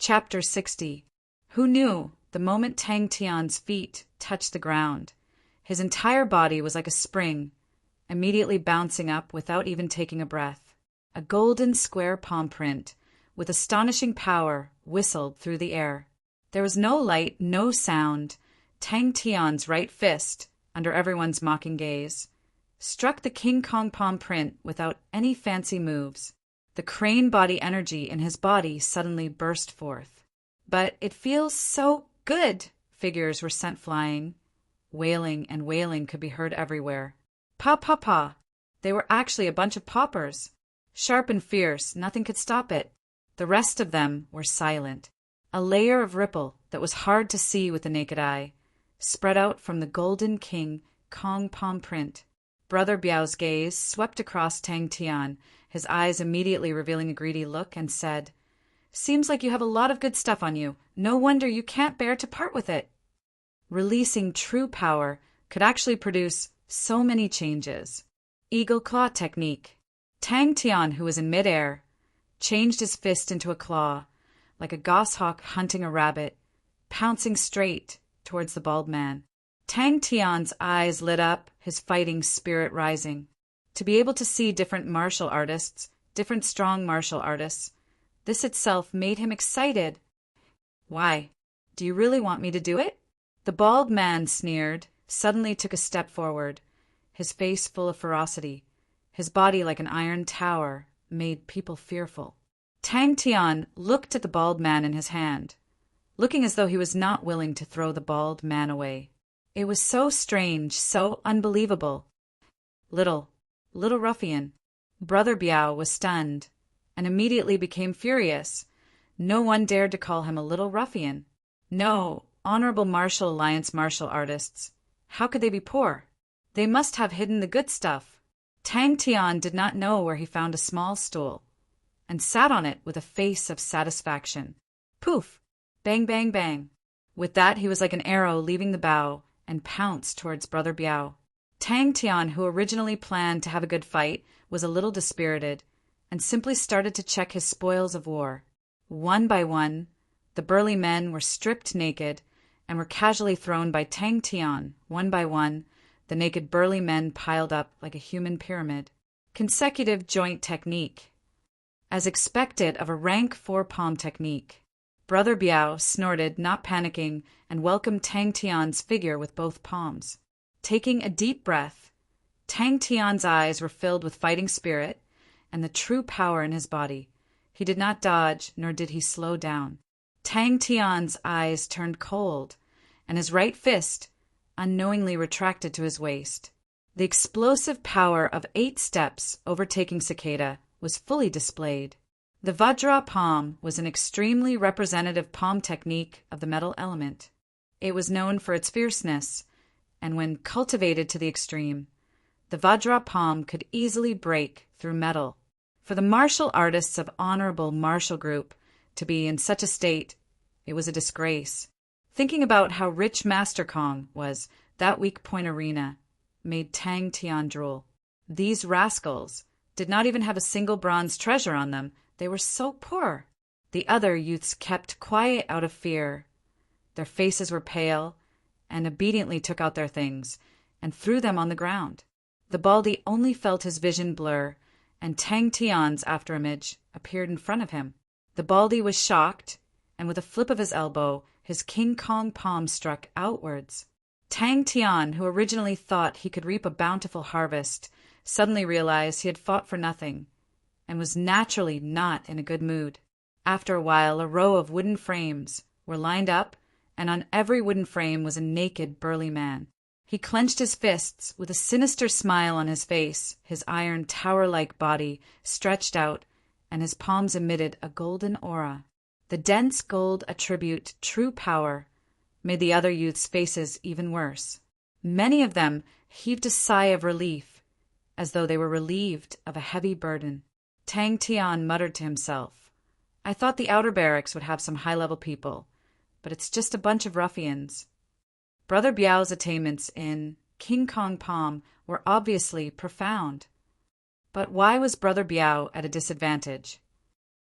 Chapter 60. Who knew, the moment Tang Tian's feet touched the ground, his entire body was like a spring, immediately bouncing up without even taking a breath. A golden square palm print, with astonishing power, whistled through the air. There was no light, no sound. Tang Tian's right fist, under everyone's mocking gaze, struck the King Kong palm print without any fancy moves. The crane body energy in his body suddenly burst forth. "But it feels so good!" Figures were sent flying. Wailing and wailing could be heard everywhere. Pa pa pa! They were actually a bunch of paupers. Sharp and fierce, nothing could stop it. The rest of them were silent. A layer of ripple that was hard to see with the naked eye spread out from the golden King Kong palm print. Brother Biao's gaze swept across Tang Tian, his eyes immediately revealing a greedy look, and said, "Seems like you have a lot of good stuff on you. No wonder you can't bear to part with it." Releasing true power could actually produce so many changes. Eagle claw technique. Tang Tian, who was in midair, changed his fist into a claw, like a goshawk hunting a rabbit, pouncing straight towards the bald man. Tang Tian's eyes lit up, his fighting spirit rising. To be able to see different martial artists, different strong martial artists, this itself made him excited. "Why? Do you really want me to do it?" The bald man sneered, suddenly took a step forward, his face full of ferocity, his body like an iron tower, made people fearful. Tang Tian looked at the bald man in his hand, looking as though he was not willing to throw the bald man away. It was so strange, so unbelievable. Little ruffian. Brother Biao was stunned, and immediately became furious. No one dared to call him a little ruffian. No, honorable martial alliance martial artists. How could they be poor? They must have hidden the good stuff. Tang Tian did not know where he found a small stool, and sat on it with a face of satisfaction. Poof! Bang, bang, bang. With that he was like an arrow leaving the bow, and pounced towards Brother Biao. Tang Tian, who originally planned to have a good fight, was a little dispirited, and simply started to check his spoils of war. One by one, the burly men were stripped naked, and were casually thrown by Tang Tian. One by one, the naked burly men piled up like a human pyramid. Consecutive joint technique. As expected of a rank 4 palm technique. Brother Biao snorted, not panicking, and welcomed Tang Tian's figure with both palms. Taking a deep breath, Tang Tian's eyes were filled with fighting spirit and the true power in his body. He did not dodge, nor did he slow down. Tang Tian's eyes turned cold, and his right fist unknowingly retracted to his waist. The explosive power of 8 steps overtaking Cicada was fully displayed. The Vajra palm was an extremely representative palm technique of the metal element. It was known for its fierceness, and when cultivated to the extreme, the Vajra palm could easily break through metal. For the martial artists of honorable martial group to be in such a state, it was a disgrace. Thinking about how rich Master Kong was, that weak point arena made Tang Tian drool. These rascals did not even have a single bronze treasure on them. They were so poor. The other youths kept quiet out of fear. Their faces were pale, and obediently took out their things, and threw them on the ground. The baldy only felt his vision blur, and Tang Tian's afterimage appeared in front of him. The baldy was shocked, and with a flip of his elbow, his King Kong palm struck outwards. Tang Tian, who originally thought he could reap a bountiful harvest, suddenly realized he had fought for nothing, and was naturally not in a good mood. After a while, a row of wooden frames were lined up, and on every wooden frame was a naked, burly man. He clenched his fists with a sinister smile on his face, his iron tower-like body stretched out, and his palms emitted a golden aura. The dense gold attribute true power made the other youths' faces even worse. Many of them heaved a sigh of relief, as though they were relieved of a heavy burden. Tang Tian muttered to himself, "I thought the outer barracks would have some high-level people, but it's just a bunch of ruffians." Brother Biao's attainments in King Kong Palm were obviously profound. But why was Brother Biao at a disadvantage?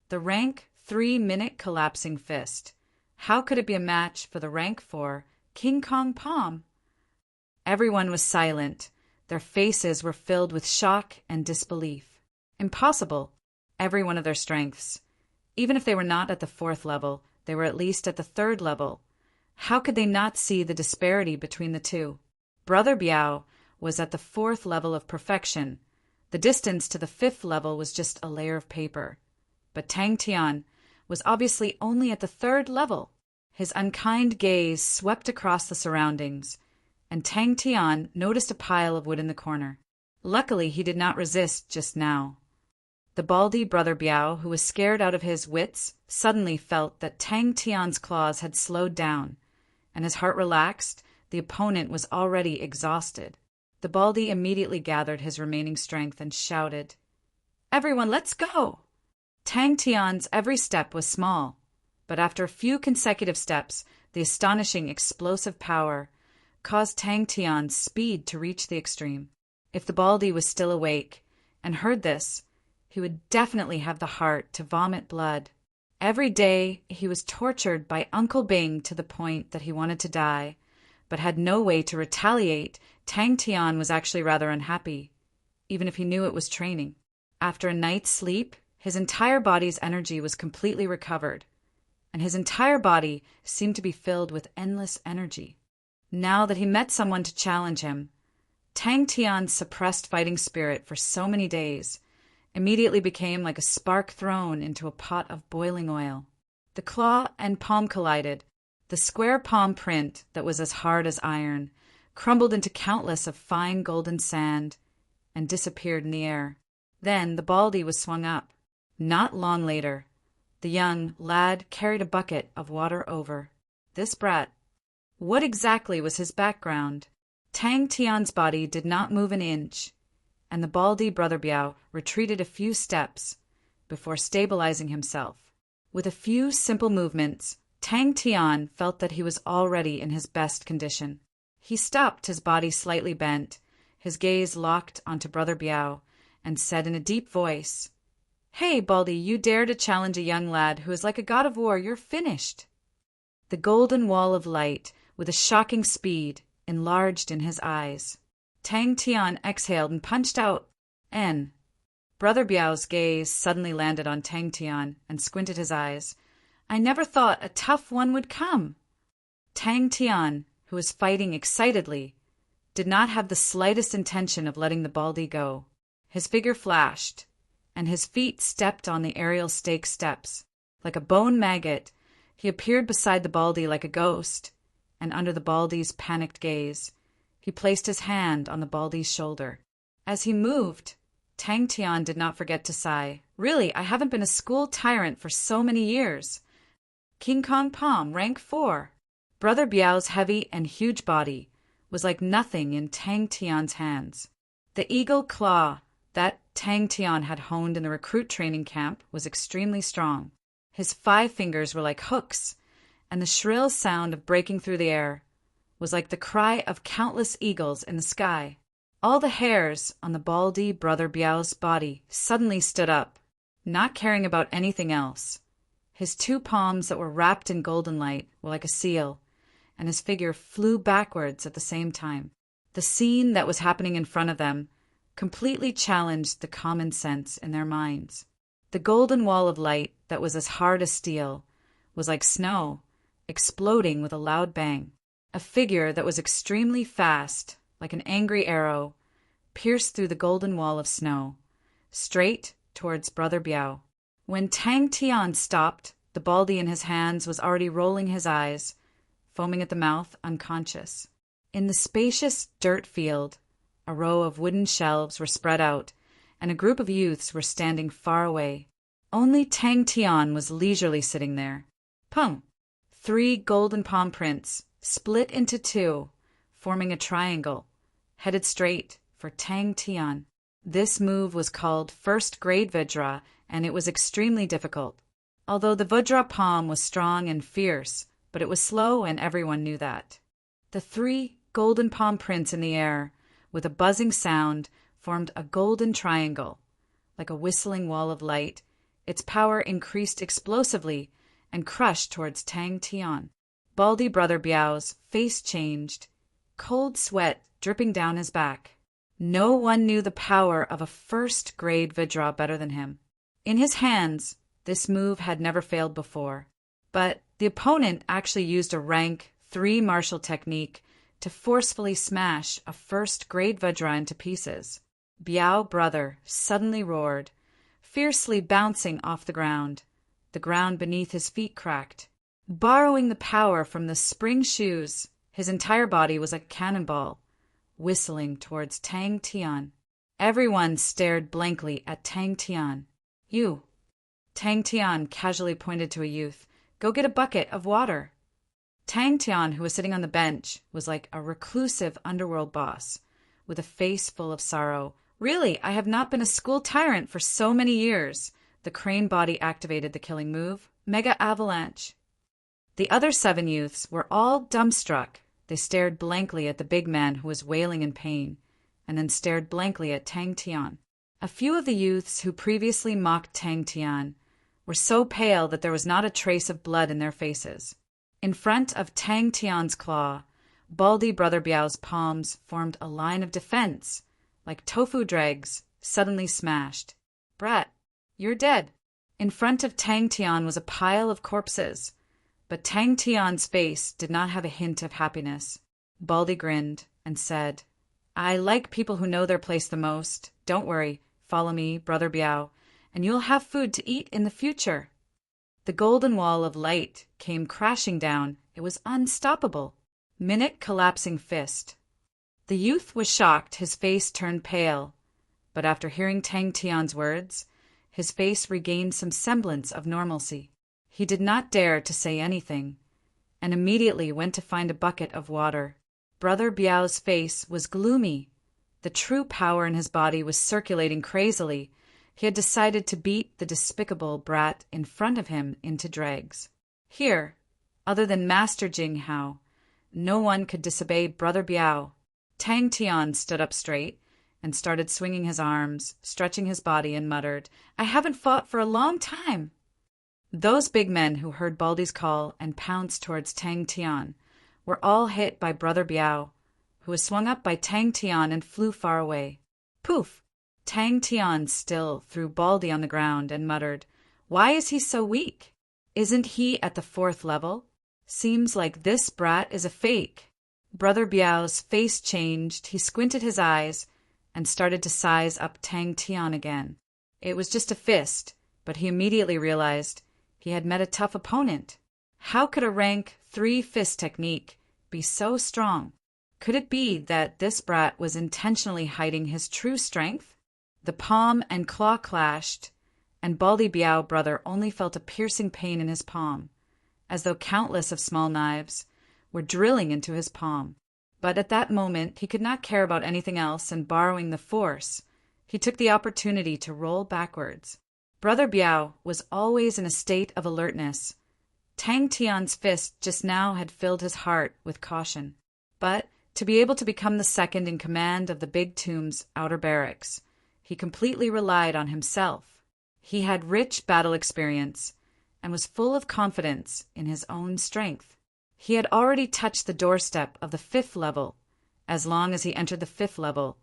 The rank 3-minute collapsing fist. How could it be a match for the rank 4 King Kong palm? Everyone was silent. Their faces were filled with shock and disbelief. Impossible. Every one of their strengths. Even if they were not at the 4th level, they were at least at the 3rd level. How could they not see the disparity between the two? Brother Biao was at the 4th level of perfection. The distance to the 5th level was just a layer of paper. But Tang Tian was obviously only at the 3rd level. His unkind gaze swept across the surroundings, and Tang Tian noticed a pile of wood in the corner. Luckily, he did not resist just now. The baldy Brother Biao, who was scared out of his wits, suddenly felt that Tang Tian's claws had slowed down, and his heart relaxed. The opponent was already exhausted. The baldy immediately gathered his remaining strength and shouted, "Everyone, let's go!" Tang Tian's every step was small, but after a few consecutive steps, the astonishing explosive power caused Tang Tian's speed to reach the extreme. If the baldy was still awake and heard this, he would definitely have the heart to vomit blood. Every day he was tortured by Uncle Bing to the point that he wanted to die, but had no way to retaliate. Tang Tian was actually rather unhappy, even if he knew it was training. After a night's sleep, his entire body's energy was completely recovered, and his entire body seemed to be filled with endless energy. Now that he met someone to challenge him, Tang Tian's suppressed fighting spirit for so many days immediately became like a spark thrown into a pot of boiling oil. The claw and palm collided. The square palm print that was as hard as iron crumbled into countless of fine golden sand and disappeared in the air. Then the baldy was swung up. Not long later, the young lad carried a bucket of water over. This brat. What exactly was his background? Tang Tian's body did not move an inch, and the baldy Brother Biao retreated a few steps before stabilizing himself. With a few simple movements, Tang Tian felt that he was already in his best condition. He stopped, his body slightly bent, his gaze locked onto Brother Biao, and said in a deep voice, "Hey, baldy, you dare to challenge a young lad who is like a god of war, you're finished." The golden wall of light, with a shocking speed, enlarged in his eyes. Tang Tian exhaled and punched out N. Brother Biao's gaze suddenly landed on Tang Tian and squinted his eyes. "I never thought a tough one would come." Tang Tian, who was fighting excitedly, did not have the slightest intention of letting the baldy go. His figure flashed, and his feet stepped on the aerial stake steps. Like a bone maggot, he appeared beside the baldy like a ghost, and under the baldy's panicked gaze, he placed his hand on the baldy's shoulder. As he moved, Tang Tian did not forget to sigh. "Really, I haven't been a school tyrant for so many years. King Kong palm, rank 4. Brother Biao's heavy and huge body was like nothing in Tang Tian's hands. The eagle claw that Tang Tian had honed in the recruit training camp was extremely strong. His 5 fingers were like hooks, and the shrill sound of breaking through the air was like the cry of countless eagles in the sky. All the hairs on the baldy Brother Biao's body suddenly stood up, not caring about anything else. His 2 palms that were wrapped in golden light were like a seal, and his figure flew backwards at the same time. The scene that was happening in front of them completely challenged the common sense in their minds. The golden wall of light that was as hard as steel was like snow, exploding with a loud bang. A figure that was extremely fast, like an angry arrow, pierced through the golden wall of snow, straight towards Brother Biao. When Tang Tian stopped, the baldy in his hands was already rolling his eyes, foaming at the mouth, unconscious. In the spacious dirt field, a row of wooden shelves were spread out, and a group of youths were standing far away. Only Tang Tian was leisurely sitting there. Pum! 3 golden palm prints, split into 2, forming a triangle, headed straight for Tang Tian. This move was called first grade Vajra, and it was extremely difficult. Although the Vajra palm was strong and fierce, but it was slow, and everyone knew that. The 3 golden palm prints in the air, with a buzzing sound, formed a golden triangle, like a whistling wall of light. Its power increased explosively and crushed towards Tang Tian. Baldy Brother Biao's face changed, cold sweat dripping down his back. No one knew the power of a first-grade Vidra better than him. In his hands, this move had never failed before. But the opponent actually used a rank 3 martial technique to forcefully smash a first-grade Vidra into pieces. Biao Brother suddenly roared, fiercely bouncing off the ground. The ground beneath his feet cracked. Borrowing the power from the spring shoes, his entire body was like a cannonball, whistling towards Tang Tian. Everyone stared blankly at Tang Tian. "You." Tang Tian casually pointed to a youth. "Go get a bucket of water." Tang Tian, who was sitting on the bench, was like a reclusive underworld boss, with a face full of sorrow. "Really, I have not been a school tyrant for so many years." The crane body activated the killing move, Mega Avalanche. The other 7 youths were all dumbstruck. They stared blankly at the big man who was wailing in pain, and then stared blankly at Tang Tian. A few of the youths who previously mocked Tang Tian were so pale that there was not a trace of blood in their faces. In front of Tang Tian's claw, Baldy Brother Biao's palms formed a line of defense, like tofu dregs suddenly smashed. "Brat, you're dead." In front of Tang Tian was a pile of corpses, but Tang Tian's face did not have a hint of happiness. Baldy grinned and said, "I like people who know their place the most. Don't worry, follow me, Brother Biao, and you'll have food to eat in the future." The golden wall of light came crashing down. It was unstoppable. Minute collapsing fist. The youth was shocked. His face turned pale. But after hearing Tang Tian's words, his face regained some semblance of normalcy. He did not dare to say anything, and immediately went to find a bucket of water. Brother Biao's face was gloomy. The true power in his body was circulating crazily. He had decided to beat the despicable brat in front of him into dregs. Here, other than Master Jing Hao, no one could disobey Brother Biao. Tang Tian stood up straight and started swinging his arms, stretching his body, and muttered, "I haven't fought for a long time." Those big men who heard Baldy's call and pounced towards Tang Tian were all hit by Brother Biao, who was swung up by Tang Tian and flew far away. Poof! Tang Tian still threw Baldy on the ground and muttered, "Why is he so weak? Isn't he at the 4th level? Seems like this brat is a fake." Brother Biao's face changed. He squinted his eyes and started to size up Tang Tian again. It was just a fist, but he immediately realized he had met a tough opponent. How could a rank 3 fist technique be so strong? Could it be that this brat was intentionally hiding his true strength? The palm and claw clashed, and Baldy Biao Brother only felt a piercing pain in his palm, as though countless of small knives were drilling into his palm. But at that moment he could not care about anything else, and borrowing the force, he took the opportunity to roll backwards. Brother Biao was always in a state of alertness. Tang Tian's fist just now had filled his heart with caution. But to be able to become the second in command of the big tomb's outer barracks, he completely relied on himself. He had rich battle experience and was full of confidence in his own strength. He had already touched the doorstep of the 5th level. As long as he entered the 5th level,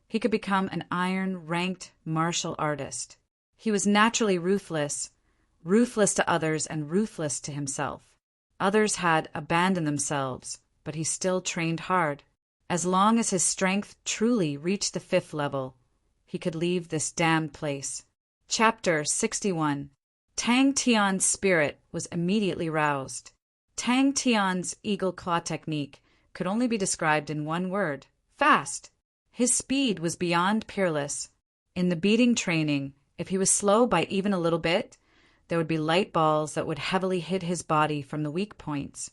he could become an iron-ranked martial artist. He was naturally ruthless to others and ruthless to himself. Others had abandoned themselves, but he still trained hard. As long as his strength truly reached the 5th level, he could leave this damned place. Chapter 61. Tang Tian's spirit was immediately roused. Tang Tian's eagle claw technique could only be described in one word: fast. His speed was beyond peerless. In the beating training, if he was slow by even a little bit, there would be light balls that would heavily hit his body from the weak points,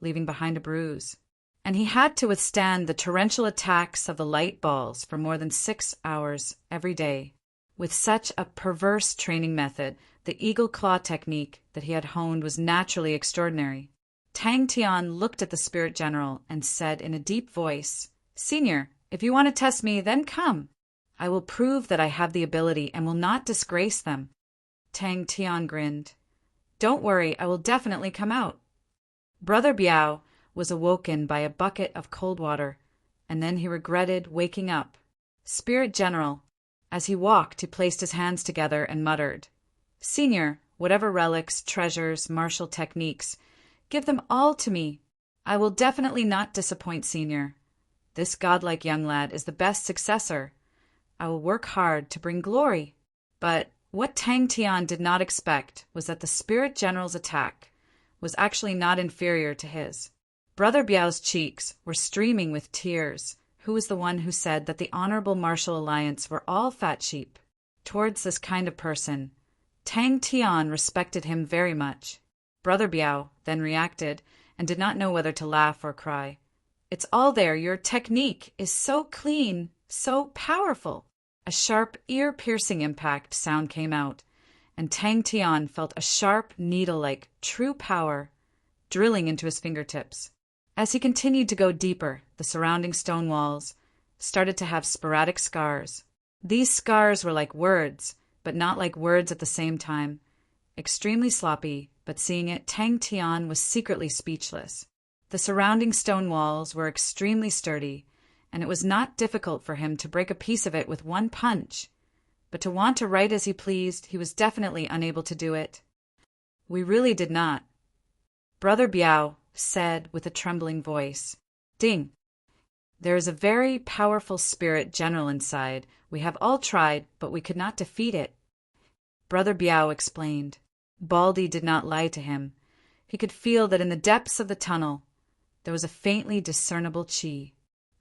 leaving behind a bruise. And he had to withstand the torrential attacks of the light balls for more than 6 hours every day. With such a perverse training method, the eagle claw technique that he had honed was naturally extraordinary. Tang Tian looked at the spirit general and said in a deep voice, "Senior, if you want to test me, then come. I will prove that I have the ability and will not disgrace them." Tang Tian grinned. Don't worry, I will definitely come out. Brother Biao was awoken by a bucket of cold water, and then he regretted waking up. Spirit General. As he walked, he placed his hands together and muttered, Senior, whatever relics, treasures, martial techniques, give them all to me. I will definitely not disappoint Senior. This godlike young lad is the best successor. I will work hard to bring glory. But what Tang Tian did not expect was that the Spirit General's attack was actually not inferior to his. Brother Biao's cheeks were streaming with tears. Who was the one who said that the Honorable Martial Alliance were all fat sheep? Towards this kind of person, Tang Tian respected him very much. Brother Biao then reacted and did not know whether to laugh or cry. It's all there. Your technique is so clean, so powerful. A sharp, ear-piercing impact sound came out, and Tang Tian felt a sharp, needle-like true power drilling into his fingertips. As he continued to go deeper, the surrounding stone walls started to have sporadic scars. These scars were like words, but not like words at the same time. Extremely sloppy, but seeing it, Tang Tian was secretly speechless. The surrounding stone walls were extremely sturdy, and it was not difficult for him to break a piece of it with one punch. But to want to write as he pleased, he was definitely unable to do it. We really did not. Brother Biao said with a trembling voice, Ding! There is a very powerful spirit general inside. We have all tried, but we could not defeat it. Brother Biao explained. Baldy did not lie to him. He could feel that in the depths of the tunnel there was a faintly discernible qi.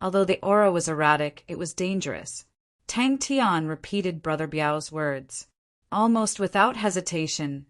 Although the aura was erratic, it was dangerous. Tang Tian repeated Brother Biao's words. Almost without hesitation,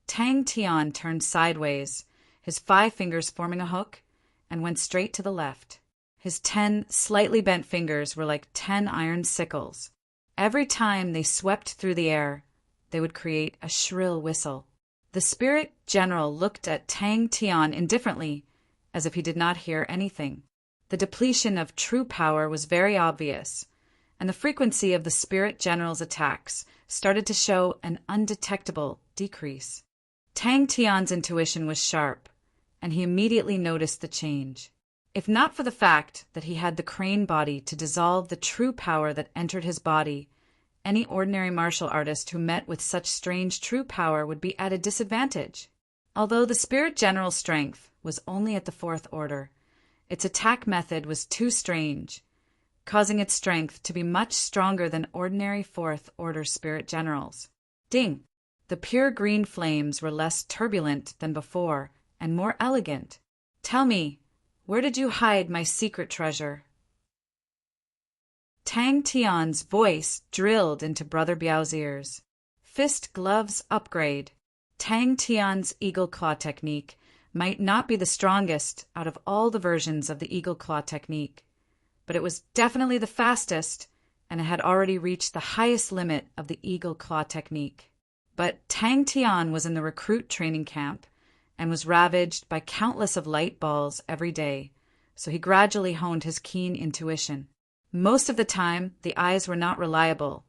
Tang Tian turned sideways, his 5 fingers forming a hook, and went straight to the left. His 10 slightly bent fingers were like 10 iron sickles. Every time they swept through the air, they would create a shrill whistle. The Spirit General looked at Tang Tian indifferently, as if he did not hear anything. The depletion of true power was very obvious, and the frequency of the Spirit General's attacks started to show an undetectable decrease. Tang Tian's intuition was sharp, and he immediately noticed the change. If not for the fact that he had the crane body to dissolve the true power that entered his body, any ordinary martial artist who met with such strange true power would be at a disadvantage. Although the Spirit General's strength was only at the 4th order, its attack method was too strange, causing its strength to be much stronger than ordinary 4th order Spirit Generals. Ding! The pure green flames were less turbulent than before and more elegant. Tell me, where did you hide my secret treasure? Tang Tian's voice drilled into Brother Biao's ears. Fist gloves upgrade. Tang Tian's eagle claw technique might not be the strongest out of all the versions of the eagle claw technique, but it was definitely the fastest, and it had already reached the highest limit of the eagle claw technique. But Tang Tian was in the recruit training camp and was ravaged by countless of light balls every day, so he gradually honed his keen intuition. Most of the time, the eyes were not reliable.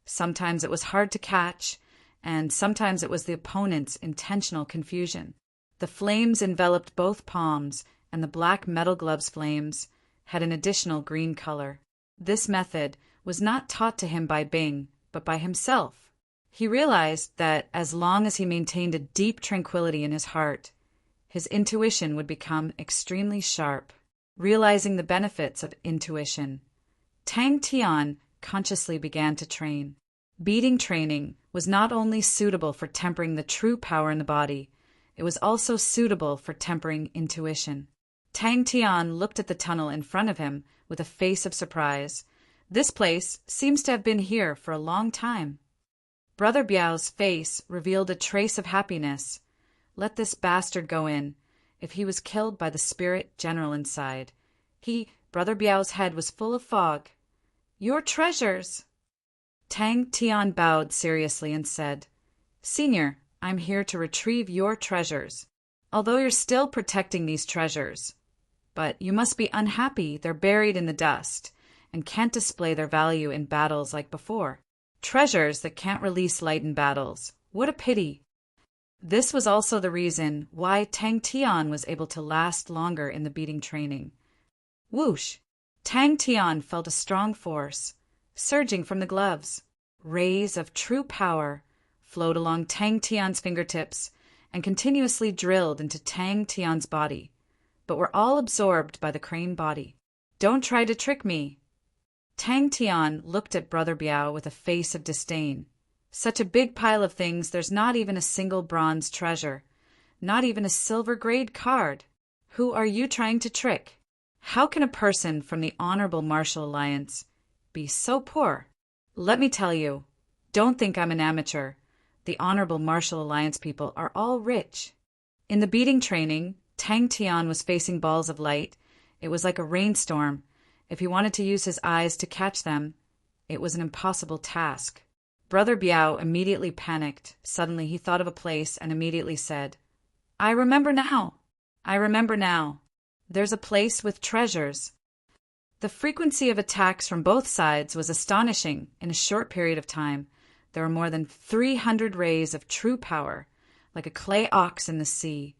Sometimes it was hard to catch, and sometimes it was the opponent's intentional confusion. The flames enveloped both palms, and the black metal gloves flames had an additional green color. This method was not taught to him by Bing, but by himself. He realized that as long as he maintained a deep tranquility in his heart, his intuition would become extremely sharp. Realizing the benefits of intuition, Tang Tian consciously began to train. Beating training was not only suitable for tempering the true power in the body, it was also suitable for tempering intuition. Tang Tian looked at the tunnel in front of him with a face of surprise. This place seems to have been here for a long time. Brother Biao's face revealed a trace of happiness. Let this bastard go in. If he was killed by the Spirit General inside. Brother Biao's head was full of fog. Your treasures! Tang Tian bowed seriously and said, Senior, I'm here to retrieve your treasures. Although you're still protecting these treasures, but you must be unhappy they're buried in the dust and can't display their value in battles like before. Treasures that can't release light in battles. What a pity. This was also the reason why Tang Tian was able to last longer in the beating training. Whoosh! Tang Tian felt a strong force surging from the gloves. Rays of true power flowed along Tang Tian's fingertips and continuously drilled into Tang Tian's body, but were all absorbed by the crane body. Don't try to trick me. Tang Tian looked at Brother Biao with a face of disdain. Such a big pile of things, there's not even a single bronze treasure, not even a silver grade card. Who are you trying to trick? How can a person from the Honorable Martial Alliance be so poor? Let me tell you, don't think I'm an amateur. The Honorable Martial Alliance people are all rich. In the beating training, Tang Tian was facing balls of light. It was like a rainstorm. If he wanted to use his eyes to catch them, it was an impossible task. Brother Biao immediately panicked. Suddenly he thought of a place and immediately said, I remember now. I remember now. There's a place with treasures. The frequency of attacks from both sides was astonishing. In a short period of time, there were more than 300 rays of true power, like a clay ox in the sea,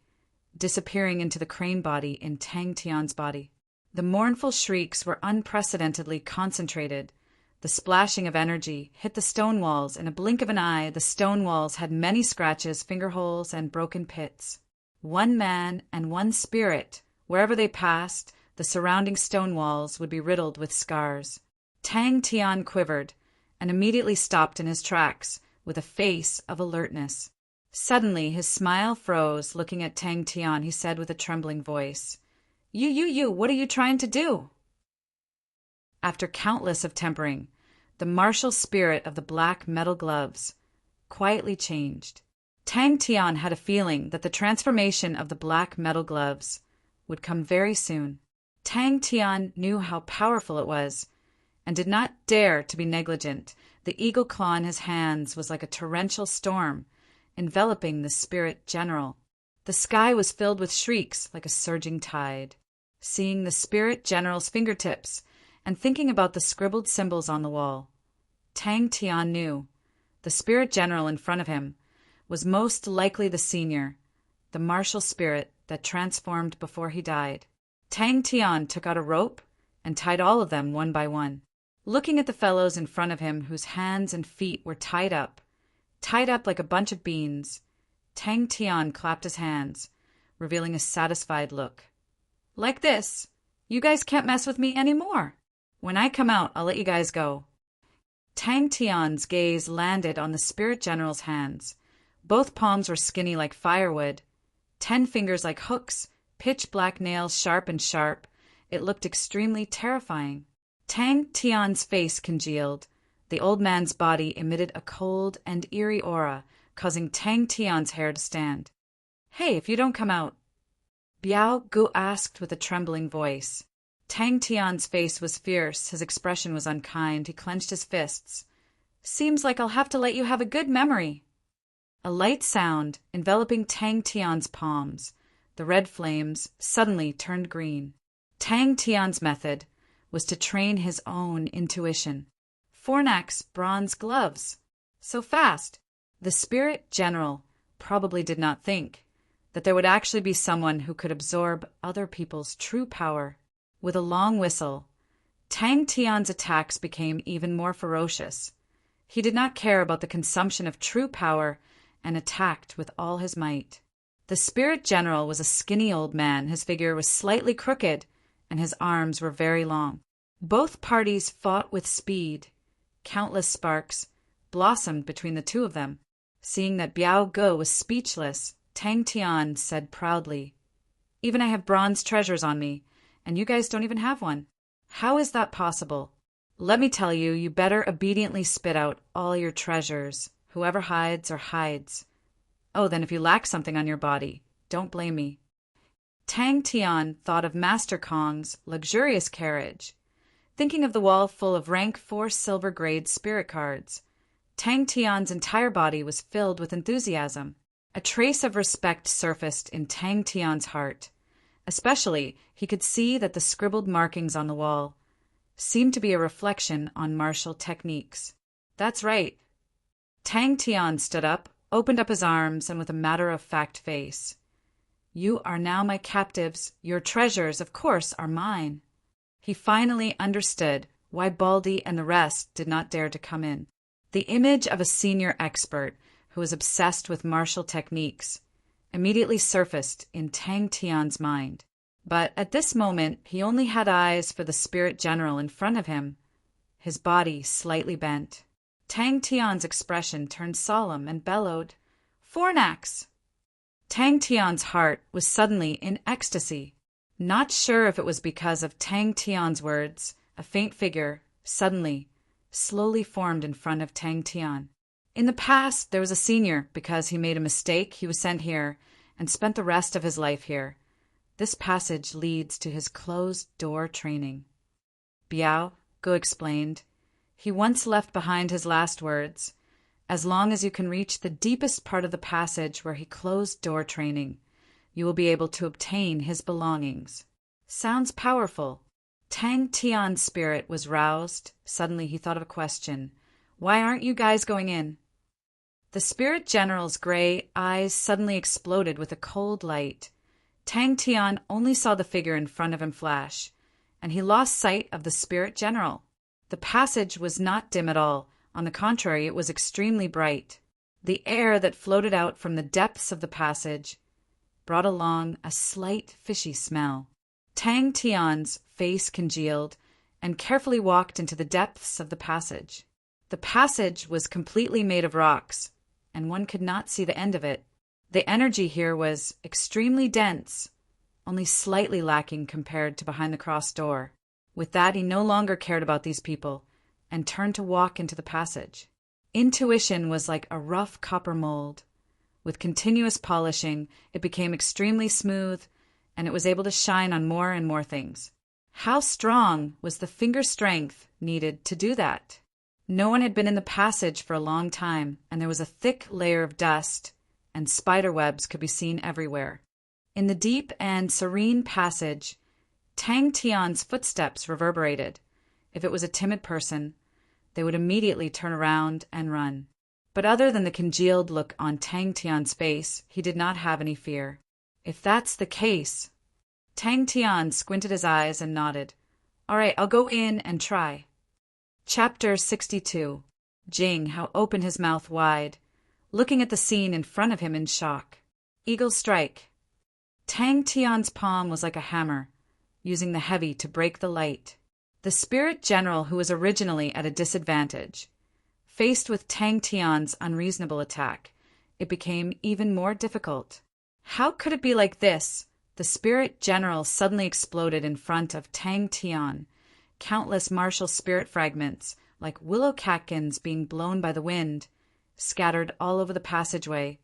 disappearing into the crane body in Tang Tian's body. The mournful shrieks were unprecedentedly concentrated. The splashing of energy hit the stone walls. In a blink of an eye, the stone walls had many scratches, finger holes, and broken pits. One man and one spirit, wherever they passed, the surrounding stone walls would be riddled with scars. Tang Tian quivered and immediately stopped in his tracks with a face of alertness. Suddenly his smile froze. Looking at Tang Tian, he said with a trembling voice, You, what are you trying to do? After countless of tempering, the martial spirit of the black metal gloves quietly changed. Tang Tian had a feeling that the transformation of the black metal gloves would come very soon. Tang Tian knew how powerful it was and did not dare to be negligent. The eagle claw in his hands was like a torrential storm, enveloping the spirit general. The sky was filled with shrieks like a surging tide. Seeing the spirit general's fingertips and thinking about the scribbled symbols on the wall, Tang Tian knew the spirit general in front of him was most likely the senior, the martial spirit that transformed before he died. Tang Tian took out a rope and tied all of them one by one. Looking at the fellows in front of him whose hands and feet were tied up like a bunch of beans, Tang Tian clapped his hands, revealing a satisfied look. Like this, you guys can't mess with me anymore. When I come out, I'll let you guys go. Tang Tian's gaze landed on the spirit general's hands. Both palms were skinny like firewood, 10 fingers like hooks, pitch black nails sharp and sharp. It looked extremely terrifying. Tang Tian's face congealed. The old man's body emitted a cold and eerie aura, causing Tang Tian's hair to stand. Hey, if you don't come out, Biao Gu asked with a trembling voice. Tang Tian's face was fierce. His expression was unkind. He clenched his fists. Seems like I'll have to let you have a good memory. A light sound enveloping Tang Tian's palms. The red flames suddenly turned green. Tang Tian's method was to train his own intuition. Fornak's bronze gloves. So fast. The spirit general probably did not think that there would actually be someone who could absorb other people's true power. With a long whistle, Tang Tian's attacks became even more ferocious. He did not care about the consumption of true power and attacked with all his might. The spirit general was a skinny old man. His figure was slightly crooked, and his arms were very long. Both parties fought with speed. Countless sparks blossomed between the two of them. Seeing that Biao Gu was speechless, Tang Tian said proudly, Even I have bronze treasures on me, and you guys don't even have one. How is that possible? Let me tell you, you better obediently spit out all your treasures. Whoever hides or hides. Oh, then if you lack something on your body, don't blame me. Tang Tian thought of Master Kong's luxurious carriage, thinking of the wall full of rank 4 silver grade spirit cards. Tang Tian's entire body was filled with enthusiasm. A trace of respect surfaced in Tang Tian's heart. Especially, he could see that the scribbled markings on the wall seemed to be a reflection on martial techniques. That's right. Tang Tian stood up, opened up his arms, and with a matter-of-fact face, "You are now my captives. Your treasures, of course, are mine." He finally understood why Baldy and the rest did not dare to come in. The image of a senior expert who was obsessed with martial techniques immediately surfaced in Tang Tian's mind. But at this moment, he only had eyes for the spirit general in front of him, his body slightly bent. Tang Tian's expression turned solemn and bellowed, "Fornax!" Tang Tian's heart was suddenly in ecstasy. Not sure if it was because of Tang Tian's words, a faint figure, suddenly, slowly formed in front of Tang Tian. In the past, there was a senior, because he made a mistake, he was sent here, and spent the rest of his life here. This passage leads to his closed-door training. Biao, Gu explained. He once left behind his last words, "As long as you can reach the deepest part of the passage where he closed door training, you will be able to obtain his belongings." Sounds powerful. Tang Tian's spirit was roused. Suddenly he thought of a question. "Why aren't you guys going in?" The spirit general's gray eyes suddenly exploded with a cold light. Tang Tian only saw the figure in front of him flash, and he lost sight of the spirit general. The passage was not dim at all. On the contrary, it was extremely bright. The air that floated out from the depths of the passage brought along a slight fishy smell. Tang Tian's face congealed and carefully walked into the depths of the passage. The passage was completely made of rocks, and one could not see the end of it. The energy here was extremely dense, only slightly lacking compared to behind the cross door. With that, he no longer cared about these people, and turned to walk into the passage. Intuition was like a rough copper mold. With continuous polishing, it became extremely smooth, and it was able to shine on more and more things. How strong was the finger strength needed to do that? No one had been in the passage for a long time, and there was a thick layer of dust, and spider webs could be seen everywhere. In the deep and serene passage, Tang Tian's footsteps reverberated. If it was a timid person, they would immediately turn around and run. But other than the congealed look on Tang Tian's face, he did not have any fear. If that's the case... Tang Tian squinted his eyes and nodded. "All right, I'll go in and try." Chapter 62. Jing Hao opened his mouth wide, looking at the scene in front of him in shock. Eagle strike. Tang Tian's palm was like a hammer, using the heavy to break the light. The spirit general, who was originally at a disadvantage, faced with Tang Tian's unreasonable attack, it became even more difficult. How could it be like this? The spirit general suddenly exploded in front of Tang Tian. Countless martial spirit fragments, like willow catkins being blown by the wind, scattered all over the passageway,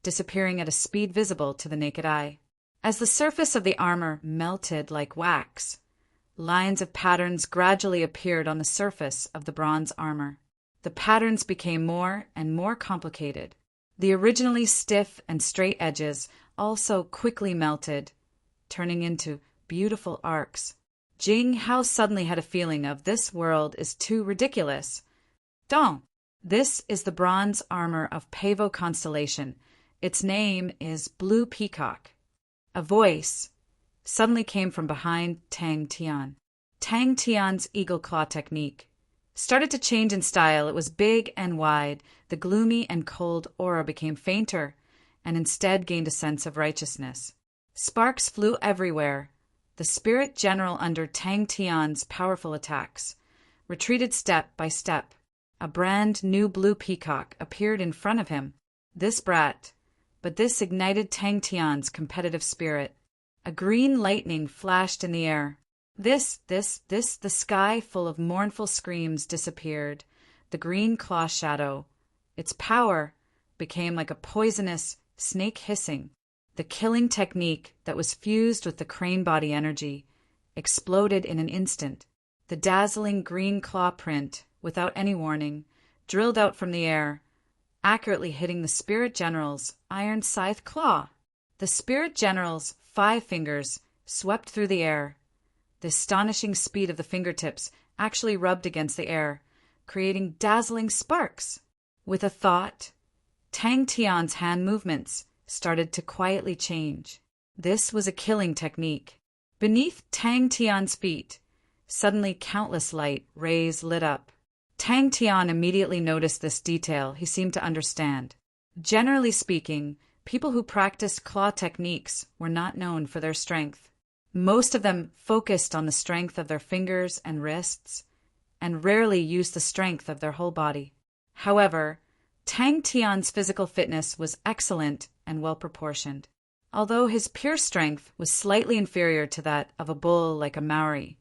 disappearing at a speed visible to the naked eye. As the surface of the armor melted like wax, lines of patterns gradually appeared on the surface of the bronze armor. The patterns became more and more complicated. The originally stiff and straight edges also quickly melted, turning into beautiful arcs. Jing Hao suddenly had a feeling of this world is too ridiculous. Dong! This is the bronze armor of Pavo constellation. Its name is Blue Peacock. A voice suddenly came from behind Tang Tian. Tang Tian's eagle claw technique started to change in style. It was big and wide. The gloomy and cold aura became fainter, and instead gained a sense of righteousness. Sparks flew everywhere. The spirit general, under Tang Tian's powerful attacks, retreated step by step. A brand new blue peacock appeared in front of him. This ignited Tang Tian's competitive spirit. A green lightning flashed in the air. The sky full of mournful screams disappeared. The green claw shadow, its power, became like a poisonous snake hissing. The killing technique that was fused with the crane body energy exploded in an instant. The dazzling green claw print, without any warning, drilled out from the air, accurately hitting the spirit general's iron scythe claw. The spirit general's 5 fingers swept through the air. The astonishing speed of the fingertips actually rubbed against the air, creating dazzling sparks. With a thought, Tang Tian's hand movements started to quietly change. This was a killing technique. Beneath Tang Tian's feet, suddenly countless light rays lit up. Tang Tian immediately noticed this detail. He seemed to understand. Generally speaking, people who practiced claw techniques were not known for their strength. Most of them focused on the strength of their fingers and wrists, and rarely used the strength of their whole body. However, Tang Tian's physical fitness was excellent and well-proportioned. Although his pure strength was slightly inferior to that of a bull like a Maori,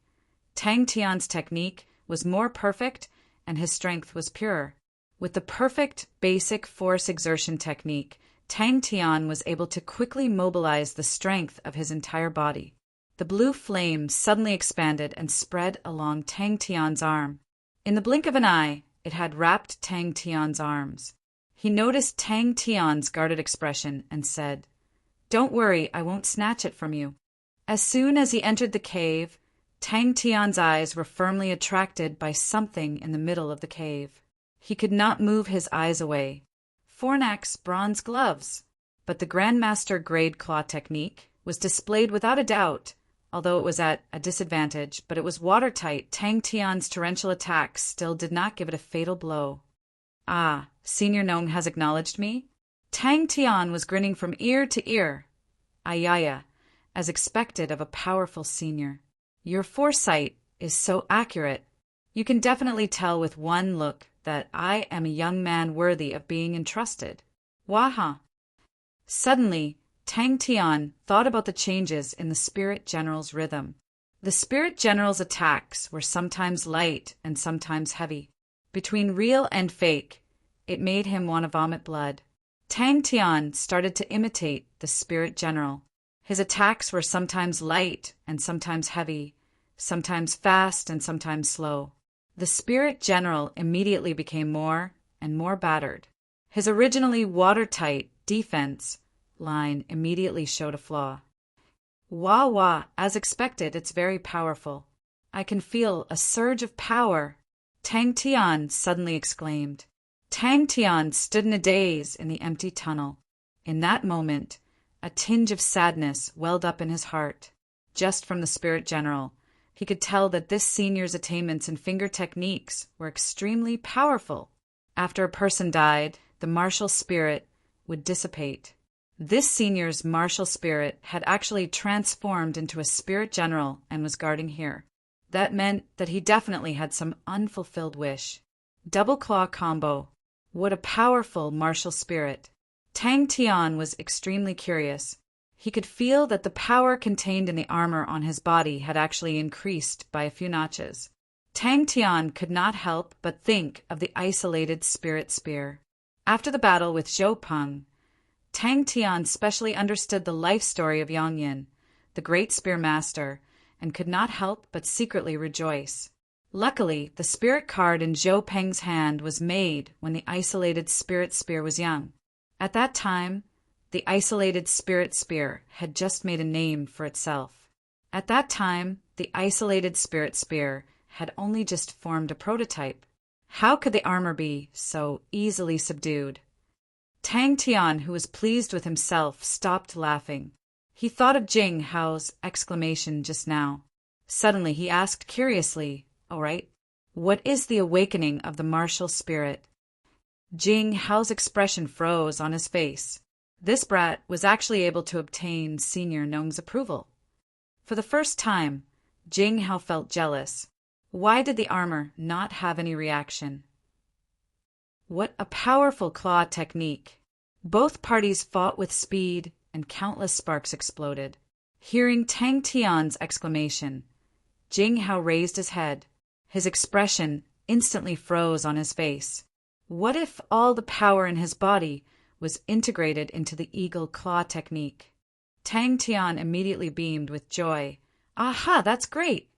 Tang Tian's technique was more perfect and his strength was pure. With the perfect basic force exertion technique, Tang Tian was able to quickly mobilize the strength of his entire body. The blue flame suddenly expanded and spread along Tang Tian's arm. In the blink of an eye, it had wrapped Tang Tian's arms. He noticed Tang Tian's guarded expression and said, "Don't worry, I won't snatch it from you." As soon as he entered the cave, Tang Tian's eyes were firmly attracted by something in the middle of the cave. He could not move his eyes away. Fornak's bronze gloves. But the Grandmaster grade claw technique was displayed without a doubt. Although it was at a disadvantage, but it was watertight, Tang Tian's torrential attacks still did not give it a fatal blow. "Ah, Senior Nong has acknowledged me?" Tang Tian was grinning from ear to ear. "Ayaya," as expected of a powerful senior. "Your foresight is so accurate. You can definitely tell with one look that I am a young man worthy of being entrusted." Waha! Suddenly, Tang Tian thought about the changes in the Spirit General's rhythm. The Spirit General's attacks were sometimes light and sometimes heavy. Between real and fake, it made him want to vomit blood. Tang Tian started to imitate the Spirit General. His attacks were sometimes light and sometimes heavy, sometimes fast and sometimes slow. The Spirit General immediately became more and more battered. His originally watertight defense line immediately showed a flaw. "Wah wah, as expected, it's very powerful. I can feel a surge of power," Tang Tian suddenly exclaimed. Tang Tian stood in a daze in the empty tunnel. In that moment, a tinge of sadness welled up in his heart. Just from the Spirit General, he could tell that this senior's attainments in finger techniques were extremely powerful. After a person died, the martial spirit would dissipate. This senior's martial spirit had actually transformed into a Spirit General and was guarding here. That meant that he definitely had some unfulfilled wish. Double claw combo. What a powerful martial spirit. Tang Tian was extremely curious. He could feel that the power contained in the armor on his body had actually increased by a few notches. Tang Tian could not help but think of the isolated spirit spear. After the battle with Zhou Peng, Tang Tian specially understood the life story of Yang Yin, the great spear master, and could not help but secretly rejoice. Luckily, the spirit card in Zhou Peng's hand was made when the isolated spirit spear was young. At that time, the isolated spirit spear had just made a name for itself. At that time, the isolated spirit spear had only just formed a prototype. How could the armor be so easily subdued? Tang Tian, who was pleased with himself, stopped laughing. He thought of Jing Hao's exclamation just now. Suddenly he asked curiously, "All right, what is the awakening of the martial spirit?" Jing Hao's expression froze on his face. This brat was actually able to obtain Senior Nong's approval. For the first time, Jing Hao felt jealous. Why did the armor not have any reaction? What a powerful claw technique! Both parties fought with speed, and countless sparks exploded. Hearing Tang Tian's exclamation, Jing Hao raised his head. His expression instantly froze on his face. What if all the power in his body was integrated into the eagle claw technique? Tang Tian immediately beamed with joy. "Aha, that's great!"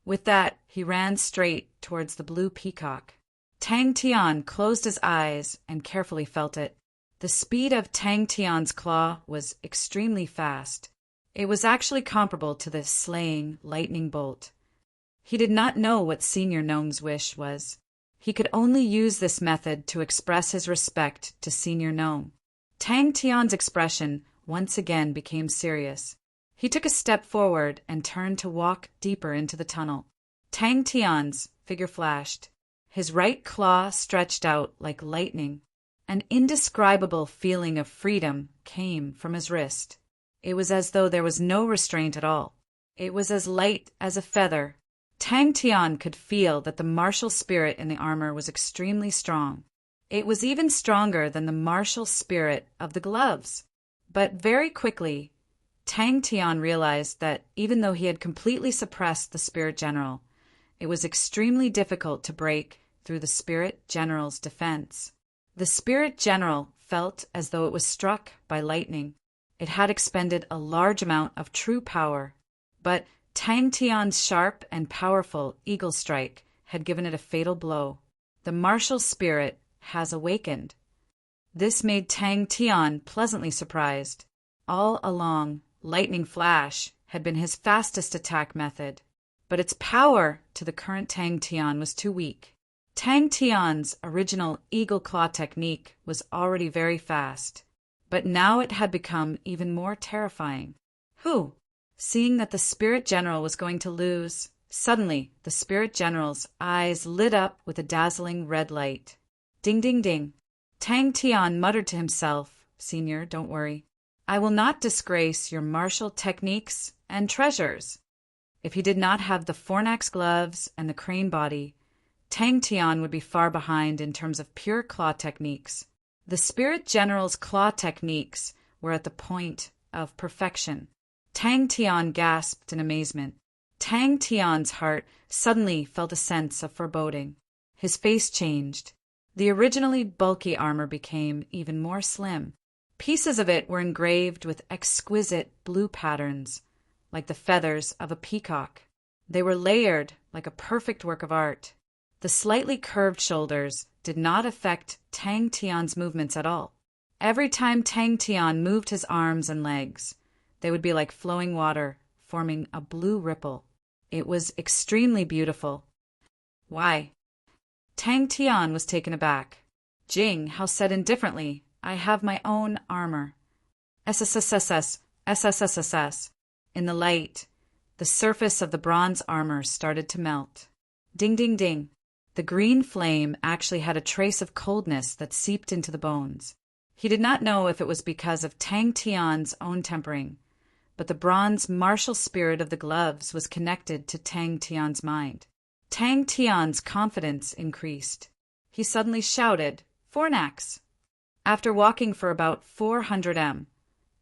With that, he ran straight towards the blue peacock. Tang Tian closed his eyes and carefully felt it. The speed of Tang Tian's claw was extremely fast. It was actually comparable to the slaying lightning bolt. He did not know what Senior Nong's wish was. He could only use this method to express his respect to Senior Gnome. Tang Tian's expression once again became serious. He took a step forward and turned to walk deeper into the tunnel. Tang Tian's figure flashed. His right claw stretched out like lightning. An indescribable feeling of freedom came from his wrist. It was as though there was no restraint at all. It was as light as a feather. Tang Tian could feel that the martial spirit in the armor was extremely strong. It was even stronger than the martial spirit of the gloves. But very quickly, Tang Tian realized that even though he had completely suppressed the Spirit General, it was extremely difficult to break through the Spirit General's defense. The Spirit General felt as though it was struck by lightning. It had expended a large amount of true power, but Tang Tian's sharp and powerful eagle strike had given it a fatal blow. The martial spirit has awakened. This made Tang Tian pleasantly surprised. All along, lightning flash had been his fastest attack method, but its power to the current Tang Tian was too weak. Tang Tian's original eagle claw technique was already very fast, but now it had become even more terrifying. Seeing that the Spirit General was going to lose, suddenly the Spirit General's eyes lit up with a dazzling red light. Ding, ding, ding. Tang Tian muttered to himself, "Senior, don't worry. I will not disgrace your martial techniques and treasures." If he did not have the fornax gloves and the crane body, Tang Tian would be far behind in terms of pure claw techniques. The Spirit General's claw techniques were at the point of perfection. Tang Tian gasped in amazement. Tang Tian's heart suddenly felt a sense of foreboding. His face changed. The originally bulky armor became even more slim. Pieces of it were engraved with exquisite blue patterns, like the feathers of a peacock. They were layered like a perfect work of art. The slightly curved shoulders did not affect Tang Tian's movements at all. Every time Tang Tian moved his arms and legs, they would be like flowing water, forming a blue ripple. It was extremely beautiful. Why? Tang Tian was taken aback. Jing Hao said indifferently, "I have my own armor." SSSS. In the light, the surface of the bronze armor started to melt. Ding, ding, ding. The green flame actually had a trace of coldness that seeped into the bones. He did not know if it was because of Tang Tian's own tempering, but the bronze martial spirit of the gloves was connected to Tang Tian's mind. Tang Tian's confidence increased. He suddenly shouted, "Fornax!" After walking for about 400 m,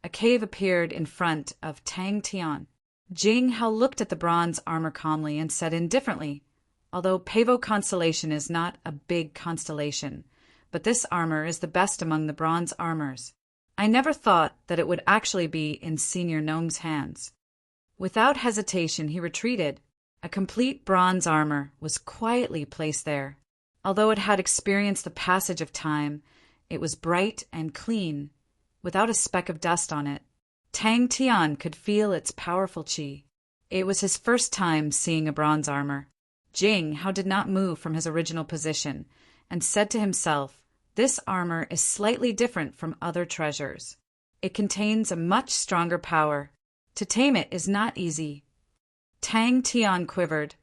a cave appeared in front of Tang Tian. Jing Hao looked at the bronze armor calmly and said indifferently, "Although Pavo Constellation is not a big constellation, but this armor is the best among the bronze armors. I never thought that it would actually be in Senior Gnome's hands." Without hesitation, he retreated. A complete bronze armor was quietly placed there. Although it had experienced the passage of time, it was bright and clean, without a speck of dust on it. Tang Tian could feel its powerful qi. It was his first time seeing a bronze armor. Jing Hao did not move from his original position and said to himself, "This armor is slightly different from other treasures. It contains a much stronger power. To tame it is not easy." Tang Tian quivered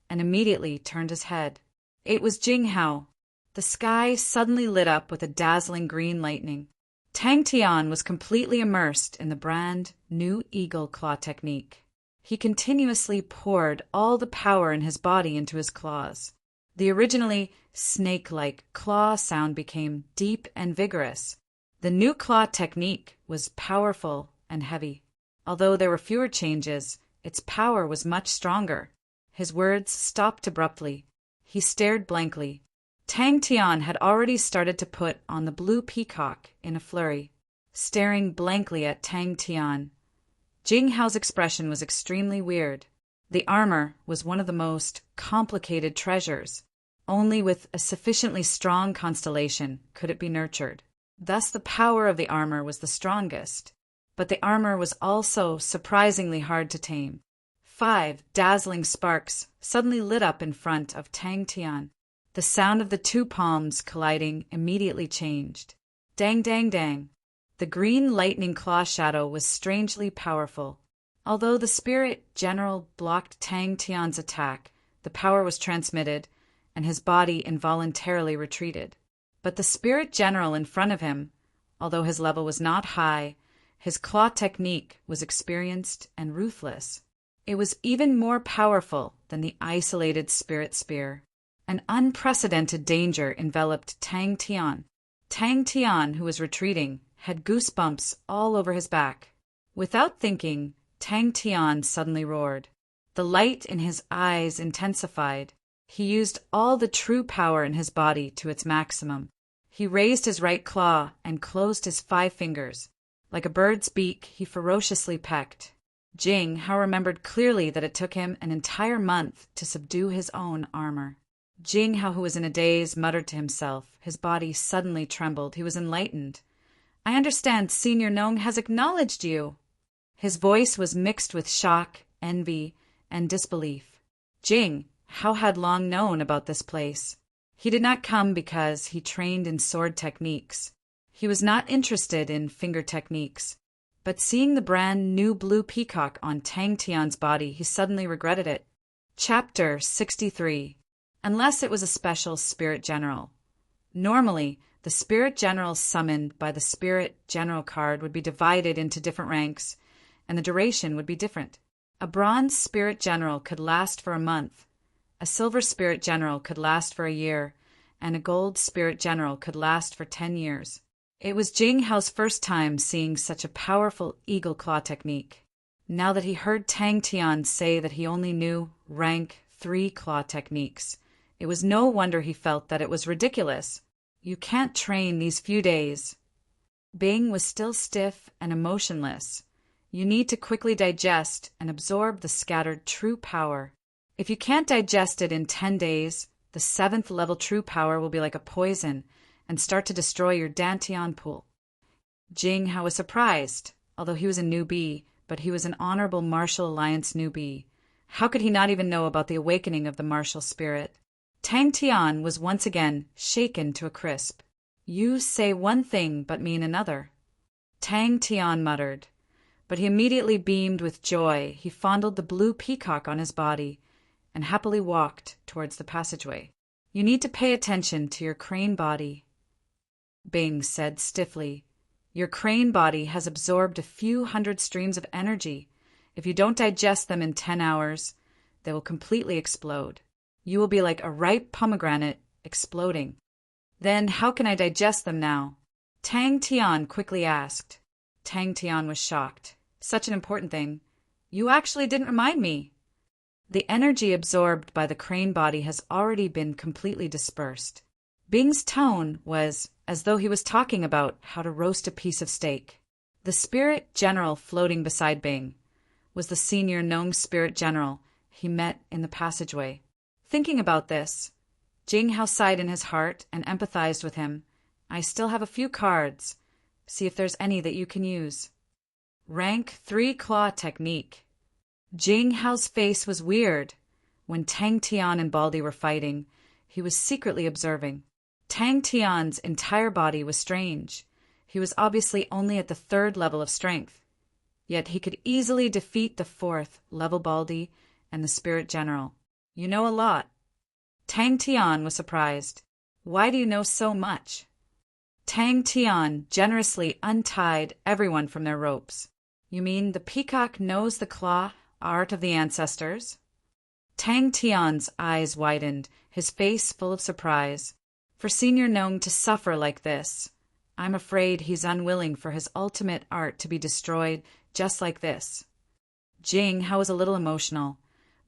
and immediately turned his head. It was Jing Hao. The sky suddenly lit up with a dazzling green lightning. Tang Tian was completely immersed in the brand new eagle claw technique. He continuously poured all the power in his body into his claws. The originally snake-like claw sound became deep and vigorous. The new claw technique was powerful and heavy. Although there were fewer changes, its power was much stronger. His words stopped abruptly. He stared blankly. Tang Tian had already started to put on the blue peacock in a flurry. Staring blankly at Tang Tian, Jing Hao's expression was extremely weird. The armor was one of the most complicated treasures. Only with a sufficiently strong constellation could it be nurtured. Thus the power of the armor was the strongest. But the armor was also surprisingly hard to tame. 5 dazzling sparks suddenly lit up in front of Tang Tian. The sound of the two palms colliding immediately changed. Dang, dang, dang. The green lightning claw shadow was strangely powerful. Although the spirit general blocked Tang Tian's attack, the power was transmitted, and his body involuntarily retreated. But the spirit general in front of him, although his level was not high, his claw technique was experienced and ruthless. It was even more powerful than the isolated spirit spear. An unprecedented danger enveloped Tang Tian. Tang Tian, who was retreating, had goosebumps all over his back. Without thinking, Tang Tian suddenly roared. The light in his eyes intensified. He used all the true power in his body to its maximum. He raised his right claw and closed his 5 fingers. Like a bird's beak, he ferociously pecked. Jing Hao remembered clearly that it took him an entire month to subdue his own armor. Jing Hao, who was in a daze, muttered to himself. His body suddenly trembled. He was enlightened. I understand Senior Nong has acknowledged you. His voice was mixed with shock, envy, and disbelief. Jing Hao had long known about this place. He did not come because he trained in sword techniques. He was not interested in finger techniques. But seeing the brand new blue peacock on Tang Tian's body, he suddenly regretted it. Chapter 63. Unless it was a special spirit general. Normally, the spirit general summoned by the spirit general card would be divided into different ranks, and the duration would be different. A bronze spirit general could last for a month, a silver spirit general could last for a year, and a gold spirit general could last for 10 years. It was Jing Hao's first time seeing such a powerful eagle claw technique. Now that he heard Tang Tian say that he only knew rank 3 claw techniques, it was no wonder he felt that it was ridiculous. You can't train these few days. Bing was still stiff and emotionless. You need to quickly digest and absorb the scattered true power. If you can't digest it in 10 days, the 7th level true power will be like a poison and start to destroy your Dantian pool. Jing Hao was surprised, although he was a newbie, but he was an honorable Martial Alliance newbie. How could he not even know about the awakening of the martial spirit? Tang Tian was once again shaken to a crisp. You say one thing but mean another. Tang Tian muttered, but he immediately beamed with joy. He fondled the blue peacock on his body and happily walked towards the passageway. You need to pay attention to your crane body, Bing said stiffly. Your crane body has absorbed a few hundred streams of energy. If you don't digest them in 10 hours, they will completely explode. You will be like a ripe pomegranate exploding. Then how can I digest them now? Tang Tian quickly asked. Tang Tian was shocked. Such an important thing. You actually didn't remind me. The energy absorbed by the crane body has already been completely dispersed. Bing's tone was as though he was talking about how to roast a piece of steak. The spirit general floating beside Bing was the senior Nong spirit general he met in the passageway. Thinking about this, Jing Hao sighed in his heart and empathized with him. I still have a few cards. See if there's any that you can use. Rank 3 claw technique. Jing Hao's face was weird. When Tang Tian and Baldy were fighting, he was secretly observing. Tang Tian's entire body was strange. He was obviously only at the 3rd level of strength. Yet he could easily defeat the 4th level Baldy and the spirit general. You know a lot. Tang Tian was surprised. Why do you know so much? Tang Tian generously untied everyone from their ropes. You mean the peacock knows the claw art of the ancestors? Tang Tian's eyes widened, his face full of surprise. For Senior Nong to suffer like this, I'm afraid he's unwilling for his ultimate art to be destroyed just like this. Jing Hao was a little emotional,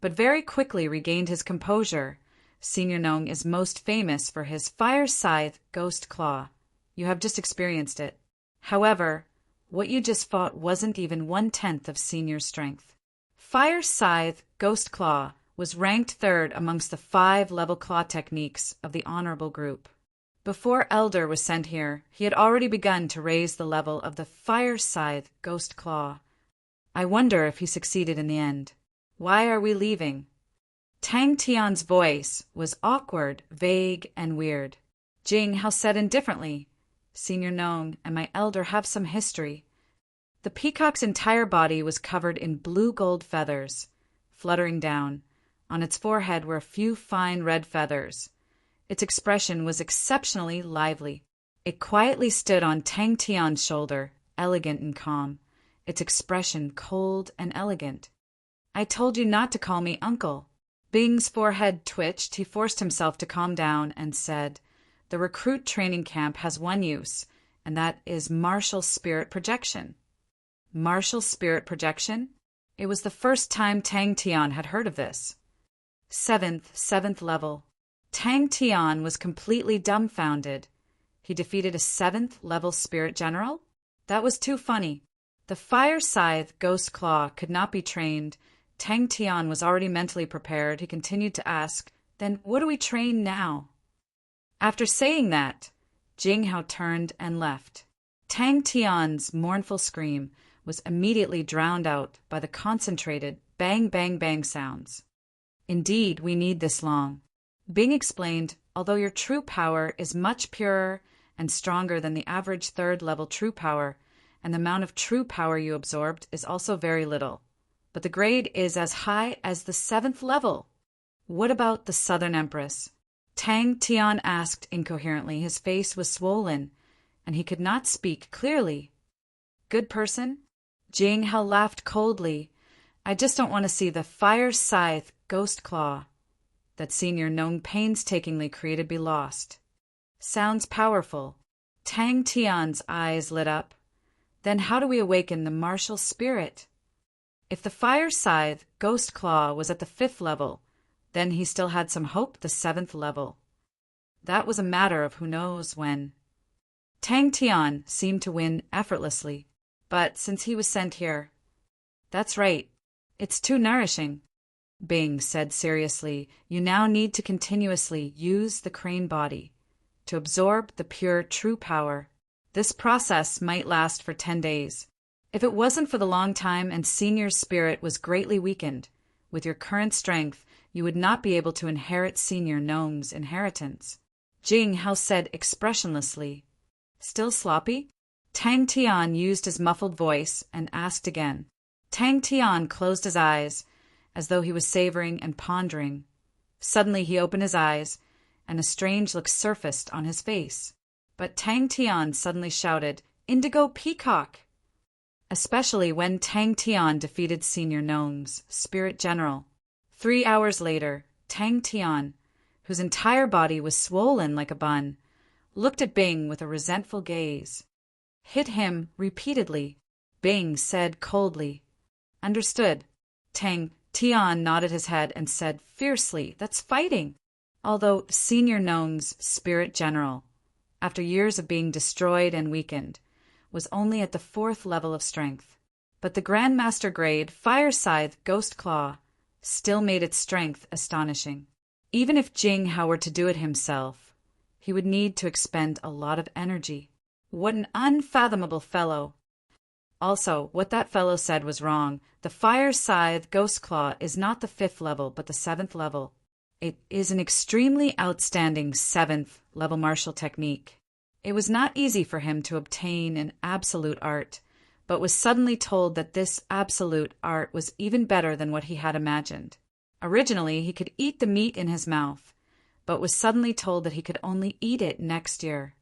but very quickly regained his composure. Senior Nong is most famous for his fire scythe ghost claw. You have just experienced it. However, what you just fought wasn't even 1/10 of Senior's strength. Fire scythe ghost claw was ranked 3rd amongst the 5 level claw techniques of the honorable group. Before Elder was sent here, he had already begun to raise the level of the fire scythe ghost claw. I wonder if he succeeded in the end. Why are we leaving? Tang Tian's voice was awkward, vague, and weird. Jing Hao said indifferently, "Senior Gnome and my elder have some history." The peacock's entire body was covered in blue-gold feathers, fluttering down. On its forehead were a few fine red feathers. Its expression was exceptionally lively. It quietly stood on Tang Tian's shoulder, elegant and calm, its expression cold and elegant. "I told you not to call me uncle." Bing's forehead twitched. He forced himself to calm down and said, "The recruit training camp has one use, and that is martial spirit projection." Martial spirit projection? It was the first time Tang Tian had heard of this. Seventh level. Tang Tian was completely dumbfounded. He defeated a 7th level spirit general? That was too funny. The fire scythe Ghost Claw could not be trained. Tang Tian was already mentally prepared. He continued to ask, "Then what do we train now?" After saying that, Jing Hao turned and left. Tang Tian's mournful scream was immediately drowned out by the concentrated bang bang bang sounds. "Indeed, we need this long." Bing explained, "Although your true power is much purer and stronger than the average 3rd level true power, and the amount of true power you absorbed is also very little, but the grade is as high as the 7th level." "What about the Southern Empress?" Tang Tian asked incoherently. His face was swollen, and he could not speak clearly. "Good person?" Jing Hao laughed coldly. "I just don't want to see the fire scythe Ghost Claw that Senior Gnome painstakingly created be lost." "Sounds powerful." Tang Tian's eyes lit up. "Then how do we awaken the martial spirit?" If the fire scythe Ghost Claw was at the 5th level, then he still had some hope the 7th level. That was a matter of who knows when. Tang Tian seemed to win effortlessly, but since he was sent here— "That's right. It's too nourishing." Bing said seriously, "You now need to continuously use the crane body to absorb the pure true power. This process might last for 10 days. If it wasn't for the long time and Senior's spirit was greatly weakened, with your current strength, you would not be able to inherit Senior Gnome's inheritance." Jing Hao said expressionlessly. "Still sloppy?" Tang Tian used his muffled voice and asked again. Tang Tian closed his eyes, as though he was savoring and pondering. Suddenly he opened his eyes, and a strange look surfaced on his face. But Tang Tian suddenly shouted, "Indigo Peacock!" Especially when Tang Tian defeated Senior Gnome's spirit general. 3 hours later, Tang Tian, whose entire body was swollen like a bun, looked at Bing with a resentful gaze. "Hit him repeatedly," Bing said coldly. "Understood." Tang Tian nodded his head and said fiercely, "That's fighting." Although Senior Gnome's spirit general, after years of being destroyed and weakened, was only at the 4th level of strength. But the Grandmaster grade Fire Scythe Ghost Claw still made its strength astonishing. Even if Jing Hao were to do it himself, he would need to expend a lot of energy. What an unfathomable fellow! Also, what that fellow said was wrong. The Fire Scythe Ghost Claw is not the 5th level, but the 7th level. It is an extremely outstanding 7th level martial technique. It was not easy for him to obtain an absolute art, but was suddenly told that this absolute art was even better than what he had imagined. Originally, he could eat the meat in his mouth, but was suddenly told that he could only eat it next year.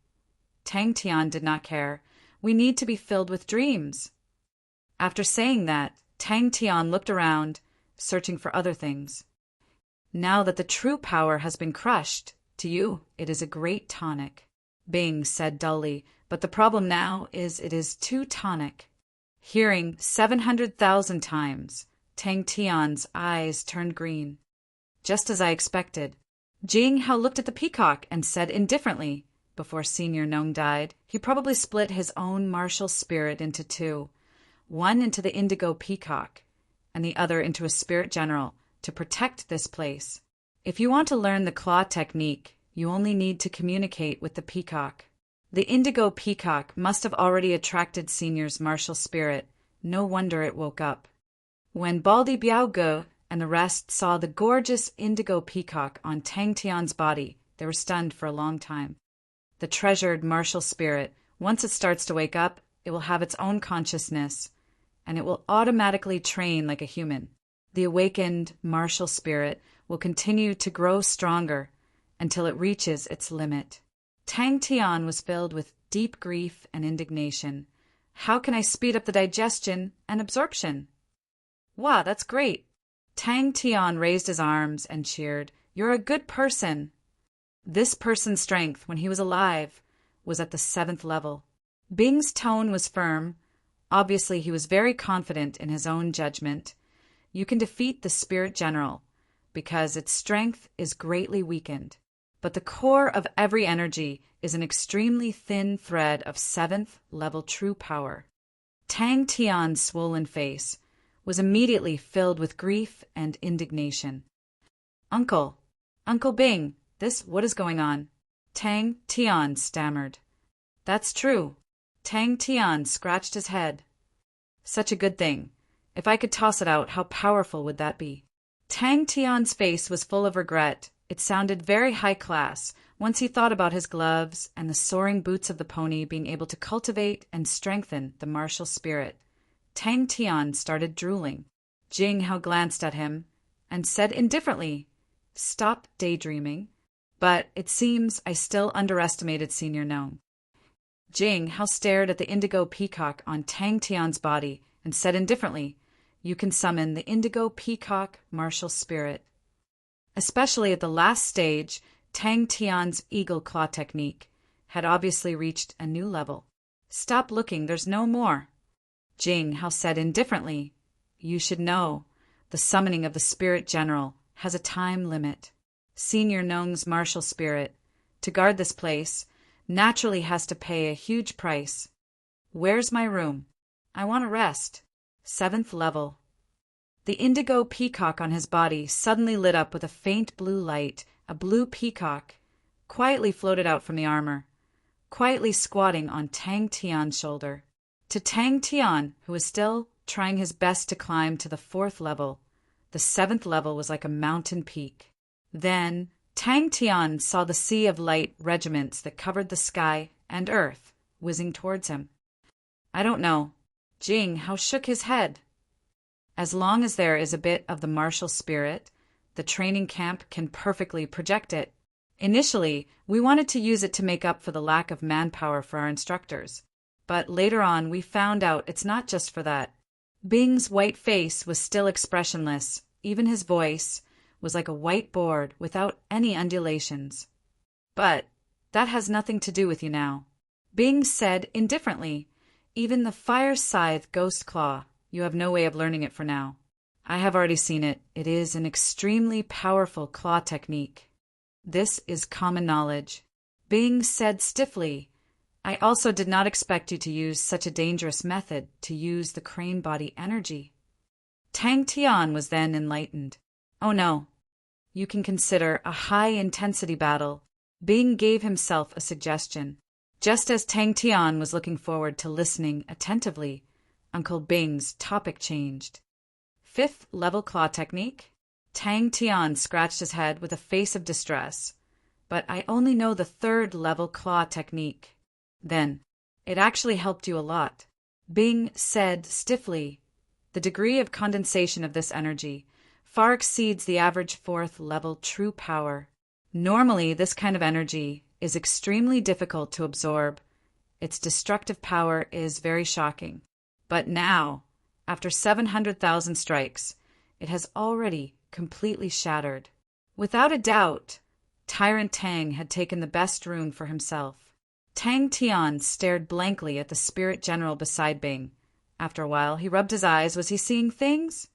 Tang Tian did not care. "We need to be filled with dreams." After saying that, Tang Tian looked around, searching for other things. "Now that the true power has been crushed, to you it is a great tonic," Bing said dully, "but the problem now is it is too tonic." Hearing 700,000 times, Tang Tian's eyes turned green. "Just as I expected." Jing Hao looked at the peacock and said indifferently, "Before Senior Gnome died, he probably split his own martial spirit into 2, one into the indigo peacock, and the other into a spirit general, to protect this place. If you want to learn the claw technique, you only need to communicate with the peacock. The indigo peacock must have already attracted Senior's martial spirit. No wonder it woke up." When Baldi Biaoge and the rest saw the gorgeous indigo peacock on Tang Tian's body. They were stunned for a long time. The treasured martial spirit, once it starts to wake up, it will have its own consciousness, and it will automatically train like a human. The awakened martial spirit will continue to grow stronger until it reaches its limit. Tang Tian was filled with deep grief and indignation. How can I speed up the digestion and absorption? Wow, that's great. Tang Tian raised his arms and cheered. You're a good person. This person's strength, when he was alive, was at the 7th level. Bing's tone was firm. Obviously, he was very confident in his own judgment. You can defeat the spirit general because its strength is greatly weakened. But the core of every energy is an extremely thin thread of 7th level true power. Tang Tian's swollen face was immediately filled with grief and indignation. Uncle Bing, what is going on? Tang Tian stammered. That's true. Tang Tian scratched his head. Such a good thing. If I could toss it out, how powerful would that be? Tang Tian's face was full of regret. It sounded very high class once he thought about his gloves and the soaring boots of the pony being able to cultivate and strengthen the martial spirit. Tang Tian started drooling. Jing Hao glanced at him and said indifferently, Stop daydreaming. But it seems I still underestimated Senior Gnome. Jing Hao stared at the indigo peacock on Tang Tian's body and said indifferently, You can summon the indigo peacock martial spirit. Especially at the last stage, Tang Tian's eagle claw technique had obviously reached a new level. Stop looking, there's no more. Jing Hao said indifferently, You should know, the summoning of the spirit general has a time limit. Senior Gnome's martial spirit, to guard this place, naturally has to pay a huge price. Where's my room? I want to rest. 7th level. The indigo peacock on his body suddenly lit up with a faint blue light. A blue peacock quietly floated out from the armor, quietly squatting on Tang Tian's shoulder. To Tang Tian, who was still trying his best to climb to the 4th level, the 7th level was like a mountain peak. Then Tang Tian saw the sea of light regiments that covered the sky and earth whizzing towards him. I don't know. Jing Hao shook his head. As long as there is a bit of the martial spirit, the training camp can perfectly project it. Initially, we wanted to use it to make up for the lack of manpower for our instructors. But later on, we found out it's not just for that. Bing's white face was still expressionless. Even his voice was like a white board without any undulations. But that has nothing to do with you now. Bing said indifferently, Even the fire scythe ghost claw, you have no way of learning it for now. I have already seen it. It is an extremely powerful claw technique. This is common knowledge. Bing said stiffly, I also did not expect you to use such a dangerous method to use the crane body energy. Tang Tian was then enlightened. Oh no. You can consider a high-intensity battle. Bing gave himself a suggestion. Just as Tang Tian was looking forward to listening attentively, Uncle Bing's topic changed. 5th level claw technique? Tang Tian scratched his head with a face of distress. But I only know the 3rd level claw technique. Then, it actually helped you a lot. Bing said stiffly, The degree of condensation of this energy far exceeds the average 4th level true power. Normally, this kind of energy is extremely difficult to absorb. Its destructive power is very shocking. But now, after 700,000 strikes, it has already completely shattered. Without a doubt, Tyrant Tang had taken the best rune for himself. Tang Tian stared blankly at the spirit general beside Bing. After a while, he rubbed his eyes. Was he seeing things?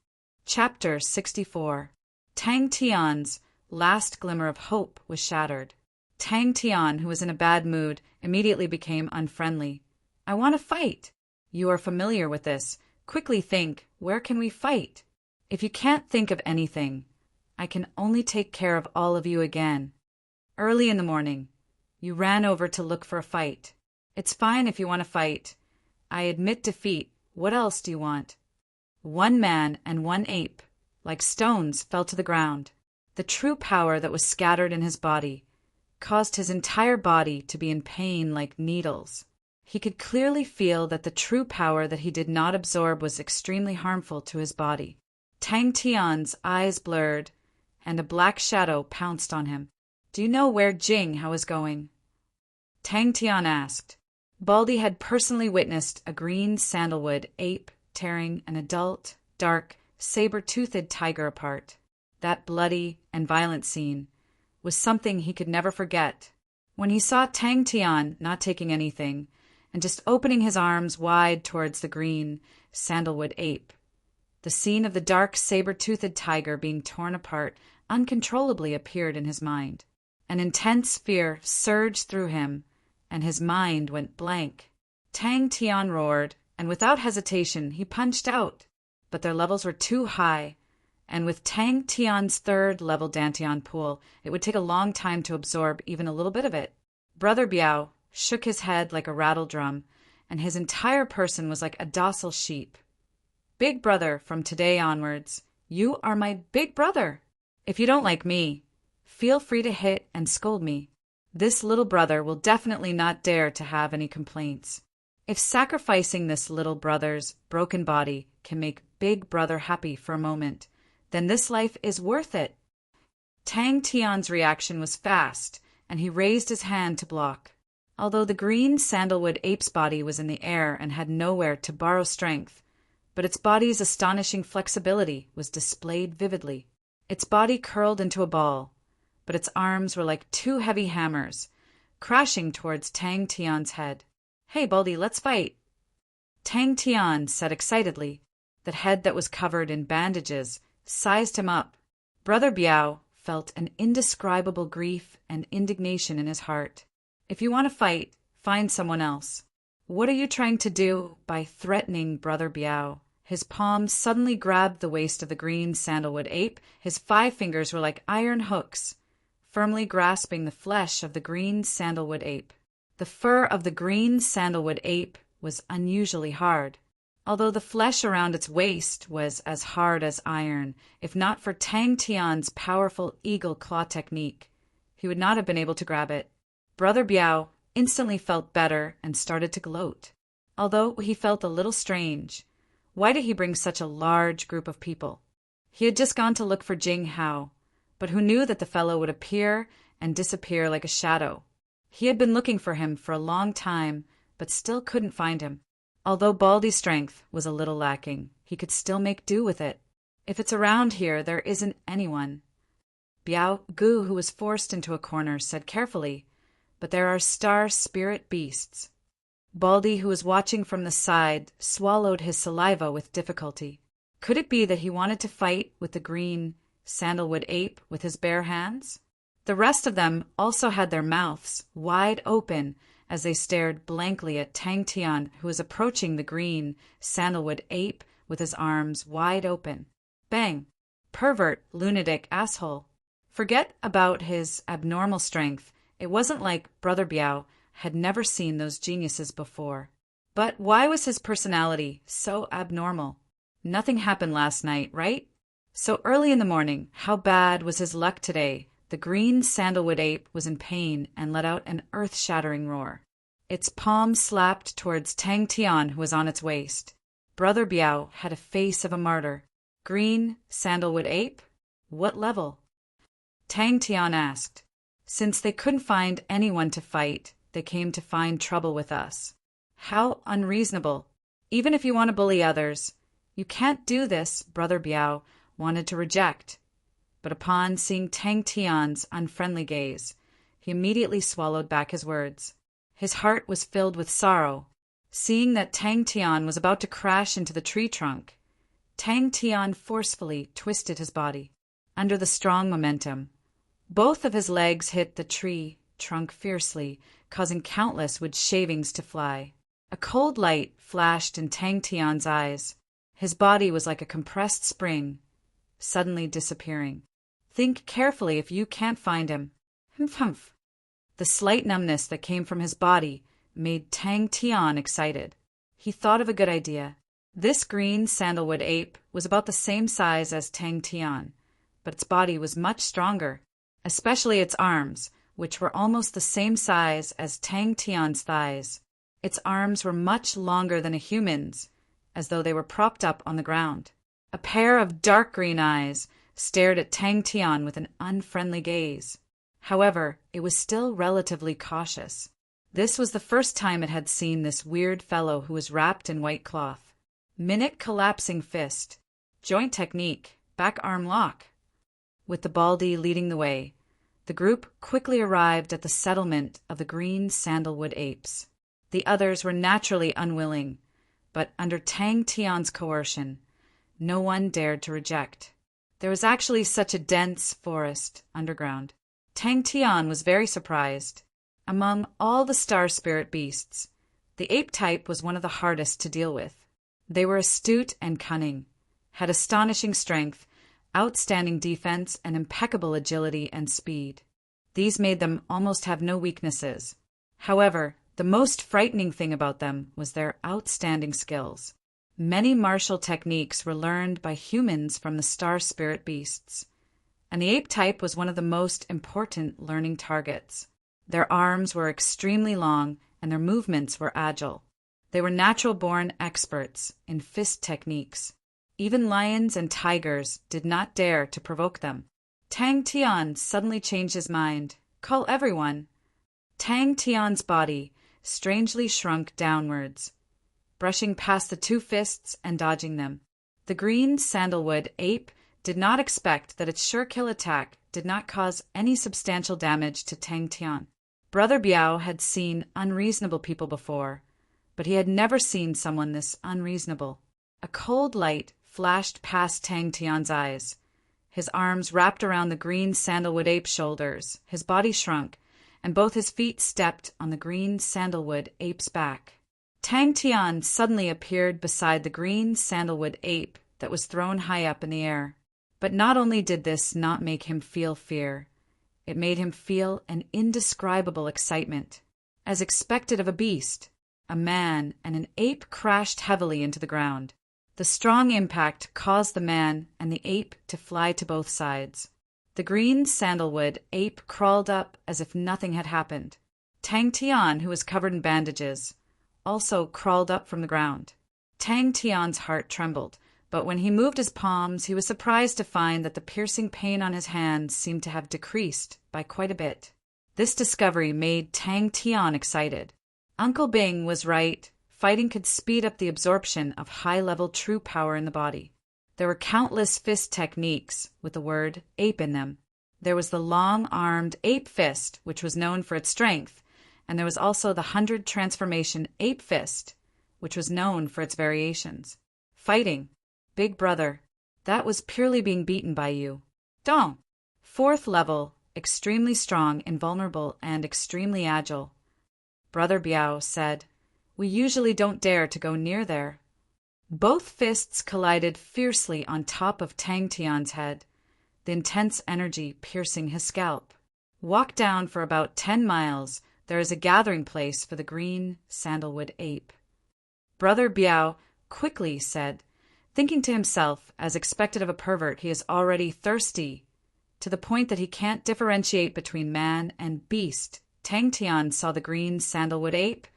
Chapter 64. Tang Tian's last glimmer of hope was shattered. Tang Tian, who was in a bad mood, immediately became unfriendly. I want to fight. You are familiar with this. Quickly think, where can we fight? If you can't think of anything, I can only take care of all of you again. Early in the morning, you ran over to look for a fight. It's fine if you want to fight. I admit defeat. What else do you want? 1 man and 1 ape. like stones, fell to the ground. The true power that was scattered in his body caused his entire body to be in pain like needles. He could clearly feel that the true power that he did not absorb was extremely harmful to his body. Tang Tian's eyes blurred, and a black shadow pounced on him. "Do you know where Jing Hao is going?" Tang Tian asked. Baldy had personally witnessed a green sandalwood ape tearing an adult, dark, saber-toothed tiger apart. That bloody and violent scene was something he could never forget. When he saw Tang Tian not taking anything and just opening his arms wide towards the green sandalwood ape, the scene of the dark saber-toothed tiger being torn apart uncontrollably appeared in his mind. An intense fear surged through him, and his mind went blank. Tang Tian roared, and without hesitation he punched out. But their levels were too high, and with Tang Tian's third-level Dantian pool, it would take a long time to absorb even a little bit of it. Brother Biao shook his head like a rattle drum, and his entire person was like a docile sheep. "Big brother, from today onwards, you are my big brother. If you don't like me, feel free to hit and scold me. This little brother will definitely not dare to have any complaints. If sacrificing this little brother's broken body can make Big Brother happy for a moment, then this life is worth it." Tang Tian's reaction was fast, and he raised his hand to block. Although the green sandalwood ape's body was in the air and had nowhere to borrow strength, but its body's astonishing flexibility was displayed vividly. Its body curled into a ball, but its arms were like two heavy hammers, crashing towards Tang Tian's head. "Hey, Baldy, let's fight!" Tang Tian said excitedly. The head that was covered in bandages sized him up. Brother Biao felt an indescribable grief and indignation in his heart. "If you want to fight, find someone else. What are you trying to do by threatening Brother Biao?" His palms suddenly grabbed the waist of the green sandalwood ape. His 5 fingers were like iron hooks, firmly grasping the flesh of the green sandalwood ape. The fur of the green sandalwood ape was unusually hard, although the flesh around its waist was as hard as iron. If not for Tang Tian's powerful eagle claw technique, he would not have been able to grab it. Brother Biao instantly felt better and started to gloat. Although he felt a little strange, why did he bring such a large group of people? He had just gone to look for Jing Hao, but who knew that the fellow would appear and disappear like a shadow? He had been looking for him for a long time, but still couldn't find him. Although Baldy's strength was a little lacking, he could still make do with it. "If it's around here, there isn't anyone." Biao Gu, who was forced into a corner, said carefully, "But there are star spirit beasts." Baldy, who was watching from the side, swallowed his saliva with difficulty. Could it be that he wanted to fight with the green sandalwood ape with his bare hands? The rest of them also had their mouths wide open as they stared blankly at Tang Tian, who was approaching the green sandalwood ape with his arms wide open. Bang! Pervert, lunatic, asshole. Forget about his abnormal strength. It wasn't like Brother Biao had never seen those geniuses before. But why was his personality so abnormal? Nothing happened last night, right? So early in the morning, how bad was his luck today? The green sandalwood ape was in pain and let out an earth-shattering roar. Its palm slapped towards Tang Tian, who was on its waist. Brother Biao had a face of a martyr. Green sandalwood ape? What level? Tang Tian asked. Since they couldn't find anyone to fight, they came to find trouble with us. How unreasonable. Even if you want to bully others, you can't do this, Brother Biao wanted to reject. But upon seeing Tang Tian's unfriendly gaze, he immediately swallowed back his words. His heart was filled with sorrow. Seeing that Tang Tian was about to crash into the tree trunk, Tang Tian forcefully twisted his body. Under the strong momentum, both of his legs hit the tree trunk fiercely, causing countless wood shavings to fly. A cold light flashed in Tang Tian's eyes. His body was like a compressed spring, suddenly disappearing. Think carefully if you can't find him. Humph, humph. The slight numbness that came from his body made Tang Tian excited. He thought of a good idea. This green sandalwood ape was about the same size as Tang Tian, but its body was much stronger, especially its arms, which were almost the same size as Tang Tian's thighs. Its arms were much longer than a human's, as though they were propped up on the ground. A pair of dark green eyes stared at Tang Tian with an unfriendly gaze. However, it was still relatively cautious. This was the first time it had seen this weird fellow who was wrapped in white cloth. Minute collapsing fist, joint technique, back arm lock. With the Baldy leading the way, the group quickly arrived at the settlement of the green sandalwood apes. The others were naturally unwilling, but under Tang Tian's coercion, no one dared to reject. There was actually such a dense forest underground. Tang Tian was very surprised. Among all the star spirit beasts, the ape type was one of the hardest to deal with. They were astute and cunning, had astonishing strength, outstanding defense, and impeccable agility and speed. These made them almost have no weaknesses. However, the most frightening thing about them was their outstanding skills. Many martial techniques were learned by humans from the star spirit beasts, and the ape type was one of the most important learning targets. Their arms were extremely long, and their movements were agile. They were natural-born experts in fist techniques. Even lions and tigers did not dare to provoke them. Tang Tian suddenly changed his mind. Call everyone. Tang Tian's body strangely shrunk downwards, brushing past the two fists and dodging them. The green sandalwood ape did not expect that its sure-kill attack did not cause any substantial damage to Tang Tian. Brother Biao had seen unreasonable people before, but he had never seen someone this unreasonable. A cold light flashed past Tang Tian's eyes. His arms wrapped around the green sandalwood ape's shoulders, his body shrunk, and both his feet stepped on the green sandalwood ape's back. Tang Tian suddenly appeared beside the green sandalwood ape that was thrown high up in the air. But not only did this not make him feel fear, it made him feel an indescribable excitement. As expected of a beast, a man and an ape crashed heavily into the ground. The strong impact caused the man and the ape to fly to both sides. The green sandalwood ape crawled up as if nothing had happened. Tang Tian, who was covered in bandages, also crawled up from the ground. Tang Tian's heart trembled, but when he moved his palms, he was surprised to find that the piercing pain on his hands seemed to have decreased by quite a bit. This discovery made Tang Tian excited. Uncle Bing was right. Fighting could speed up the absorption of high-level true power in the body. There were countless fist techniques with the word ape in them. There was the long-armed ape fist, which was known for its strength, and there was also the 100 transformation ape fist, which was known for its variations. Fighting. Big brother. That was purely being beaten by you. Dong. 4th level, extremely strong, invulnerable, and extremely agile. Brother Biao said, "We usually don't dare to go near there." Both fists collided fiercely on top of Tang Tian's head, the intense energy piercing his scalp. Walk down for about 10 miles. There is a gathering place for the green sandalwood ape. Brother Biao quickly said, thinking to himself, as expected of a pervert, he is already thirsty, to the point that he can't differentiate between man and beast. Tang Tian saw the green sandalwood ape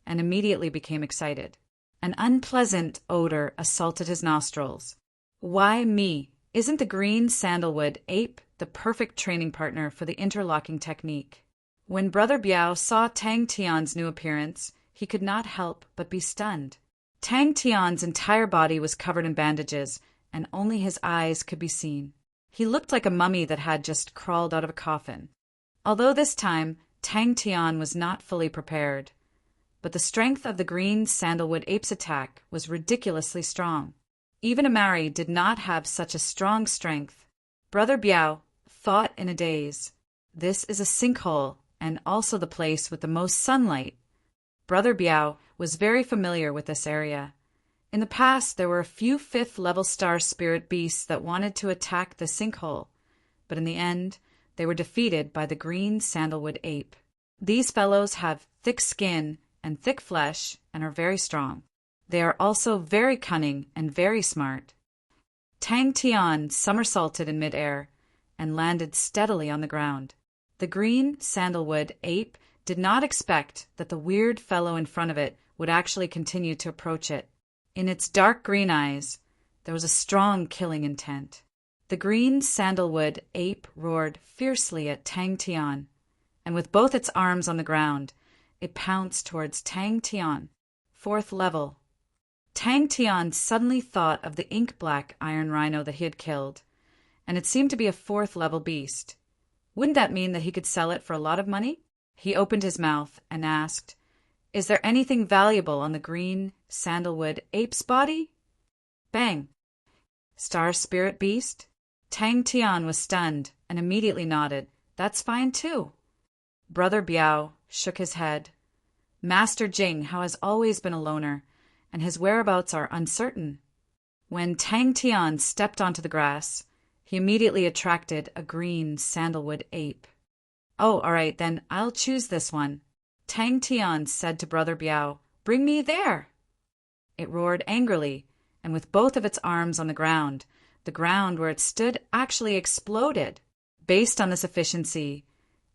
and immediately became excited. An unpleasant odor assaulted his nostrils. Why me? Isn't the green sandalwood ape the perfect training partner for the interlocking technique? When Brother Biao saw Tang Tian's new appearance, he could not help but be stunned. Tang Tian's entire body was covered in bandages, and only his eyes could be seen. He looked like a mummy that had just crawled out of a coffin. Although this time Tang Tian was not fully prepared, but the strength of the green sandalwood ape's attack was ridiculously strong. Even Amari did not have such a strong strength. Brother Biao thought in a daze. This is a sinkhole, and also the place with the most sunlight. Brother Biao was very familiar with this area. In the past, there were a few 5th-level star spirit beasts that wanted to attack the sinkhole, but in the end, they were defeated by the green sandalwood ape. These fellows have thick skin and thick flesh and are very strong. They are also very cunning and very smart. Tang Tian somersaulted in midair and landed steadily on the ground. The green sandalwood ape did not expect that the weird fellow in front of it would actually continue to approach it. In its dark green eyes, there was a strong killing intent. The green sandalwood ape roared fiercely at Tang Tian, and with both its arms on the ground, it pounced towards Tang Tian. 4th level. Tang Tian suddenly thought of the ink-black iron rhino that he had killed, and it seemed to be a 4th level beast. Wouldn't that mean that he could sell it for a lot of money? He opened his mouth and asked, "Is there anything valuable on the green sandalwood ape's body?" Bang! Star spirit beast? Tang Tian was stunned and immediately nodded. "That's fine too." Brother Biao shook his head. Master Jing has always been a loner, and his whereabouts are uncertain. When Tang Tian stepped onto the grass, he immediately attracted a green sandalwood ape. "Oh, all right, then I'll choose this one." Tang Tian said to Brother Biao, "Bring me there." It roared angrily, and with both of its arms on the ground where it stood actually exploded. Based on this efficiency,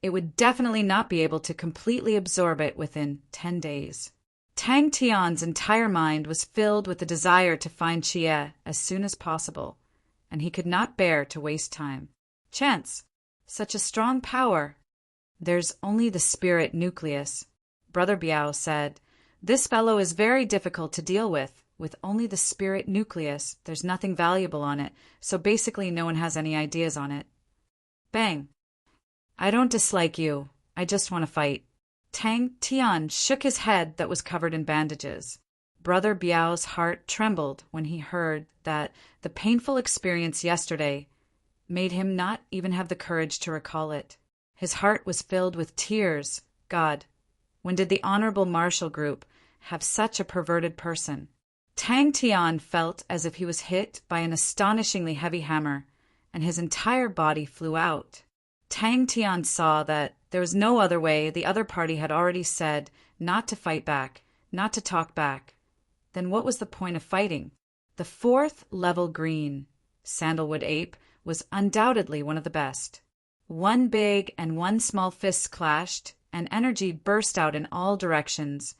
it would definitely not be able to completely absorb it within 10 days. Tang Tian's entire mind was filled with the desire to find Chie as soon as possible, and he could not bear to waste time. Chance! Such a strong power! "There's only the spirit nucleus," Brother Biao said. "This fellow is very difficult to deal with. With only the spirit nucleus, there's nothing valuable on it, so basically no one has any ideas on it." Bang! "I don't dislike you. I just want to fight." Tang Tian shook his head that was covered in bandages. Brother Biao's heart trembled when he heard that the painful experience yesterday made him not even have the courage to recall it. His heart was filled with tears. God, when did the Honorable Marshal Group have such a perverted person? Tang Tian felt as if he was hit by an astonishingly heavy hammer, and his entire body flew out. Tang Tian saw that there was no other way. The other party had already said not to fight back, not to talk back. Then what was the point of fighting? The 4th level green sandalwood ape was undoubtedly one of the best. One big and one small fist clashed, and energy burst out in all directions.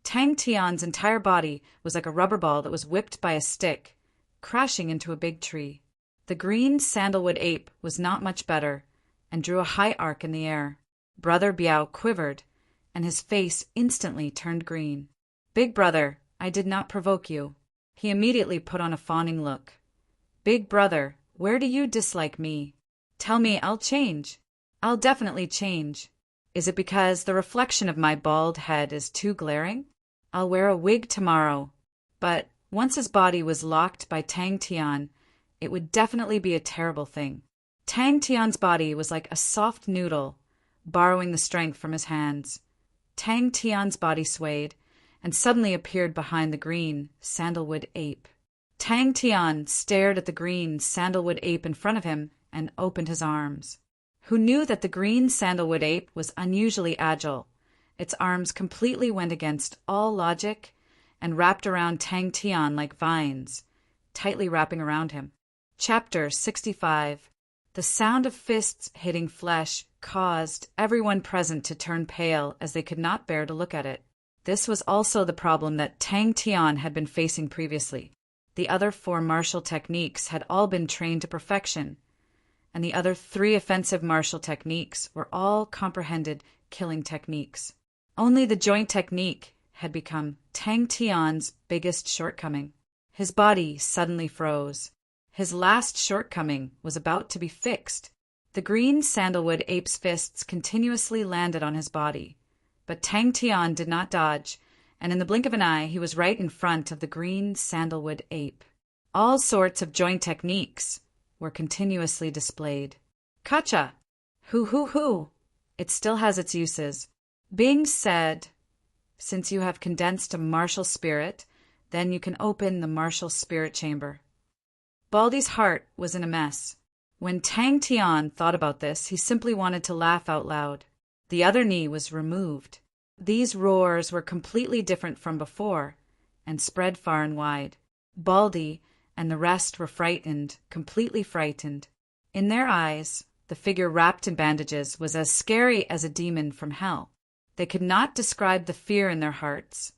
Tang Tian's entire body was like a rubber ball that was whipped by a stick, crashing into a big tree. The green sandalwood ape was not much better, and drew a high arc in the air. Brother Biao quivered, and his face instantly turned green. "Big brother, I did not provoke you." He immediately put on a fawning look. "Big brother, where do you dislike me? Tell me, I'll change. I'll definitely change. Is it because the reflection of my bald head is too glaring? I'll wear a wig tomorrow." But once his body was locked by Tang Tian, it would definitely be a terrible thing. Tang Tian's body was like a soft noodle, borrowing the strength from his hands. Tang Tian's body swayed, and suddenly appeared behind the green sandalwood ape. Tang Tian stared at the green sandalwood ape in front of him and opened his arms. Who knew that the green sandalwood ape was unusually agile? Its arms completely went against all logic and wrapped around Tang Tian like vines, tightly wrapping around him. Chapter 65. The sound of fists hitting flesh caused everyone present to turn pale as they could not bear to look at it. This was also the problem that Tang Tian had been facing previously. The other 4 martial techniques had all been trained to perfection, and the other 3 offensive martial techniques were all comprehended killing techniques. Only the joint technique had become Tang Tian's biggest shortcoming. His body suddenly froze. His last shortcoming was about to be fixed. The green sandalwood ape's fists continuously landed on his body, but Tang Tian did not dodge, and in the blink of an eye he was right in front of the green sandalwood ape. All sorts of joint techniques were continuously displayed. Kacha! Hoo! It still has its uses. Being said, since you have condensed a martial spirit, then you can open the martial spirit chamber. Baldy's heart was in a mess. When Tang Tian thought about this, he simply wanted to laugh out loud. The other knee was removed. These roars were completely different from before. and spread far and wide. Baldy and the rest were frightened, completely frightened. In their eyes, the figure wrapped in bandages was as scary as a demon from hell. They could not describe the fear in their hearts,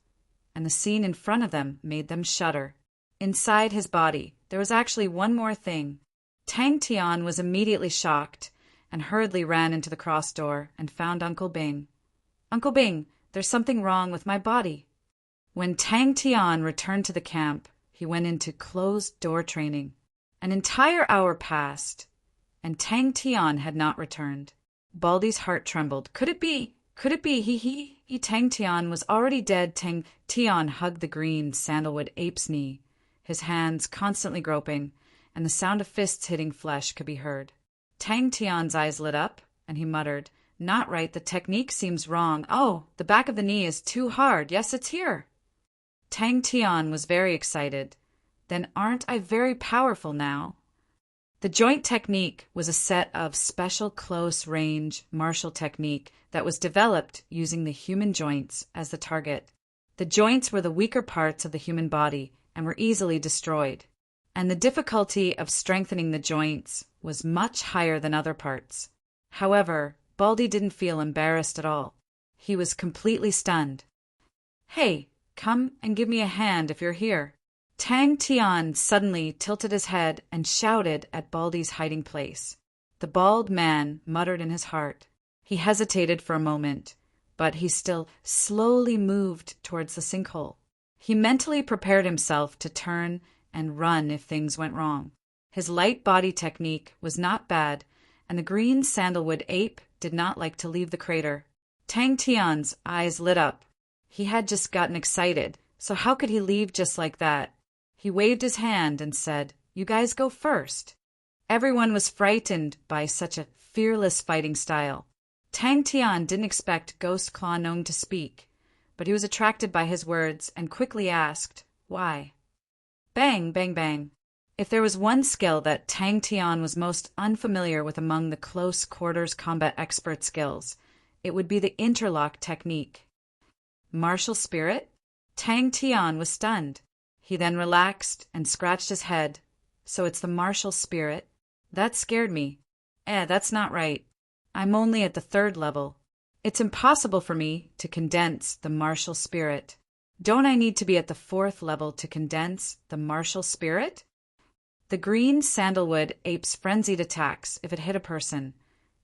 and the scene in front of them made them shudder. Inside his body, there was actually one more thing. Tang Tian was immediately shocked and hurriedly ran into the cross door and found Uncle Bing. "Uncle Bing, there's something wrong with my body." When Tang Tian returned to the camp, he went into closed-door training. An entire hour passed, and Tang Tian had not returned. Baldy's heart trembled. Could it be? Could it be? He. Tang Tian was already dead. Tang Tian hugged the green sandalwood ape's knee, his hands constantly groping, and the sound of fists hitting flesh could be heard. Tang Tian's eyes lit up, and he muttered, "Not right, the technique seems wrong. Oh, the back of the knee is too hard. Yes, it's here." Tang Tian was very excited. "Then aren't I very powerful now?" The joint technique was a set of special close-range martial technique that was developed using the human joints as the target. The joints were the weaker parts of the human body and were easily destroyed, and the difficulty of strengthening the joints was much higher than other parts. However, Baldy didn't feel embarrassed at all. He was completely stunned. "Hey, come and give me a hand if you're here." Tang Tian suddenly tilted his head and shouted at Baldy's hiding place. The bald man muttered in his heart. He hesitated for a moment, but he still slowly moved towards the sinkhole. He mentally prepared himself to turn and run if things went wrong. His light body technique was not bad, and the green sandalwood ape did not like to leave the crater. Tang Tian's eyes lit up. He had just gotten excited, so how could he leave just like that? He waved his hand and said, "You guys go first." Everyone was frightened by such a fearless fighting style. Tang Tian didn't expect Ghost Claw Nung to speak, but he was attracted by his words and quickly asked, "Why?" Bang, bang, bang. If there was one skill that Tang Tian was most unfamiliar with among the close quarters combat expert skills, it would be the interlock technique. Martial spirit? Tang Tian was stunned. He then relaxed and scratched his head. "So it's the martial spirit? That scared me. That's not right. I'm only at the 3rd level. It's impossible for me to condense the martial spirit. Don't I need to be at the 4th level to condense the martial spirit?" The green sandalwood ape's frenzied attacks, if it hit a person,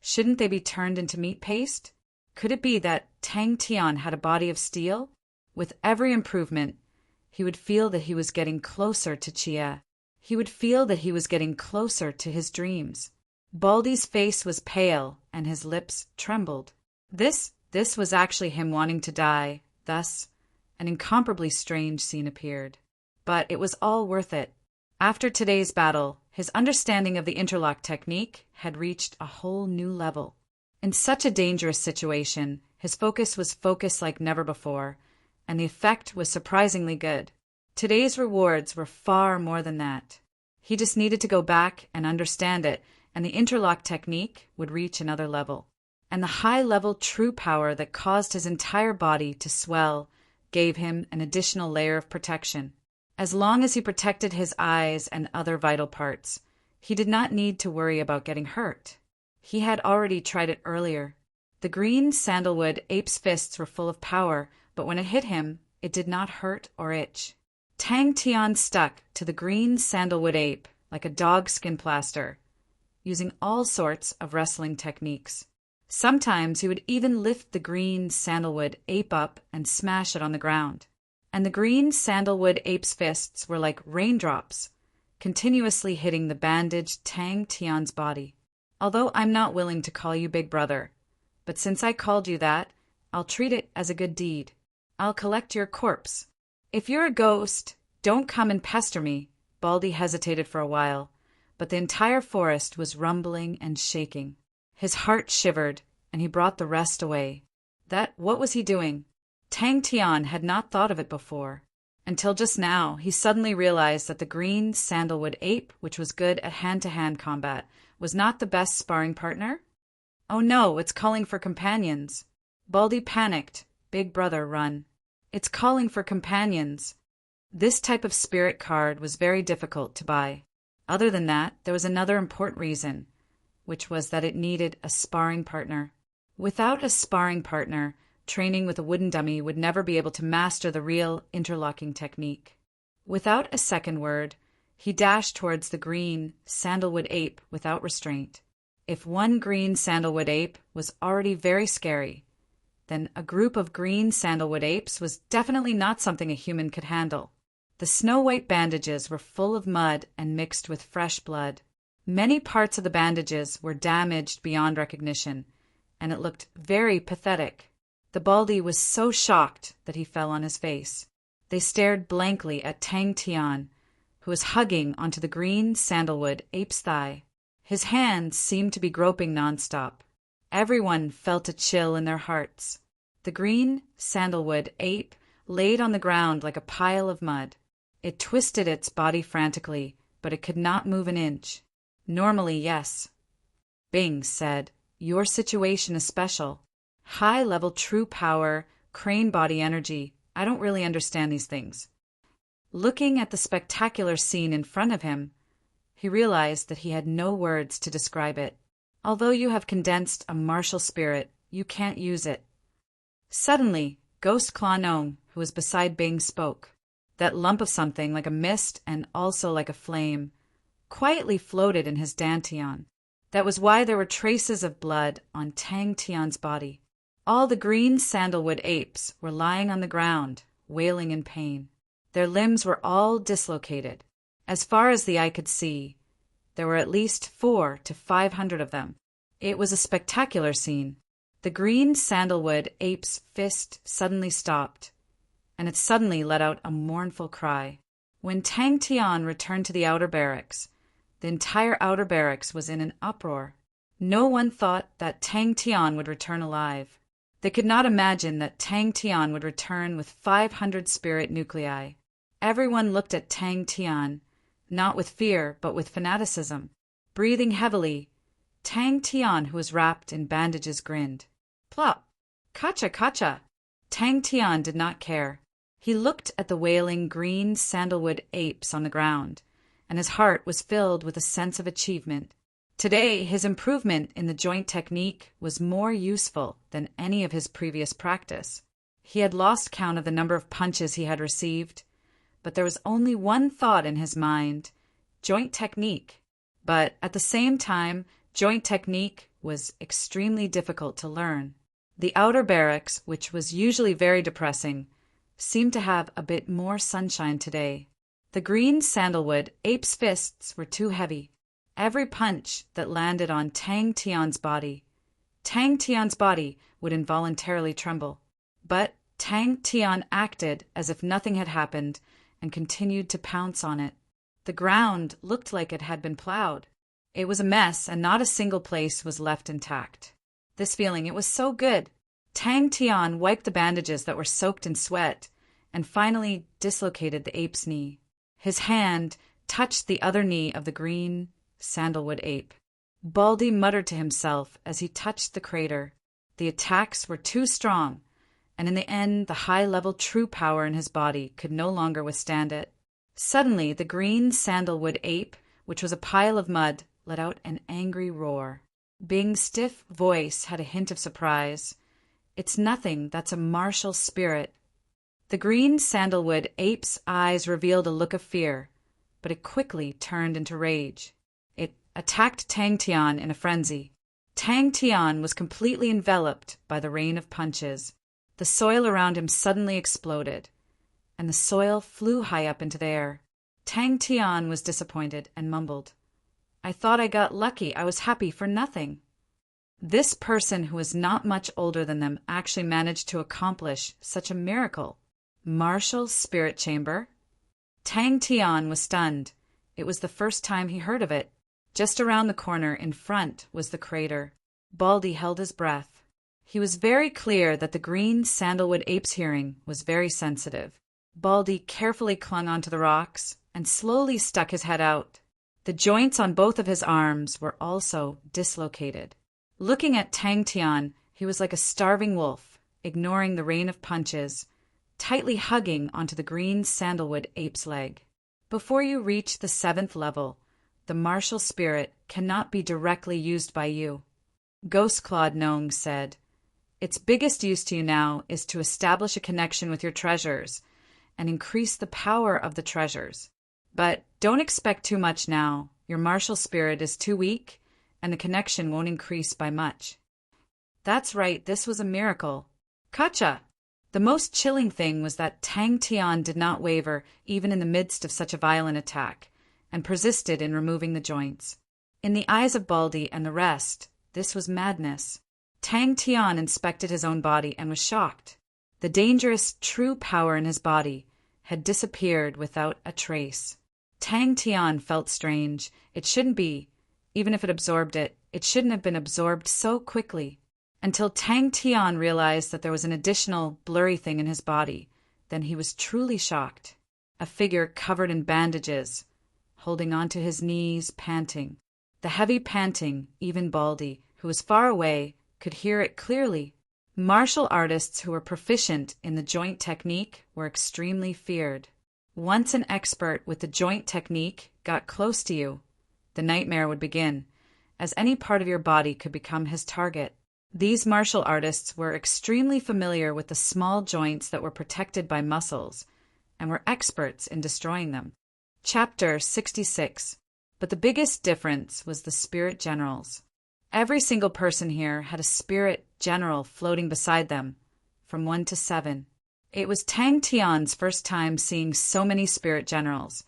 shouldn't they be turned into meat paste? Could it be that Tang Tian had a body of steel? With every improvement, he would feel that he was getting closer to Chia. He would feel that he was getting closer to his dreams. Baldy's face was pale and his lips trembled. This was actually him wanting to die. Thus, an incomparably strange scene appeared. But it was all worth it. After today's battle, his understanding of the interlock technique had reached a whole new level. In such a dangerous situation, his focus was focused like never before, and the effect was surprisingly good. Today's rewards were far more than that. He just needed to go back and understand it, and the interlock technique would reach another level. And the high-level true power that caused his entire body to swell gave him an additional layer of protection. As long as he protected his eyes and other vital parts, he did not need to worry about getting hurt. He had already tried it earlier. The green sandalwood ape's fists were full of power, but when it hit him, it did not hurt or itch. Tang Tian stuck to the green sandalwood ape like a dog-skin plaster, using all sorts of wrestling techniques. Sometimes he would even lift the green sandalwood ape up and smash it on the ground. And the green sandalwood ape's fists were like raindrops, continuously hitting the bandaged Tang Tian's body. Although I'm not willing to call you Big Brother, but since I called you that, I'll treat it as a good deed. I'll collect your corpse. If you're a ghost, don't come and pester me. Baldy hesitated for a while, but the entire forest was rumbling and shaking. His heart shivered, and he brought the rest away. What was he doing? Tang Tian had not thought of it before. Until just now, he suddenly realized that the green sandalwood ape, which was good at hand-to-hand combat, was not the best sparring partner. Oh no, it's calling for companions. Baldy panicked. Big Brother, run. It's calling for companions. This type of spirit card was very difficult to buy. Other than that, there was another important reason, which was that it needed a sparring partner. Without a sparring partner, training with a wooden dummy would never be able to master the real interlocking technique. Without a second word, he dashed towards the green sandalwood ape without restraint. If one green sandalwood ape was already very scary, then a group of green sandalwood apes was definitely not something a human could handle. The snow-white bandages were full of mud and mixed with fresh blood. Many parts of the bandages were damaged beyond recognition, and it looked very pathetic. The Baldy was so shocked that he fell on his face. They stared blankly at Tang Tian, who was hugging onto the green sandalwood ape's thigh. His hands seemed to be groping nonstop. Everyone felt a chill in their hearts. The green sandalwood ape laid on the ground like a pile of mud. It twisted its body frantically, but it could not move an inch. Normally, yes. Bing said, "Your situation is special. High-level true power, crane body energy. I don't really understand these things." Looking at the spectacular scene in front of him, he realized that he had no words to describe it. Although you have condensed a martial spirit, you can't use it. Suddenly, Ghost Claw Nong, who was beside Bing, spoke. That lump of something, like a mist and also like a flame, quietly floated in his dantian. That was why there were traces of blood on Tang Tian's body. All the green sandalwood apes were lying on the ground, wailing in pain. Their limbs were all dislocated. As far as the eye could see, there were at least 400 to 500 of them. It was a spectacular scene. The green sandalwood ape's fist suddenly stopped, and it suddenly let out a mournful cry. When Tang Tian returned to the outer barracks, the entire outer barracks was in an uproar. No one thought that Tang Tian would return alive. They could not imagine that Tang Tian would return with 500 spirit nuclei. Everyone looked at Tang Tian, not with fear, but with fanaticism. Breathing heavily, Tang Tian, who was wrapped in bandages, grinned. Plop! Kacha, kacha! Tang Tian did not care. He looked at the wailing green sandalwood apes on the ground, and his heart was filled with a sense of achievement. Today, his improvement in the joint technique was more useful than any of his previous practice. He had lost count of the number of punches he had received, but there was only one thought in his mind: joint technique. But at the same time, joint technique was extremely difficult to learn. The outer barracks, which was usually very depressing, seemed to have a bit more sunshine today. The green sandalwood ape's fists were too heavy. Every punch that landed on Tang Tian's body would involuntarily tremble. But Tang Tian acted as if nothing had happened and continued to pounce on it. The ground looked like it had been plowed. It was a mess, and not a single place was left intact. This feeling, it was so good. Tang Tian wiped the bandages that were soaked in sweat and finally dislocated the ape's knee. His hand touched the other knee of the green sandalwood ape. Baldy muttered to himself as he touched the crater. The attacks were too strong, and in the end the high-level true power in his body could no longer withstand it. Suddenly the green sandalwood ape, which was a pile of mud, let out an angry roar. Bing's stiff voice had a hint of surprise. "It's nothing, that's a martial spirit." The green sandalwood ape's eyes revealed a look of fear, but it quickly turned into rage. It attacked Tang Tian in a frenzy. Tang Tian was completely enveloped by the rain of punches. The soil around him suddenly exploded, and the soil flew high up into the air. Tang Tian was disappointed and mumbled, "I thought I got lucky. I was happy for nothing." This person who was not much older than them actually managed to accomplish such a miracle. Martial spirit chamber? Tang Tian was stunned. It was the first time he heard of it. Just around the corner in front was the crater. Baldy held his breath. He was very clear that the green sandalwood ape's hearing was very sensitive. Baldy carefully clung onto the rocks and slowly stuck his head out. The joints on both of his arms were also dislocated. Looking at Tang Tian, he was like a starving wolf, ignoring the rain of punches. tightly hugging onto the green sandalwood ape's leg. Before you reach the 7th level, the martial spirit cannot be directly used by you. Ghost Claude Nong said, its biggest use to you now is to establish a connection with your treasures and increase the power of the treasures. But don't expect too much now. Your martial spirit is too weak, and the connection won't increase by much. That's right, this was a miracle. Kacha! The most chilling thing was that Tang Tian did not waver even in the midst of such a violent attack, and persisted in removing the joints. In the eyes of Baldy and the rest, this was madness. Tang Tian inspected his own body and was shocked. The dangerous, true power in his body had disappeared without a trace. Tang Tian felt strange. It shouldn't be. Even if it absorbed it, it shouldn't have been absorbed so quickly. Until Tang Tian realized that there was an additional, blurry thing in his body, then he was truly shocked. A figure covered in bandages, holding onto his knees, panting. The heavy panting, even Baldy, who was far away, could hear it clearly. Martial artists who were proficient in the joint technique were extremely feared. Once an expert with the joint technique got close to you, the nightmare would begin, as any part of your body could become his target. These martial artists were extremely familiar with the small joints that were protected by muscles, and were experts in destroying them. Chapter 66. But the biggest difference was the spirit generals. Every single person here had a spirit general floating beside them, from 1 to 7. It was Tang Tian's first time seeing so many spirit generals,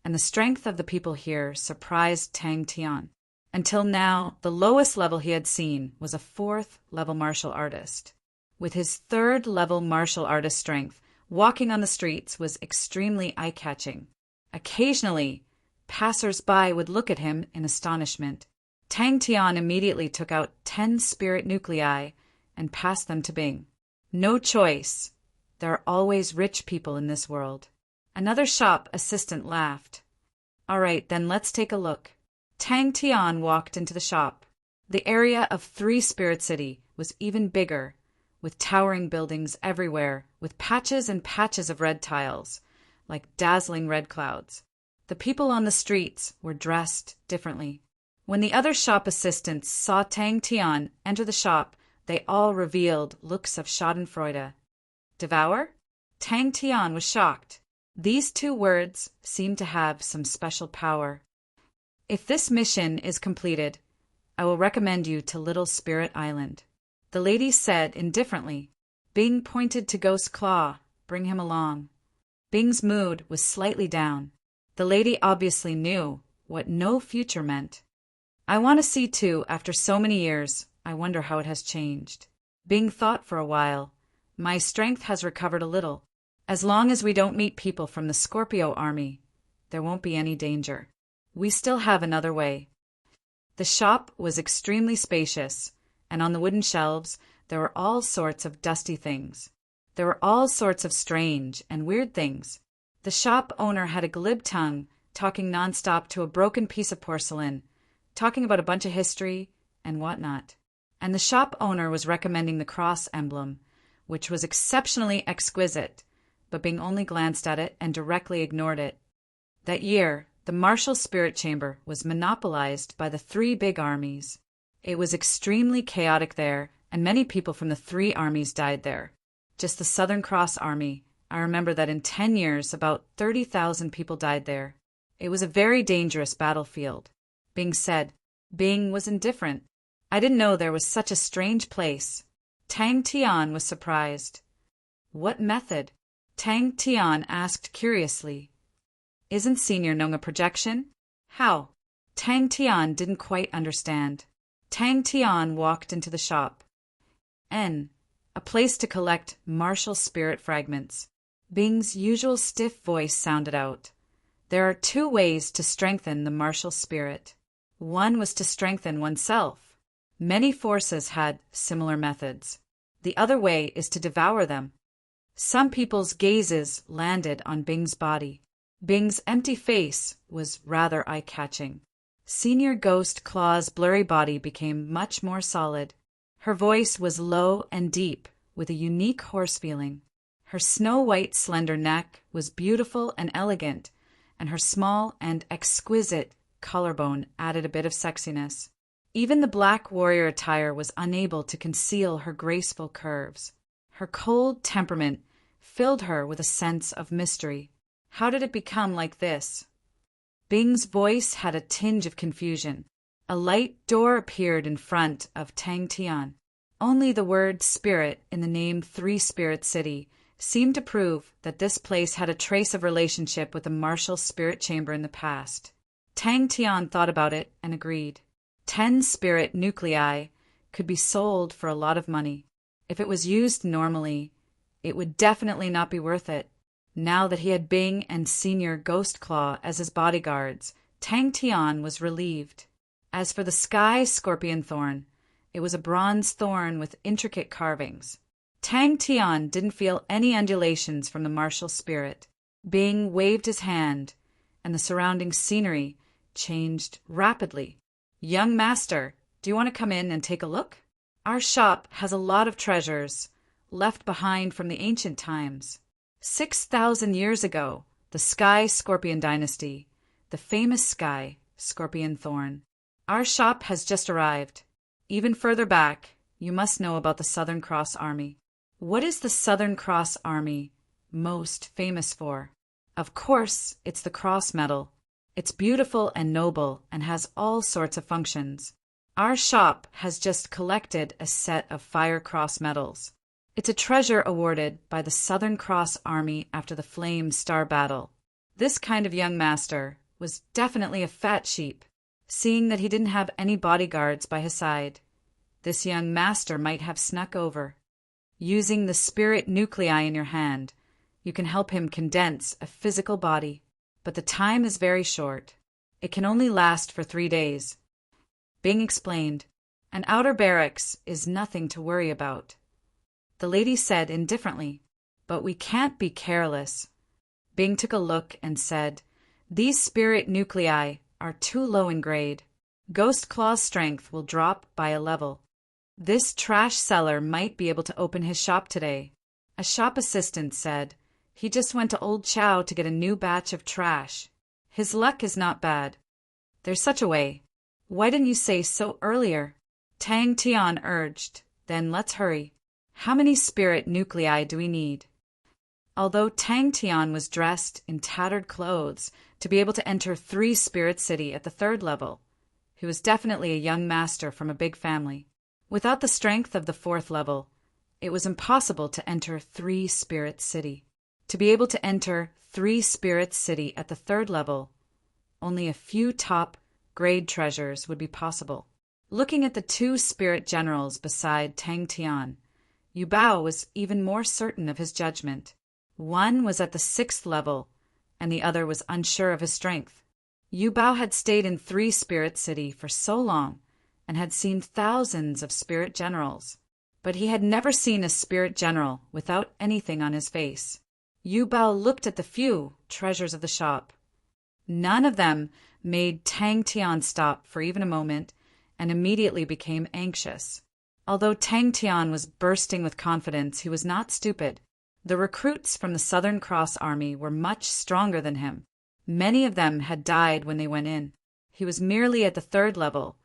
and the strength of the people here surprised Tang Tian. Until now, the lowest level he had seen was a 4th level martial artist. With his 3rd level martial artist strength, walking on the streets was extremely eye-catching. Occasionally, passers-by would look at him in astonishment. Tang Tian immediately took out 10 spirit nuclei and passed them to Bing. No choice. There are always rich people in this world. Another shop assistant laughed. All right, then let's take a look. Tang Tian walked into the shop. The area of 3 Spirit City was even bigger, with towering buildings everywhere, with patches and patches of red tiles, like dazzling red clouds. The people on the streets were dressed differently. When the other shop assistants saw Tang Tian enter the shop, they all revealed looks of schadenfreude. Devour? Tang Tian was shocked. These 2 words seemed to have some special power. If this mission is completed, I will recommend you to Little Spirit Island. The lady said indifferently. Bing pointed to Ghost Claw. Bring him along. Bing's mood was slightly down. The lady obviously knew what no future meant. I want to see too, after so many years. I wonder how it has changed. Bing thought for a while. My strength has recovered a little. As long as we don't meet people from the Scorpio army, there won't be any danger. We still have another way. The shop was extremely spacious, and on the wooden shelves there were all sorts of dusty things. There were all sorts of strange and weird things. The shop owner had a glib tongue, talking nonstop to a broken piece of porcelain, talking about a bunch of history and whatnot. And the shop owner was recommending the cross emblem, which was exceptionally exquisite, but Bing only glanced at it and directly ignored it. That year, the martial spirit chamber was monopolized by the 3 big armies. It was extremely chaotic there, and many people from the 3 armies died there. Just the Southern Cross Army, I remember that in 10 years about 30,000 people died there. It was a very dangerous battlefield. Bing said. Bing was indifferent. I didn't know there was such a strange place. Tang Tian was surprised. What method? Tang Tian asked curiously. Isn't Senior Nong a projection? How? Tang Tian didn't quite understand. Tang Tian walked into the shop. A place to collect martial spirit fragments. Bing's usual stiff voice sounded out. There are 2 ways to strengthen the martial spirit. One was to strengthen oneself. Many forces had similar methods. The other way is to devour them. Some people's gazes landed on Bing's body. Bing's empty face was rather eye-catching. Senior Ghost Claw's blurry body became much more solid. Her voice was low and deep, with a unique hoarse feeling. Her snow-white, slender neck was beautiful and elegant, and her small and exquisite collarbone added a bit of sexiness. Even the black warrior attire was unable to conceal her graceful curves. Her cold temperament filled her with a sense of mystery. How did it become like this? Bing's voice had a tinge of confusion. A light door appeared in front of Tang Tian. Only the word spirit in the name Three Spirit City seemed to prove that this place had a trace of relationship with the martial spirit chamber in the past. Tang Tian thought about it and agreed. 10 spirit nuclei could be sold for a lot of money. If it was used normally, it would definitely not be worth it. Now that he had Bing and Senior Ghost Claw as his bodyguards, Tang Tian was relieved. As for the sky scorpion thorn, it was a bronze thorn with intricate carvings. Tang Tian didn't feel any undulations from the martial spirit. Bing waved his hand, and the surrounding scenery changed rapidly. "Young master, do you want to come in and take a look? Our shop has a lot of treasures left behind from the ancient times. 6,000 years ago, the Sky Scorpion Dynasty, the famous Sky Scorpion Thorn. Our shop has just arrived. Even further back, you must know about the Southern Cross Army." What is the Southern Cross Army most famous for? Of course, it's the cross medal. It's beautiful and noble and has all sorts of functions. Our shop has just collected a set of fire cross medals. It's a treasure awarded by the Southern Cross Army after the Flame Star Battle. This kind of young master was definitely a fat sheep, seeing that he didn't have any bodyguards by his side. This young master might have snuck over. Using the spirit nuclei in your hand, you can help him condense a physical body, but the time is very short. It can only last for 3 days. Bing explained, "An outer barracks is nothing to worry about." The lady said indifferently, "But we can't be careless." Bing took a look and said, "These spirit nuclei are too low in grade. Ghost Claw's strength will drop by a level. This trash seller might be able to open his shop today." A shop assistant said, "He just went to Old Chow to get a new batch of trash. His luck is not bad." "There's such a way. Why didn't you say so earlier?" Tang Tian urged. "Then let's hurry. How many spirit nuclei do we need?" Although Tang Tian was dressed in tattered clothes to be able to enter Three Spirit City at the 3rd level, he was definitely a young master from a big family. Without the strength of the 4th level, it was impossible to enter Three Spirit City. To be able to enter Three Spirit City at the 3rd level, only a few top-grade treasures would be possible. Looking at the 2 spirit generals beside Tang Tian, Yu Bao was even more certain of his judgment. One was at the 6th level, and the other was unsure of his strength. Yu Bao had stayed in Three Spirit City for so long, and had seen thousands of spirit generals, but he had never seen a spirit general without anything on his face. Yu Bao looked at the few treasures of the shop. None of them made Tang Tian stop for even a moment, and immediately became anxious. Although Tang Tian was bursting with confidence, he was not stupid. The recruits from the Southern Cross Army were much stronger than him. Many of them had died when they went in. He was merely at the 3rd level,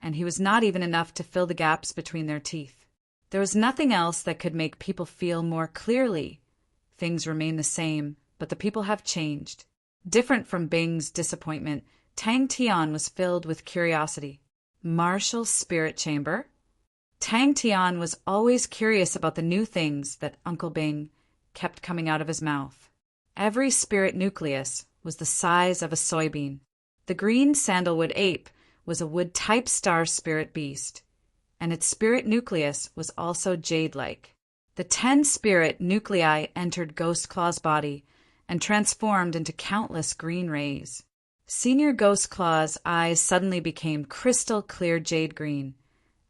and he was not even enough to fill the gaps between their teeth. There was nothing else that could make people feel more clearly. Things remain the same, but the people have changed. Different from Bing's disappointment, Tang Tian was filled with curiosity. Martial Spirit Chamber? Tang Tian was always curious about the new things that Uncle Bing kept coming out of his mouth. Every spirit nucleus was the size of a soybean. The green sandalwood ape was a wood-type star spirit beast, and its spirit nucleus was also jade-like. The 10 spirit nuclei entered Ghost Claw's body and transformed into countless green rays. Senior Ghost Claw's eyes suddenly became crystal clear jade green,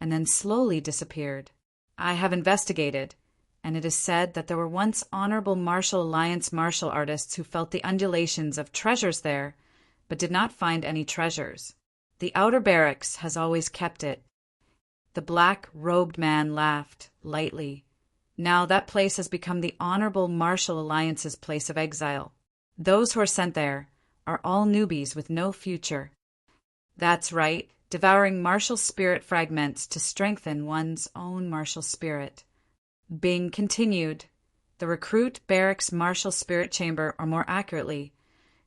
and then slowly disappeared. I have investigated, and it is said that there were once honorable Martial Alliance martial artists who felt the undulations of treasures there, but did not find any treasures. The outer barracks has always kept it. The black-robed man laughed lightly. Now that place has become the Honorable Martial Alliance's place of exile. Those who are sent there are all newbies with no future. That's right, devouring martial spirit fragments to strengthen one's own martial spirit. Bing continued, the recruit barracks martial spirit chamber, or more accurately,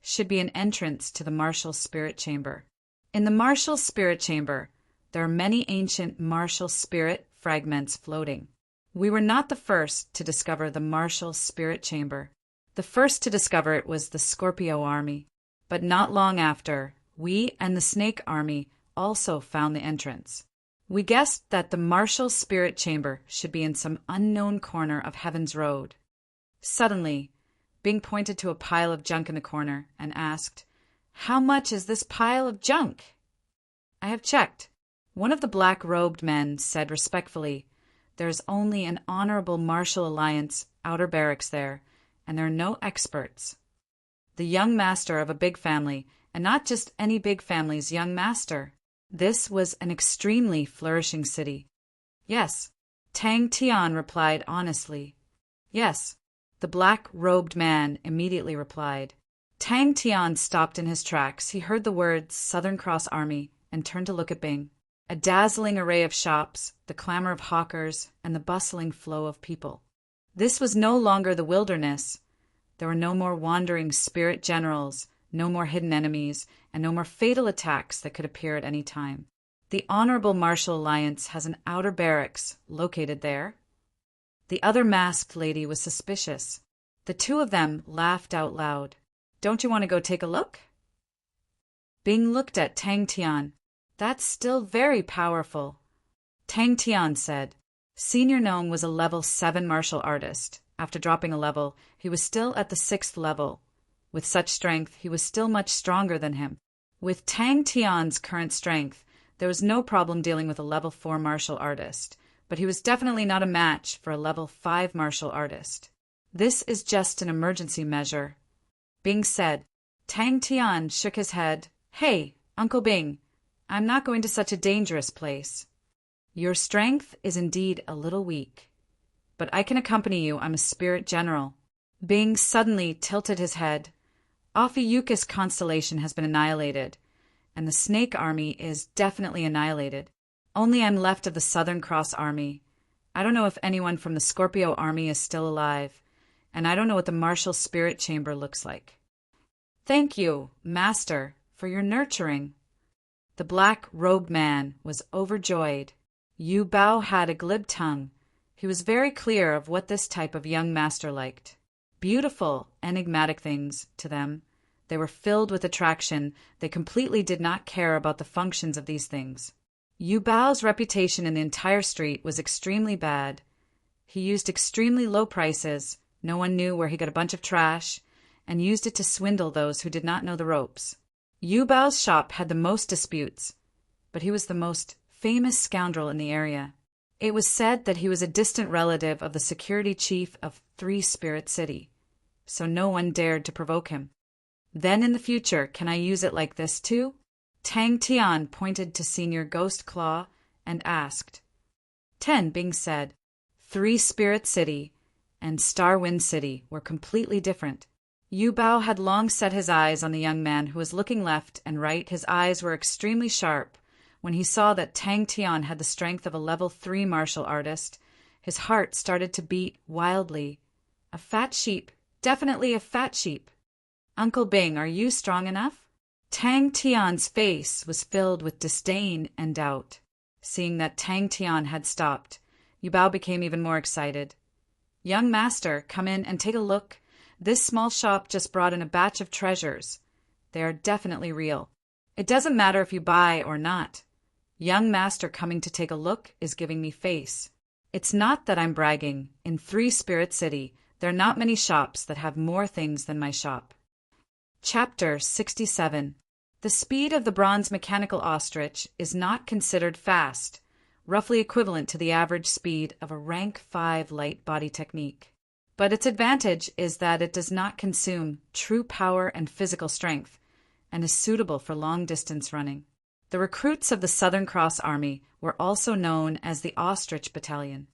should be an entrance to the martial spirit chamber. In the martial spirit chamber, there are many ancient martial spirit fragments floating. We were not the first to discover the martial spirit chamber. The first to discover it was the Scorpio army, but not long after, we and the Snake army also found the entrance. We guessed that the martial spirit chamber should be in some unknown corner of Heaven's Road. Suddenly, Bing pointed to a pile of junk in the corner and asked, "How much is this pile of junk?" "I have checked." One of the black-robed men said respectfully, "There is only an Honorable Martial Alliance outer barracks there, and there are no experts." The young master of a big family, and not just any big family's young master. This was an extremely flourishing city. "Yes," Tang Tian replied honestly. "Yes," the black-robed man immediately replied. Tang Tian stopped in his tracks. He heard the words Southern Cross Army and turned to look at Bing. A dazzling array of shops, the clamor of hawkers, and the bustling flow of people. This was no longer the wilderness. There were no more wandering spirit generals, no more hidden enemies, and no more fatal attacks that could appear at any time. The Honorable Martial Alliance has an outer barracks located there. The other masked lady was suspicious. The two of them laughed out loud. "Don't you want to go take a look?" Bing looked at Tang Tian. "That's still very powerful." Tang Tian said, Senior Gnome was a level 7 martial artist. After dropping a level, he was still at the 6th level. With such strength, he was still much stronger than him. With Tang Tian's current strength, there was no problem dealing with a level 4 martial artist, but he was definitely not a match for a level 5 martial artist. "This is just an emergency measure," Bing said. Tang Tian shook his head. "Hey, Uncle Bing, I'm not going to such a dangerous place. Your strength is indeed a little weak, but I can accompany you. I'm a spirit general." Bing suddenly tilted his head. Ophiuchus constellation has been annihilated, and the Snake army is definitely annihilated. Only I'm left of the Southern Cross army. I don't know if anyone from the Scorpio army is still alive, and I don't know what the martial spirit chamber looks like. "Thank you, Master, for your nurturing." The black-robed man was overjoyed. Yu Bao had a glib tongue. He was very clear of what this type of young master liked. Beautiful, enigmatic things to them. They were filled with attraction. They completely did not care about the functions of these things. Yu Bao's reputation in the entire street was extremely bad. He used extremely low prices. No one knew where he got a bunch of trash, and used it to swindle those who did not know the ropes. Yu Bao's shop had the most disputes, but he was the most famous scoundrel in the area. It was said that he was a distant relative of the security chief of 3 Spirit City, so no one dared to provoke him. "Then in the future, can I use it like this too?" Tang Tian pointed to Senior Ghost Claw and asked. 10, Bing said. 3 Spirit City and Starwind City were completely different. Yu Bao had long set his eyes on the young man who was looking left and right. His eyes were extremely sharp. When he saw that Tang Tian had the strength of a level 3 martial artist, his heart started to beat wildly. A fat sheep, definitely a fat sheep. "Uncle Bing, are you strong enough?" Tang Tian's face was filled with disdain and doubt. Seeing that Tang Tian had stopped, Yu Bao became even more excited. "Young master, come in and take a look. This small shop just brought in a batch of treasures. They are definitely real. It doesn't matter if you buy or not. Young master coming to take a look is giving me face. It's not that I'm bragging. In 3 Spirit City, there are not many shops that have more things than my shop." Chapter 67. The speed of the bronze mechanical ostrich is not considered fast, roughly equivalent to the average speed of a rank 5 light body technique. But its advantage is that it does not consume true power and physical strength, and is suitable for long-distance running. The recruits of the Southern Cross Army were also known as the Ostrich Battalion.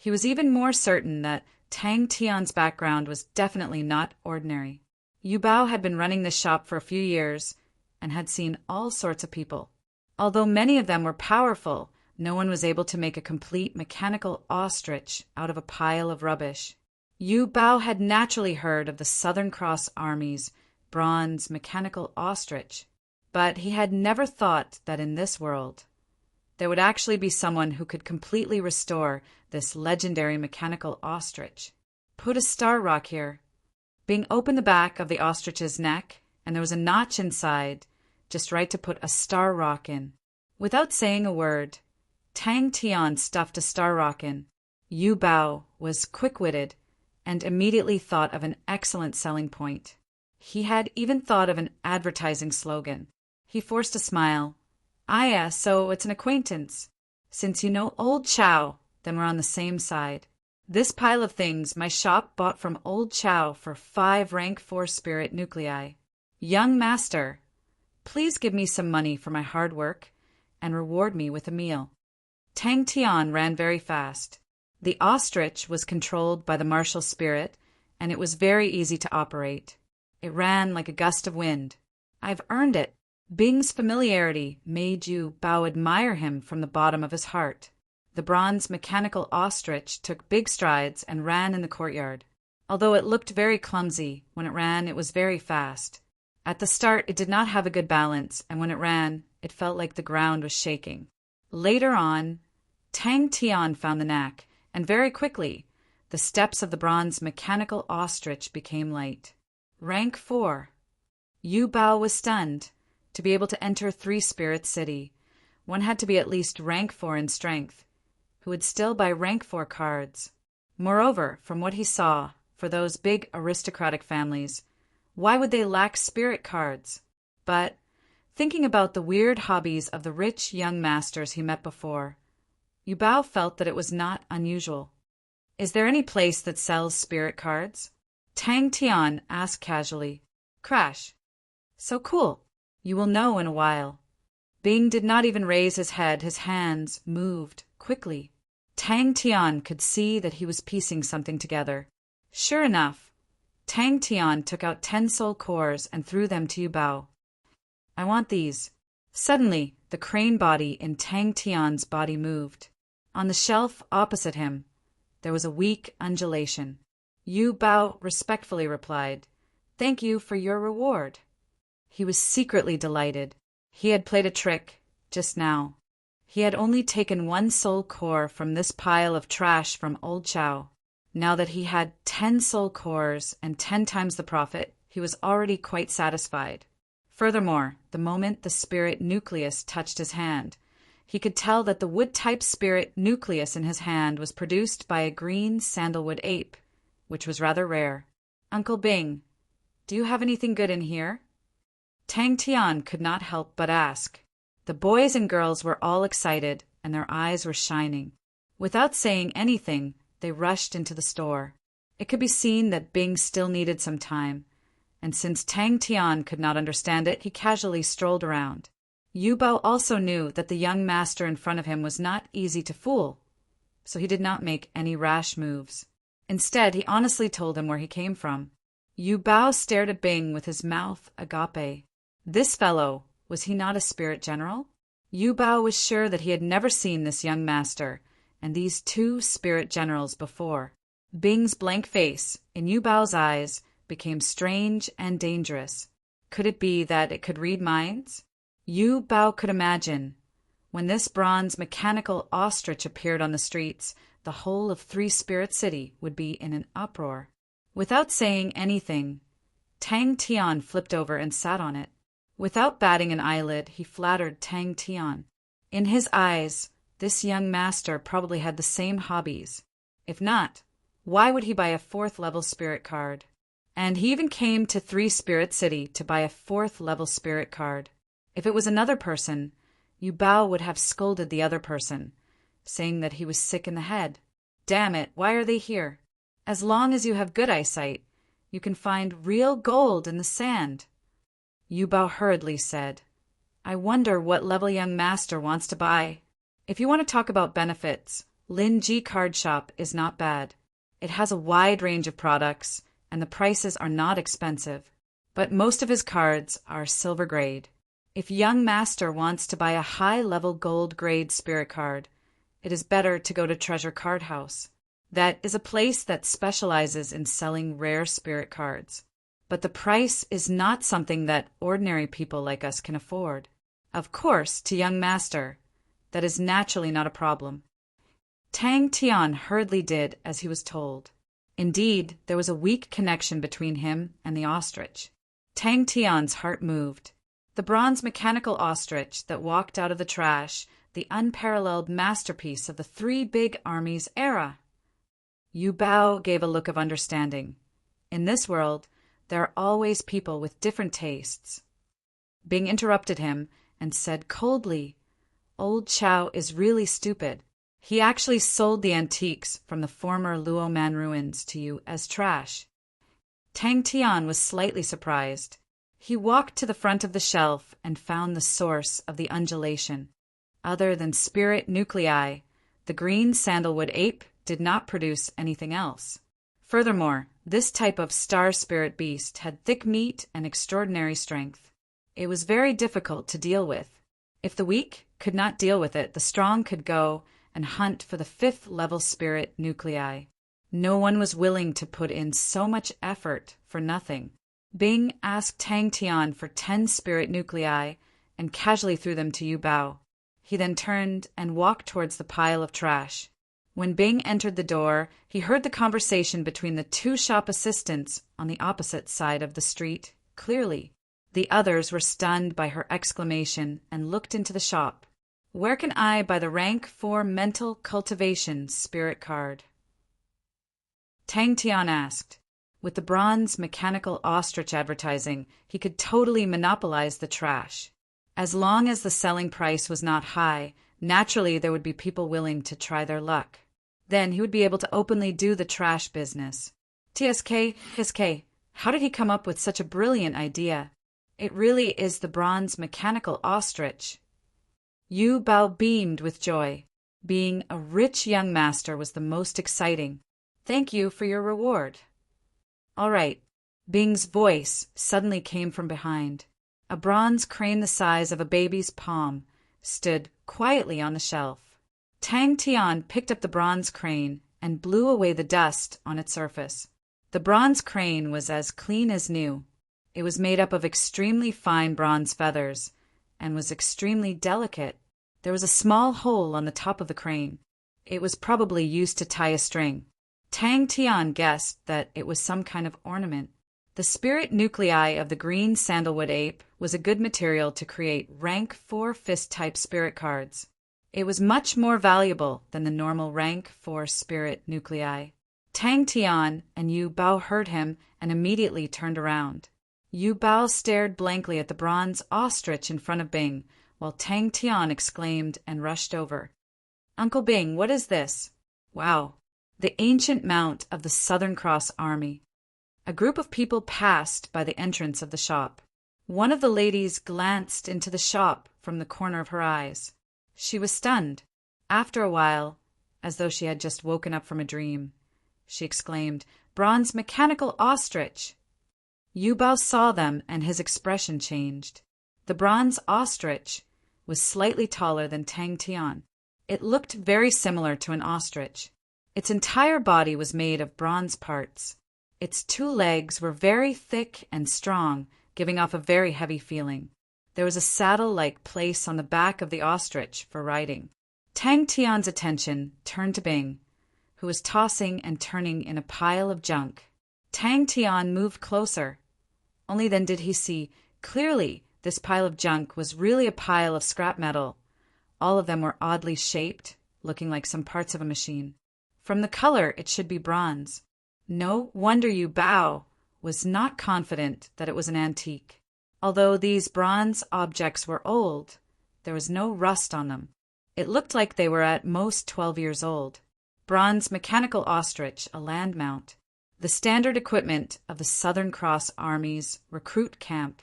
He was even more certain that Tang Tian's background was definitely not ordinary. Yu Bao had been running this shop for a few years and had seen all sorts of people. Although many of them were powerful, no one was able to make a complete mechanical ostrich out of a pile of rubbish. Yu Bao had naturally heard of the Southern Cross Army's bronze mechanical ostrich, but he had never thought that in this world there would actually be someone who could completely restore this legendary mechanical ostrich. Put a star rock here. Bing opened the back of the ostrich's neck, and there was a notch inside, just right to put a star rock in. Without saying a word, Tang Tian stuffed a star rock in. Yu Bao was quick-witted and immediately thought of an excellent selling point. He had even thought of an advertising slogan. He forced a smile. "Ah, so it's an acquaintance. Since you know Old Chow, then we're on the same side. This pile of things my shop bought from Old Chow for 5 rank 4 spirit nuclei. Young master, please give me some money for my hard work and reward me with a meal." Tang Tian ran very fast. The ostrich was controlled by the martial spirit, and it was very easy to operate. It ran like a gust of wind. "I've earned it." Bing's familiarity made Yu Bao admire him from the bottom of his heart. The bronze mechanical ostrich took big strides and ran in the courtyard. Although it looked very clumsy, when it ran it was very fast. At the start it did not have a good balance, and when it ran, it felt like the ground was shaking. Later on, Tang Tian found the knack, and very quickly, the steps of the bronze mechanical ostrich became light. Rank 4. Yu Bao was stunned. To be able to enter 3 Spirit City, one had to be at least rank 4 in strength, who would still buy rank 4 cards. Moreover, from what he saw, for those big aristocratic families, why would they lack spirit cards? But, thinking about the weird hobbies of the rich young masters he met before, Yu Bao felt that it was not unusual. "Is there any place that sells spirit cards?" Tang Tian asked casually. "Crash." "So cool. You will know in a while." Bing did not even raise his head. His hands moved quickly. Tang Tian could see that he was piecing something together. Sure enough, Tang Tian took out 10 soul cores and threw them to Yu Bao. "I want these." Suddenly, the crane body in Tang Tian's body moved. On the shelf opposite him, there was a weak undulation. Yu Bao respectfully replied, "Thank you for your reward." He was secretly delighted. He had played a trick, just now. He had only taken 1 soul core from this pile of trash from Old Chow. Now that he had 10 soul cores and 10 times the profit, he was already quite satisfied. Furthermore, the moment the spirit nucleus touched his hand, he could tell that the wood-type spirit nucleus in his hand was produced by a green sandalwood ape, which was rather rare. "Uncle Bing, do you have anything good in here?" Tang Tian could not help but ask. The boys and girls were all excited, and their eyes were shining. Without saying anything, they rushed into the store. It could be seen that Bing still needed some time, and since Tang Tian could not understand it, he casually strolled around. Yu Bao also knew that the young master in front of him was not easy to fool, so he did not make any rash moves. Instead, he honestly told him where he came from. Yu Bao stared at Bing with his mouth agape. This fellow, was he not a spirit general? Yu Bao was sure that he had never seen this young master and these 2 spirit generals before. Bing's blank face, in Yu Bao's eyes, became strange and dangerous. Could it be that it could read minds? Yu Bao could imagine. When this bronze mechanical ostrich appeared on the streets, the whole of 3 Spirit City would be in an uproar. Without saying anything, Tang Tian flipped over and sat on it. Without batting an eyelid, he flattered Tang Tian. In his eyes, this young master probably had the same hobbies. If not, why would he buy a 4th level spirit card? And he even came to 3 Spirit City to buy a 4th level spirit card. If it was another person, Yu Bao would have scolded the other person, saying that he was sick in the head. Damn it, why are they here? As long as you have good eyesight, you can find real gold in the sand. Yu Bao hurriedly said, "I wonder what level young master wants to buy. If you want to talk about benefits, Lin Ji Card Shop is not bad. It has a wide range of products, and the prices are not expensive. But most of his cards are silver grade. If young master wants to buy a high-level gold grade spirit card, it is better to go to Treasure Card House. That is a place that specializes in selling rare spirit cards. But the price is not something that ordinary people like us can afford. Of course, to young master, that is naturally not a problem. Tang Tian hurriedly did as he was told. Indeed, there was a weak connection between him and the ostrich. Tang Tian's heart moved. The bronze mechanical ostrich that walked out of the trash, the unparalleled masterpiece of the Three Big Armies era. Yu Bao gave a look of understanding. In this world, there are always people with different tastes. Bing interrupted him and said coldly, "Old Chow is really stupid. He actually sold the antiques from the former Luoman ruins to you as trash." Tang Tian was slightly surprised. He walked to the front of the shelf and found the source of the undulation. Other than spirit nuclei, the green sandalwood ape did not produce anything else. Furthermore, this type of star spirit beast had thick meat and extraordinary strength. It was very difficult to deal with. If the weak could not deal with it, the strong could go and hunt for the 5th-level spirit nuclei. No one was willing to put in so much effort for nothing. Bing asked Tang Tian for 10 spirit nuclei and casually threw them to Yu Bao. He then turned and walked towards the pile of trash. When Bing entered the door, he heard the conversation between the 2 shop assistants on the opposite side of the street clearly. The others were stunned by her exclamation and looked into the shop. "Where can I buy the rank 4 mental cultivation spirit card?" Tang Tian asked. With the bronze mechanical ostrich advertising, he could totally monopolize the trash. As long as the selling price was not high, naturally there would be people willing to try their luck. Then he would be able to openly do the trash business. TSK, how did he come up with such a brilliant idea? It really is the bronze mechanical ostrich. Yu Bao beamed with joy. Being a rich young master was the most exciting. "Thank you for your reward." "All right." Bing's voice suddenly came from behind. A bronze crane the size of a baby's palm stood quietly on the shelf. Tang Tian picked up the bronze crane and blew away the dust on its surface. The bronze crane was as clean as new. It was made up of extremely fine bronze feathers and was extremely delicate. There was a small hole on the top of the crane. It was probably used to tie a string. Tang Tian guessed that it was some kind of ornament. The spirit nuclei of the green sandalwood ape was a good material to create rank 4 fist-type spirit cards. It was much more valuable than the normal rank 4 spirit nuclei. Tang Tian and Yu Bao heard him and immediately turned around. Yu Bao stared blankly at the bronze ostrich in front of Bing, while Tang Tian exclaimed and rushed over. "Uncle Bing, what is this?" "Wow. The ancient mount of the Southern Cross Army." A group of people passed by the entrance of the shop. One of the ladies glanced into the shop from the corner of her eyes. She was stunned. After a while, as though she had just woken up from a dream, she exclaimed, "Bronze mechanical ostrich!" Yu Bao saw them and his expression changed. The bronze ostrich was slightly taller than Tang Tian. It looked very similar to an ostrich. Its entire body was made of bronze parts. Its 2 legs were very thick and strong, giving off a very heavy feeling. There was a saddle-like place on the back of the ostrich for riding. Tang Tian's attention turned to Bing, who was tossing and turning in a pile of junk. Tang Tian moved closer. Only then did he see clearly this pile of junk was really a pile of scrap metal. All of them were oddly shaped, looking like some parts of a machine. From the color, it should be bronze. No wonder Yu Bao was not confident that it was an antique. Although these bronze objects were old, there was no rust on them. It looked like they were at most 12 years old. Bronze mechanical ostrich, a land mount. The standard equipment of the Southern Cross Army's recruit camp.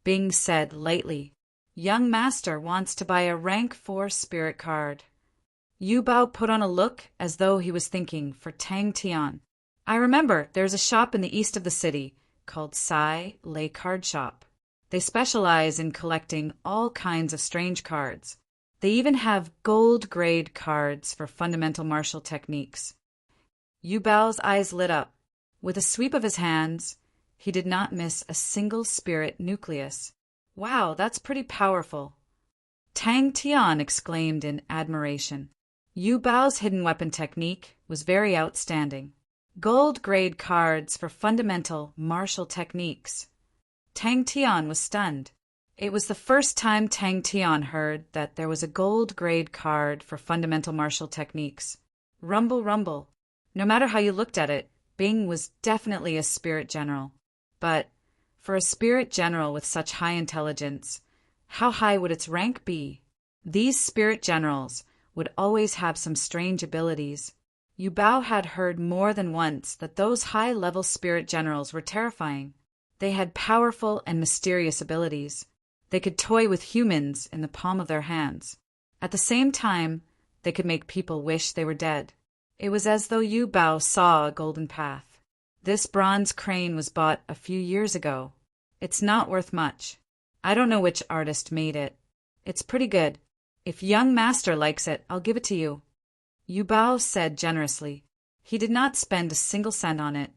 Bing said lightly, "Young master wants to buy a rank 4 spirit card." Yu Bao put on a look as though he was thinking for Tang Tian. I remember there's a shop in the east of the city called Sai Lei Card Shop. They specialize in collecting all kinds of strange cards. They even have gold-grade cards for fundamental martial techniques. Yu Bao's eyes lit up. With a sweep of his hands, he did not miss a single spirit nucleus. Wow, that's pretty powerful. Tang Tian exclaimed in admiration. Yu Bao's hidden weapon technique was very outstanding. Gold-grade cards for fundamental martial techniques. Tang Tian was stunned. It was the first time Tang Tian heard that there was a gold-grade card for fundamental martial techniques. Rumble, rumble. No matter how you looked at it, Bing was definitely a spirit general. But for a spirit general with such high intelligence, how high would its rank be? These spirit generals would always have some strange abilities. Yu Bao had heard more than once that those high-level spirit generals were terrifying. They had powerful and mysterious abilities. They could toy with humans in the palm of their hands. At the same time, they could make people wish they were dead. It was as though Yu Bao saw a golden path. This bronze crane was bought a few years ago. It's not worth much. I don't know which artist made it. It's pretty good. If young master likes it, I'll give it to you. Yu Bao said generously. He did not spend a single cent on it.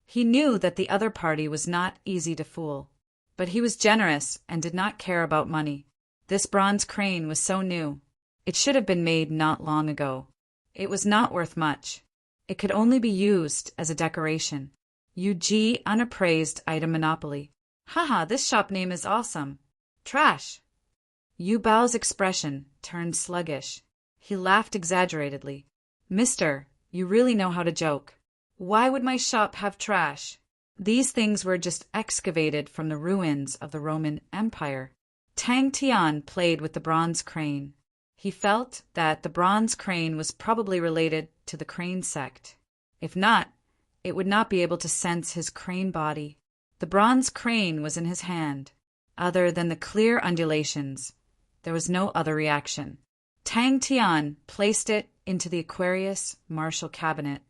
He knew that the other party was not easy to fool. But he was generous and did not care about money. This bronze crane was so new. It should have been made not long ago. It was not worth much. It could only be used as a decoration. UG unappraised item monopoly. Haha, this shop name is awesome. Trash. Yu Bao's expression turned sluggish. He laughed exaggeratedly. Mister, you really know how to joke. Why would my shop have trash? These things were just excavated from the ruins of the Roman Empire. Tang Tian played with the bronze crane. He felt that the bronze crane was probably related to the crane sect. If not, it would not be able to sense his crane body. The bronze crane was in his hand. Other than the clear undulations, there was no other reaction. Tang Tian placed it into the Aquarius martial cabinet.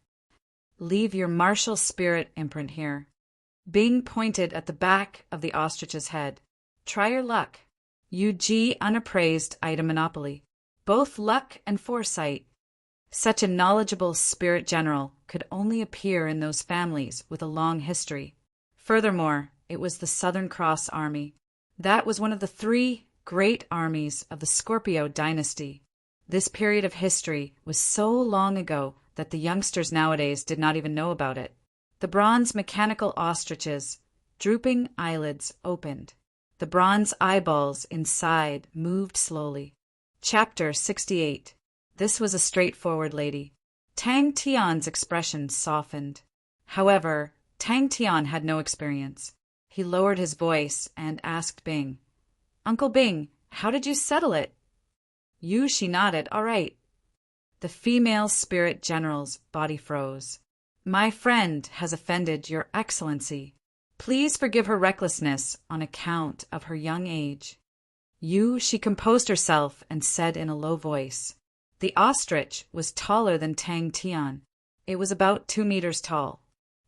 Leave your martial spirit imprint here. Bing pointed at the back of the ostrich's head. Try your luck. UG unappraised item monopoly. Both luck and foresight. Such a knowledgeable spirit general could only appear in those families with a long history. Furthermore, it was the Southern Cross Army. That was one of the 3 great armies of the Scorpio dynasty. This period of history was so long ago that the youngsters nowadays did not even know about it. The bronze mechanical ostriches, drooping eyelids opened. The bronze eyeballs inside moved slowly. Chapter 68. This was a straightforward lady. Tang Tian's expression softened. However, Tang Tian had no experience. He lowered his voice and asked Bing, Uncle Bing, how did you settle it? She nodded. All right. The female spirit general's body froze. My friend has offended your excellency. Please forgive her recklessness on account of her young age. She composed herself and said in a low voice. The ostrich was taller than Tang Tian. It was about 2 meters tall.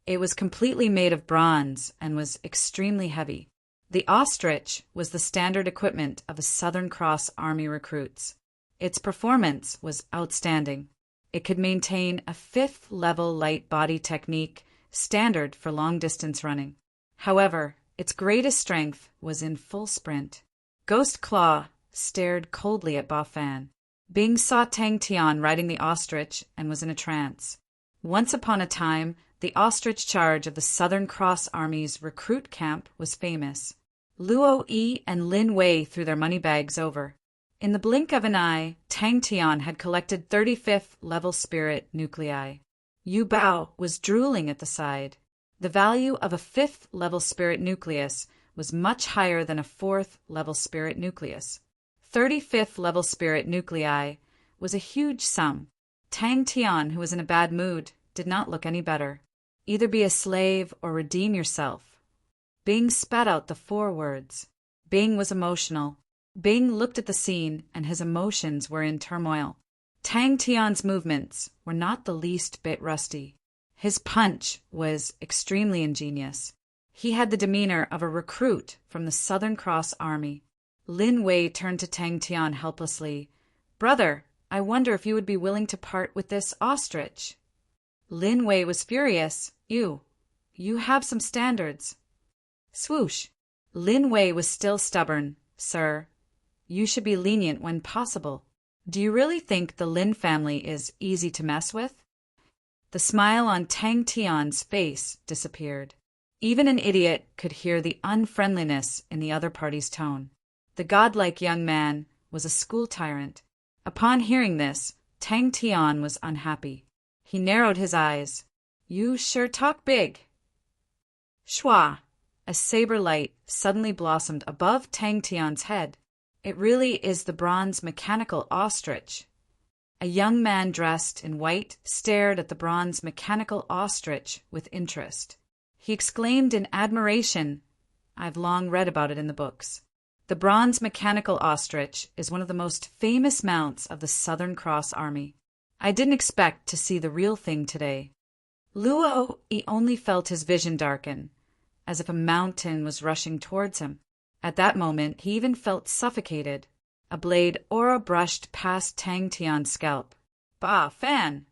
It was completely made of bronze and was extremely heavy. The ostrich was the standard equipment of the Southern Cross Army recruits. Its performance was outstanding. It could maintain a 5th-level light body technique standard for long-distance running. However, its greatest strength was in full sprint. Ghost Claw stared coldly at Ba Fan. Bing saw Tang Tian riding the ostrich and was in a trance. Once upon a time, the ostrich charge of the Southern Cross Army's recruit camp was famous. Luo Yi and Lin Wei threw their money bags over. In the blink of an eye, Tang Tian had collected 35th level spirit nuclei. Yu Bao was drooling at the side. The value of a 5th level spirit nucleus was much higher than a 4th level spirit nucleus. 35th level spirit nuclei was a huge sum. Tang Tian, who was in a bad mood, did not look any better. Either be a slave or redeem yourself. Bing spat out the 4 words. Bing was emotional. Bing looked at the scene and his emotions were in turmoil. Tang Tian's movements were not the least bit rusty. His punch was extremely ingenious. He had the demeanor of a recruit from the Southern Cross Army. Lin Wei turned to Tang Tian helplessly. "Brother, I wonder if you would be willing to part with this ostrich." Lin Wei was furious. You have some standards." Swoosh. Lin Wei was still stubborn. "Sir, you should be lenient when possible. Do you really think the Lin family is easy to mess with?" The smile on Tang Tian's face disappeared. Even an idiot could hear the unfriendliness in the other party's tone. The godlike young man was a school tyrant. Upon hearing this, Tang Tian was unhappy. He narrowed his eyes. "You sure talk big." Shwa! A saber light suddenly blossomed above Tang Tian's head. "It really is the bronze mechanical ostrich." A young man dressed in white stared at the bronze mechanical ostrich with interest. He exclaimed in admiration, "I've long read about it in the books." The bronze mechanical ostrich is one of the most famous mounts of the Southern Cross Army. I didn't expect to see the real thing today. Luo Yi only felt his vision darken, as if a mountain was rushing towards him. At that moment, he even felt suffocated. A blade aura brushed past Tang Tian's scalp. "Bah, Fan!"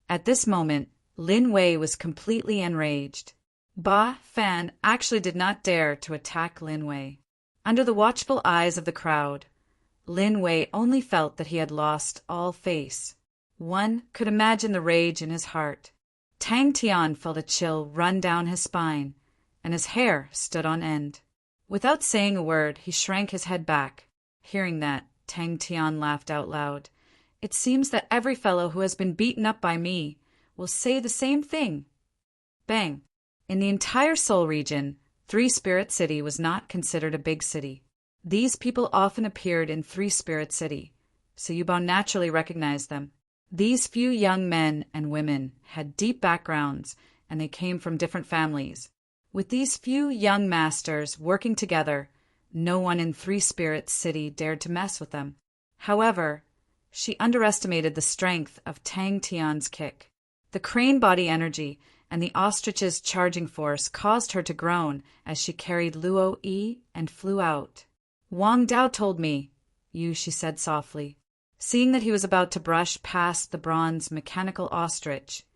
At this moment, Lin Wei was completely enraged. Ba Fan actually did not dare to attack Lin Wei. Under the watchful eyes of the crowd, Lin Wei only felt that he had lost all face. One could imagine the rage in his heart. Tang Tian felt a chill run down his spine, and his hair stood on end. Without saying a word, he shrank his head back. Hearing that, Tang Tian laughed out loud. "It seems that every fellow who has been beaten up by me will say the same thing." Bang! In the entire Seoul region, Three Spirit City was not considered a big city. These people often appeared in Three Spirit City, so Yubao naturally recognized them. These few young men and women had deep backgrounds, and they came from different families. With these few young masters working together, no one in Three Spirit City dared to mess with them. However, she underestimated the strength of Tang Tian's kick. The crane body energy and the ostrich's charging force caused her to groan as she carried Luo Yi and flew out. "Wang Dao told me," she said softly. Seeing that he was about to brush past the bronze mechanical ostrich,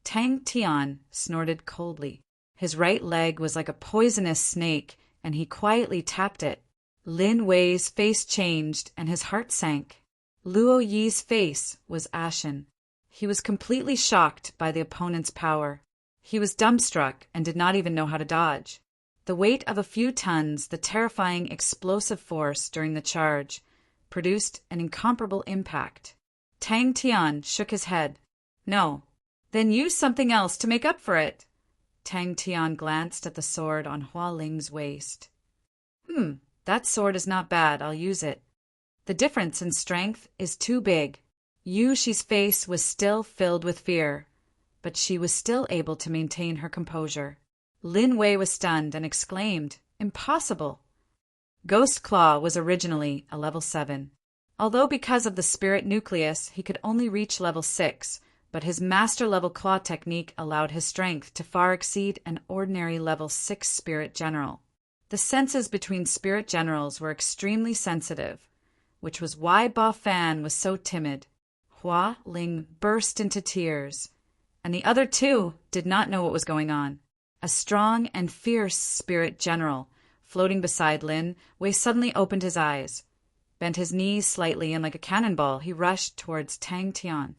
Tang Tian snorted coldly. His right leg was like a poisonous snake, and he quietly tapped it. Lin Wei's face changed and his heart sank. Luo Yi's face was ashen. He was completely shocked by the opponent's power. He was dumbstruck and did not even know how to dodge. The weight of a few tons, the terrifying explosive force during the charge, produced an incomparable impact. Tang Tian shook his head. "No. Then use something else to make up for it." Tang Tian glanced at the sword on Hua Ling's waist. That sword is not bad. I'll use it. The difference in strength is too big." She's face was still filled with fear, but she was still able to maintain her composure. Lin Wei was stunned and exclaimed, "Impossible!" Ghost Claw was originally a level 7. Although because of the spirit nucleus he could only reach level 6, but his master-level claw technique allowed his strength to far exceed an ordinary level 6 spirit general. The senses between spirit generals were extremely sensitive, which was why Ba Fan was so timid. Hua Ling burst into tears, and the other two did not know what was going on. A strong and fierce spirit general, floating beside Lin Wei, suddenly opened his eyes, bent his knees slightly, and like a cannonball, he rushed towards Tang Tian.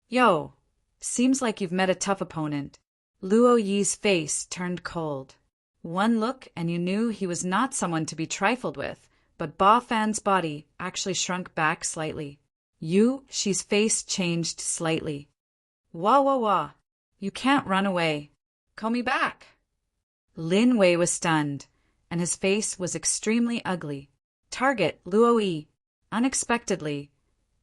"Yo, seems like you've met a tough opponent." Luo Yi's face turned cold. One look and you knew he was not someone to be trifled with, but Ba Fan's body actually shrunk back slightly. She's face changed slightly. "Wah, wah, wah. You can't run away. Call me back." Lin Wei was stunned, and his face was extremely ugly. Target Luo Yi. Unexpectedly,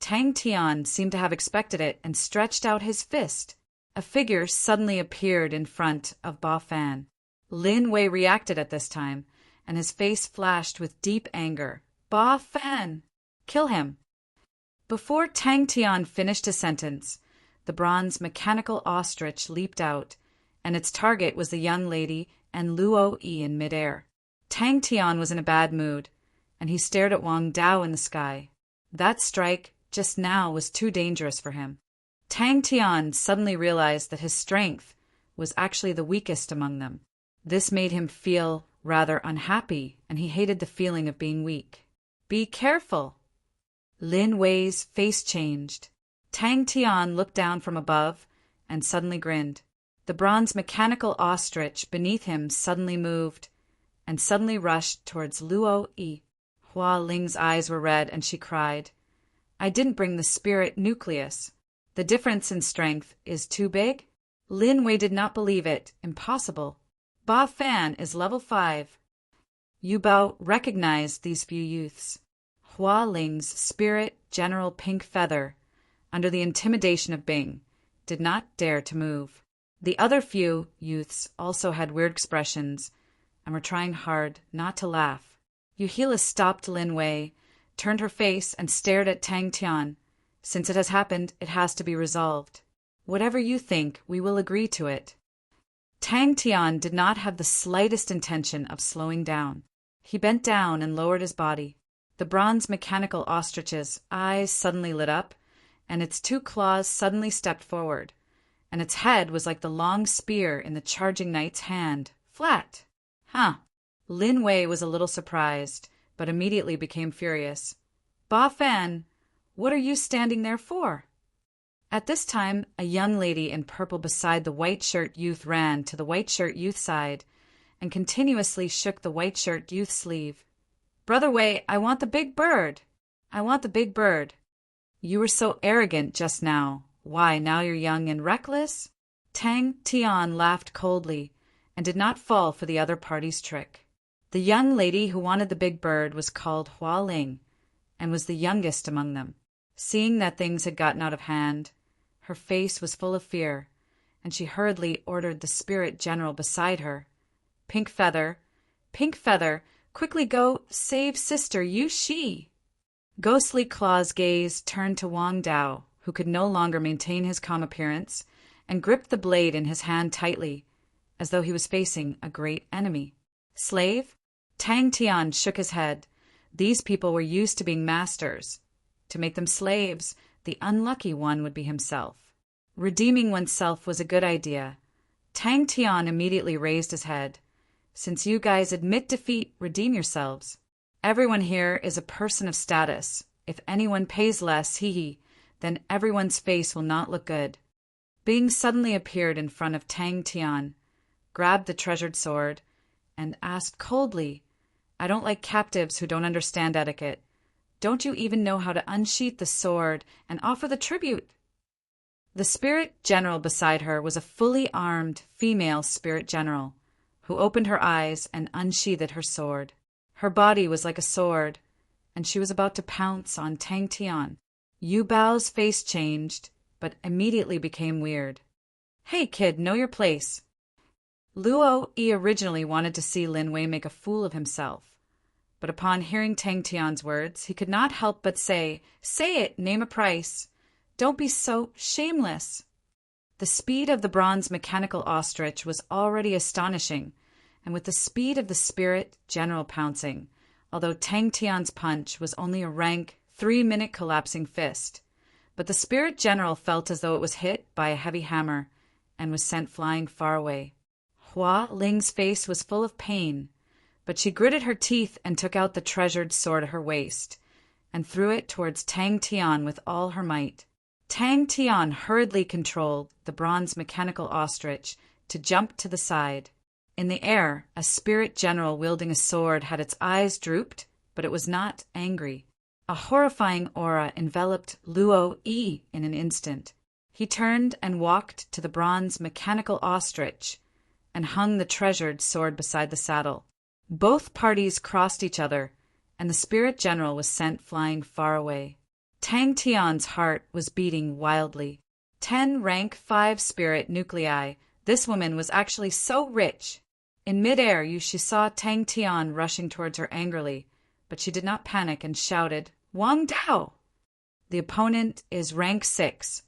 Tang Tian seemed to have expected it and stretched out his fist. A figure suddenly appeared in front of Ba Fan. Lin Wei reacted at this time, and his face flashed with deep anger. "Ba Fan! Kill him!" Before Tang Tian finished his sentence, the bronze mechanical ostrich leaped out, and its target was the young lady and Luo Yi in midair. Tang Tian was in a bad mood, and he stared at Wang Dao in the sky. That strike, just now, was too dangerous for him. Tang Tian suddenly realized that his strength was actually the weakest among them. This made him feel rather unhappy, and he hated the feeling of being weak. "Be careful!" Lin Wei's face changed. Tang Tian looked down from above and suddenly grinned. The bronze mechanical ostrich beneath him suddenly moved and suddenly rushed towards Luo Yi. Hua Ling's eyes were red, and she cried, "I didn't bring the spirit nucleus. The difference in strength is too big?" Lin Wei did not believe it. Impossible. Ba Fan is level 5. Yu Bao recognized these few youths. Hua Ling's spirit General Pink Feather, under the intimidation of Bing, did not dare to move. The other few youths also had weird expressions and were trying hard not to laugh. Yuhila stopped Lin Wei, turned her face, and stared at Tang Tian. "Since it has happened, it has to be resolved. Whatever you think, we will agree to it." Tang Tian did not have the slightest intention of slowing down. He bent down and lowered his body. The bronze mechanical ostrich's eyes suddenly lit up, and its 2 claws suddenly stepped forward, and its head was like the long spear in the charging knight's hand, flat. "Huh." Lin Wei was a little surprised, but immediately became furious. "Ba Fan, what are you standing there for?" At this time, a young lady in purple beside the white shirt youth ran to the white shirt youth's side and continuously shook the white shirt youth's sleeve. "Brother Wei, I want the big bird. I want the big bird. You were so arrogant just now. Why, now you're young and reckless?" Tang Tian laughed coldly and did not fall for the other party's trick. The young lady who wanted the big bird was called Hua Ling and was the youngest among them. Seeing that things had gotten out of hand, her face was full of fear, and she hurriedly ordered the spirit general beside her, Pink Feather, quickly go save sister Yu Shi." Ghostly Claw's gaze turned to Wang Dao, who could no longer maintain his calm appearance, and gripped the blade in his hand tightly, as though he was facing a great enemy. "Slave?" Tang Tian shook his head. These people were used to being masters. To make them slaves, the unlucky one would be himself. Redeeming oneself was a good idea. Tang Tian immediately raised his head. "Since you guys admit defeat, redeem yourselves. Everyone here is a person of status. If anyone pays less, then everyone's face will not look good." Bing suddenly appeared in front of Tang Tian, grabbed the treasured sword, and asked coldly, "I don't like captives who don't understand etiquette. Don't you even know how to unsheath the sword and offer the tribute?" The spirit general beside her was a fully armed female spirit general, who opened her eyes and unsheathed her sword. Her body was like a sword, and she was about to pounce on Tang Tian. Yu Bao's face changed, but immediately became weird. "Hey kid, know your place." Luo Yi originally wanted to see Lin Wei make a fool of himself, but upon hearing Tang Tian's words, he could not help but say it, name a price. Don't be so shameless." The speed of the bronze mechanical ostrich was already astonishing, and with the speed of the spirit general pouncing, although Tang Tian's punch was only a rank 3-minute collapsing fist. But the spirit general felt as though it was hit by a heavy hammer and was sent flying far away. Hua Ling's face was full of pain, but she gritted her teeth and took out the treasured sword at her waist and threw it towards Tang Tian with all her might. Tang Tian hurriedly controlled the bronze mechanical ostrich to jump to the side. In the air, a spirit general wielding a sword had its eyes drooped, but it was not angry. A horrifying aura enveloped Luo Yi in an instant. He turned and walked to the bronze mechanical ostrich and hung the treasured sword beside the saddle. Both parties crossed each other, and the spirit general was sent flying far away. Tang Tian's heart was beating wildly. 10 rank 5 spirit nuclei. This woman was actually so rich. In midair, she saw Tang Tian rushing towards her angrily, but she did not panic and shouted, "Wang Dao!" The opponent is rank 6,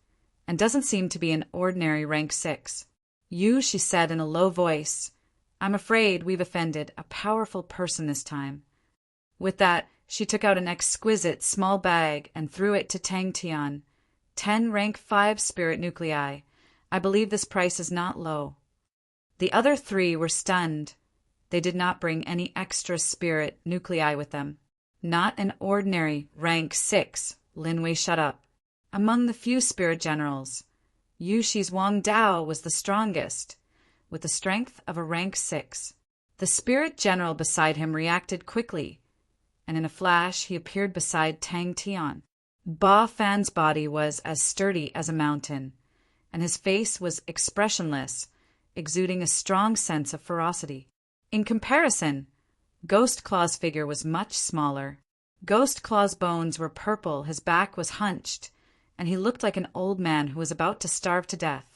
and doesn't seem to be an ordinary rank 6. She said in a low voice, I'm afraid we've offended a powerful person this time. With that, she took out an exquisite small bag and threw it to Tang Tian. 10 rank 5 spirit nuclei. I believe this price is not low. The other 3 were stunned. They did not bring any extra spirit nuclei with them. Not an ordinary rank 6. Lin Wei shut up. Among the few spirit generals, Yushi's Wang Dao was the strongest, with the strength of a rank 6. The spirit general beside him reacted quickly, and in a flash he appeared beside Tang Tian. Ba Fan's body was as sturdy as a mountain, and his face was expressionless, exuding a strong sense of ferocity. In comparison, Ghost Claw's figure was much smaller. Ghost Claw's bones were purple, his back was hunched, and he looked like an old man who was about to starve to death.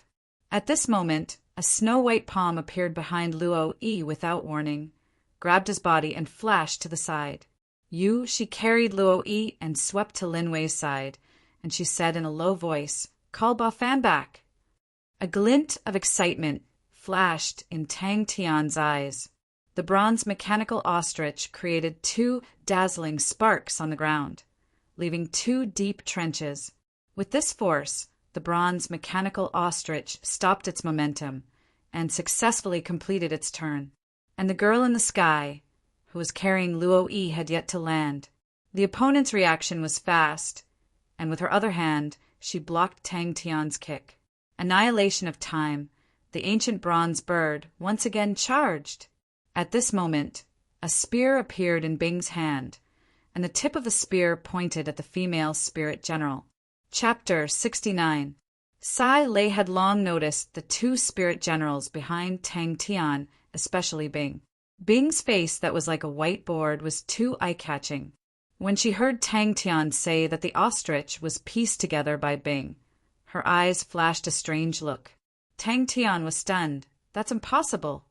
At this moment, a snow-white palm appeared behind Luo Yi without warning, grabbed his body, and flashed to the side. She carried Luo Yi and swept to Lin Wei's side, and she said in a low voice, Call Ba Fan back. A glint of excitement flashed in Tang Tian's eyes. The bronze mechanical ostrich created 2 dazzling sparks on the ground, leaving 2 deep trenches. With this force, the bronze mechanical ostrich stopped its momentum and successfully completed its turn. And the girl in the sky, who was carrying Luo Yi, had yet to land. The opponent's reaction was fast, and with her other hand, she blocked Tang Tian's kick. Annihilation of time, the ancient bronze bird once again charged. At this moment, a spear appeared in Bing's hand, and the tip of the spear pointed at the female spirit general. Chapter 69. Sai Lei had long noticed the 2 spirit generals behind Tang Tian, especially Bing. Bing's face that was like a whiteboard was too eye-catching. When she heard Tang Tian say that the ostrich was pieced together by Bing, her eyes flashed a strange look. Tang Tian was stunned. That's impossible.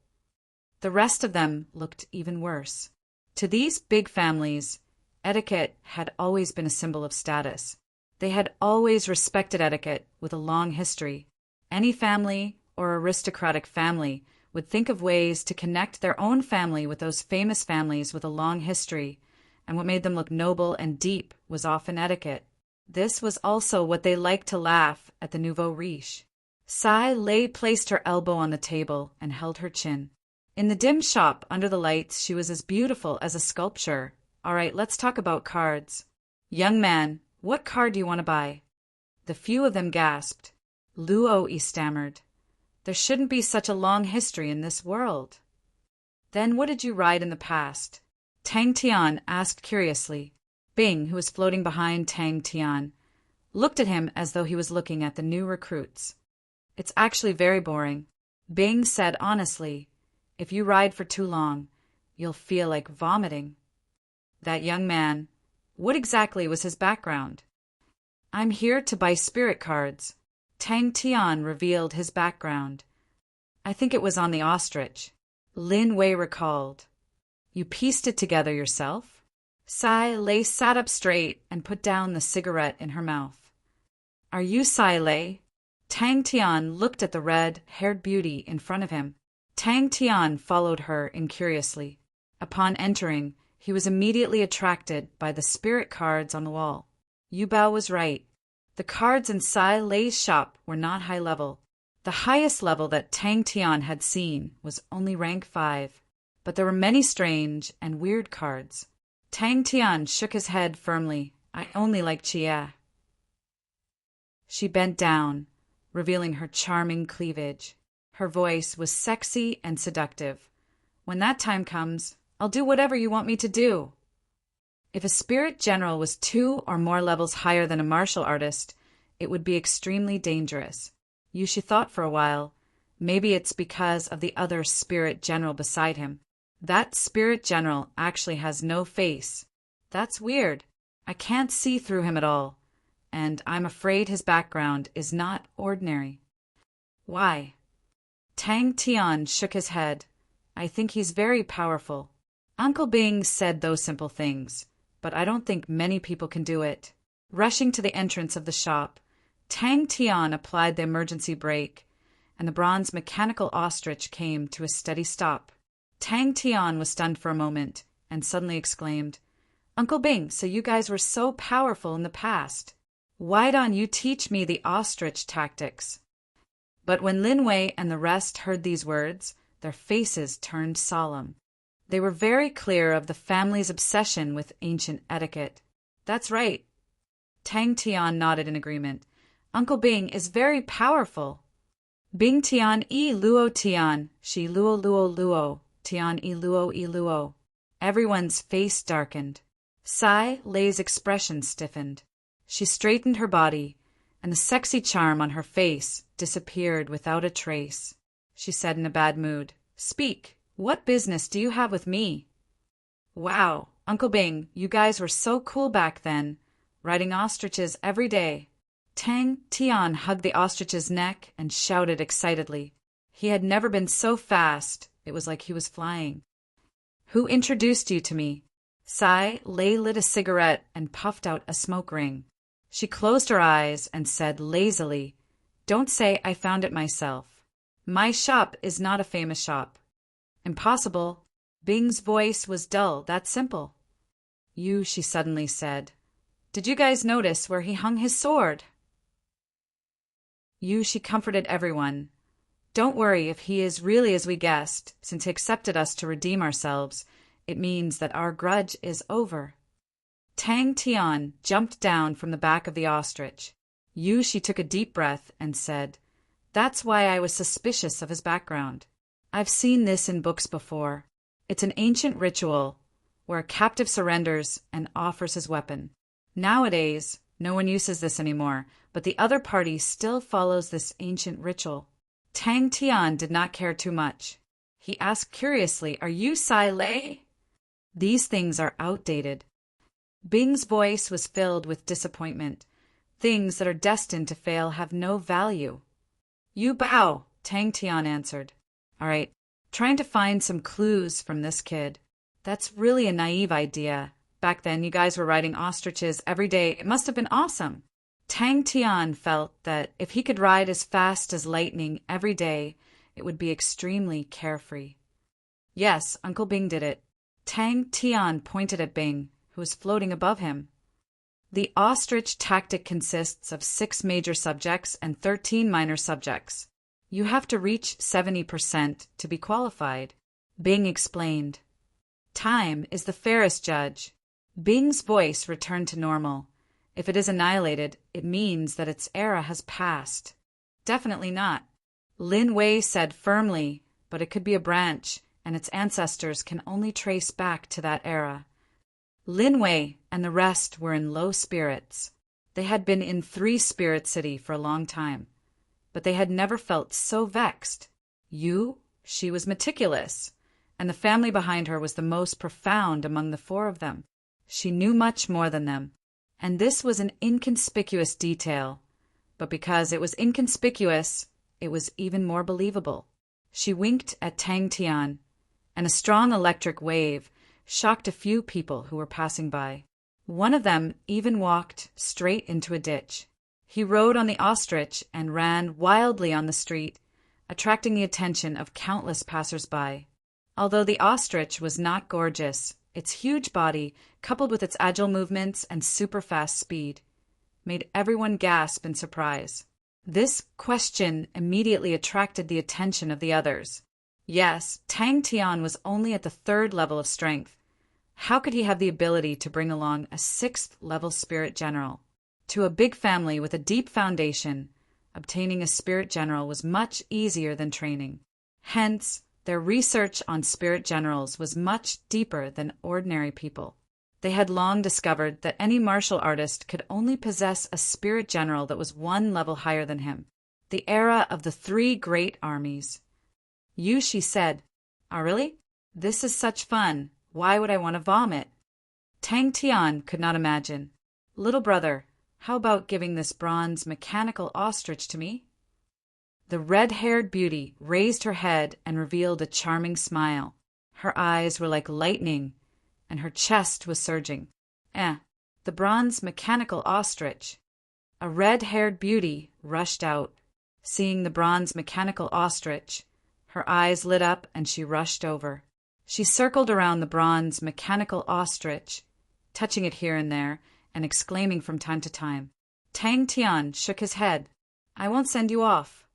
The rest of them looked even worse. To these big families, etiquette had always been a symbol of status. They had always respected etiquette with a long history. Any family or aristocratic family would think of ways to connect their own family with those famous families with a long history, and what made them look noble and deep was often etiquette. This was also what they liked to laugh at the nouveau riche. Sai Lei placed her elbow on the table and held her chin. In the dim shop under the lights, she was as beautiful as a sculpture. All right, let's talk about cards. Young man, what card do you want to buy? The few of them gasped. Luo Yi stammered. There shouldn't be such a long history in this world. Then what did you ride in the past? Tang Tian asked curiously. Bing, who was floating behind Tang Tian, looked at him as though he was looking at the new recruits. It's actually very boring. Bing said honestly, if you ride for too long, you'll feel like vomiting. That young man, what exactly was his background? I'm here to buy spirit cards. Tang Tian revealed his background. I think it was on the ostrich. Lin Wei recalled. You pieced it together yourself? Sai Lei sat up straight and put down the cigarette in her mouth. Are you Sai Lei? Tang Tian looked at the red-haired beauty in front of him. Tang Tian followed her incuriously. Upon entering, he was immediately attracted by the spirit cards on the wall. Yu Bao was right. The cards in Sai Lei's shop were not high level. The highest level that Tang Tian had seen was only rank 5, but there were many strange and weird cards. Tang Tian shook his head firmly. I only like Chia. She bent down, revealing her charming cleavage. Her voice was sexy and seductive. When that time comes, I'll do whatever you want me to do. If a spirit general was 2 or more levels higher than a martial artist, it would be extremely dangerous. Yushi thought for a while. Maybe it's because of the other spirit general beside him. That spirit general actually has no face. That's weird. I can't see through him at all, and I'm afraid his background is not ordinary. Why? Tang Tian shook his head. I think he's very powerful. Uncle Bing said those simple things, but I don't think many people can do it. Rushing to the entrance of the shop, Tang Tian applied the emergency brake, and the bronze mechanical ostrich came to a steady stop. Tang Tian was stunned for a moment, and suddenly exclaimed, "Uncle Bing, so you guys were so powerful in the past. Why don't you teach me the ostrich tactics?" But when Lin Wei and the rest heard these words, their faces turned solemn. They were very clear of the family's obsession with ancient etiquette. "That's right." Tang Tian nodded in agreement. "Uncle Bing is very powerful." Bing Tian I Luo Tian, Shi Luo Luo Luo, Tian I Luo I Luo. Everyone's face darkened. Sai Lei's expression stiffened. She straightened her body, and the sexy charm on her face disappeared without a trace. She said in a bad mood, "Speak. What business do you have with me?" "Wow, Uncle Bing, you guys were so cool back then, riding ostriches every day." Tang Tian hugged the ostrich's neck and shouted excitedly. He had never been so fast, it was like he was flying. "Who introduced you to me?" Sai Lei lit a cigarette and puffed out a smoke ring. She closed her eyes and said lazily, "Don't say I found it myself. My shop is not a famous shop." "Impossible." Bing's voice was dull, that simple. "You," she suddenly said. "Did you guys notice where he hung his sword?" "You," she comforted everyone. "Don't worry if he is really as we guessed, since he accepted us to redeem ourselves. It means that our grudge is over." Tang Tian jumped down from the back of the ostrich. Yu Shi took a deep breath and said, "That's why I was suspicious of his background. I've seen this in books before. It's an ancient ritual where a captive surrenders and offers his weapon. Nowadays, no one uses this anymore, but the other party still follows this ancient ritual." Tang Tian did not care too much. He asked curiously, "Are you Sai Lei?" "These things are outdated." Bing's voice was filled with disappointment. "Things that are destined to fail have no value." "You bow," Tang Tian answered. "All right, trying to find some clues from this kid. That's really a naive idea. Back then, you guys were riding ostriches every day. It must have been awesome." Tang Tian felt that if he could ride as fast as lightning every day, it would be extremely carefree. "Yes, Uncle Bing did it." Tang Tian pointed at Bing, who was floating above him. "The ostrich tactic consists of 6 major subjects and 13 minor subjects. You have to reach 70% to be qualified," Bing explained. "Time is the fairest judge." Bing's voice returned to normal. "If it is annihilated, it means that its era has passed." "Definitely not," Lin Wei said firmly, "but it could be a branch, and its ancestors can only trace back to that era." Lin Wei and the rest were in low spirits. They had been in Three Spirit City for a long time, but they had never felt so vexed. She was meticulous, and the family behind her was the most profound among the 4 of them. She knew much more than them, and this was an inconspicuous detail, but because it was inconspicuous, it was even more believable. She winked at Tang Tian, and a strong electric wave shocked a few people who were passing by. One of them even walked straight into a ditch. He rode on the ostrich and ran wildly on the street, attracting the attention of countless passers-by. Although the ostrich was not gorgeous, its huge body, coupled with its agile movements and super-fast speed, made everyone gasp in surprise. This question immediately attracted the attention of the others. Yes, Tang Tian was only at the 3rd level of strength. How could he have the ability to bring along a 6th level spirit general? To a big family with a deep foundation, obtaining a spirit general was much easier than training. Hence, their research on spirit generals was much deeper than ordinary people. They had long discovered that any martial artist could only possess a spirit general that was 1 level higher than him. The era of the 3 great armies. Yu Shi said, "Oh, really? This is such fun. Why would I want to vomit?" Tang Tian could not imagine. "Little brother, how about giving this bronze mechanical ostrich to me?" The red-haired beauty raised her head and revealed a charming smile. Her eyes were like lightning, and her chest was surging. The bronze mechanical ostrich. A red-haired beauty rushed out. Seeing the bronze mechanical ostrich, her eyes lit up and she rushed over. She circled around the bronze mechanical ostrich, touching it here and there and exclaiming from time to time. Tang Tian shook his head. I won't send you off.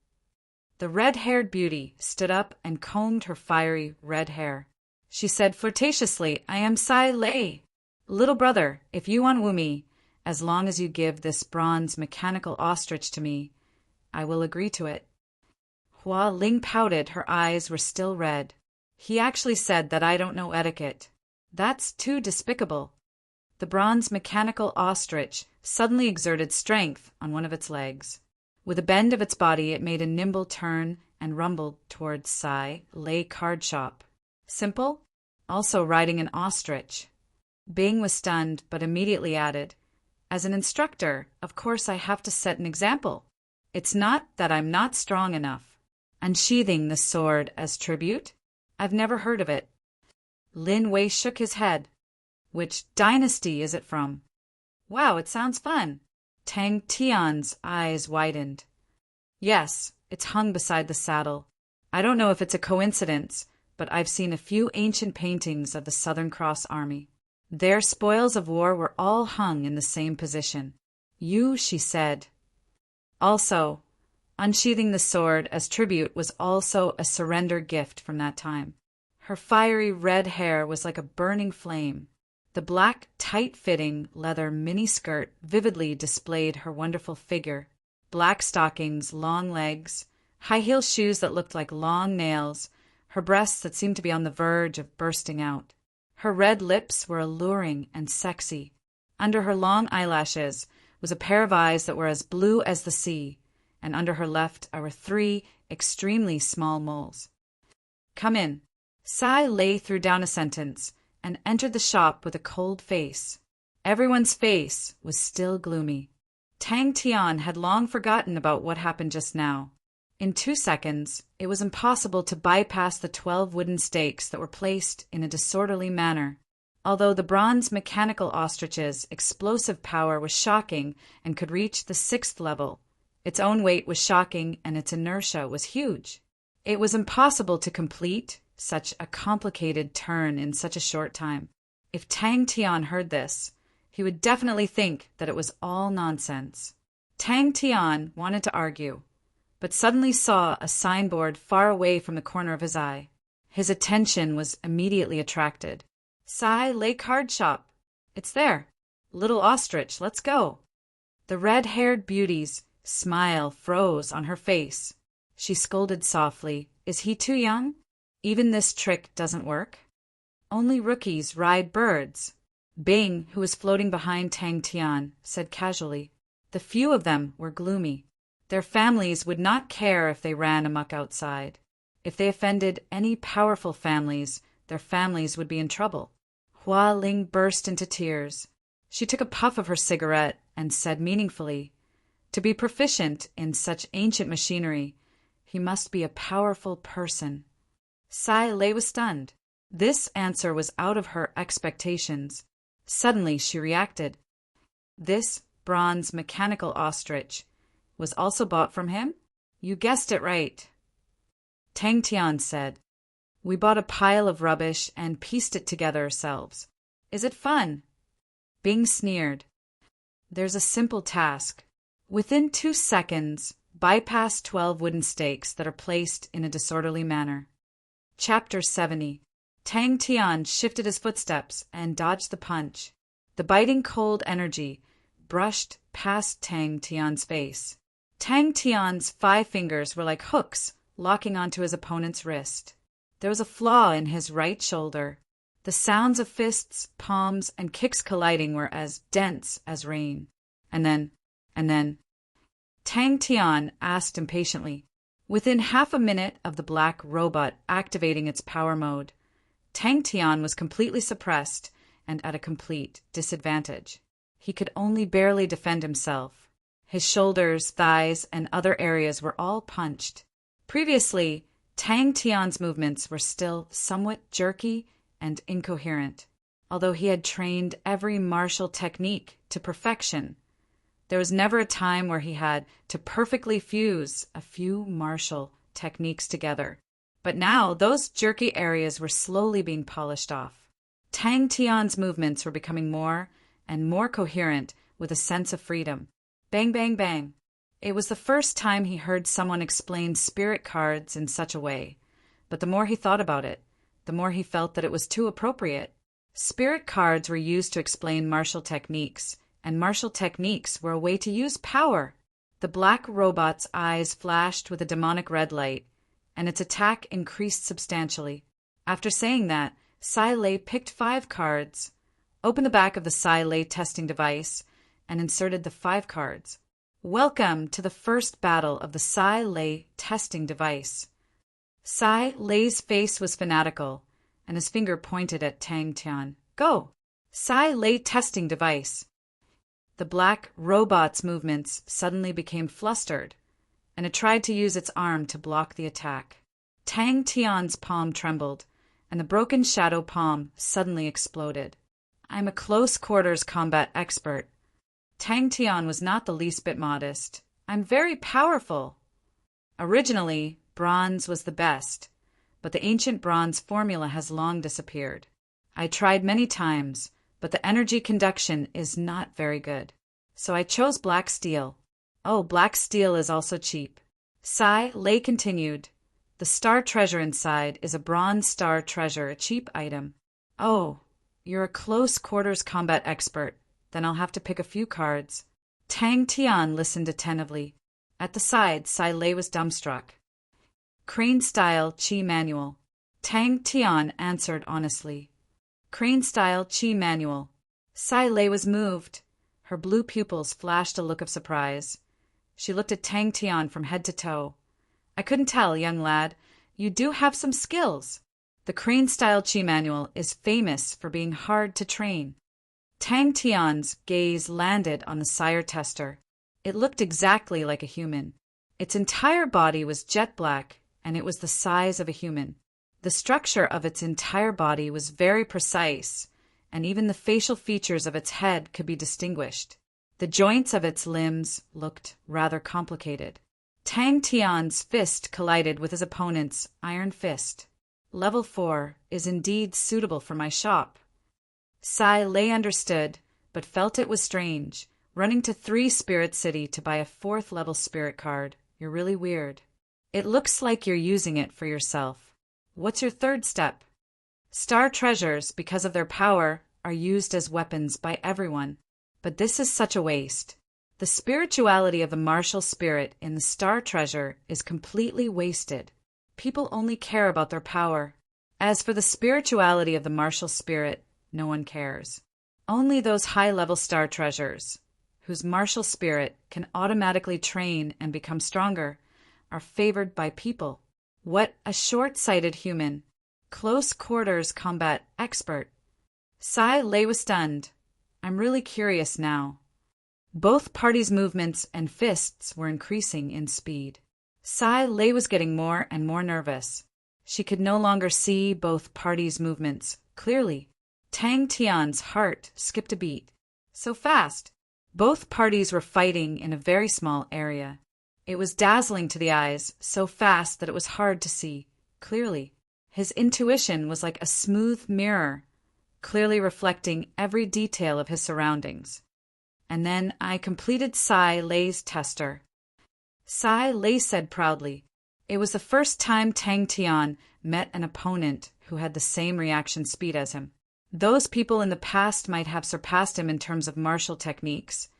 The red-haired beauty stood up and combed her fiery red hair. She said flirtatiously, I am Sai Lei. Little brother, if you unwoo me, as long as you give this bronze mechanical ostrich to me, I will agree to it. Hua Ling pouted, her eyes were still red. He actually said that I don't know etiquette. That's too despicable. The bronze mechanical ostrich suddenly exerted strength on one of its legs. With a bend of its body, it made a nimble turn and rumbled towards Sai Lei card shop. Simple? Also riding an ostrich. Bing was stunned, but immediately added, as an instructor, of course I have to set an example. It's not that I'm not strong enough. Unsheathing the sword as tribute? I've never heard of it. Lin Wei shook his head. Which dynasty is it from? Wow, it sounds fun. Tang Tian's eyes widened. Yes, it's hung beside the saddle. I don't know if it's a coincidence, but I've seen a few ancient paintings of the Southern Cross Army. Their spoils of war were all hung in the same position. You, she said. Also, unsheathing the sword as tribute was also a surrender gift from that time. Her fiery red hair was like a burning flame. The black, tight-fitting leather miniskirt vividly displayed her wonderful figure. Black stockings, long legs, high-heel shoes that looked like long nails, her breasts that seemed to be on the verge of bursting out. Her red lips were alluring and sexy. Under her long eyelashes was a pair of eyes that were as blue as the sea, and under her left were 3 extremely small moles. Come in. Sai Lei threw down a sentence and entered the shop with a cold face. Everyone's face was still gloomy. Tang Tian had long forgotten about what happened just now. In 2 seconds, it was impossible to bypass the 12 wooden stakes that were placed in a disorderly manner. Although the bronze mechanical ostrich's explosive power was shocking and could reach the 6th level, its own weight was shocking and its inertia was huge. It was impossible to complete such a complicated turn in such a short time. If Tang Tian heard this, he would definitely think that it was all nonsense. Tang Tian wanted to argue, but suddenly saw a signboard far away from the corner of his eye. His attention was immediately attracted. Sai Lei card shop. It's there. Little ostrich, let's go. The red-haired beauty's smile froze on her face. She scolded softly. Is he too young? Even this trick doesn't work. Only rookies ride birds. Bing, who was floating behind Tang Tian, said casually. The few of them were gloomy. Their families would not care if they ran amok outside. If they offended any powerful families, their families would be in trouble. Hua Ling burst into tears. She took a puff of her cigarette and said meaningfully, to be proficient in such ancient machinery, he must be a powerful person. Sai Lei was stunned. This answer was out of her expectations. Suddenly she reacted. This bronze mechanical ostrich was also bought from him? You guessed it right. Tang Tian said, we bought a pile of rubbish and pieced it together ourselves. Is it fun? Bing sneered. There's a simple task. Within 2 seconds, bypass 12 wooden stakes that are placed in a disorderly manner. Chapter 70. Tang Tian shifted his footsteps and dodged the punch. The biting cold energy brushed past Tang Tian's face. Tang Tian's 5 fingers were like hooks locking onto his opponent's wrist. There was a flaw in his right shoulder. The sounds of fists, palms, and kicks colliding were as dense as rain. And then, Tang Tian asked impatiently. Within half a minute of the black robot activating its power mode, Tang Tian was completely suppressed and at a complete disadvantage. He could only barely defend himself. His shoulders, thighs, and other areas were all punched. Previously, Tang Tian's movements were still somewhat jerky and incoherent. Although he had trained every martial technique to perfection, there was never a time where he had to perfectly fuse a few martial techniques together. But now those jerky areas were slowly being polished off. Tang Tian's movements were becoming more and more coherent with a sense of freedom. Bang, bang, bang. It was the first time he heard someone explain spirit cards in such a way, but the more he thought about it, the more he felt that it was too appropriate. Spirit cards were used to explain martial techniques, and martial techniques were a way to use power. The black robot's eyes flashed with a demonic red light, and its attack increased substantially. After saying that, Sai Lei picked 5 cards, opened the back of the Sai Lei testing device, and inserted the 5 cards. Welcome to the first battle of the Sai Lei testing device. Sai Lei's face was fanatical, and his finger pointed at Tang Tian. Go! Sai Lei testing device. The black robot's movements suddenly became flustered, and it tried to use its arm to block the attack. Tang Tian's palm trembled, and the broken shadow palm suddenly exploded. I'm a close-quarters combat expert. Tang Tian was not the least bit modest. I'm very powerful. Originally, bronze was the best, but the ancient bronze formula has long disappeared. I tried many times, but the energy conduction is not very good. So I chose black steel. Oh, black steel is also cheap. Sai Lei continued. The star treasure inside is a bronze star treasure, a cheap item. Oh, you're a close-quarters combat expert. Then I'll have to pick a few cards. Tang Tian listened attentively. At the side, Sai Lei was dumbstruck. Crane-style Qi manual. Tang Tian answered honestly. Crane-style Qi manual. Sai Lei was moved. Her blue pupils flashed a look of surprise. She looked at Tang Tian from head to toe. I couldn't tell, young lad. You do have some skills. The Crane-style Qi manual is famous for being hard to train. Tang Tian's gaze landed on the sire tester. It looked exactly like a human. Its entire body was jet black, and it was the size of a human. The structure of its entire body was very precise, and even the facial features of its head could be distinguished. The joints of its limbs looked rather complicated. Tang Tian's fist collided with his opponent's iron fist. Level 4 is indeed suitable for my shop. Sai Lei understood, but felt it was strange, running to 3 Spirit City to buy a 4th level spirit card. You're really weird. It looks like you're using it for yourself. What's your 3rd step? Star treasures, because of their power, are used as weapons by everyone. But this is such a waste. The spirituality of the martial spirit in the star treasure is completely wasted. People only care about their power. As for the spirituality of the martial spirit, no one cares. Only those high-level star treasures, whose martial spirit can automatically train and become stronger, are favored by people. What a short-sighted human. Close-quarters combat expert. Sai Lei was stunned. I'm really curious now. Both parties' movements and fists were increasing in speed. Sai Lei was getting more and more nervous. She could no longer see both parties' movements clearly. Tang Tian's heart skipped a beat. So fast. Both parties were fighting in a very small area. It was dazzling to the eyes, so fast that it was hard to see clearly. His intuition was like a smooth mirror, clearly reflecting every detail of his surroundings. And then I completed Sai Lei's tester. Sai Lei said proudly. It was the first time Tang Tian met an opponent who had the same reaction speed as him. Those people in the past might have surpassed him in terms of martial techniques,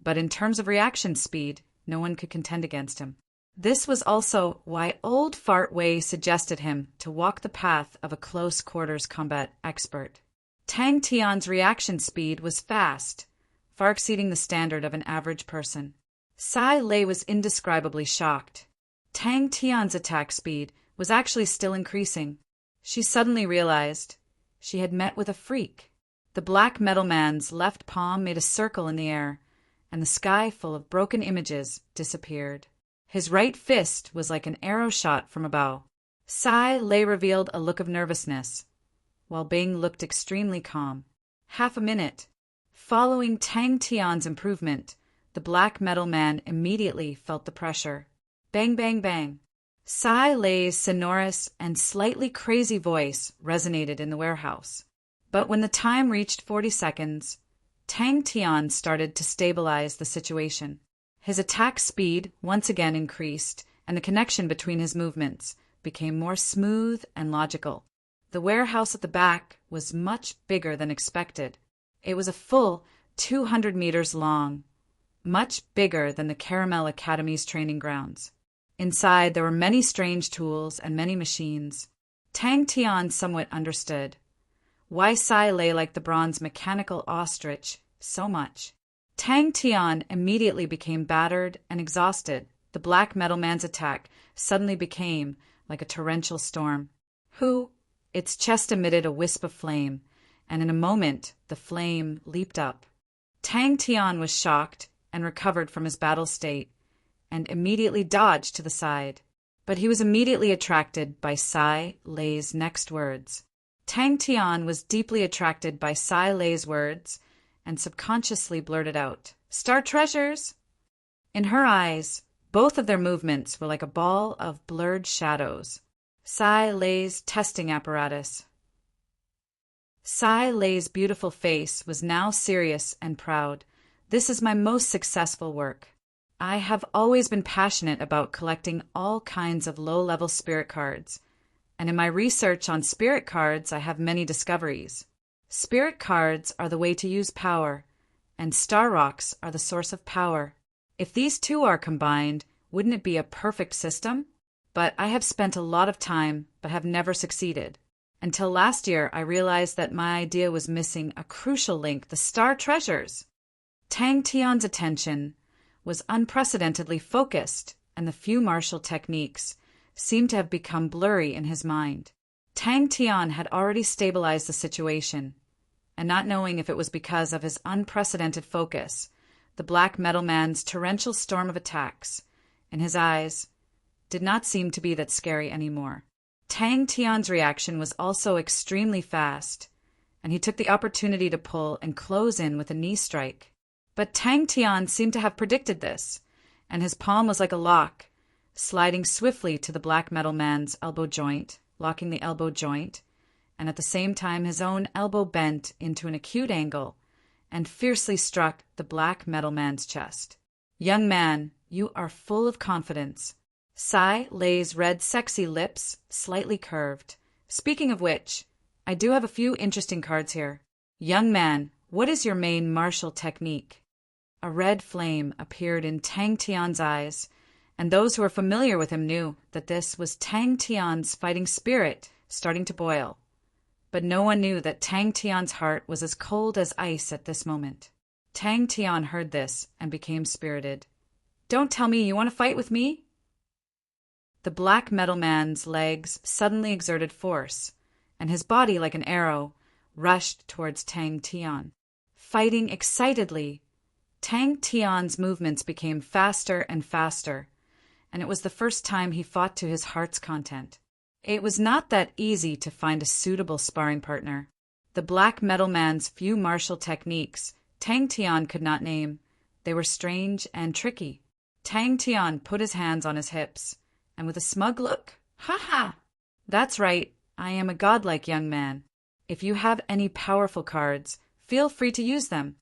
but in terms of reaction speed, no one could contend against him. This was also why Old Fart Wei suggested him to walk the path of a close-quarters combat expert. Tang Tian's reaction speed was fast, far exceeding the standard of an average person. Sai Lei was indescribably shocked. Tang Tian's attack speed was actually still increasing. She suddenly realized she had met with a freak. The black metal man's left palm made a circle in the air, and the sky full of broken images disappeared. His right fist was like an arrow shot from a bow. Sai Lei revealed a look of nervousness, while Bing looked extremely calm. Half a minute. Following Tang Tian's improvement, the black metal man immediately felt the pressure. Bang, bang, bang. Sai Lei's sonorous and slightly crazy voice resonated in the warehouse. But when the time reached 40 seconds, Tang Tian started to stabilize the situation. His attack speed once again increased, and the connection between his movements became more smooth and logical. The warehouse at the back was much bigger than expected. It was a full 200 meters long, much bigger than the Caramel Academy's training grounds. Inside, there were many strange tools and many machines. Tang Tian somewhat understood why Sai Lei liked the bronze mechanical ostrich so much. Tang Tian immediately became battered and exhausted. The black metal man's attack suddenly became like a torrential storm. Its chest emitted a wisp of flame, and in a moment the flame leaped up. Tang Tian was shocked and recovered from his battle state, and immediately dodged to the side. But he was immediately attracted by Sai Lei's next words. Tang Tian was deeply attracted by Sai Lei's words and subconsciously blurted out, "Star treasures!" In her eyes, both of their movements were like a ball of blurred shadows. Sai Lei's testing apparatus. Sai Lei's beautiful face was now serious and proud. "This is my most successful work. I have always been passionate about collecting all kinds of low-level spirit cards, and in my research on spirit cards I have many discoveries. Spirit cards are the way to use power, and star rocks are the source of power. If these two are combined, wouldn't it be a perfect system? But I have spent a lot of time but have never succeeded. Until last year I realized that my idea was missing a crucial link, the star treasures." Tang Tian's attention was unprecedentedly focused, and the few martial techniques seemed to have become blurry in his mind. Tang Tian had already stabilized the situation, and not knowing if it was because of his unprecedented focus, the black metal man's torrential storm of attacks in his eyes did not seem to be that scary anymore. Tang Tian's reaction was also extremely fast, and he took the opportunity to pull and close in with a knee strike. But Tang Tian seemed to have predicted this, and his palm was like a lock, sliding swiftly to the black metal man's elbow joint, locking the elbow joint, and at the same time his own elbow bent into an acute angle and fiercely struck the black metal man's chest. "Young man, you are full of confidence." Sai Lei's red sexy lips slightly curved. "Speaking of which, I do have a few interesting cards here. Young man, what is your main martial technique?" A red flame appeared in Tang Tian's eyes, and those who were familiar with him knew that this was Tang Tian's fighting spirit starting to boil. But no one knew that Tang Tian's heart was as cold as ice at this moment. Tang Tian heard this and became spirited. "Don't tell me you want to fight with me?" The black metal man's legs suddenly exerted force, and his body, like an arrow, rushed towards Tang Tian. Fighting excitedly, Tang Tian's movements became faster and faster, and it was the first time he fought to his heart's content. It was not that easy to find a suitable sparring partner. The black metal man's few martial techniques Tang Tian could not name. They were strange and tricky. Tang Tian put his hands on his hips, and with a smug look, "Ha ha! That's right, I am a godlike young man. If you have any powerful cards, feel free to use them."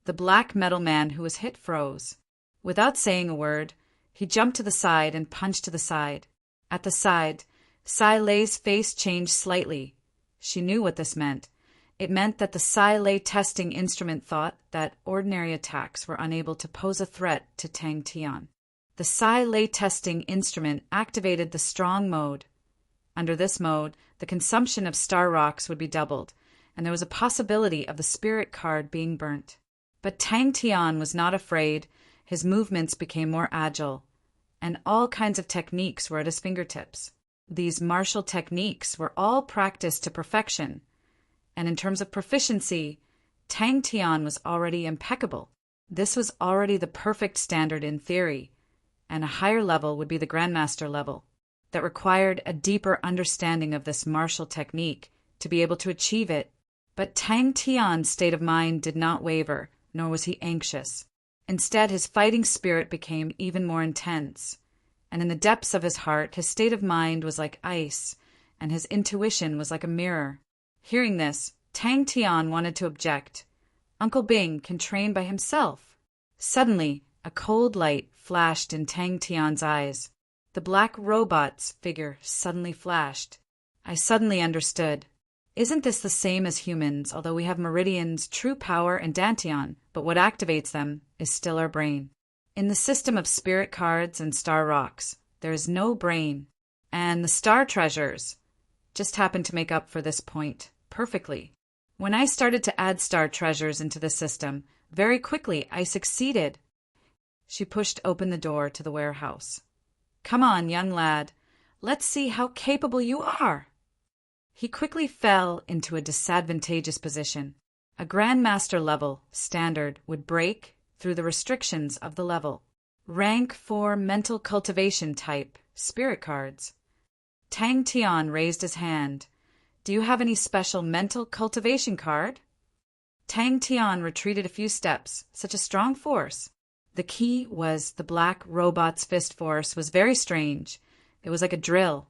The black metal man who was hit froze. Without saying a word, he jumped to the side and punched to the side. At the side, Sai Lei's face changed slightly. She knew what this meant. It meant that the Sai Lei testing instrument thought that ordinary attacks were unable to pose a threat to Tang Tian. The Sai Lei testing instrument activated the strong mode. Under this mode, the consumption of star rocks would be doubled, and there was a possibility of the spirit card being burnt. But Tang Tian was not afraid. His movements became more agile, and all kinds of techniques were at his fingertips. These martial techniques were all practiced to perfection, and in terms of proficiency, Tang Tian was already impeccable. This was already the perfect standard in theory, and a higher level would be the Grandmaster level, that required a deeper understanding of this martial technique to be able to achieve it But Tang Tian's state of mind did not waver, nor was he anxious. Instead, his fighting spirit became even more intense. And in the depths of his heart, his state of mind was like ice, and his intuition was like a mirror. Hearing this, Tang Tian wanted to object. Uncle Bing can train by himself. Suddenly, a cold light flashed in Tang Tian's eyes. The black robot's figure suddenly flashed. I suddenly understood. Isn't this the same as humans, although we have meridians, true power, and dantian, but what activates them is still our brain? In the system of spirit cards and star rocks, there is no brain, and the star treasures just happen to make up for this point perfectly. When I started to add star treasures into the system, very quickly I succeeded. She pushed open the door to the warehouse. Come on, young lad. Let's see how capable you are. He quickly fell into a disadvantageous position. A Grandmaster level standard would break through the restrictions of the level. Rank 4 mental cultivation type, spirit cards. Tang Tian raised his hand. Do you have any special mental cultivation card? Tang Tian retreated a few steps, such a strong force. The key was the black robot's fist force was very strange. It was like a drill,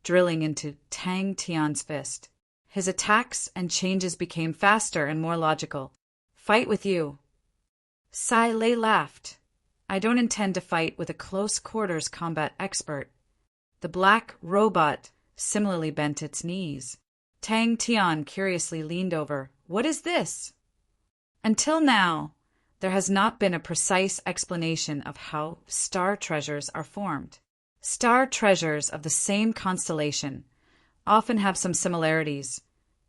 drilling into Tang Tian's fist. His attacks and changes became faster and more logical. Fight with you. Sai Lei laughed. I don't intend to fight with a close-quarters combat expert. The black robot similarly bent its knees. Tang Tian curiously leaned over. What is this? Until now, there has not been a precise explanation of how star treasures are formed. Star treasures of the same constellation often have some similarities,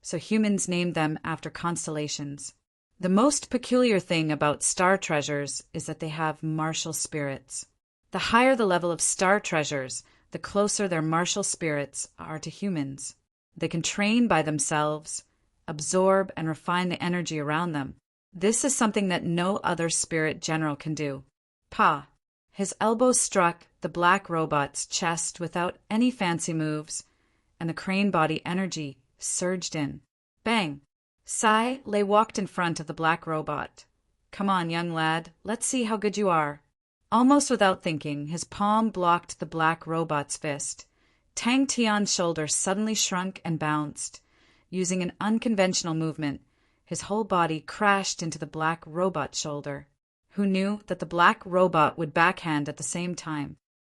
so humans named them after constellations. The most peculiar thing about star treasures is that they have martial spirits. The higher the level of star treasures, the closer their martial spirits are to humans. They can train by themselves, absorb and refine the energy around them. This is something that no other spirit general can do. Pa! His elbow struck the black robot's chest without any fancy moves, and the crane body energy surged in. Bang! Sai Lei walked in front of the black robot. Come on, young lad, let's see how good you are. Almost without thinking, his palm blocked the black robot's fist. Tang Tian's shoulder suddenly shrunk and bounced. Using an unconventional movement, his whole body crashed into the black robot's shoulder. Who knew that the black robot would backhand at the same time?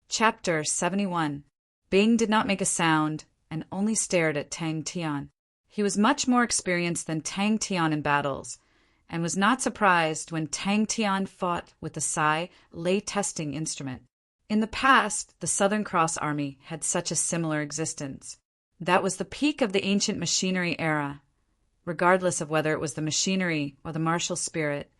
Chapter 71. Bing did not make a sound and only stared at Tang Tian. He was much more experienced than Tang Tian in battles, and was not surprised when Tang Tian fought with the Sai Lei testing instrument. In the past, the Southern Cross Army had such a similar existence. That was the peak of the ancient machinery era. Regardless of whether it was the machinery or the martial spirit,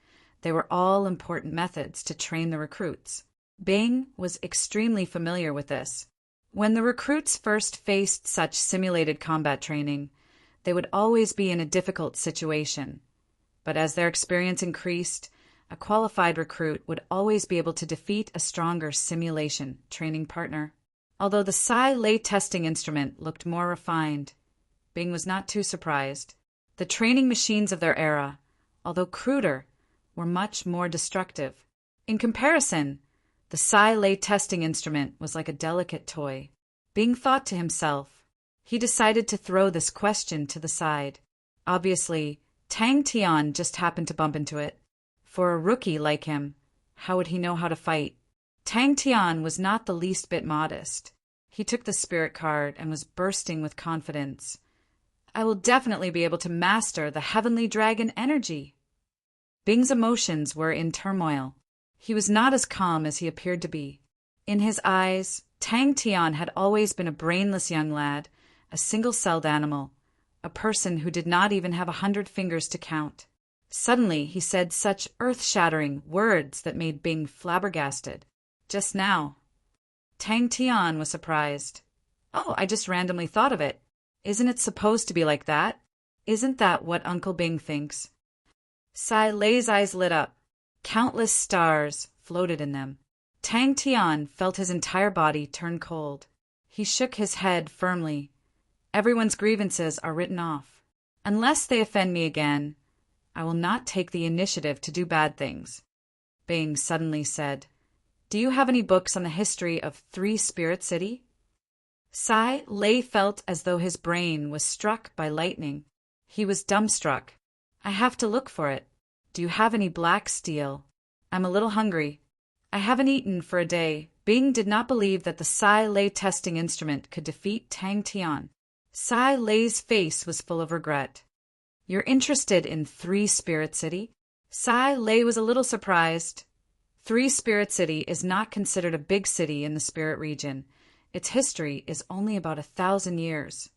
they were all important methods to train the recruits. Bing was extremely familiar with this. When the recruits first faced such simulated combat training, they would always be in a difficult situation. But as their experience increased, a qualified recruit would always be able to defeat a stronger simulation training partner. Although the Sai Lei testing instrument looked more refined, Bing was not too surprised. The training machines of their era, although cruder, were much more destructive. In comparison, the Sai Lei testing instrument was like a delicate toy. Bing thought to himself. He decided to throw this question to the side. Obviously, Tang Tian just happened to bump into it. For a rookie like him, how would he know how to fight? Tang Tian was not the least bit modest. He took the spirit card and was bursting with confidence. I will definitely be able to master the heavenly dragon energy. Bing's emotions were in turmoil. He was not as calm as he appeared to be. In his eyes, Tang Tian had always been a brainless young lad, a single-celled animal, a person who did not even have 100 fingers to count. Suddenly, he said such earth-shattering words that made Bing flabbergasted. Just now. Tang Tian was surprised. Oh, I just randomly thought of it. Isn't it supposed to be like that? Isn't that what Uncle Bing thinks? Sai Lei's eyes lit up. Countless stars floated in them. Tang Tian felt his entire body turn cold. He shook his head firmly. Everyone's grievances are written off. Unless they offend me again, I will not take the initiative to do bad things. Bing suddenly said, "Do you have any books on the history of Three Spirit City?" Sai Lei felt as though his brain was struck by lightning. He was dumbstruck. "I have to look for it. Do you have any black steel? I'm a little hungry. I haven't eaten for a day." Bing did not believe that the Sai Lei testing instrument could defeat Tang Tian. Sai Lei's face was full of regret. "You're interested in Three Spirit City?" Sai Lei was a little surprised. Three Spirit City is not considered a big city in the spirit region. Its history is only about 1,000 years.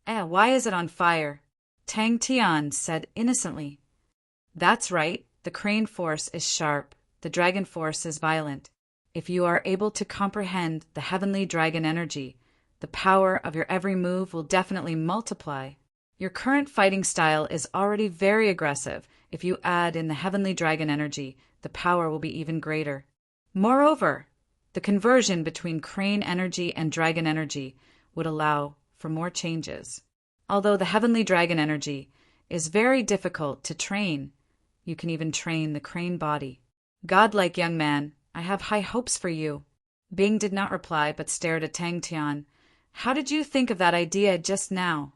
Why is it on fire?" Tang Tian said innocently. "That's right. The crane force is sharp. The dragon force is violent. If you are able to comprehend the heavenly dragon energy, the power of your every move will definitely multiply. Your current fighting style is already very aggressive. If you add in the heavenly dragon energy, the power will be even greater. Moreover, the conversion between crane energy and dragon energy would allow for more changes. Although the heavenly dragon energy is very difficult to train, you can even train the crane body. Godlike young man, I have high hopes for you." Bing did not reply but stared at Tang Tian. "How did you think of that idea just now?"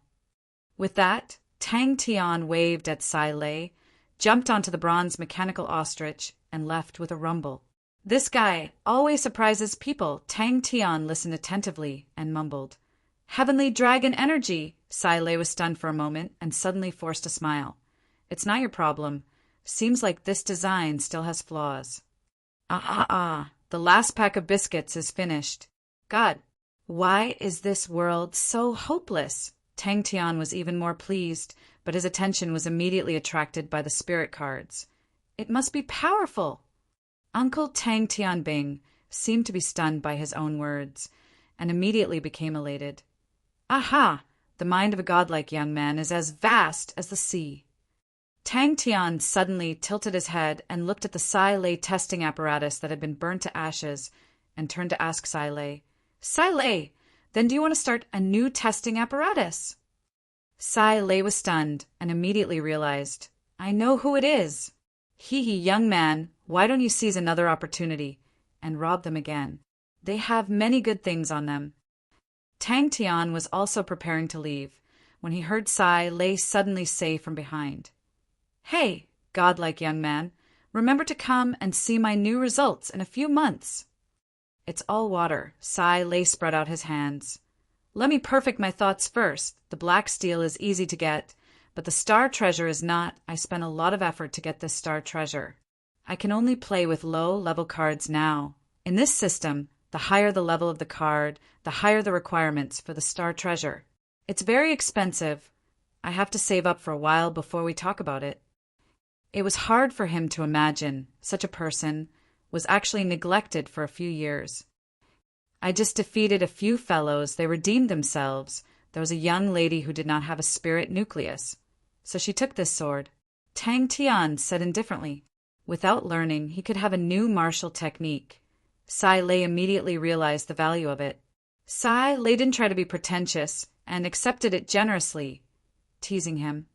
With that, Tang Tian waved at Sai Lei, jumped onto the bronze mechanical ostrich, and left with a rumble. "This guy always surprises people." Tang Tian listened attentively and mumbled, "Heavenly dragon energy." Sai Lei was stunned for a moment and suddenly forced a smile. "It's not your problem. Seems like this design still has flaws." The last pack of biscuits is finished. God, why is this world so hopeless? Tang Tian was even more pleased, but his attention was immediately attracted by the spirit cards. It must be powerful. Uncle Tang Tian Bing seemed to be stunned by his own words, and immediately became elated. Aha! The mind of a godlike young man is as vast as the sea. Tang Tian suddenly tilted his head and looked at the Sai Lei testing apparatus that had been burnt to ashes, and turned to ask Sai Lei, "Sai Lei, then do you want to start a new testing apparatus?" Sai Lei was stunned and immediately realized, "I know who it is. Hee, young man, why don't you seize another opportunity and rob them again? They have many good things on them." Tang Tian was also preparing to leave when he heard Sai Lei suddenly say from behind, "Hey, godlike young man, remember to come and see my new results in a few months." "It's all water." Sai Lei spread out his hands. "Let me perfect my thoughts first. The black steel is easy to get, but the star treasure is not. I spent a lot of effort to get this star treasure. I can only play with low-level cards now. In this system, the higher the level of the card, the higher the requirements for the star treasure. It's very expensive. I have to save up for a while before we talk about it." It was hard for him to imagine such a person was actually neglected for a few years. "I just defeated a few fellows. They redeemed themselves. There was a young lady who did not have a spirit nucleus, so she took this sword." Tang Tian said indifferently. Without learning, he could have a new martial technique. Sai Lei immediately realized the value of it. Sai Lei didn't try to be pretentious and accepted it generously, teasing him.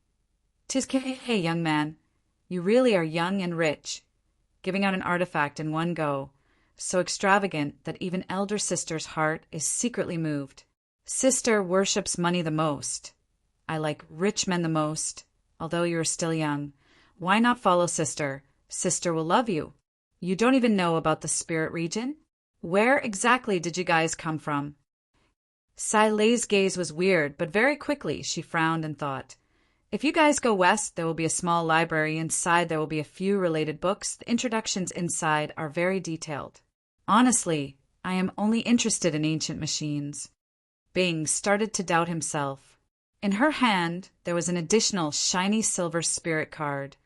Hey, young man, you really are young and rich, giving out an artifact in one go, so extravagant that even elder sister's heart is secretly moved. Sister worships money the most. I like rich men the most, although you are still young. Why not follow sister? Sister will love you. You don't even know about the spirit region? Where exactly did you guys come from? Sai Lei's gaze was weird, but very quickly she frowned and thought, "If you guys go west, there will be a small library. Inside there will be a few related books. The introductions inside are very detailed. Honestly, I am only interested in ancient machines." Bing started to doubt himself. In her hand, there was an additional shiny silver spirit card.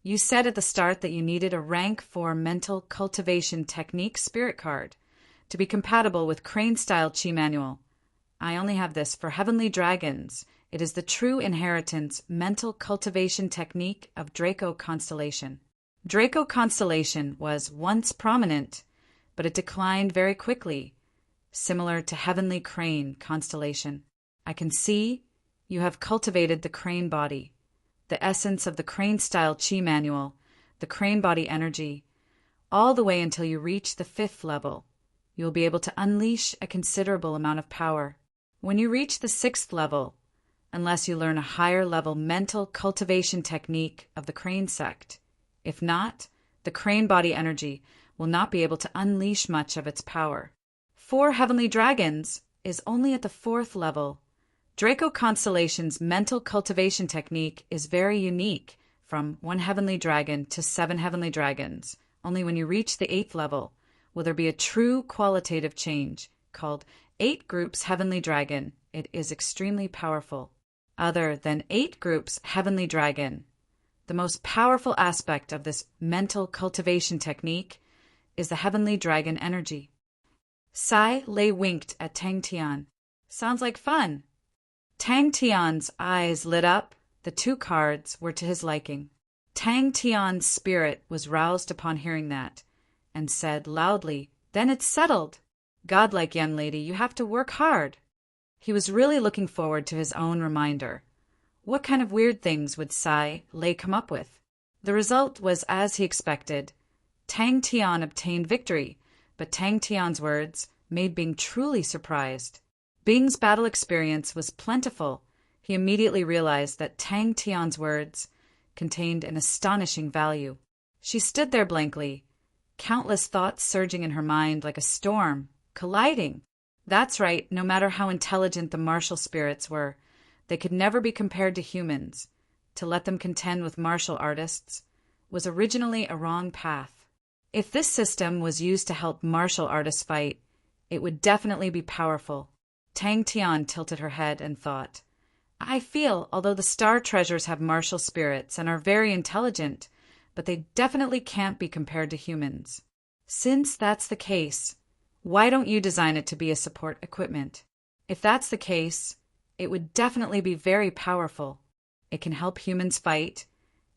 "You said at the start that you needed a rank 4 mental cultivation technique spirit card to be compatible with Crane-style Chi Manual. I only have this for Heavenly Dragons. It is the true inheritance mental cultivation technique of Draco Constellation." Draco Constellation was once prominent, but it declined very quickly, similar to Heavenly Crane Constellation. "I can see, You have cultivated the crane body, the essence of the crane-style chi manual, the crane body energy, all the way until you reach the 5th level. You will be able to unleash a considerable amount of power. When you reach the 6th level, unless you learn a higher level mental cultivation technique of the crane sect, if not, the crane body energy will not be able to unleash much of its power. 4 heavenly dragons is only at the 4th level. Draco Constellation's mental cultivation technique is very unique, from 1 heavenly dragon to 7 heavenly dragons. Only when you reach the 8th level will there be a true qualitative change, called 8 groups heavenly dragon. It is extremely powerful. Other than 8 groups heavenly dragon, the most powerful aspect of this mental cultivation technique is the heavenly dragon energy. Sai Lei winked at Tang Tian. Sounds like fun. Tang Tian's eyes lit up. The 2 cards were to his liking. Tang Tian's spirit was roused upon hearing that, and said loudly, "Then it's settled. Godlike young lady, you have to work hard." He was really looking forward to his own reminder. What kind of weird things would Sai Lei come up with? The result was as he expected. Tang Tian obtained victory, but Tang Tian's words made Bing truly surprised. Bing's battle experience was plentiful. He immediately realized that Tang Tian's words contained an astonishing value. She stood there blankly, countless thoughts surging in her mind like a storm, colliding. That's right, no matter how intelligent the martial spirits were, they could never be compared to humans. To let them contend with martial artists was originally a wrong path. If this system was used to help martial artists fight, it would definitely be powerful. Tang Tian tilted her head and thought, I feel, although the star treasures have martial spirits and are very intelligent, but they definitely can't be compared to humans. Since that's the case, why don't you design it to be a support equipment? If that's the case, it would definitely be very powerful. It can help humans fight,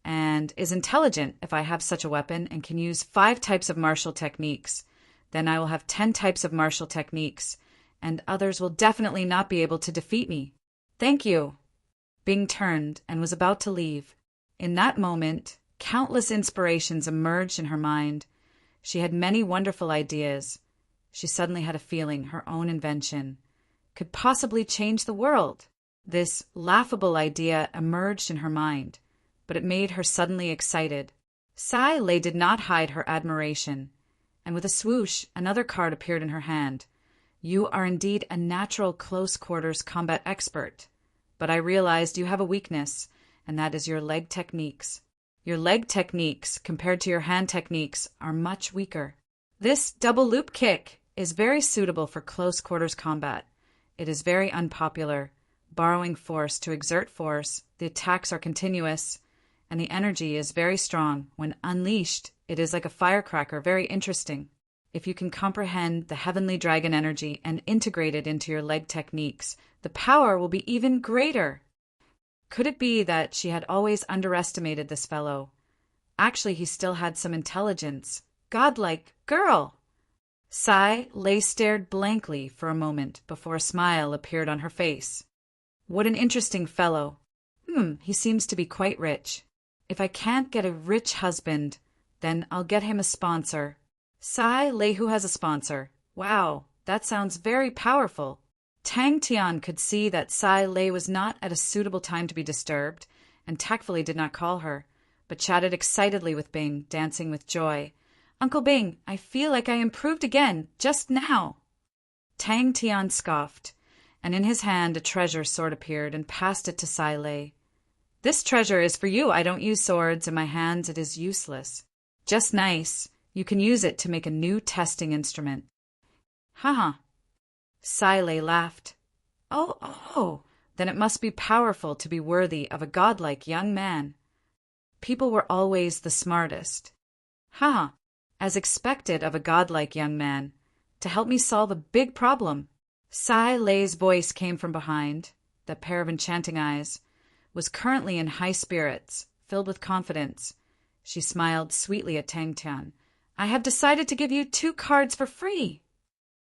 and is intelligent if I have such a weapon and can use 5 types of martial techniques. Then I will have 10 types of martial techniques, and others will definitely not be able to defeat me. Thank you. Bing turned and was about to leave. In that moment, countless inspirations emerged in her mind. She had many wonderful ideas. She suddenly had a feeling her own invention could possibly change the world. This laughable idea emerged in her mind, but it made her suddenly excited. Sai Lei did not hide her admiration, and with a swoosh, another card appeared in her hand. You are indeed a natural close-quarters combat expert, but I realized you have a weakness, and that is your leg techniques. Your leg techniques, compared to your hand techniques, are much weaker. This double loop kick is very suitable for close-quarters combat. It is very unpopular, borrowing force to exert force. The attacks are continuous, and the energy is very strong. When unleashed, it is like a firecracker, very interesting. If you can comprehend the heavenly dragon energy and integrate it into your leg techniques, the power will be even greater. Could it be that she had always underestimated this fellow? Actually, he still had some intelligence. Godlike girl! Sai Lei stared blankly for a moment before a smile appeared on her face. What an interesting fellow. He seems to be quite rich. If I can't get a rich husband, then I'll get him a sponsor. Sai Lei who has a sponsor. Wow, that sounds very powerful. Tang Tian could see that Sai Lei was not at a suitable time to be disturbed, and tactfully did not call her, but chatted excitedly with Bing, dancing with joy. Uncle Bing, I feel like I improved again, just now. Tang Tian scoffed, and in his hand a treasure sword appeared and passed it to Sai Lei. This treasure is for you. I don't use swords. In my hands it is useless. Just nice. You can use it to make a new testing instrument. Haha. Sai Lei laughed. Oh, then it must be powerful to be worthy of a godlike young man. People were always the smartest. Haha, as expected of a godlike young man, to help me solve a big problem. Sai Lei's voice came from behind. That pair of enchanting eyes was currently in high spirits, filled with confidence. She smiled sweetly at Tang Tian. I have decided to give you 2 cards for free.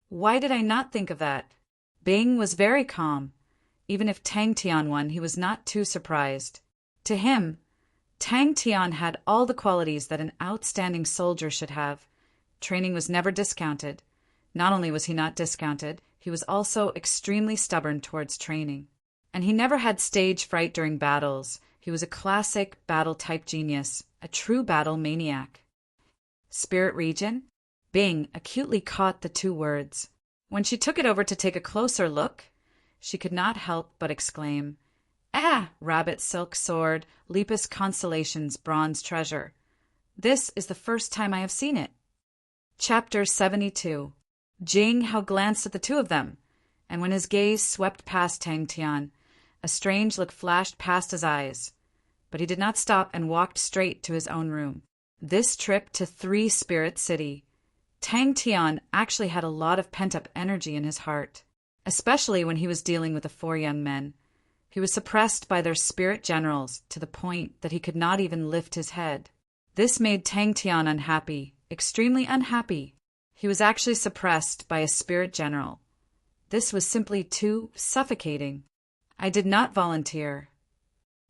Why did I not think of that? Bing was very calm. Even if Tang Tian won, he was not too surprised. To him, Tang Tian had all the qualities that an outstanding soldier should have. Training was never discounted. Not only was he not discounted, he was also extremely stubborn towards training. And he never had stage fright during battles. He was a classic battle-type genius, a true battle maniac. Spirit region? Bing acutely caught the two words. When she took it over to take a closer look, she could not help but exclaim, "Ah, rabbit silk sword, Lepus Constellation's bronze treasure. This is the first time I have seen it." Chapter 72. Jing Hao glanced at the two of them, and when his gaze swept past Tang Tian, a strange look flashed past his eyes. But he did not stop and walked straight to his own room. This trip to Three Spirit City, Tang Tian actually had a lot of pent-up energy in his heart, especially when he was dealing with the four young men. He was suppressed by their spirit generals to the point that he could not even lift his head. This made Tang Tian unhappy, extremely unhappy. He was actually suppressed by a spirit general. This was simply too suffocating. I did not volunteer.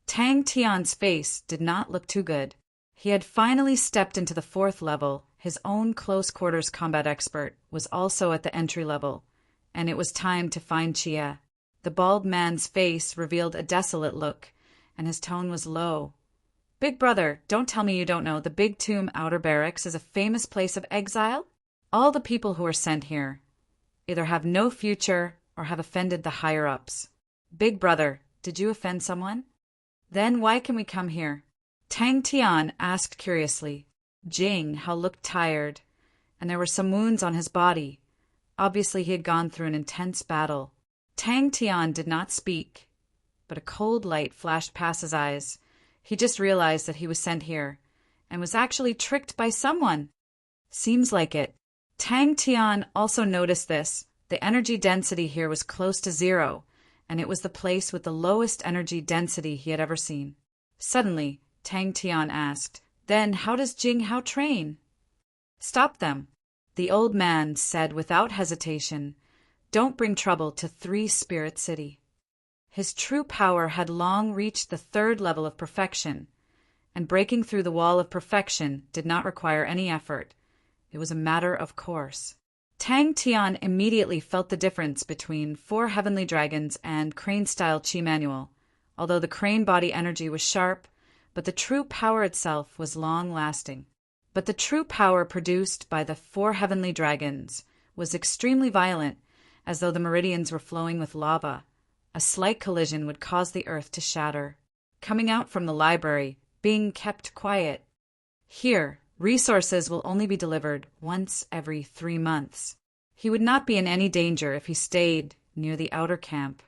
Tang Tian's face did not look too good. He had finally stepped into the fourth level. His own close-quarters combat expert was also at the entry level, and it was time to find Chia. The bald man's face revealed a desolate look, and his tone was low. "Big brother, don't tell me you don't know the Big Tomb Outer Barracks is a famous place of exile? All the people who are sent here either have no future or have offended the higher-ups. Big brother, did you offend someone? Then why can we come here?" Tang Tian asked curiously. Jing Hao looked tired, and there were some wounds on his body. Obviously he had gone through an intense battle. Tang Tian did not speak, but a cold light flashed past his eyes. He just realized that he was sent here, and was actually tricked by someone. Seems like it. Tang Tian also noticed this. The energy density here was close to zero, and it was the place with the lowest energy density he had ever seen. Suddenly, Tang Tian asked, "Then how does Jing Hao train?" "Stop them," the old man said without hesitation. "Don't bring trouble to Three Spirit City." His true power had long reached the third level of perfection, and breaking through the wall of perfection did not require any effort. It was a matter of course. Tang Tian immediately felt the difference between Four Heavenly Dragons and Crane-style Chi Manual, although the Crane body energy was sharp, but the true power itself was long-lasting. But the true power produced by the Four Heavenly Dragons was extremely violent, as though the meridians were flowing with lava. A slight collision would cause the earth to shatter. Coming out from the library, being kept quiet. Here, resources will only be delivered once every 3 months. He would not be in any danger if he stayed near the outer camp.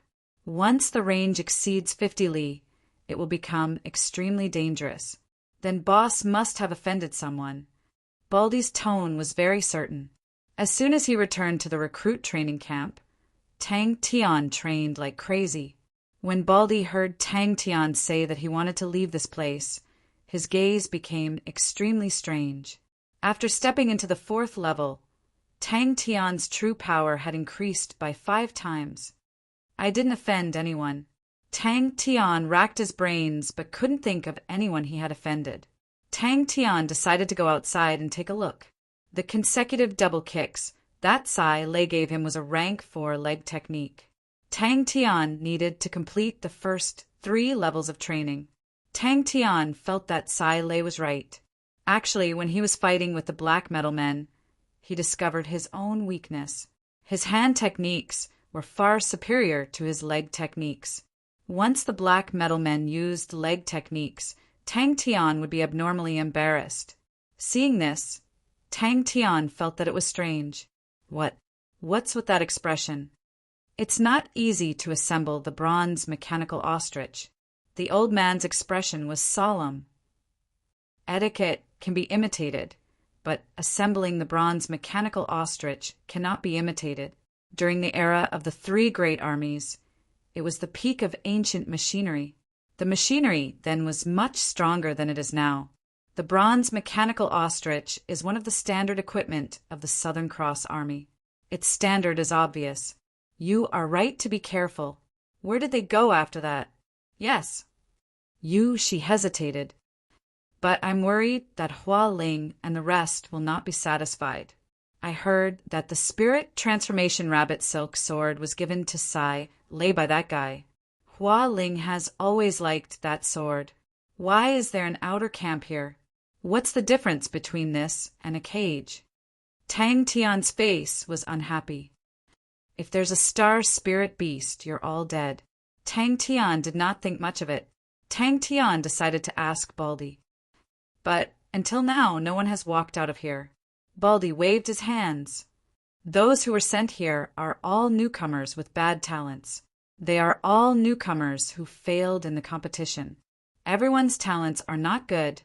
Once the range exceeds 50 li, it will become extremely dangerous. Then boss must have offended someone. Baldy's tone was very certain. As soon as he returned to the recruit training camp, Tang Tian trained like crazy. When Baldy heard Tang Tian say that he wanted to leave this place, his gaze became extremely strange. After stepping into the fourth level, Tang Tian's true power had increased by 5 times. "I didn't offend anyone." Tang Tian racked his brains but couldn't think of anyone he had offended. Tang Tian decided to go outside and take a look. The consecutive double kicks that Sai Lei gave him was a rank 4 leg technique. Tang Tian needed to complete the first 3 levels of training. Tang Tian felt that Sai Lei was right. Actually, when he was fighting with the black metal men, he discovered his own weakness. His hand techniques were far superior to his leg techniques. Once the black metal men used leg techniques, Tang Tian would be abnormally embarrassed. Seeing this, Tang Tian felt that it was strange. What's with that expression? It's not easy to assemble the bronze mechanical ostrich. The old man's expression was solemn. Etiquette can be imitated, but assembling the bronze mechanical ostrich cannot be imitated. During the era of the 3 great armies, it was the peak of ancient machinery. The machinery then was much stronger than it is now. The bronze mechanical ostrich is one of the standard equipment of the Southern Cross Army. Its standard is obvious. You are right to be careful. Where did they go after that? Yes. She hesitated. But I'm worried that Hua Ling and the rest will not be satisfied. I heard that the spirit transformation rabbit silk sword was given to Sai Lei by that guy. Hua Ling has always liked that sword. Why is there an outer camp here? What's the difference between this and a cage? Tang Tian's face was unhappy. If there's a star spirit beast, you're all dead. Tang Tian did not think much of it. Tang Tian decided to ask Baldy. But until now, no one has walked out of here. Baldy waved his hands. Those who were sent here are all newcomers with bad talents. They are all newcomers who failed in the competition. Everyone's talents are not good,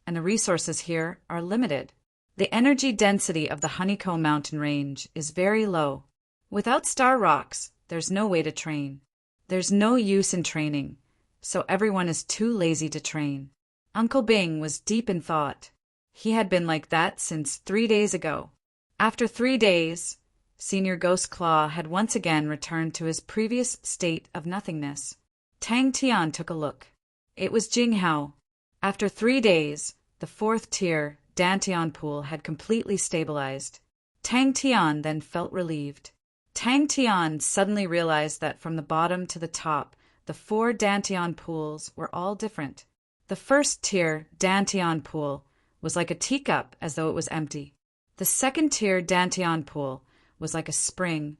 and the resources here are limited. The energy density of the Honeycomb Mountain Range is very low. Without star rocks, there's no way to train. There's no use in training, so everyone is too lazy to train. Uncle Bing was deep in thought. He had been like that since 3 days ago. After 3 days, Senior Ghost Claw had once again returned to his previous state of nothingness. Tang Tian took a look. It was Jinghao. After 3 days, the 4th tier Dantian pool had completely stabilized. Tang Tian then felt relieved. Tang Tian suddenly realized that from the bottom to the top, the 4 Dantian pools were all different. The 1st tier Dantian pool was like a teacup as though it was empty. The 2nd tier Dantian pool was like a spring,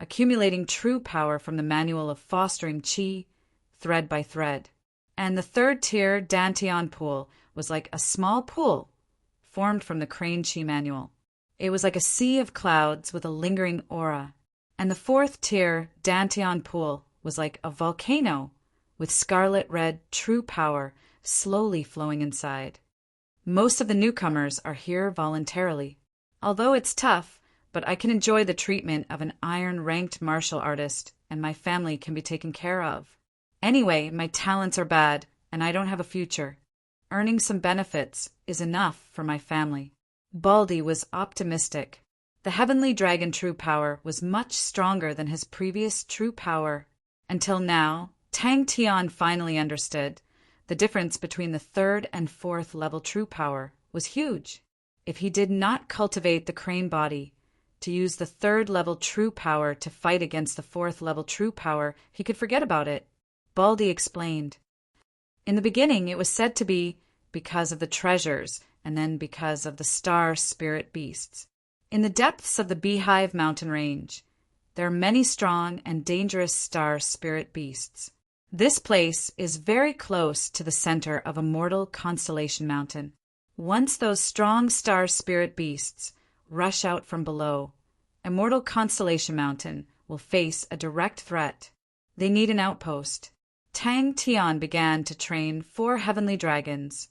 accumulating true power from the manual of fostering qi, thread by thread. And the 3rd tier Dantian pool was like a small pool, formed from the crane qi manual. It was like a sea of clouds with a lingering aura. And the 4th tier Dantian pool was like a volcano, with scarlet red true power slowly flowing inside. Most of the newcomers are here voluntarily. Although it's tough, but I can enjoy the treatment of an iron-ranked martial artist, and my family can be taken care of. Anyway, my talents are bad, and I don't have a future. Earning some benefits is enough for my family. Baldy was optimistic. The heavenly dragon true power was much stronger than his previous true power. Until now, Tang Tian finally understood. The difference between the 3rd and 4th level true power was huge. If he did not cultivate the crane body, to use the 3rd level true power to fight against the 4th level true power, he could forget about it. Baldy explained. In the beginning, it was said to be because of the treasures, and then because of the star spirit beasts. In the depths of the Beehive Mountain Range, there are many strong and dangerous star spirit beasts. This place is very close to the center of Immortal Constellation Mountain. Once those strong star spirit beasts rush out from below, Immortal Constellation Mountain will face a direct threat. They need an outpost. Tang Tian began to train 4 heavenly dragons.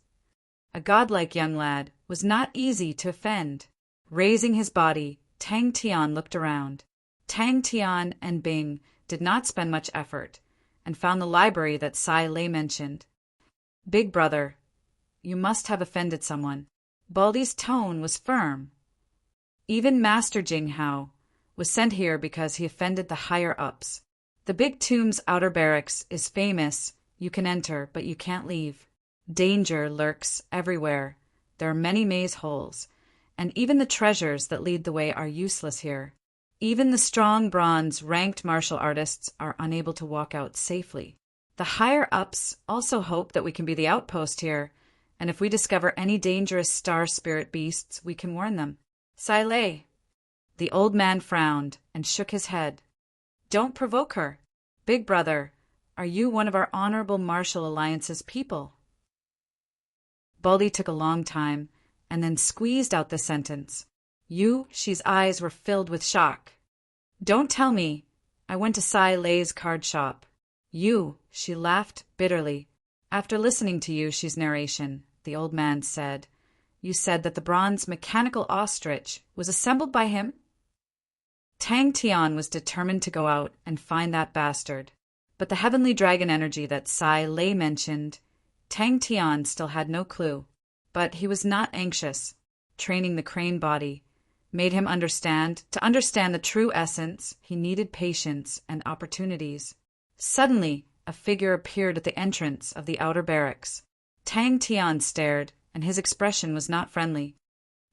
A godlike young lad was not easy to offend. Raising his body, Tang Tian looked around. Tang Tian and Bing did not spend much effort, and found the library that Sai Lei mentioned. Big brother, you must have offended someone. Baldy's tone was firm. Even Master Jinghao was sent here because he offended the higher-ups. The big tomb's outer barracks is famous. You can enter, but you can't leave. Danger lurks everywhere. There are many maze holes, and even the treasures that lead the way are useless here. Even the strong bronze ranked martial artists are unable to walk out safely. The higher-ups also hope that we can be the outpost here, and if we discover any dangerous star spirit beasts, we can warn them. Sai Lei. The old man frowned and shook his head. Don't provoke her. Big brother, are you one of our honorable martial alliance's people? Baldy took a long time, and then squeezed out the sentence. She's eyes were filled with shock. Don't tell me. I went to Sai Lei's card shop. She laughed bitterly. After listening to she's narration, the old man said, you said that the bronze mechanical ostrich was assembled by him? Tang Tian was determined to go out and find that bastard. But the heavenly dragon energy that Sai Lei mentioned, Tang Tian still had no clue. But he was not anxious. Training the crane body made him understand. To understand the true essence, he needed patience and opportunities. Suddenly, a figure appeared at the entrance of the outer barracks. Tang Tian stared, and his expression was not friendly.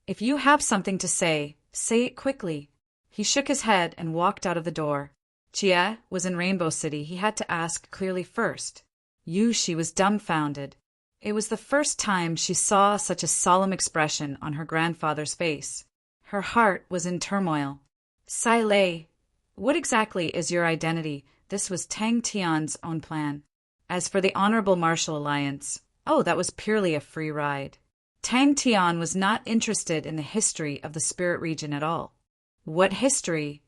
If you have something to say it quickly. He shook his head and walked out of the door. Jie was in Rainbow City. He had to ask clearly first. She was dumbfounded. It was the first time she saw such a solemn expression on her grandfather's face. Her heart was in turmoil. Sai Lei, what exactly is your identity? This was Tang Tian's own plan. As for the Honorable Martial Alliance, that was purely a free ride. Tang Tian was not interested in the history of the spirit region at all. What history?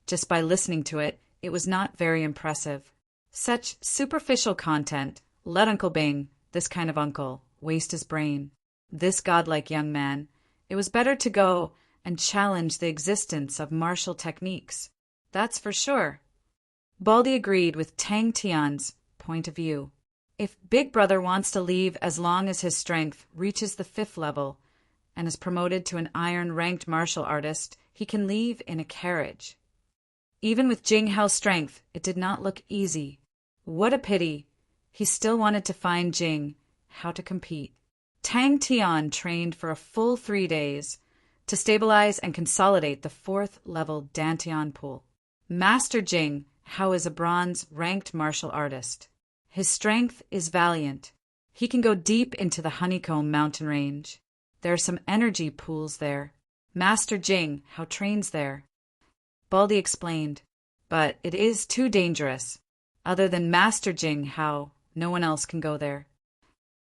Just by listening to it, it was not very impressive. Such superficial content, let Uncle Bing, this kind of uncle, waste his brain. This godlike young man, it was better to go and challenge the existence of martial techniques. That's for sure. Baldy agreed with Tang Tian's point of view. If Big Brother wants to leave as long as his strength reaches the 5th level and is promoted to an iron-ranked martial artist, he can leave in a carriage. Even with Jing Hao's strength, it did not look easy. What a pity. He still wanted to find Jing how to compete. Tang Tian trained for a full 3 days to stabilize and consolidate the 4th level Dantian pool. Master Jing Hao is a bronze-ranked martial artist. His strength is valiant. He can go deep into the Honeycomb mountain range. There are some energy pools there. Master Jing Hao trains there. Baldy explained, but it is too dangerous. Other than Master Jing Hao, no one else can go there.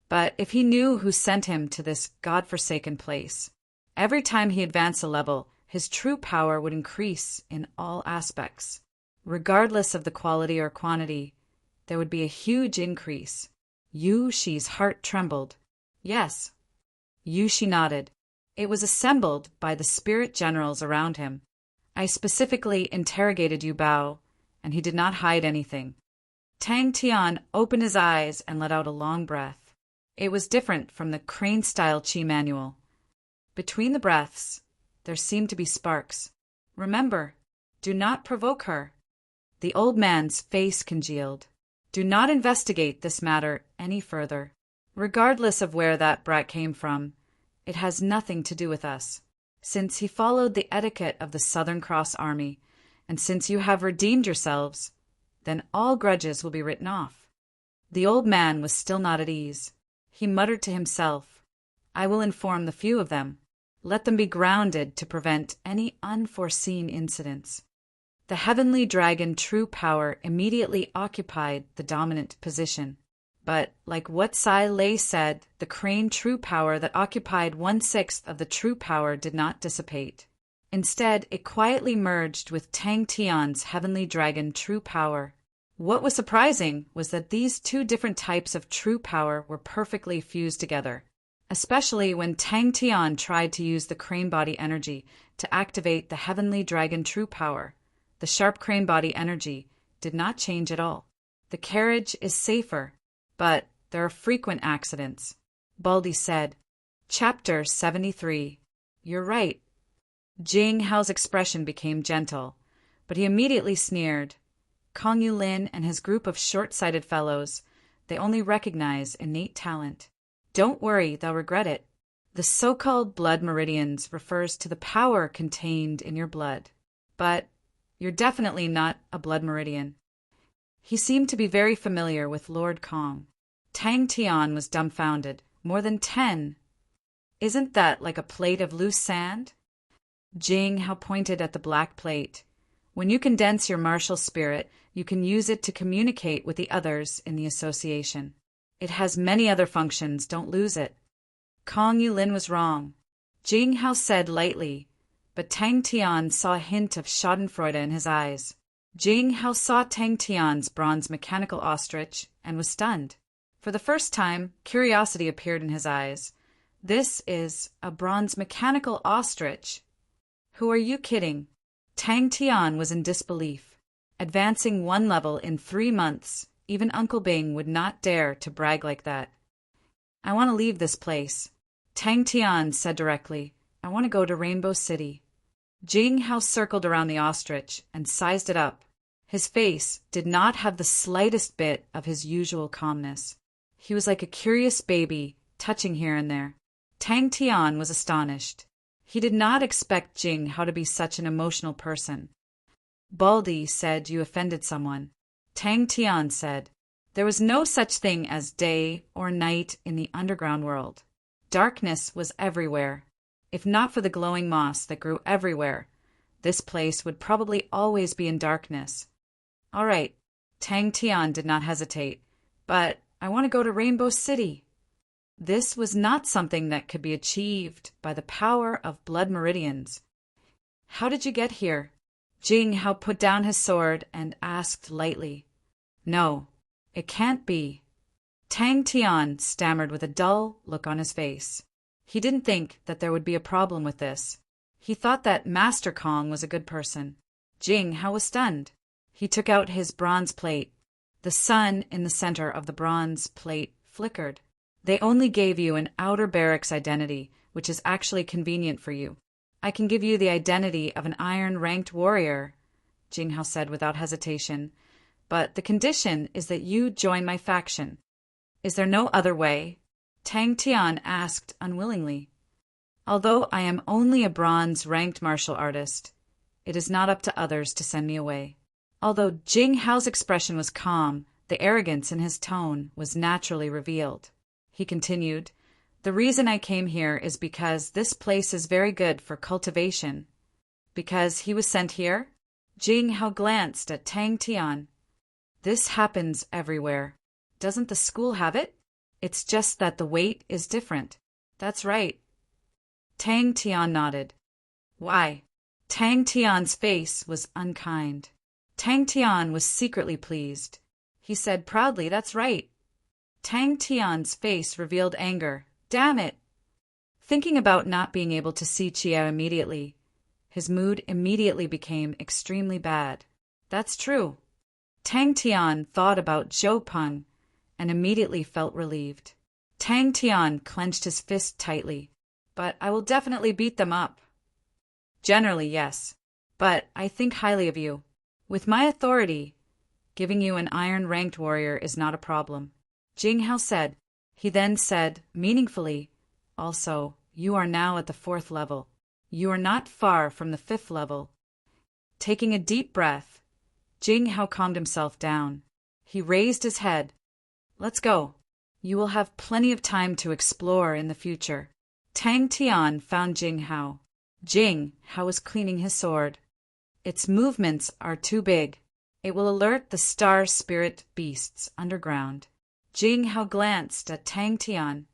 But if he knew who sent him to this godforsaken place, every time he advanced a level, his true power would increase in all aspects. Regardless of the quality or quantity, there would be a huge increase. Shi's heart trembled. Yes. Shi nodded. It was assembled by the spirit generals around him. I specifically interrogated Yu Bao, and he did not hide anything. Tang Tian opened his eyes and let out a long breath. It was different from the crane-style Qi manual. Between the breaths, there seemed to be sparks. Remember, do not provoke her. The old man's face congealed. Do not investigate this matter any further. Regardless of where that brat came from, it has nothing to do with us. Since he followed the etiquette of the Southern Cross Army, and since you have redeemed yourselves, then all grudges will be written off. The old man was still not at ease. He muttered to himself, I will inform the few of them. Let them be grounded to prevent any unforeseen incidents. The heavenly dragon true power immediately occupied the dominant position. But, like what Sai Lei said, the crane true power that occupied 1/6 of the true power did not dissipate. Instead, it quietly merged with Tang Tian's heavenly dragon true power. What was surprising was that these two different types of true power were perfectly fused together, especially when Tang Tian tried to use the crane body energy to activate the heavenly dragon true power. The sharp crane body energy did not change at all. The carriage is safer, but there are frequent accidents. Baldy said. Chapter 73. You're right. Jing Hao's expression became gentle, but he immediately sneered. Kong Yulin and his group of short-sighted fellows, they only recognize innate talent. Don't worry, they'll regret it. The so-called blood meridians refers to the power contained in your blood. But you're definitely not a blood meridian. He seemed to be very familiar with Lord Kong. Tang Tian was dumbfounded. More than 10. Isn't that like a plate of loose sand? Jing Hao pointed at the black plate. When you condense your martial spirit, you can use it to communicate with the others in the association. It has many other functions, don't lose it. Kong Yulin was wrong. Jing Hao said lightly, but Tang Tian saw a hint of schadenfreude in his eyes. Jing Hao saw Tang Tian's bronze mechanical ostrich and was stunned. For the first time, curiosity appeared in his eyes. This is a bronze mechanical ostrich. Who are you kidding? Tang Tian was in disbelief. Advancing 1 level in 3 months, even Uncle Bing would not dare to brag like that. I want to leave this place. Tang Tian said directly, I want to go to Rainbow City. Jing Hao circled around the ostrich and sized it up. His face did not have the slightest bit of his usual calmness. He was like a curious baby, touching here and there. Tang Tian was astonished. He did not expect Jing Hao to be such an emotional person. Baldy said you offended someone. Tang Tian said, there was no such thing as day or night in the underground world. Darkness was everywhere. If not for the glowing moss that grew everywhere, this place would probably always be in darkness. All right, Tang Tian did not hesitate, but I want to go to Rainbow City. This was not something that could be achieved by the power of blood meridians. How did you get here? Jing Hao put down his sword and asked lightly. No, it can't be. Tang Tian stammered with a dull look on his face. He didn't think that there would be a problem with this. He thought that Master Kong was a good person. Jing Hao was stunned. He took out his bronze plate. The sun in the center of the bronze plate flickered. They only gave you an outer barracks identity, which is actually convenient for you. I can give you the identity of an iron-ranked warrior, Jing Hao said without hesitation, but the condition is that you join my faction. Is there no other way? Tang Tian asked unwillingly. Although I am only a bronze-ranked martial artist, it is not up to others to send me away. Although Jing Hao's expression was calm, the arrogance in his tone was naturally revealed. He continued, the reason I came here is because this place is very good for cultivation. Because he was sent here? Jing Hao glanced at Tang Tian. This happens everywhere. Doesn't the school have it? It's just that the weight is different. That's right. Tang Tian nodded. Why? Tang Tian's face was unkind. Tang Tian was secretly pleased. He said proudly, that's right. Tang Tian's face revealed anger. Damn it! Thinking about not being able to see Chiao immediately, his mood immediately became extremely bad. That's true. Tang Tian thought about Zhou Peng and immediately felt relieved. Tang Tian clenched his fist tightly. But I will definitely beat them up. Generally, yes. But I think highly of you. With my authority, giving you an iron-ranked warrior is not a problem. Jing Hao said. He then said, meaningfully, also, you are now at the 4th level. You are not far from the 5th level. Taking a deep breath, Jing Hao calmed himself down. He raised his head. Let's go. You will have plenty of time to explore in the future. Tang Tian found Jing Hao. Jing Hao was cleaning his sword. Its movements are too big. It will alert the star spirit beasts underground. Jing Hao glanced at Tang Tian.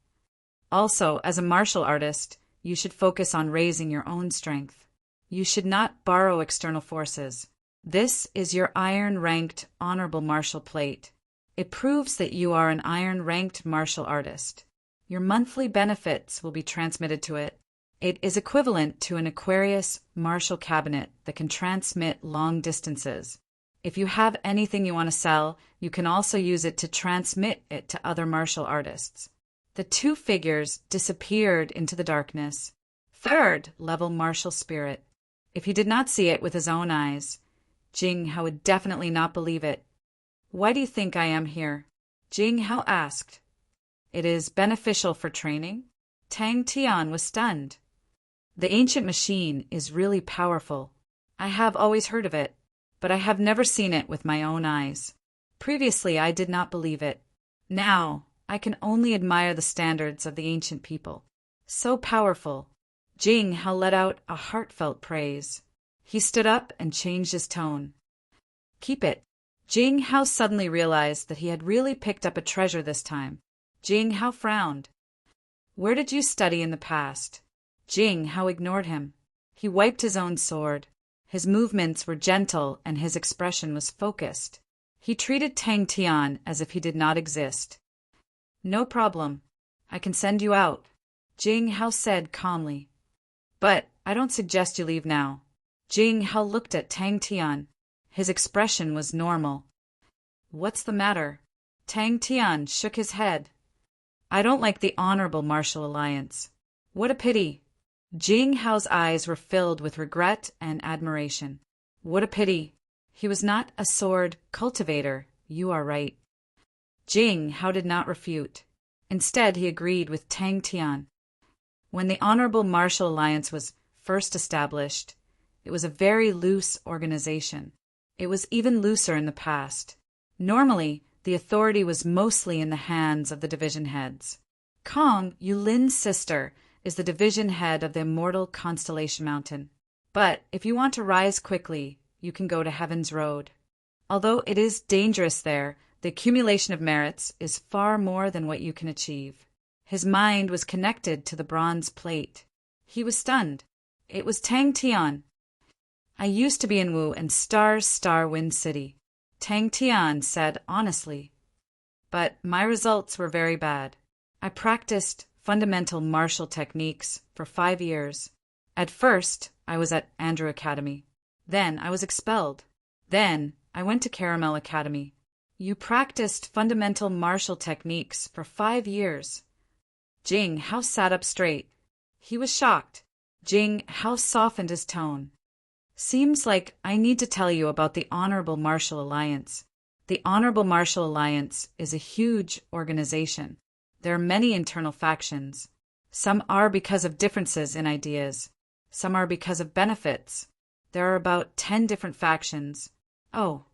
Also, as a martial artist, you should focus on raising your own strength. You should not borrow external forces. This is your iron-ranked honorable martial plate. It proves that you are an iron-ranked martial artist. Your monthly benefits will be transmitted to it. It is equivalent to an Aquarius martial cabinet that can transmit long distances. If you have anything you want to sell, you can also use it to transmit it to other martial artists. The 2 figures disappeared into the darkness. 3rd level martial spirit. If he did not see it with his own eyes, Jing Hao would definitely not believe it. Why do you think I am here? Jing Hao asked. It is beneficial for training? Tang Tian was stunned. The ancient machine is really powerful. I have always heard of it, but I have never seen it with my own eyes. Previously, I did not believe it. Now, I can only admire the standards of the ancient people. So powerful. Jing Hao let out a heartfelt praise. He stood up and changed his tone. Keep it. Jing Hao suddenly realized that he had really picked up a treasure this time. Jing Hao frowned. Where did you study in the past? Jing Hao ignored him. He wiped his own sword. His movements were gentle and his expression was focused. He treated Tang Tian as if he did not exist. No problem. I can send you out, Jing Hao said calmly. But I don't suggest you leave now. Jing Hao looked at Tang Tian. His expression was normal. What's the matter? Tang Tian shook his head. I don't like the honorable martial alliance. What a pity. Jing Hao's eyes were filled with regret and admiration. What a pity. He was not a sword cultivator, you are right. Jing Hao did not refute. Instead, he agreed with Tang Tian. When the Honorable Martial Alliance was first established, it was a very loose organization. It was even looser in the past. Normally, the authority was mostly in the hands of the division heads. Kong, Yulin's sister, is the division head of the immortal Constellation Mountain. But if you want to rise quickly, you can go to Heaven's Road. Although it is dangerous there, the accumulation of merits is far more than what you can achieve. His mind was connected to the bronze plate. He was stunned. It was Tang Tian. I used to be in Wu and Star Wind City, Tang Tian said honestly. But my results were very bad. I practiced fundamental martial techniques for 5 years. At first, I was at Andrew Academy. Then I was expelled. Then I went to Caramel Academy. You practiced fundamental martial techniques for 5 years. Jing Hao sat up straight. He was shocked. Jing Hao softened his tone. Seems like I need to tell you about the Honorable Martial Alliance. The Honorable Martial Alliance is a huge organization. There are many internal factions. Some are because of differences in ideas. Some are because of benefits. There are about 10 different factions. Oh.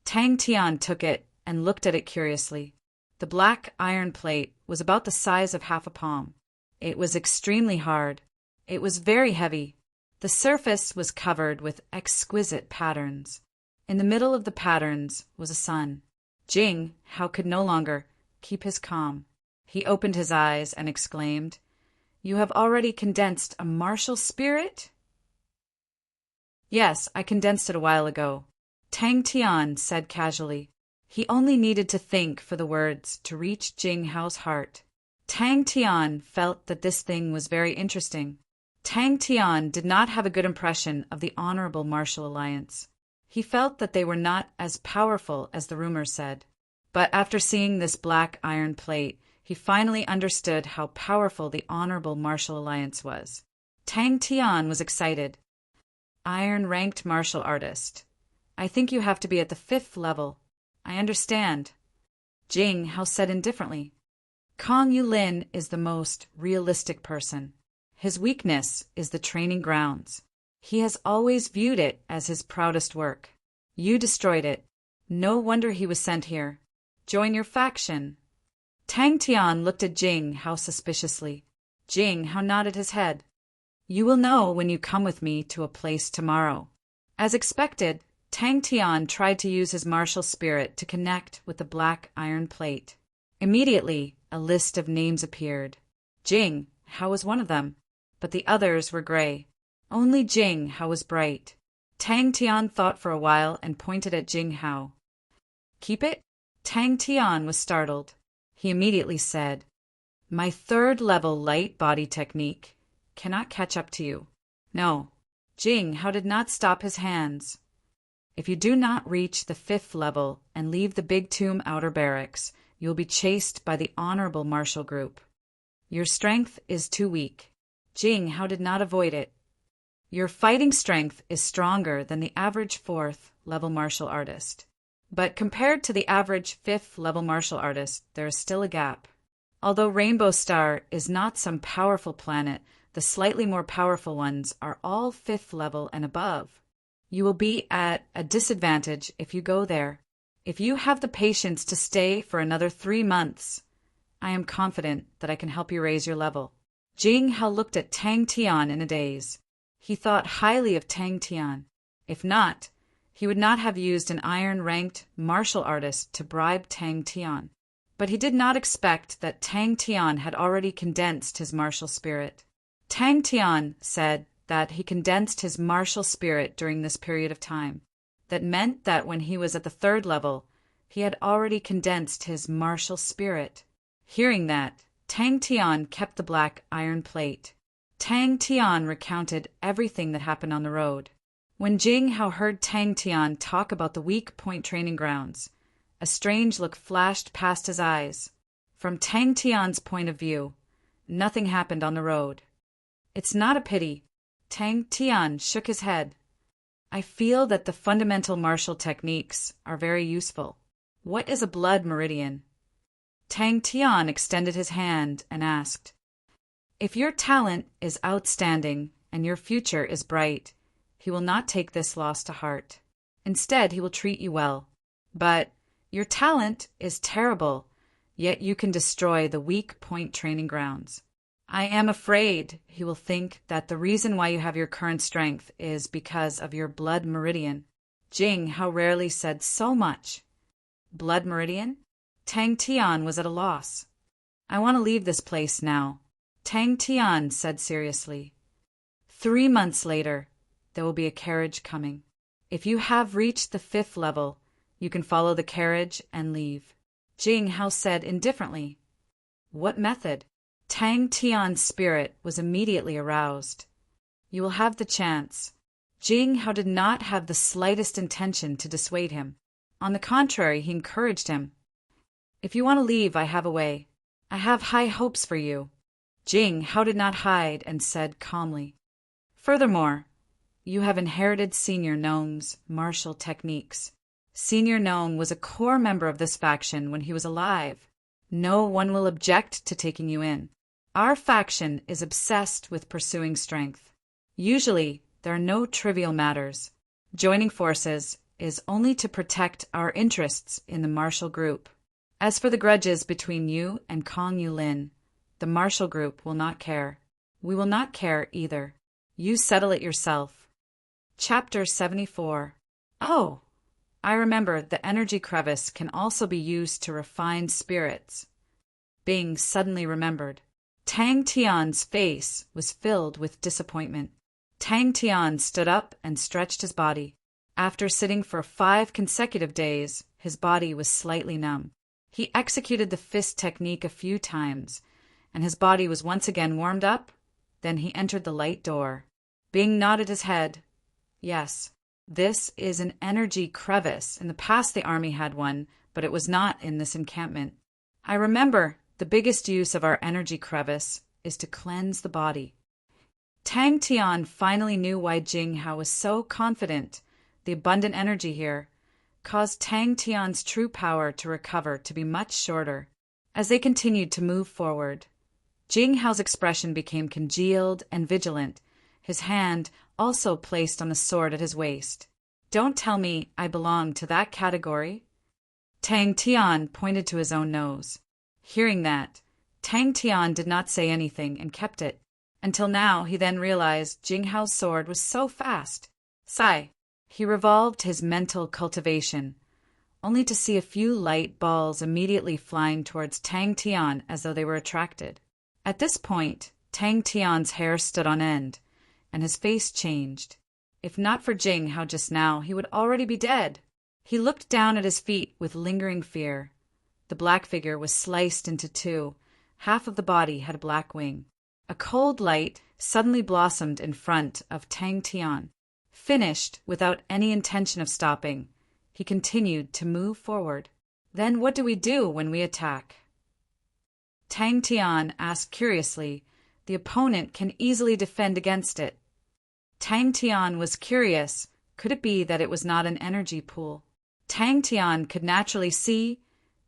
Tang Tian took it and looked at it curiously. The black iron plate was about the size of half a palm. It was extremely hard. It was very heavy. The surface was covered with exquisite patterns. In the middle of the patterns was a sun. Jing Hao could no longer keep his calm. He opened his eyes and exclaimed, "You have already condensed a martial spirit?" "Yes, I condensed it a while ago," Tang Tian said casually. He only needed to think for the words to reach Jing Hao's heart. Tang Tian felt that this thing was very interesting. Tang Tian did not have a good impression of the Honorable Martial Alliance. He felt that they were not as powerful as the rumors said. But after seeing this black iron plate, he finally understood how powerful the Honorable Martial Alliance was. Tang Tian was excited. "Iron-ranked martial artist. I think you have to be at the 5th level. I understand." Jing Hao said indifferently. Kong Yulin is the most realistic person. His weakness is the training grounds. He has always viewed it as his proudest work. You destroyed it. No wonder he was sent here. Join your faction. Tang Tian looked at Jing Hao suspiciously. Jing Hao nodded his head. "You will know when you come with me to a place tomorrow." As expected, Tang Tian tried to use his martial spirit to connect with the black iron plate. Immediately, a list of names appeared. Jing Hao was one of them, but the others were gray. Only Jing Hao was bright. Tang Tian thought for a while and pointed at Jing Hao. "Keep it?" Tang Tian was startled. He immediately said, "My 3rd level light body technique cannot catch up to you." No, Jing Hao did not stop his hands. "If you do not reach the 5th level and leave the Big Tomb outer barracks, you will be chased by the Honorable Martial Group. Your strength is too weak." Jing Hao did not avoid it. "Your fighting strength is stronger than the average 4th level martial artist. But compared to the average 5th level martial artist, there is still a gap. Although Rainbow Star is not some powerful planet, the slightly more powerful ones are all 5th level and above. You will be at a disadvantage if you go there. If you have the patience to stay for another 3 months, I am confident that I can help you raise your level." Jing Hao looked at Tang Tian in a daze. He thought highly of Tang Tian. If not, he would not have used an iron-ranked martial artist to bribe Tang Tian. But he did not expect that Tang Tian had already condensed his martial spirit. Tang Tian said that he condensed his martial spirit during this period of time. That meant that when he was at the 3rd level, he had already condensed his martial spirit. Hearing that, Tang Tian kept the black iron plate. Tang Tian recounted everything that happened on the road. When Jing Hao heard Tang Tian talk about the weak point training grounds, a strange look flashed past his eyes. From Tang Tian's point of view, nothing happened on the road. "It's not a pity." Tang Tian shook his head. I feel that the fundamental martial techniques are very useful. What is a blood meridian? Tang Tian extended his hand and asked, If your talent is outstanding and your future is bright, he will not take this loss to heart. Instead, he will treat you well. But your talent is terrible, yet you can destroy the weak point training grounds. I am afraid he will think that the reason why you have your current strength is because of your blood meridian. Jing how rarely said so much. Blood meridian? Tang Tian was at a loss. I want to leave this place now, Tang Tian said seriously. 3 months later, there will be a carriage coming. If you have reached the 5th level, you can follow the carriage and leave. Jing Hao said indifferently. What method? Tang Tian's spirit was immediately aroused. You will have the chance. Jing Hao did not have the slightest intention to dissuade him. On the contrary, he encouraged him. If you want to leave, I have a way. I have high hopes for you. Jing Hao did not hide and said calmly. Furthermore, you have inherited Senior Gnome's martial techniques. Senior Gnome was a core member of this faction when he was alive. No one will object to taking you in. Our faction is obsessed with pursuing strength. Usually, there are no trivial matters. Joining forces is only to protect our interests in the martial group. As for the grudges between you and Kong Yulin, the martial group will not care. We will not care either. You settle it yourself. Chapter 74. Oh, I remember the energy crevice can also be used to refine spirits. Bing suddenly remembered. Tang Tian's face was filled with disappointment. Tang Tian stood up and stretched his body. After sitting for 5 consecutive days, his body was slightly numb. He executed the fist technique a few times, and his body was once again warmed up. Then he entered the light door. Bing nodded his head. Yes, this is an energy crevice. In the past the army had one, but it was not in this encampment. I remember the biggest use of our energy crevice is to cleanse the body. Tang Tian finally knew why Jing Hao was so confident. The abundant energy here caused Tang Tian's true power to recover to be much shorter. As they continued to move forward, Jing Hao's expression became congealed and vigilant, his hand also placed on the sword at his waist. Don't tell me I belong to that category. Tang Tian pointed to his own nose. Hearing that, Tang Tian did not say anything and kept it. Until now, he then realized Jing Hao's sword was so fast. Sigh. He revolved his mental cultivation, only to see a few light balls immediately flying towards Tang Tian as though they were attracted. At this point, Tang Tian's hair stood on end, and his face changed. If not for Jing Hao just now, he would already be dead. He looked down at his feet with lingering fear. The black figure was sliced into 2. Half of the body had a black wing. A cold light suddenly blossomed in front of Tang Tian. Finished without any intention of stopping, he continued to move forward. Then what do we do when we attack? Tang Tian asked curiously. The opponent can easily defend against it. Tang Tian was curious. Could it be that it was not an energy pool? Tang Tian could naturally see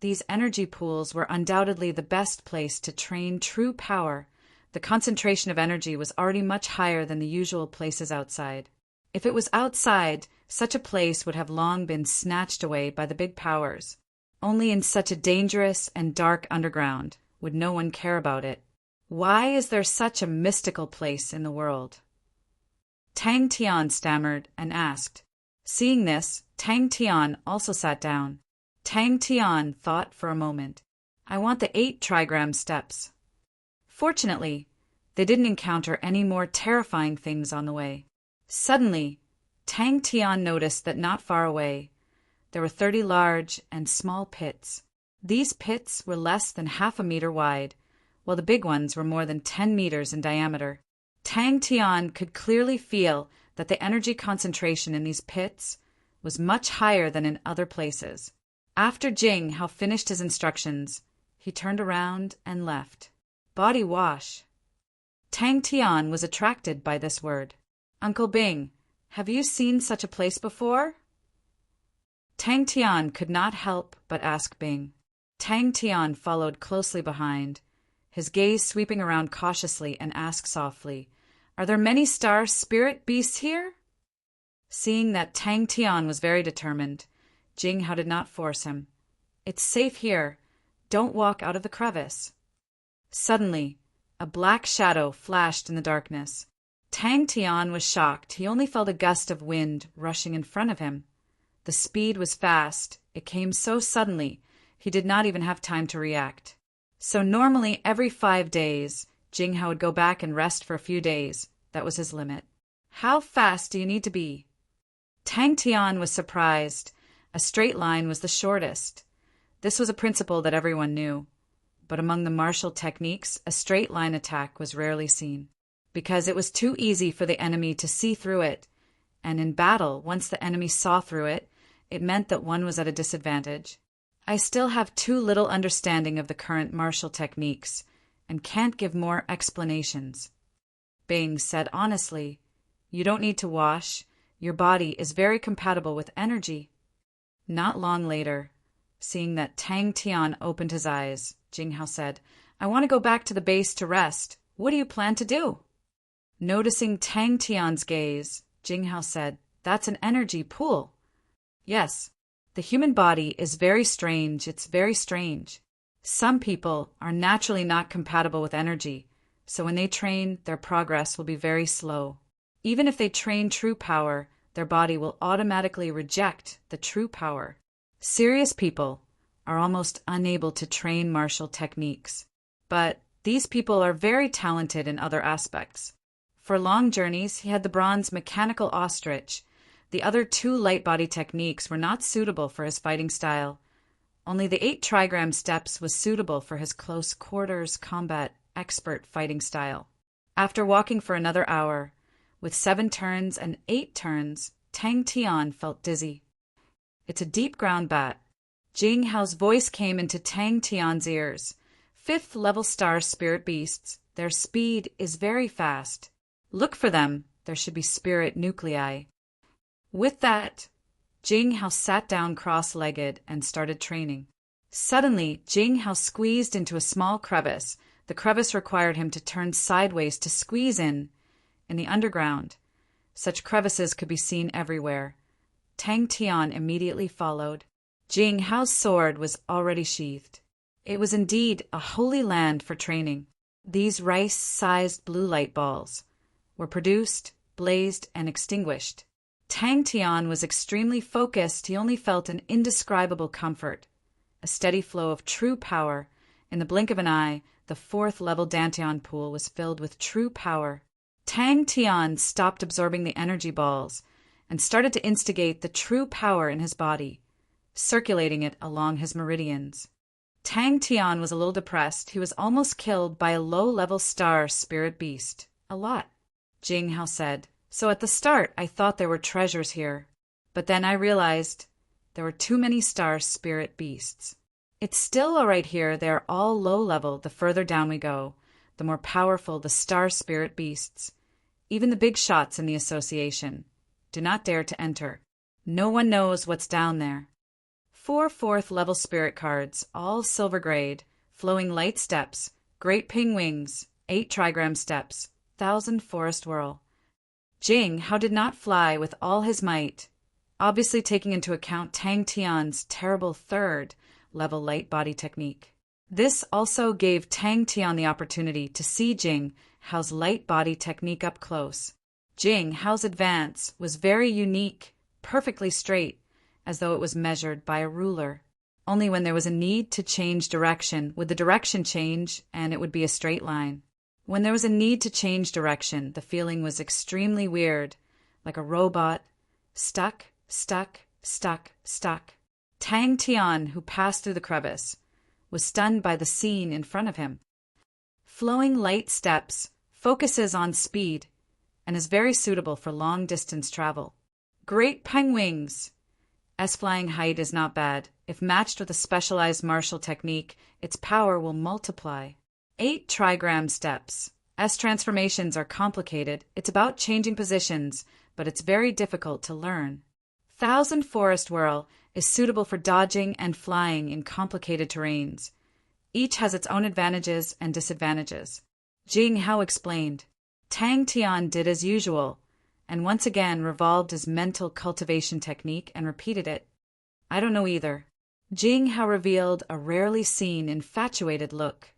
these energy pools were undoubtedly the best place to train true power. The concentration of energy was already much higher than the usual places outside. If it was outside, such a place would have long been snatched away by the big powers. Only in such a dangerous and dark underground would no one care about it. Why is there such a mystical place in the world? Tang Tian stammered and asked. Seeing this, Tang Tian also sat down. Tang Tian thought for a moment. I want the 8 trigram steps. Fortunately, they didn't encounter any more terrifying things on the way. Suddenly, Tang Tian noticed that not far away, there were 30 large and small pits. These pits were less than half a meter wide, while the big ones were more than 10 meters in diameter. Tang Tian could clearly feel that the energy concentration in these pits was much higher than in other places. After Jing Hao finished his instructions, he turned around and left. Body wash. Tang Tian was attracted by this word. Uncle Bing, Have you seen such a place before? Tang Tian could not help but ask Bing. Tang Tian followed closely behind, his gaze sweeping around cautiously, and asked softly, "Are there many star spirit beasts here?" Seeing that Tang Tian was very determined, Jing Hao did not force him. "It's safe here. Don't walk out of the crevice." Suddenly, a black shadow flashed in the darkness. Tang Tian was shocked. He only felt a gust of wind rushing in front of him. The speed was fast. It came so suddenly, he did not even have time to react. So normally every 5 days, Jing Hao would go back and rest for a few days. That was his limit. "How fast do you need to be?" Tang Tian was surprised. A straight line was the shortest. This was a principle that everyone knew. But among the martial techniques, a straight line attack was rarely seen, because it was too easy for the enemy to see through it, and in battle, once the enemy saw through it, it meant that one was at a disadvantage. I still have too little understanding of the current martial techniques, and can't give more explanations. Bing said honestly, "You don't need to wash. Your body is very compatible with energy." Not long later, seeing that Tang Tian opened his eyes, Jing Hao said, "I want to go back to the base to rest. What do you plan to do?" Noticing Tang Tian's gaze, Jing Hao said, "That's an energy pool." "Yes, the human body is very strange. It's very strange. Some people are naturally not compatible with energy, so when they train, their progress will be very slow. Even if they train true power, their body will automatically reject the true power. Serious people are almost unable to train martial techniques, but these people are very talented in other aspects. For long journeys, he had the bronze mechanical ostrich. The other 2 light body techniques were not suitable for his fighting style. Only the 8 trigram steps was suitable for his close quarters combat expert fighting style. After walking for another hour, with 7 turns and 8 turns, Tang Tian felt dizzy. "It's a deep ground bat." Jing Hao's voice came into Tang Tian's ears. 5th level star spirit beasts. Their speed is very fast. Look for them. There should be spirit nuclei. With that, Jing Hao sat down cross-legged and started training. Suddenly, Jing Hao squeezed into a small crevice. The crevice required him to turn sideways to squeeze in the underground. Such crevices could be seen everywhere. Tang Tian immediately followed. Jing Hao's sword was already sheathed. It was indeed a holy land for training. These rice-sized blue light balls were produced, blazed, and extinguished. Tang Tian was extremely focused. He only felt an indescribable comfort, a steady flow of true power. In the blink of an eye, the 4th level Dantian pool was filled with true power. Tang Tian stopped absorbing the energy balls and started to instigate the true power in his body, circulating it along his meridians. Tang Tian was a little depressed. He was almost killed by a low-level star spirit beast. "A lot," Jing Hao said. "So at the start, I thought there were treasures here. But then I realized there were too many star spirit beasts. It's still all right here. They're all low-level. The further down we go, the more powerful the star spirit beasts. Even the big shots in the association do not dare to enter. No one knows what's down there. 4 4th level spirit cards, all silver grade, flowing light steps, great ping wings, 8 trigram steps, 1,000 forest whirl." Jing Hao did not fly with all his might, obviously taking into account Tang Tian's terrible 3rd level light body technique. This also gave Tang Tian the opportunity to see Jing Hao's light body technique up close. Jing Hao's advance was very unique, perfectly straight, as though it was measured by a ruler. Only when there was a need to change direction would the direction change, and it would be a straight line. When there was a need to change direction, the feeling was extremely weird, like a robot, stuck, stuck, stuck, stuck. Tang Tian, who passed through the crevice, was stunned by the scene in front of him. Flowing light steps focuses on speed and is very suitable for long-distance travel. Great penguins! S-flying height is not bad. If matched with a specialized martial technique, its power will multiply. 8 trigram steps. S transformations are complicated. It's about changing positions, but it's very difficult to learn. Thousand Forest Whirl is suitable for dodging and flying in complicated terrains. Each has its own advantages and disadvantages. Jing Hao explained. Tang Tian did as usual, and once again revolved his mental cultivation technique and repeated it. I don't know either. Jing Hao revealed a rarely seen infatuated look,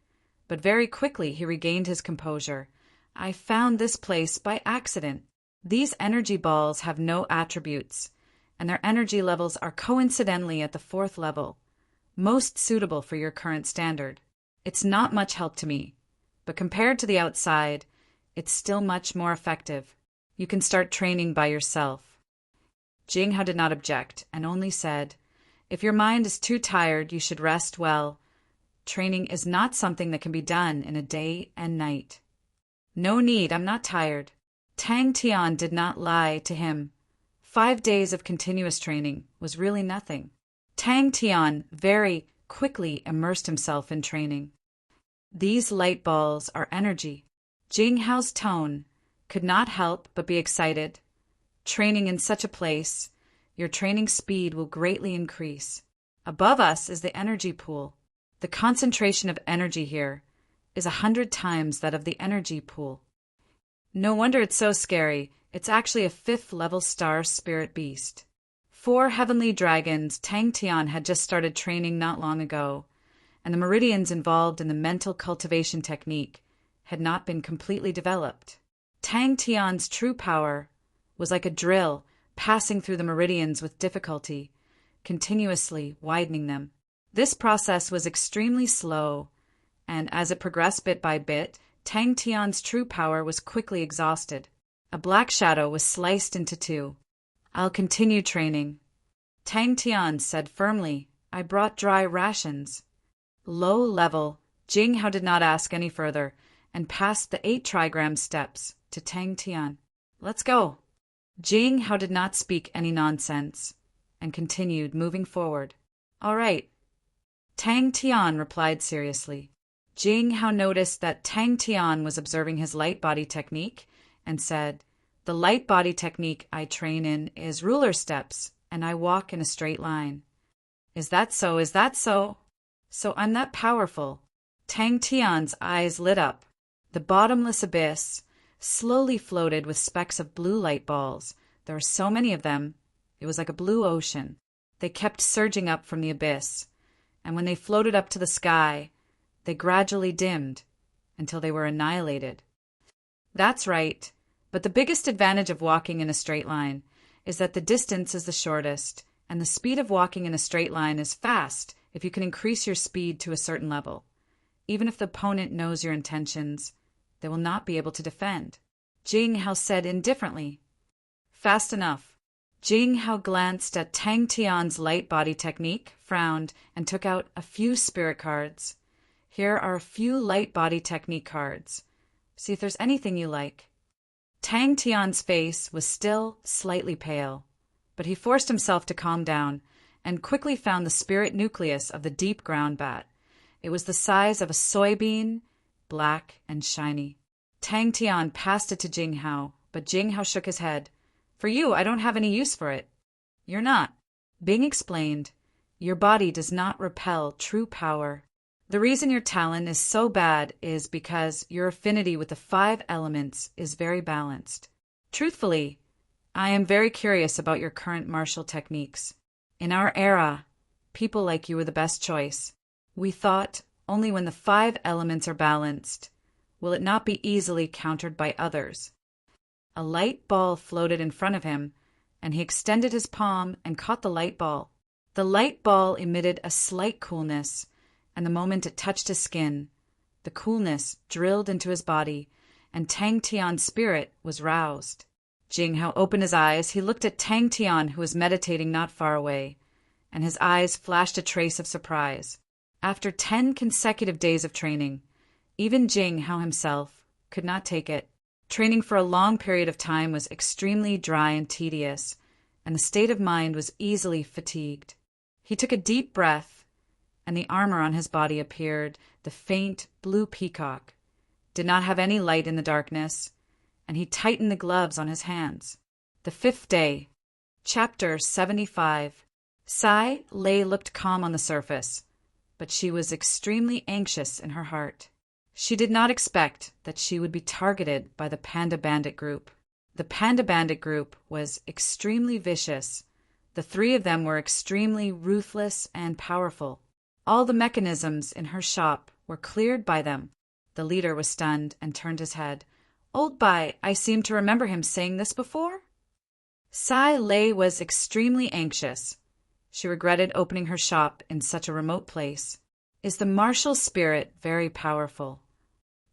but very quickly he regained his composure. I found this place by accident. These energy balls have no attributes, and their energy levels are coincidentally at the 4th level, most suitable for your current standard. It's not much help to me, but compared to the outside, it's still much more effective. You can start training by yourself. Jing Hao did not object, and only said, if your mind is too tired, you should rest well. Training is not something that can be done in a day and night. No need, I'm not tired. Tang Tian did not lie to him. 5 days of continuous training was really nothing. Tang Tian very quickly immersed himself in training. These light balls are energy. Jing Hao's tone could not help but be excited. Training in such a place, your training speed will greatly increase. Above us is the energy pool. The concentration of energy here is 100 times that of the energy pool. No wonder it's so scary. It's actually a 5th level star spirit beast. 4 heavenly dragons Tang Tian had just started training not long ago, and the meridians involved in the mental cultivation technique had not been completely developed. Tang Tian's true power was like a drill passing through the meridians with difficulty, continuously widening them. This process was extremely slow, and as it progressed bit by bit, Tang Tian's true power was quickly exhausted. A black shadow was sliced into 2. I'll continue training. Tang Tian said firmly, I brought dry rations. Low level, Jing Hao did not ask any further, and passed the 8 trigram steps to Tang Tian. Let's go. Jing Hao did not speak any nonsense, and continued moving forward. All right. Tang Tian replied seriously. Jing Hao noticed that Tang Tian was observing his light body technique and said, the light body technique I train in is ruler steps, and I walk in a straight line. Is that so? Is that so? So I'm that powerful. Tang Tian's eyes lit up. The bottomless abyss slowly floated with specks of blue light balls. There were so many of them, it was like a blue ocean. They kept surging up from the abyss, and when they floated up to the sky, they gradually dimmed until they were annihilated. That's right, but the biggest advantage of walking in a straight line is that the distance is the shortest, and the speed of walking in a straight line is fast if you can increase your speed to a certain level. Even if the opponent knows your intentions, they will not be able to defend. Jing Hao said indifferently. Fast enough. Jing Hao glanced at Tang Tian's light body technique, frowned, and took out a few spirit cards. Here are a few light body technique cards. See if there's anything you like. Tang Tian's face was still slightly pale, but he forced himself to calm down and quickly found the spirit nucleus of the deep ground bat. It was the size of a soybean, black and shiny. Tang Tian passed it to Jing Hao, but Jing Hao shook his head. For you, I don't have any use for it. You're not. Bing explained, your body does not repel true power. The reason your talent is so bad is because your affinity with the 5 elements is very balanced. Truthfully, I am very curious about your current martial techniques. In our era, people like you were the best choice. We thought only when the 5 elements are balanced will it not be easily countered by others. A light ball floated in front of him, and he extended his palm and caught the light ball. The light ball emitted a slight coolness, and the moment it touched his skin, the coolness drilled into his body, and Tang Tian's spirit was roused. Jing Hao opened his eyes. He looked at Tang Tian, who was meditating not far away, and his eyes flashed a trace of surprise. After 10 consecutive days of training, even Jing Hao himself could not take it. Training for a long period of time was extremely dry and tedious, and the state of mind was easily fatigued. He took a deep breath, and the armor on his body appeared. The faint blue peacock did not have any light in the darkness, and he tightened the gloves on his hands. The Fifth Day. Chapter 75. Sai Lei looked calm on the surface, but she was extremely anxious in her heart. She did not expect that she would be targeted by the Panda Bandit group. The Panda Bandit group was extremely vicious. The three of them were extremely ruthless and powerful. All the mechanisms in her shop were cleared by them. The leader was stunned and turned his head. "Old Bai, I seem to remember him saying this before?" Sai Lei was extremely anxious. She regretted opening her shop in such a remote place. Is the martial spirit very powerful?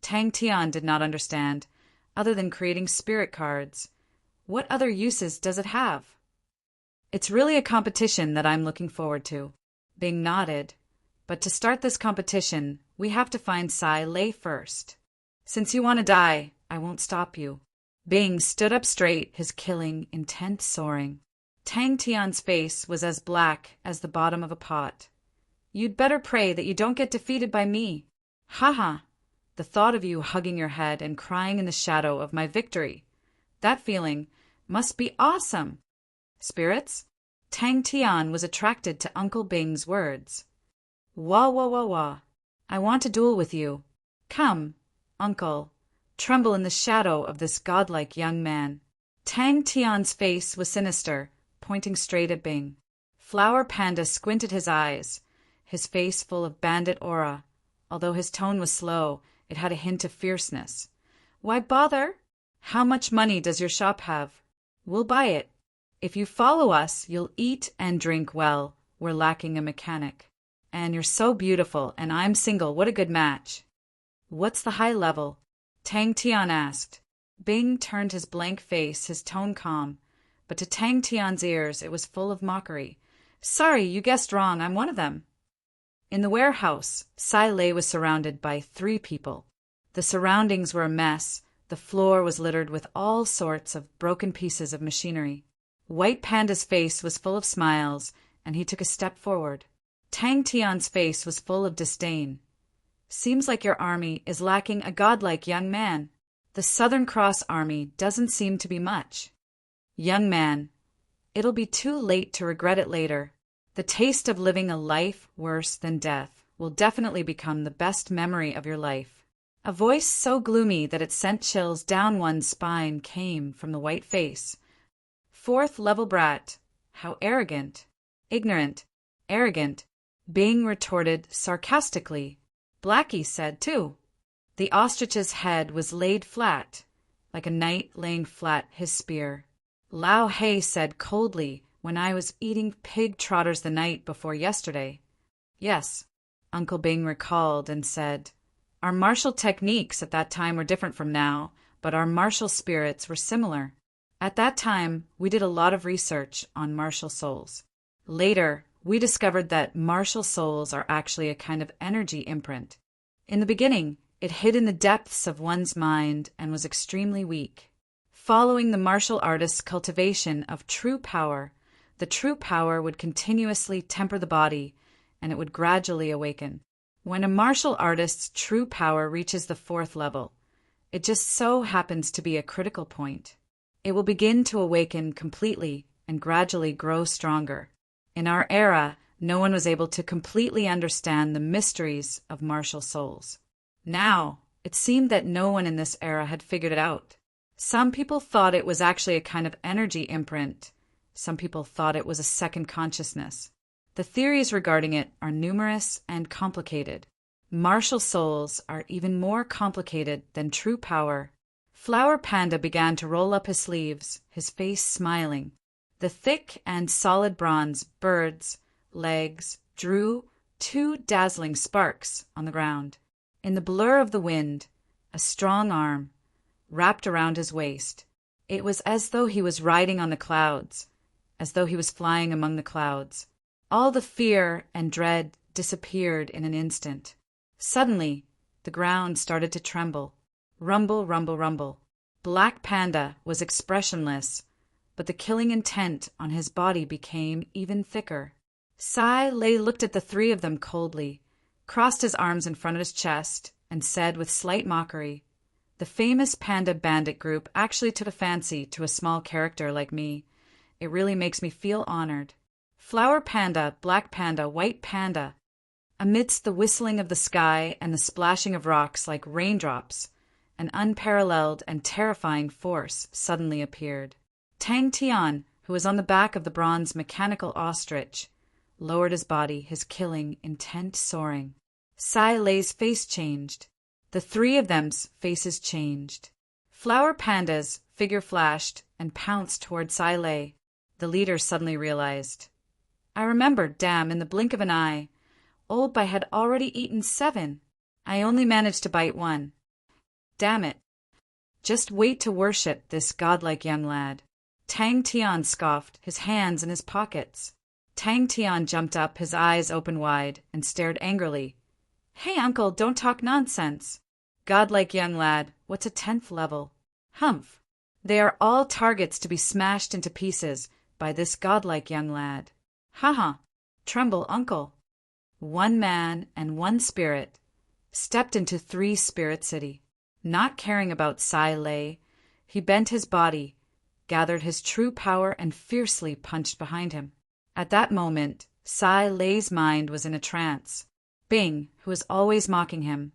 Tang Tian did not understand, other than creating spirit cards. What other uses does it have? It's really a competition that I'm looking forward to. Bing nodded. But to start this competition, we have to find Sai Lei first. Since you want to die, I won't stop you. Bing stood up straight, his killing intent soaring. Tang Tian's face was as black as the bottom of a pot. You'd better pray that you don't get defeated by me. Haha. The thought of you hugging your head and crying in the shadow of my victory. That feeling must be awesome. Spirits? Tang Tian was attracted to Uncle Bing's words. Wah wah wah wah. I want to duel with you. Come, Uncle. Tremble in the shadow of this godlike young man. Tang Tian's face was sinister, pointing straight at Bing. Flower Panda squinted his eyes, his face full of bandit aura. Although his tone was slow, it had a hint of fierceness. Why bother? How much money does your shop have? We'll buy it. If you follow us, you'll eat and drink well. We're lacking a mechanic. And you're so beautiful, and I'm single. What a good match. What's the high level? Tang Tian asked. Bing turned his blank face, his tone calm, but to Tang Tian's ears it was full of mockery. Sorry, you guessed wrong. I'm one of them. In the warehouse, Sai Lei was surrounded by 3 people. The surroundings were a mess. The floor was littered with all sorts of broken pieces of machinery. White Panda's face was full of smiles, and he took a step forward. Tang Tian's face was full of disdain. Seems like your army is lacking a godlike young man. The Southern Cross army doesn't seem to be much. Young man, it'll be too late to regret it later. The taste of living a life worse than death will definitely become the best memory of your life. A voice so gloomy that it sent chills down one's spine came from the white face. 4th level brat. How arrogant. Ignorant. Arrogant. Bing retorted sarcastically. Blackie said, too. The ostrich's head was laid flat, like a knight laying flat his spear. Lao Hei said coldly, when I was eating pig trotters the night before yesterday. Yes, Uncle Bing recalled and said, our martial techniques at that time were different from now, but our martial spirits were similar. At that time, we did a lot of research on martial souls. Later, we discovered that martial souls are actually a kind of energy imprint. In the beginning, it hid in the depths of one's mind and was extremely weak. Following the martial artist's cultivation of true power, the true power would continuously temper the body, and it would gradually awaken. When a martial artist's true power reaches the 4th level, it just so happens to be a critical point. It will begin to awaken completely and gradually grow stronger. In our era, no one was able to completely understand the mysteries of martial souls. Now, it seemed that no one in this era had figured it out. Some people thought it was actually a kind of energy imprint. Some people thought it was a second consciousness. The theories regarding it are numerous and complicated. Martial souls are even more complicated than true power. Flower Panda began to roll up his sleeves, his face smiling. The thick and solid bronze bird's legs drew 2 dazzling sparks on the ground. In the blur of the wind, a strong arm wrapped around his waist. It was as though he was riding on the clouds, as though he was flying among the clouds. All the fear and dread disappeared in an instant. Suddenly, the ground started to tremble. Rumble, rumble, rumble. Black Panda was expressionless, but the killing intent on his body became even thicker. Sai Lei looked at the 3 of them coldly, crossed his arms in front of his chest, and said with slight mockery, The famous panda bandit group actually took a fancy to a small character like me. It really makes me feel honored. Flower panda, black panda, white panda. Amidst the whistling of the sky and the splashing of rocks like raindrops, an unparalleled and terrifying force suddenly appeared. Tang Tian, who was on the back of the bronze mechanical ostrich, lowered his body, his killing intent soaring. Sai Lei's face changed. The three of them's faces changed. Flower Panda's figure flashed and pounced toward Sai Lei. The leader suddenly realized. I remembered, damn, in the blink of an eye. Old Bai had already eaten 7. I only managed to bite 1. Damn it. Just wait to worship this godlike young lad. Tang Tian scoffed, his hands in his pockets. Tang Tian jumped up, his eyes open wide, and stared angrily. Hey, uncle, don't talk nonsense. Godlike young lad, what's a 10th level? Humph. They are all targets to be smashed into pieces by this godlike young lad. Ha. Tremble, uncle. 1 man and 1 spirit stepped into 3 Spirit City. Not caring about Sai Lei, he bent his body, gathered his true power, and fiercely punched behind him. At that moment, Sai Lei's mind was in a trance. Bing, who was always mocking him,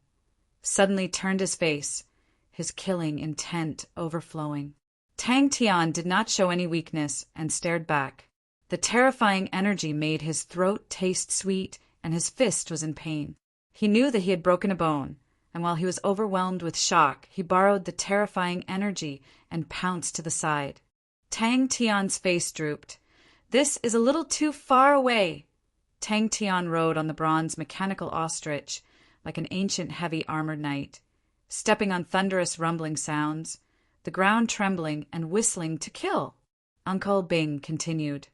suddenly turned his face, his killing intent overflowing. Tang Tian did not show any weakness and stared back. The terrifying energy made his throat taste sweet, and his fist was in pain. He knew that he had broken a bone, and while he was overwhelmed with shock, he borrowed the terrifying energy and pounced to the side. Tang Tian's face drooped. This is a little too far away. Tang Tian rode on the bronze mechanical ostrich like an ancient heavy armored knight, stepping on thunderous rumbling sounds, the ground trembling and whistling to kill. Uncle Bing continued.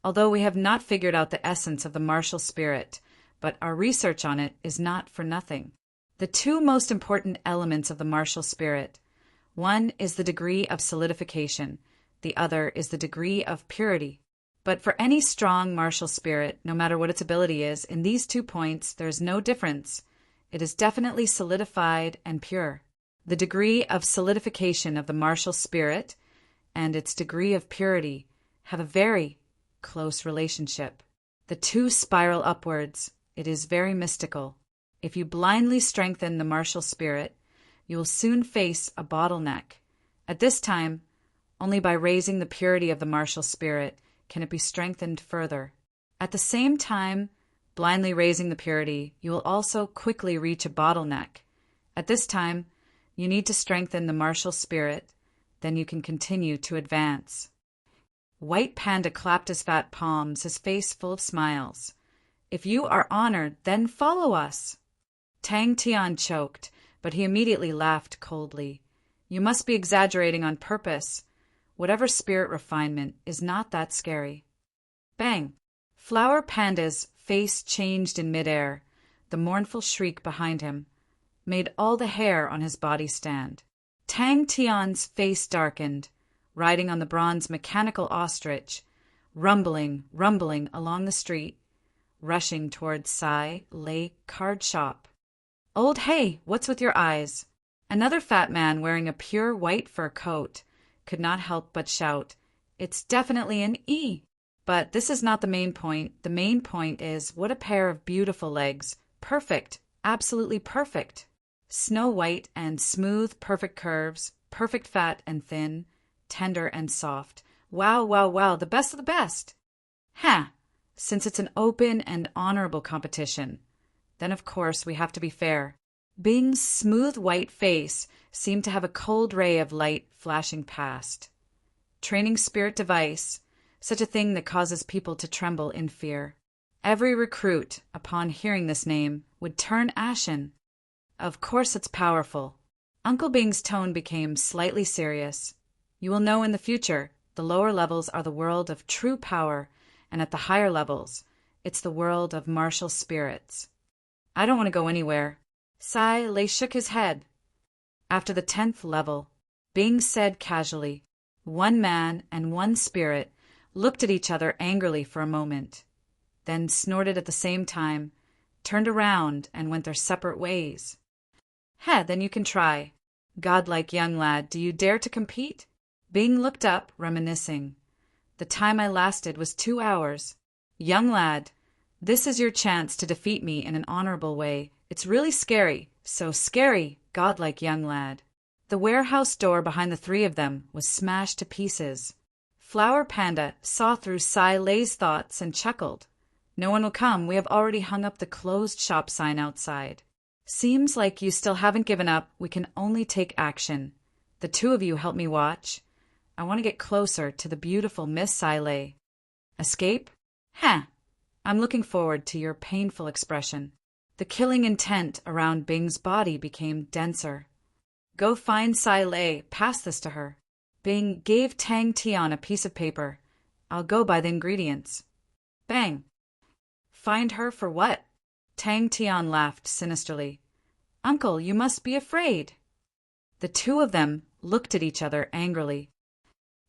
Although we have not figured out the essence of the martial spirit, but our research on it is not for nothing. The 2 most important elements of the martial spirit, one is the degree of solidification, the other is the degree of purity. But for any strong martial spirit, no matter what its ability is, in these 2 points there is no difference. It is definitely solidified and pure. The degree of solidification of the martial spirit and its degree of purity have a very close relationship. The 2 spiral upwards. It is very mystical. If you blindly strengthen the martial spirit, you will soon face a bottleneck. At this time, only by raising the purity of the martial spirit can it be strengthened further. At the same time, blindly raising the purity, you will also quickly reach a bottleneck. At this time, you need to strengthen the martial spirit, then you can continue to advance. White Panda clapped his fat palms, his face full of smiles. If you are honored, then follow us. Tang Tian choked, but he immediately laughed coldly. You must be exaggerating on purpose. Whatever spirit refinement is not that scary. Bang! Flower Panda's face changed in midair. The mournful shriek behind him made all the hair on his body stand. Tang Tian's face darkened, riding on the bronze mechanical ostrich, rumbling along the street, rushing towards Sai Lei card shop. Old Hey, what's with your eyes? Another fat man wearing a pure white fur coat could not help but shout, It's definitely an E. But this is not the main point. The main point is, what a pair of beautiful legs. Perfect. Absolutely perfect. Snow white and smooth, perfect curves, perfect fat and thin, tender and soft. Wow, the best of the best. Since it's an open and honorable competition, then of course we have to be fair. Bing's smooth white face seemed to have a cold ray of light flashing past. Training spirit device, such a thing that causes people to tremble in fear. Every recruit, upon hearing this name, would turn ashen. Of course it's powerful. Uncle Bing's tone became slightly serious. You will know in the future, the lower levels are the world of true power, and at the higher levels, it's the world of martial spirits. I don't want to go anywhere. Sai Lei shook his head. After the 10th level, Bing said casually, 1 man and 1 spirit looked at each other angrily for a moment, then snorted at the same time, turned around and went their separate ways. Then you can try. Godlike young lad, do you dare to compete? Bing looked up, reminiscing. The time I lasted was 2 hours. Young lad, this is your chance to defeat me in an honorable way. It's really scary, so scary, godlike young lad. The warehouse door behind the three of them was smashed to pieces. Flower Panda saw through Sai Lei's thoughts and chuckled. No one will come. We have already hung up the closed shop sign outside. Seems like you still haven't given up. We can only take action. The two of you help me watch. I want to get closer to the beautiful Miss Sai Lei. Escape? Heh. I'm looking forward to your painful expression. The killing intent around Bing's body became denser. Go find Sai Lei. Pass this to her. Bing gave Tang Tian a piece of paper. I'll go by the ingredients. Bang. Find her for what? Tang Tian laughed sinisterly. Uncle, you must be afraid. The two of them looked at each other angrily.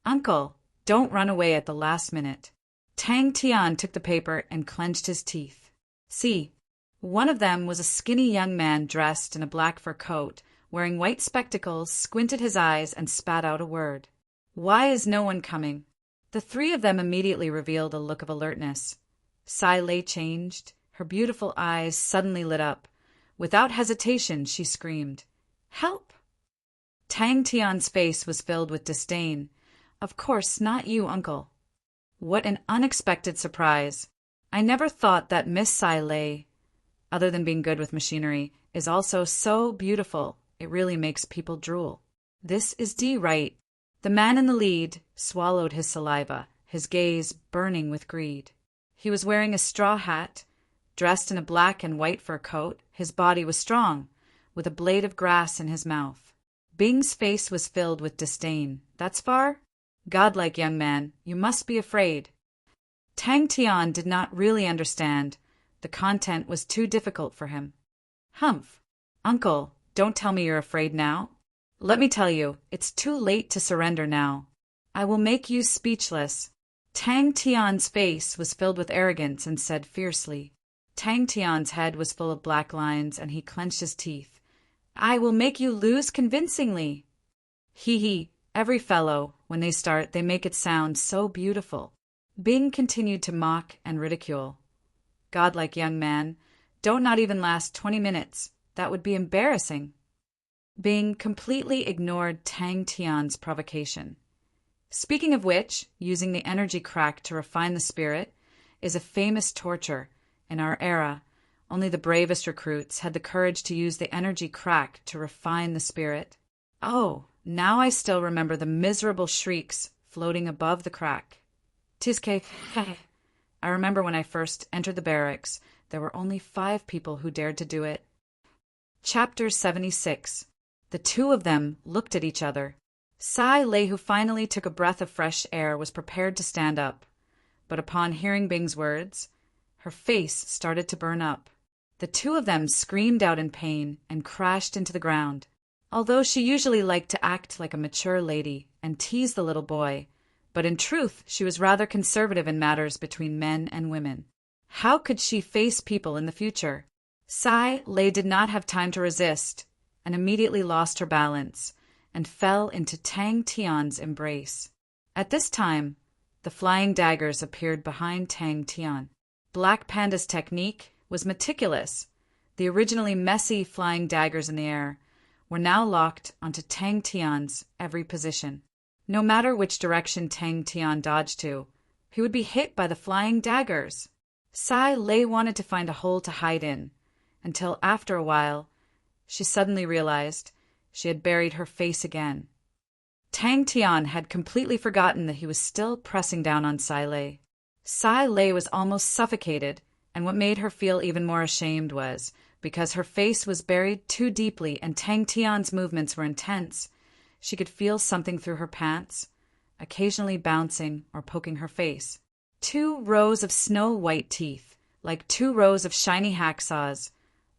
Uncle, don't run away at the last minute. Tang Tian took the paper and clenched his teeth. See, one of them was a skinny young man dressed in a black fur coat, wearing white spectacles, squinted his eyes, and spat out a word. Why is no one coming? The three of them immediately revealed a look of alertness. Sai Lei changed. Her beautiful eyes suddenly lit up. Without hesitation, she screamed, Help! Tang Tian's face was filled with disdain. Of course, not you, uncle. What an unexpected surprise. I never thought that Miss Sai Lei, other than being good with machinery, is also so beautiful. It really makes people drool. This is D. Right. The man in the lead swallowed his saliva, his gaze burning with greed. He was wearing a straw hat, dressed in a black and white fur coat. His body was strong, with a blade of grass in his mouth. Bing's face was filled with disdain. That's far? Godlike young man, you must be afraid. Tang Tian did not really understand. The content was too difficult for him. Humph. Uncle, don't tell me you're afraid now. Let me tell you, it's too late to surrender now. I will make you speechless. Tang Tian's face was filled with arrogance and said fiercely. Tang Tian's head was full of black lines, and he clenched his teeth. I will make you lose convincingly. Hee. Every fellow, when they start, they make it sound so beautiful. Bing continued to mock and ridicule. Godlike young man, don't not even last 20 minutes. That would be embarrassing. Bing completely ignored Tang Tian's provocation. Speaking of which, using the energy crack to refine the spirit is a famous torture. In our era, only the bravest recruits had the courage to use the energy crack to refine the spirit. Oh, now I still remember the miserable shrieks floating above the crack. Tiske, I remember when I first entered the barracks, there were only 5 people who dared to do it. Chapter 76. The two of them looked at each other. Sai Lei, who finally took a breath of fresh air, was prepared to stand up. But upon hearing Bing's words, her face started to burn up. The two of them screamed out in pain and crashed into the ground. Although she usually liked to act like a mature lady and tease the little boy, but in truth she was rather conservative in matters between men and women. How could she face people in the future? Sai Lei did not have time to resist and immediately lost her balance and fell into Tang Tian's embrace. At this time, the flying daggers appeared behind Tang Tian. Black Panda's technique was meticulous. The originally messy flying daggers in the air were now locked onto Tang Tian's every position. No matter which direction Tang Tian dodged to, he would be hit by the flying daggers. Sai Lei wanted to find a hole to hide in, until after a while, she suddenly realized she had buried her face again. Tang Tian had completely forgotten that he was still pressing down on Sai Lei. Sai Lei was almost suffocated, and what made her feel even more ashamed was because her face was buried too deeply and Tang Tian's movements were intense. She could feel something through her pants, occasionally bouncing or poking her face. 2 rows of snow-white teeth, like 2 rows of shiny hacksaws,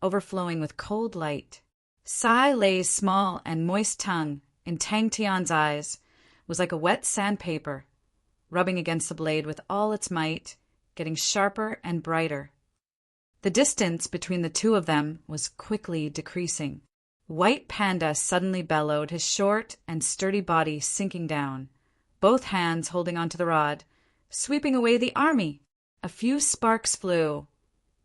overflowing with cold light. Sai Lei's small and moist tongue in Tang Tian's eyes was like a wet sandpaper, rubbing against the blade with all its might, getting sharper and brighter. The distance between the two of them was quickly decreasing. White Panda suddenly bellowed, his short and sturdy body sinking down, both hands holding onto the rod, sweeping away the army. A few sparks flew.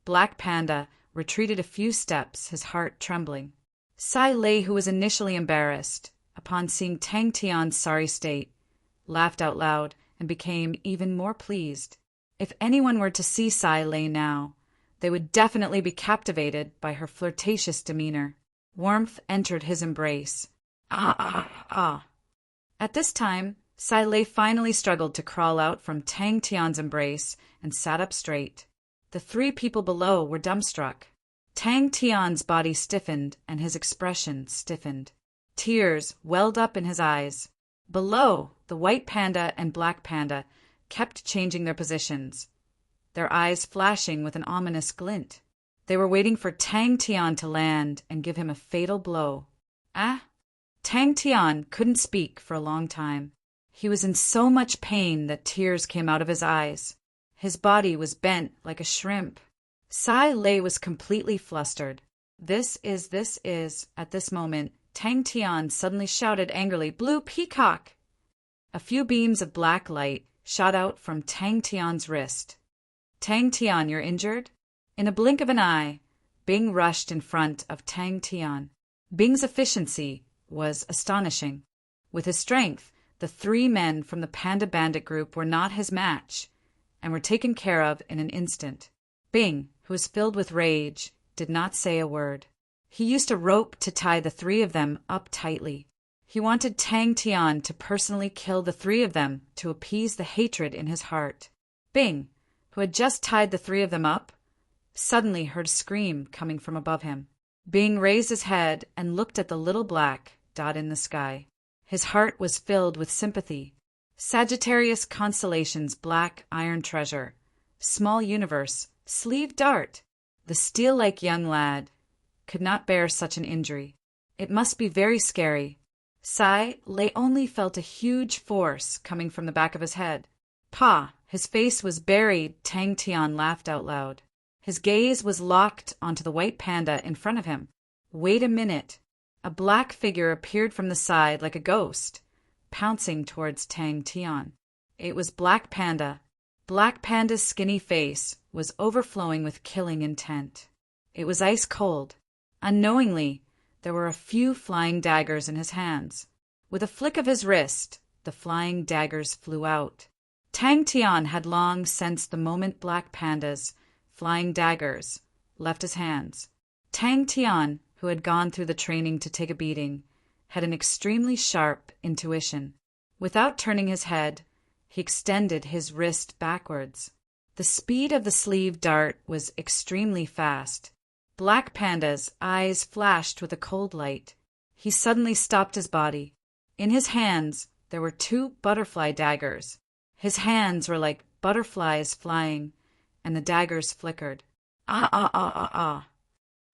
Black Panda retreated a few steps, his heart trembling. Sai Lei, who was initially embarrassed, upon seeing Tang Tian's sorry state, laughed out loud and became even more pleased. If anyone were to see Sai Lei now, they would definitely be captivated by her flirtatious demeanor. Warmth entered his embrace. Ah, ah, ah. At this time, Sai Lei finally struggled to crawl out from Tang Tian's embrace and sat up straight. The three people below were dumbstruck. Tang Tian's body stiffened and his expression stiffened. Tears welled up in his eyes. Below, the White Panda and Black Panda kept changing their positions, their eyes flashing with an ominous glint. They were waiting for Tang Tian to land and give him a fatal blow. Tang Tian couldn't speak for a long time. He was in so much pain that tears came out of his eyes. His body was bent like a shrimp. Sai Lei was completely flustered. This is, at this moment, Tang Tian suddenly shouted angrily, "Blue peacock!" A few beams of black light shot out from Tang Tian's wrist. "Tang Tian, you're injured?" In a blink of an eye, Bing rushed in front of Tang Tian. Bing's efficiency was astonishing. With his strength, the three men from the Panda Bandit group were not his match, and were taken care of in an instant. Bing, who was filled with rage, did not say a word. He used a rope to tie the three of them up tightly. He wanted Tang Tian to personally kill the three of them to appease the hatred in his heart. Bing, who had just tied the three of them up, suddenly heard a scream coming from above him. Bing raised his head and looked at the little black dot in the sky. His heart was filled with sympathy. Sagittarius Constellation's black iron treasure. Small universe. Sleeve dart. The steel-like young lad could not bear such an injury. It must be very scary. Sai Lei only felt a huge force coming from the back of his head. "Pa!" His face was buried. Tang Tian laughed out loud. His gaze was locked onto the White Panda in front of him. Wait a minute. A black figure appeared from the side like a ghost, pouncing towards Tang Tian. It was Black Panda. Black Panda's skinny face was overflowing with killing intent. It was ice cold. Unknowingly, there were a few flying daggers in his hands. With a flick of his wrist, the flying daggers flew out. Tang Tian had long sensed the moment Black Panda's flying daggers left his hands. Tang Tian, who had gone through the training to take a beating, had an extremely sharp intuition. Without turning his head, he extended his wrist backwards. The speed of the sleeve dart was extremely fast. Black Panda's eyes flashed with a cold light. He suddenly stopped his body. In his hands there were two butterfly daggers. His hands were like butterflies flying, and the daggers flickered. Ah, ah, ah, ah, ah.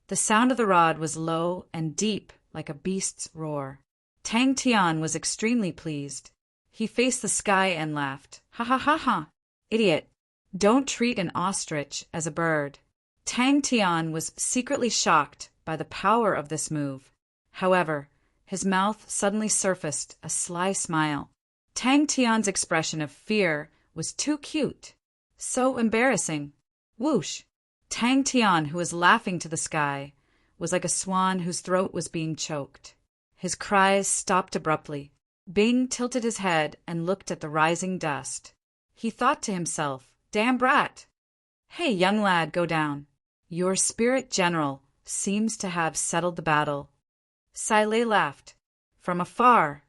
The sound of the rod was low and deep like a beast's roar. Tang Tian was extremely pleased. He faced the sky and laughed. "Ha ha ha ha! Idiot! Don't treat an ostrich as a bird." Tang Tian was secretly shocked by the power of this move. However, his mouth suddenly surfaced a sly smile. Tang Tian's expression of fear was too cute. So embarrassing. Whoosh! Tang Tian, who was laughing to the sky, was like a swan whose throat was being choked. His cries stopped abruptly. Bing tilted his head and looked at the rising dust. He thought to himself, "Damn brat! Hey, young lad, go down. Your spirit general seems to have settled the battle." Sai Lei laughed. From afar,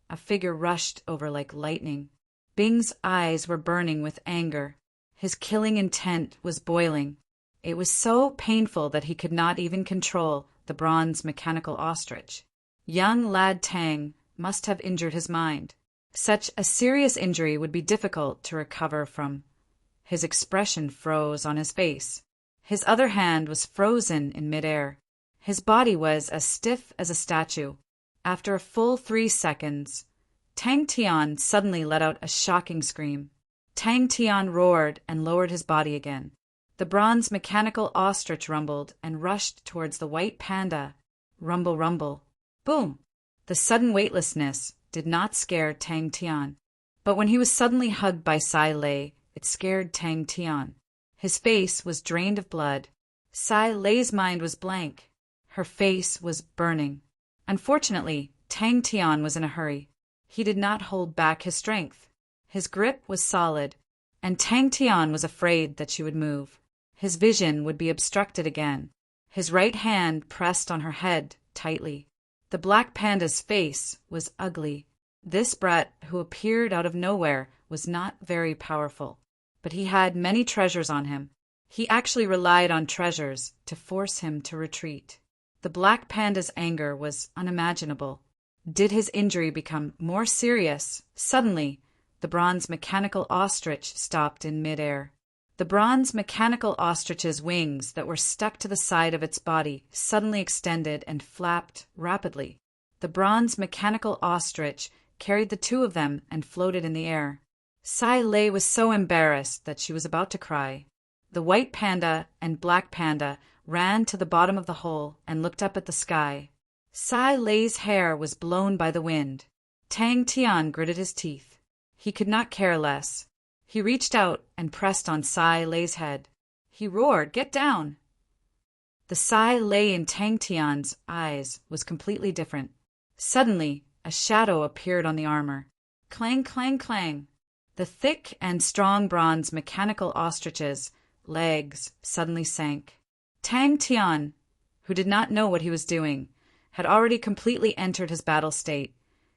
a figure rushed over like lightning. Bing's eyes were burning with anger. His killing intent was boiling. It was so painful that he could not even control the bronze mechanical ostrich. Young lad Tang must have injured his mind. Such a serious injury would be difficult to recover from. His expression froze on his face. His other hand was frozen in midair. His body was as stiff as a statue. After a full 3 seconds, Tang Tian suddenly let out a shocking scream. Tang Tian roared and lowered his body again. The bronze mechanical ostrich rumbled and rushed towards the White Panda. Rumble, rumble. Boom! The sudden weightlessness did not scare Tang Tian. But when he was suddenly hugged by Sai Lei, it scared Tang Tian. His face was drained of blood. Sai Lei's mind was blank. Her face was burning. Unfortunately, Tang Tian was in a hurry. He did not hold back his strength. His grip was solid, and Tang Tian was afraid that she would move. His vision would be obstructed again. His right hand pressed on her head tightly. The black panda's face was ugly. This brat, who appeared out of nowhere, was not very powerful, but he had many treasures on him. He actually relied on treasures to force him to retreat. The black panda's anger was unimaginable. Did his injury become more serious? Suddenly, the bronze mechanical ostrich stopped in midair. The bronze mechanical ostrich's wings that were stuck to the side of its body suddenly extended and flapped rapidly. The bronze mechanical ostrich carried the two of them and floated in the air. Sai Lei was so embarrassed that she was about to cry. The white panda and black panda ran to the bottom of the hole and looked up at the sky. Sai Lei's hair was blown by the wind. Tang Tian gritted his teeth. He could not care less. He reached out and pressed on Sai Lei's head. He roared, "Get down!" The Sai Lei in Tang Tian's eyes was completely different. Suddenly, a shadow appeared on the armor. Clang, clang, clang. The thick and strong bronze mechanical ostrich's legs suddenly sank. Tang Tian, who did not know what he was doing, had already completely entered his battle state.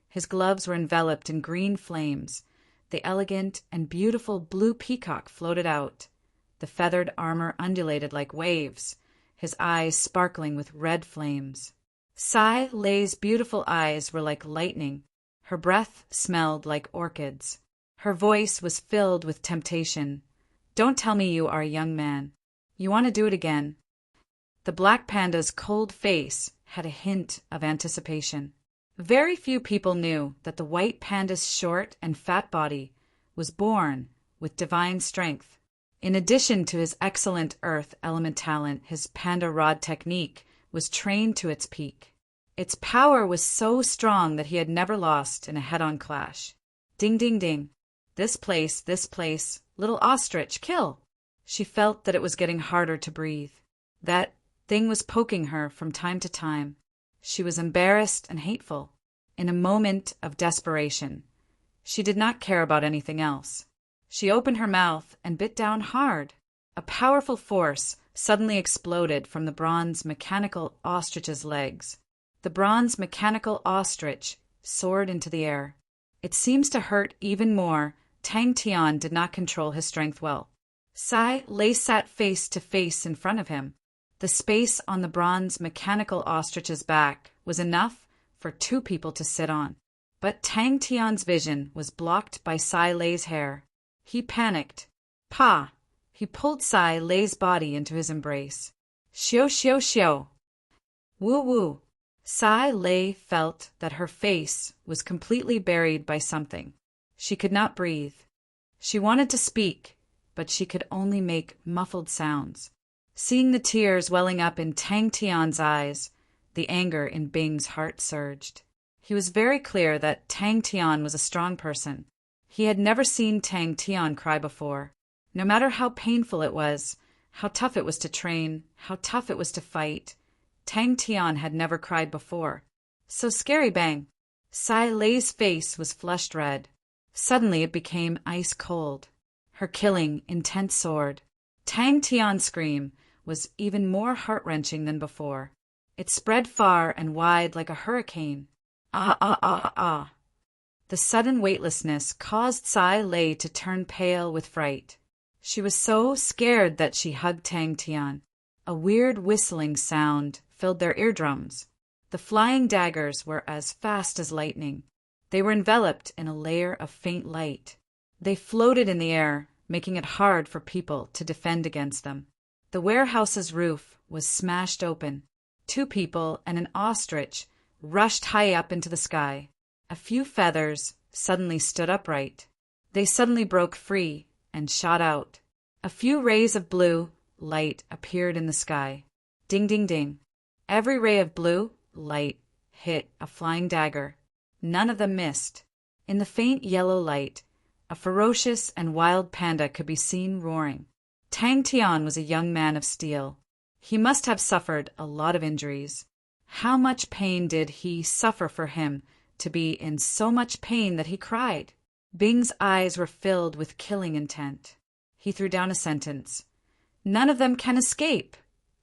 His gloves were enveloped in green flames. The elegant and beautiful blue peacock floated out. The feathered armor undulated like waves, his eyes sparkling with red flames. Sai Lei's beautiful eyes were like lightning. Her breath smelled like orchids. Her voice was filled with temptation. "Don't tell me you are a young man. You want to do it again." The black panda's cold face had a hint of anticipation. Very few people knew that the white panda's short and fat body was born with divine strength. In addition to his excellent earth element talent, his panda rod technique was trained to its peak. Its power was so strong that he had never lost in a head-on clash. Ding, ding, ding. This place, little ostrich, kill! She felt that it was getting harder to breathe. That thing was poking her from time to time. She was embarrassed and hateful. In a moment of desperation, she did not care about anything else. She opened her mouth and bit down hard. A powerful force suddenly exploded from the bronze mechanical ostrich's legs. The bronze mechanical ostrich soared into the air. It seems to hurt even more. Tang Tian did not control his strength well. Sai Lei sat face to face in front of him. The space on the bronze mechanical ostrich's back was enough for two people to sit on. But Tang Tian's vision was blocked by Sai Lei's hair. He panicked. Pa! He pulled Sai Lei's body into his embrace. Xiao, xiao, xiao. Woo, woo. Sai Lei felt that her face was completely buried by something. She could not breathe. She wanted to speak, but she could only make muffled sounds. Seeing the tears welling up in Tang Tian's eyes, the anger in Bing's heart surged. He was very clear that Tang Tian was a strong person. He had never seen Tang Tian cry before. No matter how painful it was, how tough it was to train, how tough it was to fight, Tang Tian had never cried before. So scary, Bang! Sai Lei's face was flushed red. Suddenly it became ice cold. Her killing, intense sword. Tang Tian's scream was even more heart-wrenching than before. It spread far and wide like a hurricane. Ah, ah, ah, ah. The sudden weightlessness caused Sai Lei to turn pale with fright. She was so scared that she hugged Tang Tian. A weird whistling sound filled their eardrums. The flying daggers were as fast as lightning. They were enveloped in a layer of faint light. They floated in the air, making it hard for people to defend against them. The warehouse's roof was smashed open. Two people and an ostrich rushed high up into the sky. A few feathers suddenly stood upright. They suddenly broke free and shot out. A few rays of blue light appeared in the sky. Ding, ding, ding. Every ray of blue light hit a flying dagger. None of them missed. In the faint yellow light, a ferocious and wild panda could be seen roaring. Tang Tian was a young man of steel. He must have suffered a lot of injuries. How much pain did he suffer for him to be in so much pain that he cried? Bing's eyes were filled with killing intent. He threw down a sentence. "None of them can escape,"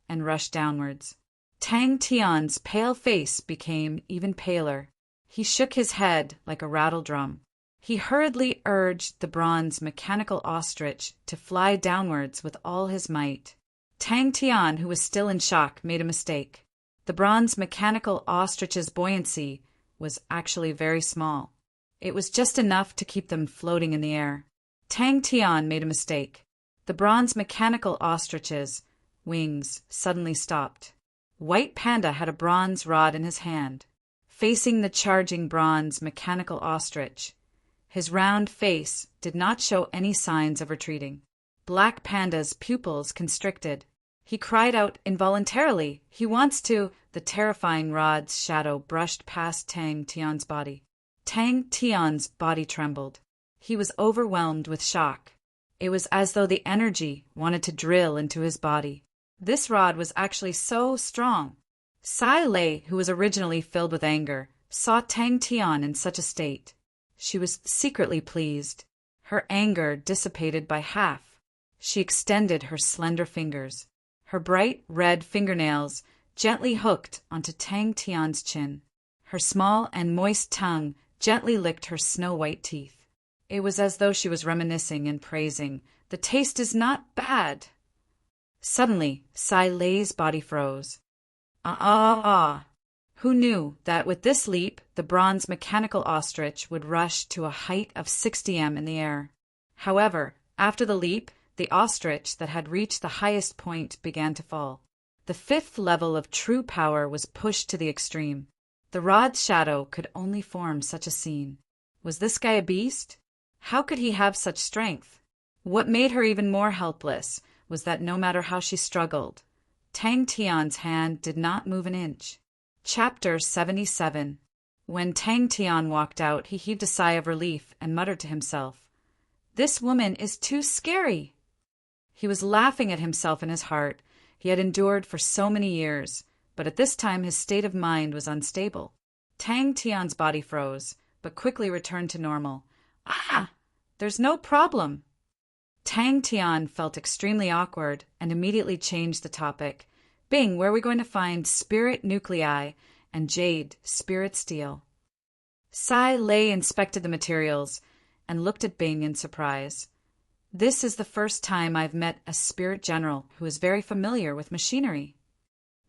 and rushed downwards. Tang Tian's pale face became even paler. He shook his head like a rattle drum. He hurriedly urged the bronze mechanical ostrich to fly downwards with all his might. Tang Tian, who was still in shock, made a mistake. The bronze mechanical ostrich's buoyancy was actually very small. It was just enough to keep them floating in the air. Tang Tian made a mistake. The bronze mechanical ostrich's wings suddenly stopped. White Panda had a bronze rod in his hand, facing the charging bronze mechanical ostrich. His round face did not show any signs of retreating. Black Panda's pupils constricted. He cried out involuntarily, "He wants to—" The terrifying rod's shadow brushed past Tang Tian's body. Tang Tian's body trembled. He was overwhelmed with shock. It was as though the energy wanted to drill into his body. This rod was actually so strong. Sai Lei, who was originally filled with anger, saw Tang Tian in such a state. She was secretly pleased. Her anger dissipated by half. She extended her slender fingers. Her bright red fingernails gently hooked onto Tang Tian's chin. Her small and moist tongue gently licked her snow-white teeth. It was as though she was reminiscing and praising. "The taste is not bad." Suddenly, Sai Lei's body froze. Who knew that with this leap, the bronze mechanical ostrich would rush to a height of 60 m in the air? However, after the leap, the ostrich that had reached the highest point began to fall. The fifth level of true power was pushed to the extreme. The rod's shadow could only form such a scene. Was this guy a beast? How could he have such strength? What made her even more helpless was that no matter how she struggled, Tang Tian's hand did not move an inch. Chapter 77. When Tang Tian walked out, he heaved a sigh of relief and muttered to himself, "This woman is too scary." He was laughing at himself in his heart. He had endured for so many years, but at this time his state of mind was unstable. Tang Tian's body froze, but quickly returned to normal. There's no problem." Tang Tian felt extremely awkward and immediately changed the topic. "Bing, where are we going to find spirit nuclei and jade spirit steel?" Sai Lei inspected the materials and looked at Bing in surprise. "This is the first time I've met a spirit general who is very familiar with machinery."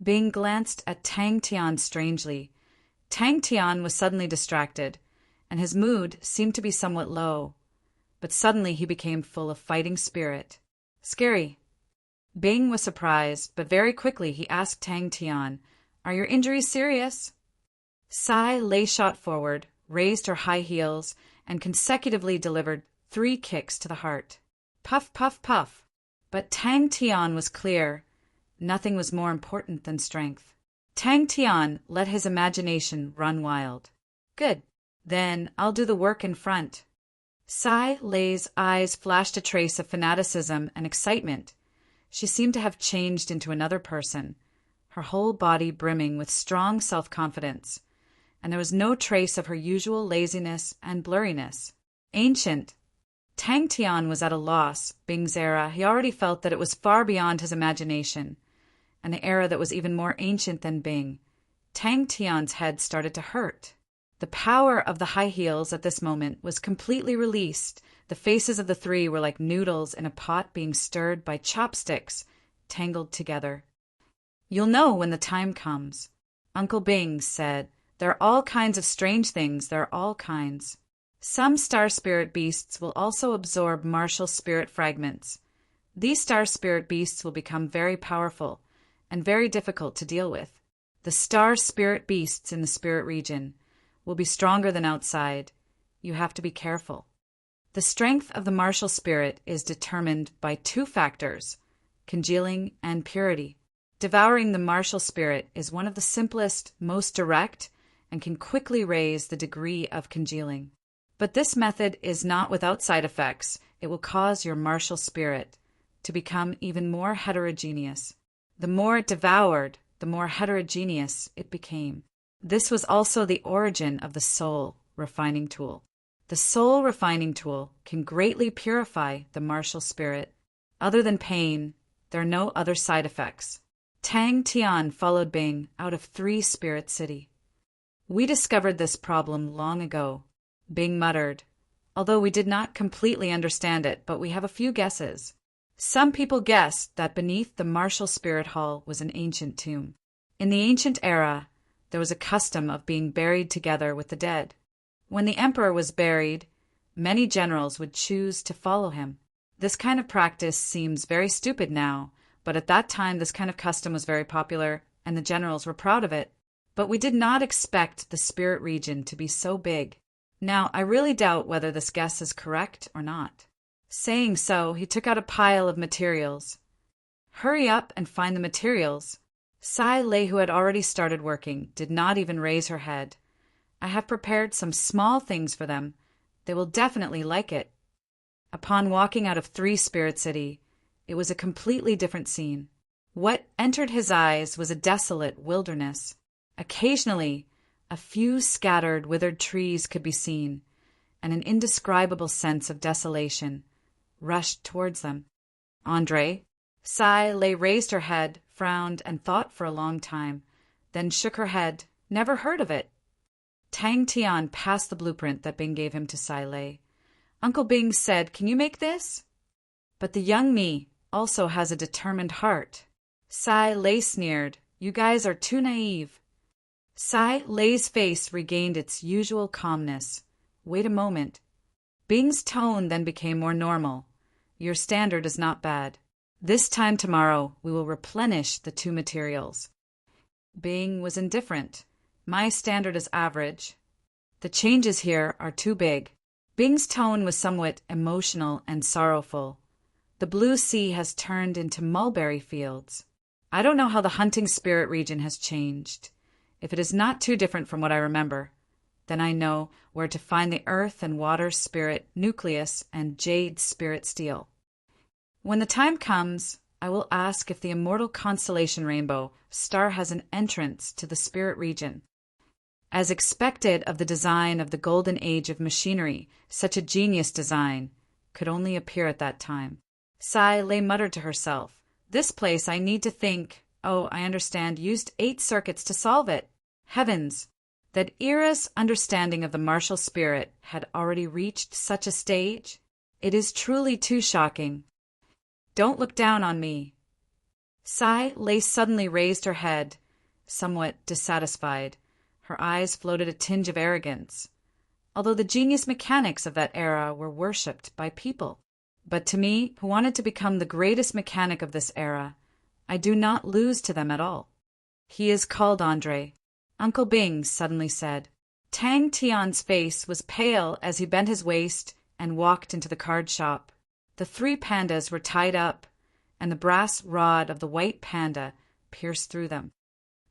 Bing glanced at Tang Tian strangely. Tang Tian was suddenly distracted, and his mood seemed to be somewhat low. But suddenly he became full of fighting spirit. "Scary." Bing was surprised, but very quickly he asked Tang Tian, "Are your injuries serious?" Sai Lei shot forward, raised her high heels, and consecutively delivered 3 kicks to the heart. Puff, puff, puff. But Tang Tian was clear. Nothing was more important than strength. Tang Tian let his imagination run wild. "Good. Then I'll do the work in front." Sai Lei's eyes flashed a trace of fanaticism and excitement. She seemed to have changed into another person, her whole body brimming with strong self-confidence, and there was no trace of her usual laziness and blurriness. Ancient. Tang Tian was at a loss. Bing's era, he already felt that it was far beyond his imagination, an era that was even more ancient than Bing. Tang Tian's head started to hurt. The power of the high heels at this moment was completely released. The faces of the 3 were like noodles in a pot being stirred by chopsticks, tangled together. "You'll know when the time comes." Uncle Bing said, "There are all kinds of strange things. There are all kinds. Some star spirit beasts will also absorb martial spirit fragments. These star spirit beasts will become very powerful and very difficult to deal with. The star spirit beasts in the spirit region will be stronger than outside. You have to be careful. The strength of the martial spirit is determined by 2 factors, congealing and purity. Devouring the martial spirit is one of the simplest, most direct, and can quickly raise the degree of congealing. But this method is not without side effects. It will cause your martial spirit to become even more heterogeneous. The more it devoured, the more heterogeneous it became. This was also the origin of the soul refining tool. The soul refining tool can greatly purify the martial spirit. Other than pain, there are no other side effects. Tang Tian followed Bing out of 3 Spirit City. We discovered this problem long ago, Bing muttered, although we did not completely understand it, but we have a few guesses. Some people guessed that beneath the martial spirit hall was an ancient tomb. In the ancient era, there was a custom of being buried together with the dead. When the emperor was buried, many generals would choose to follow him. This kind of practice seems very stupid now, but at that time this kind of custom was very popular, and the generals were proud of it. But we did not expect the spirit region to be so big. Now, I really doubt whether this guess is correct or not. Saying so, he took out a pile of materials. Hurry up and find the materials. Sai Lei, who had already started working, did not even raise her head. I have prepared some small things for them. They will definitely like it. Upon walking out of 3 Spirit City, it was a completely different scene. What entered his eyes was a desolate wilderness. Occasionally, a few scattered, withered trees could be seen, and an indescribable sense of desolation rushed towards them. Andre? Sai Lei raised her head, frowned, and thought for a long time, then shook her head. Never heard of it. Tang Tian passed the blueprint that Bing gave him to Sai Lei. Uncle Bing said, "Can you make this?" But the young me also has a determined heart. Sai Lei sneered, "You guys are too naive." Sai Lei's face regained its usual calmness. Wait a moment. Bing's tone then became more normal. Your standard is not bad. This time tomorrow we will replenish the 2 materials. Bing was indifferent. My standard is average. The changes here are too big. Bing's tone was somewhat emotional and sorrowful. The blue sea has turned into mulberry fields. I don't know how the hunting spirit region has changed. If it is not too different from what I remember, then I know where to find the earth and water spirit nucleus and jade spirit steel. When the time comes, I will ask if the immortal constellation rainbow star has an entrance to the spirit region. As expected of the design of the golden age of machinery, such a genius design could only appear at that time. Sai Lei muttered to herself, "This place I need to think. Oh, I understand, used 8 circuits to solve it. Heavens, that Ira's understanding of the martial spirit had already reached such a stage? It is truly too shocking. Don't look down on me." Sai Lei suddenly raised her head, somewhat dissatisfied. Her eyes floated a tinge of arrogance, although the genius mechanics of that era were worshipped by people. But to me, who wanted to become the greatest mechanic of this era, I do not lose to them at all. "He is called Andre," Uncle Bing suddenly said. Tang Tian's face was pale as he bent his waist and walked into the card shop. The 3 pandas were tied up, and the brass rod of the white panda pierced through them.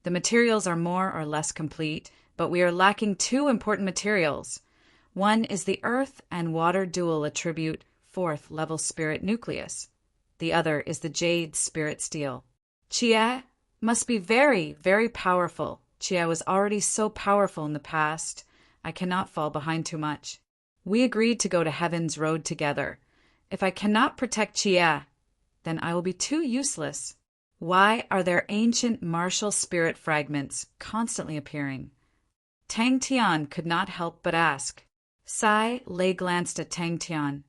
The materials are more or less complete, but we are lacking 2 important materials. One is the earth and water dual attribute 4th level spirit nucleus. The other is the jade spirit steel. Chia must be very, very powerful. Chia was already so powerful in the past. I cannot fall behind too much. We agreed to go to Heaven's Road together. If I cannot protect Chia, then I will be too useless. Why are there ancient martial spirit fragments constantly appearing? Tang Tian could not help but ask. Sai Lei glanced at Tang Tian.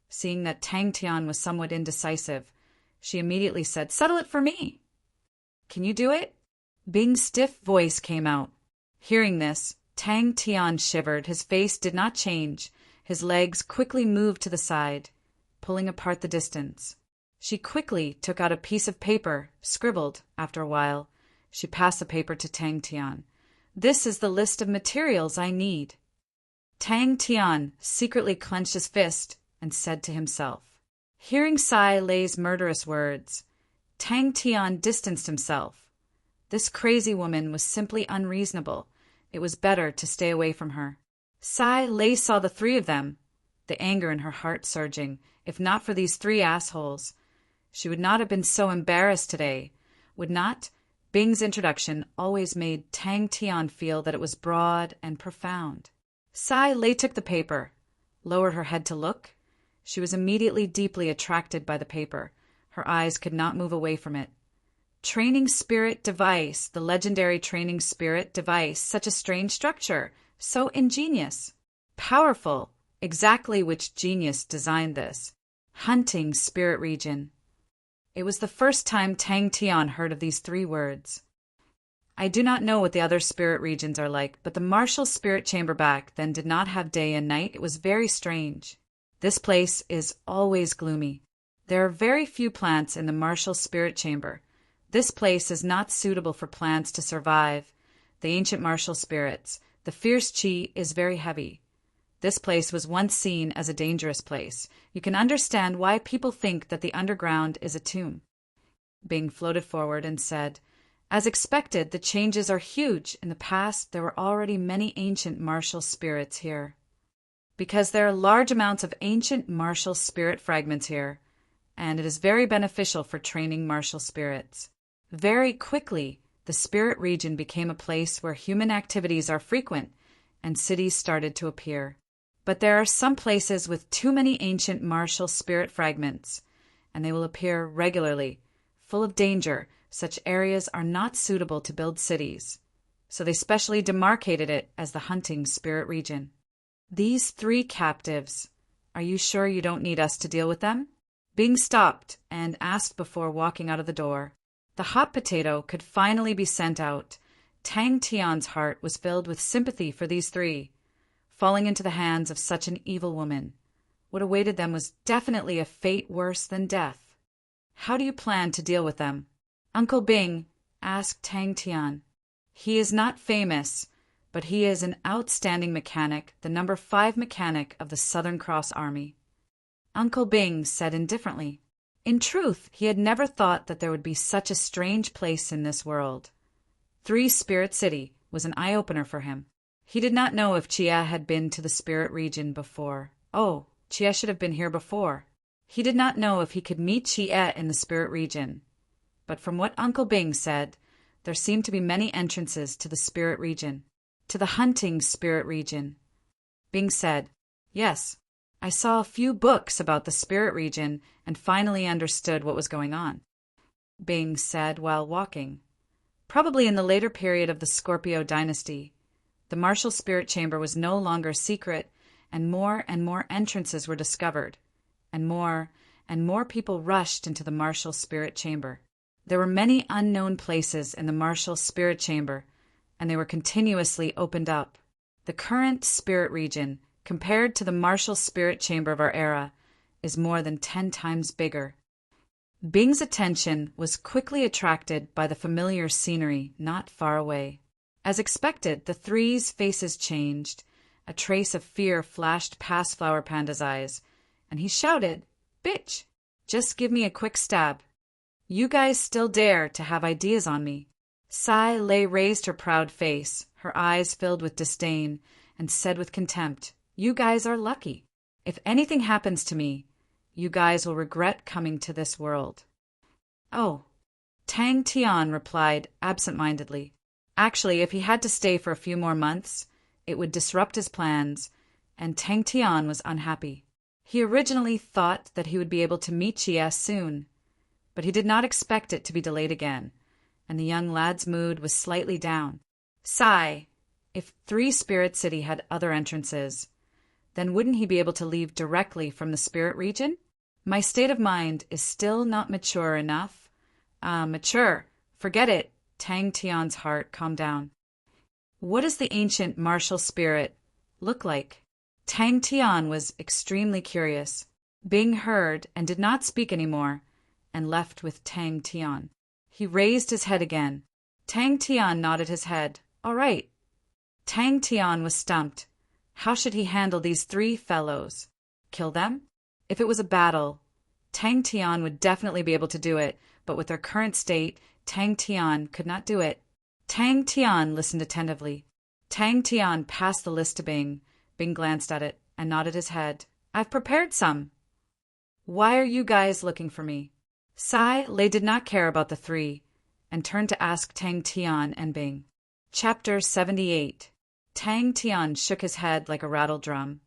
Seeing that Tang Tian was somewhat indecisive, she immediately said, "Settle it for me." "Can you do it?" Bing's stiff voice came out. Hearing this, Tang Tian shivered. His face did not change. His legs quickly moved to the side, pulling apart the distance. She quickly took out a piece of paper, scribbled. After a while, she passed the paper to Tang Tian. "This is the list of materials I need." Tang Tian secretly clenched his fist and said to himself. Hearing Sai Lei's murderous words, Tang Tian distanced himself. This crazy woman was simply unreasonable. It was better to stay away from her. Sai Lei saw the three of them, the anger in her heart surging. If not for these three assholes, she would not have been so embarrassed today, would not? Bing's introduction always made Tang Tian feel that it was broad and profound. Sai Lei took the paper, lowered her head to look. She was immediately deeply attracted by the paper. Her eyes could not move away from it. Training spirit device, the legendary training spirit device, such a strange structure, so ingenious. Powerful, exactly which genius designed this. Hunting spirit region. It was the first time Tang Tian heard of these three words. I do not know what the other spirit regions are like, but the martial spirit chamber back then did not have day and night. It was very strange. This place is always gloomy. There are very few plants in the martial spirit chamber. This place is not suitable for plants to survive. The ancient martial spirits, the fierce qi is very heavy. This place was once seen as a dangerous place. You can understand why people think that the underground is a tomb. Bing floated forward and said, as expected, the changes are huge. In the past, there were already many ancient martial spirits here. Because there are large amounts of ancient martial spirit fragments here, and it is very beneficial for training martial spirits. Very quickly, the spirit region became a place where human activities are frequent, and cities started to appear. But there are some places with too many ancient martial spirit fragments, and they will appear regularly, full of danger. Such areas are not suitable to build cities, so they specially demarcated it as the hunting spirit region. These three captives, are you sure you don't need us to deal with them? Bing stopped and asked before walking out of the door. The hot potato could finally be sent out. Tang Tian's heart was filled with sympathy for these three. Falling into the hands of such an evil woman, what awaited them was definitely a fate worse than death. How do you plan to deal with them? Uncle Bing asked Tang Tian. He is not famous, but he is an outstanding mechanic, the number 5 mechanic of the Southern Cross Army. Uncle Bing said indifferently. In truth, he had never thought that there would be such a strange place in this world. Three Spirit City was an eye-opener for him. He did not know if Chia had been to the spirit region before. Oh, Chia should have been here before. He did not know if he could meet Chia in the spirit region. But from what Uncle Bing said, there seemed to be many entrances to the spirit region, to the hunting spirit region. Bing said, yes, I saw a few books about the spirit region and finally understood what was going on. Bing said while walking. Probably in the later period of the Scorpio dynasty, the martial spirit chamber was no longer secret, and more entrances were discovered, and more people rushed into the martial spirit chamber. There were many unknown places in the martial spirit chamber, and they were continuously opened up. The current spirit region, compared to the martial spirit chamber of our era, is more than 10 times bigger. Bing's attention was quickly attracted by the familiar scenery not far away. As expected, the three's faces changed. A trace of fear flashed past Flower Panda's eyes, and he shouted, "Bitch! Just give me a quick stab. You guys still dare to have ideas on me." Sai Lei raised her proud face, her eyes filled with disdain, and said with contempt, "You guys are lucky. If anything happens to me, you guys will regret coming to this world." Oh, Tang Tian replied absent-mindedly. Actually, if he had to stay for a few more months, it would disrupt his plans, and Tang Tian was unhappy. He originally thought that he would be able to meet Chia soon, but he did not expect it to be delayed again, and the young lad's mood was slightly down. Sigh, if Three Spirit City had other entrances, then wouldn't he be able to leave directly from the spirit region? My state of mind is still not mature enough. Mature. Forget it. Tang Tian's heart calmed down. What does the ancient martial spirit look like? Tang Tian was extremely curious. Bing heard and did not speak anymore, and left with Tang Tian. He raised his head again. Tang Tian nodded his head. All right. Tang Tian was stumped. How should he handle these three fellows? Kill them? If it was a battle, Tang Tian would definitely be able to do it, but with their current state, Tang Tian could not do it. Tang Tian listened attentively. Tang Tian passed the list to Bing. Bing glanced at it and nodded his head. I've prepared some. Why are you guys looking for me? Sai Lei did not care about the three and turned to ask Tang Tian and Bing. Chapter 78. Tang Tian shook his head like a rattle drum.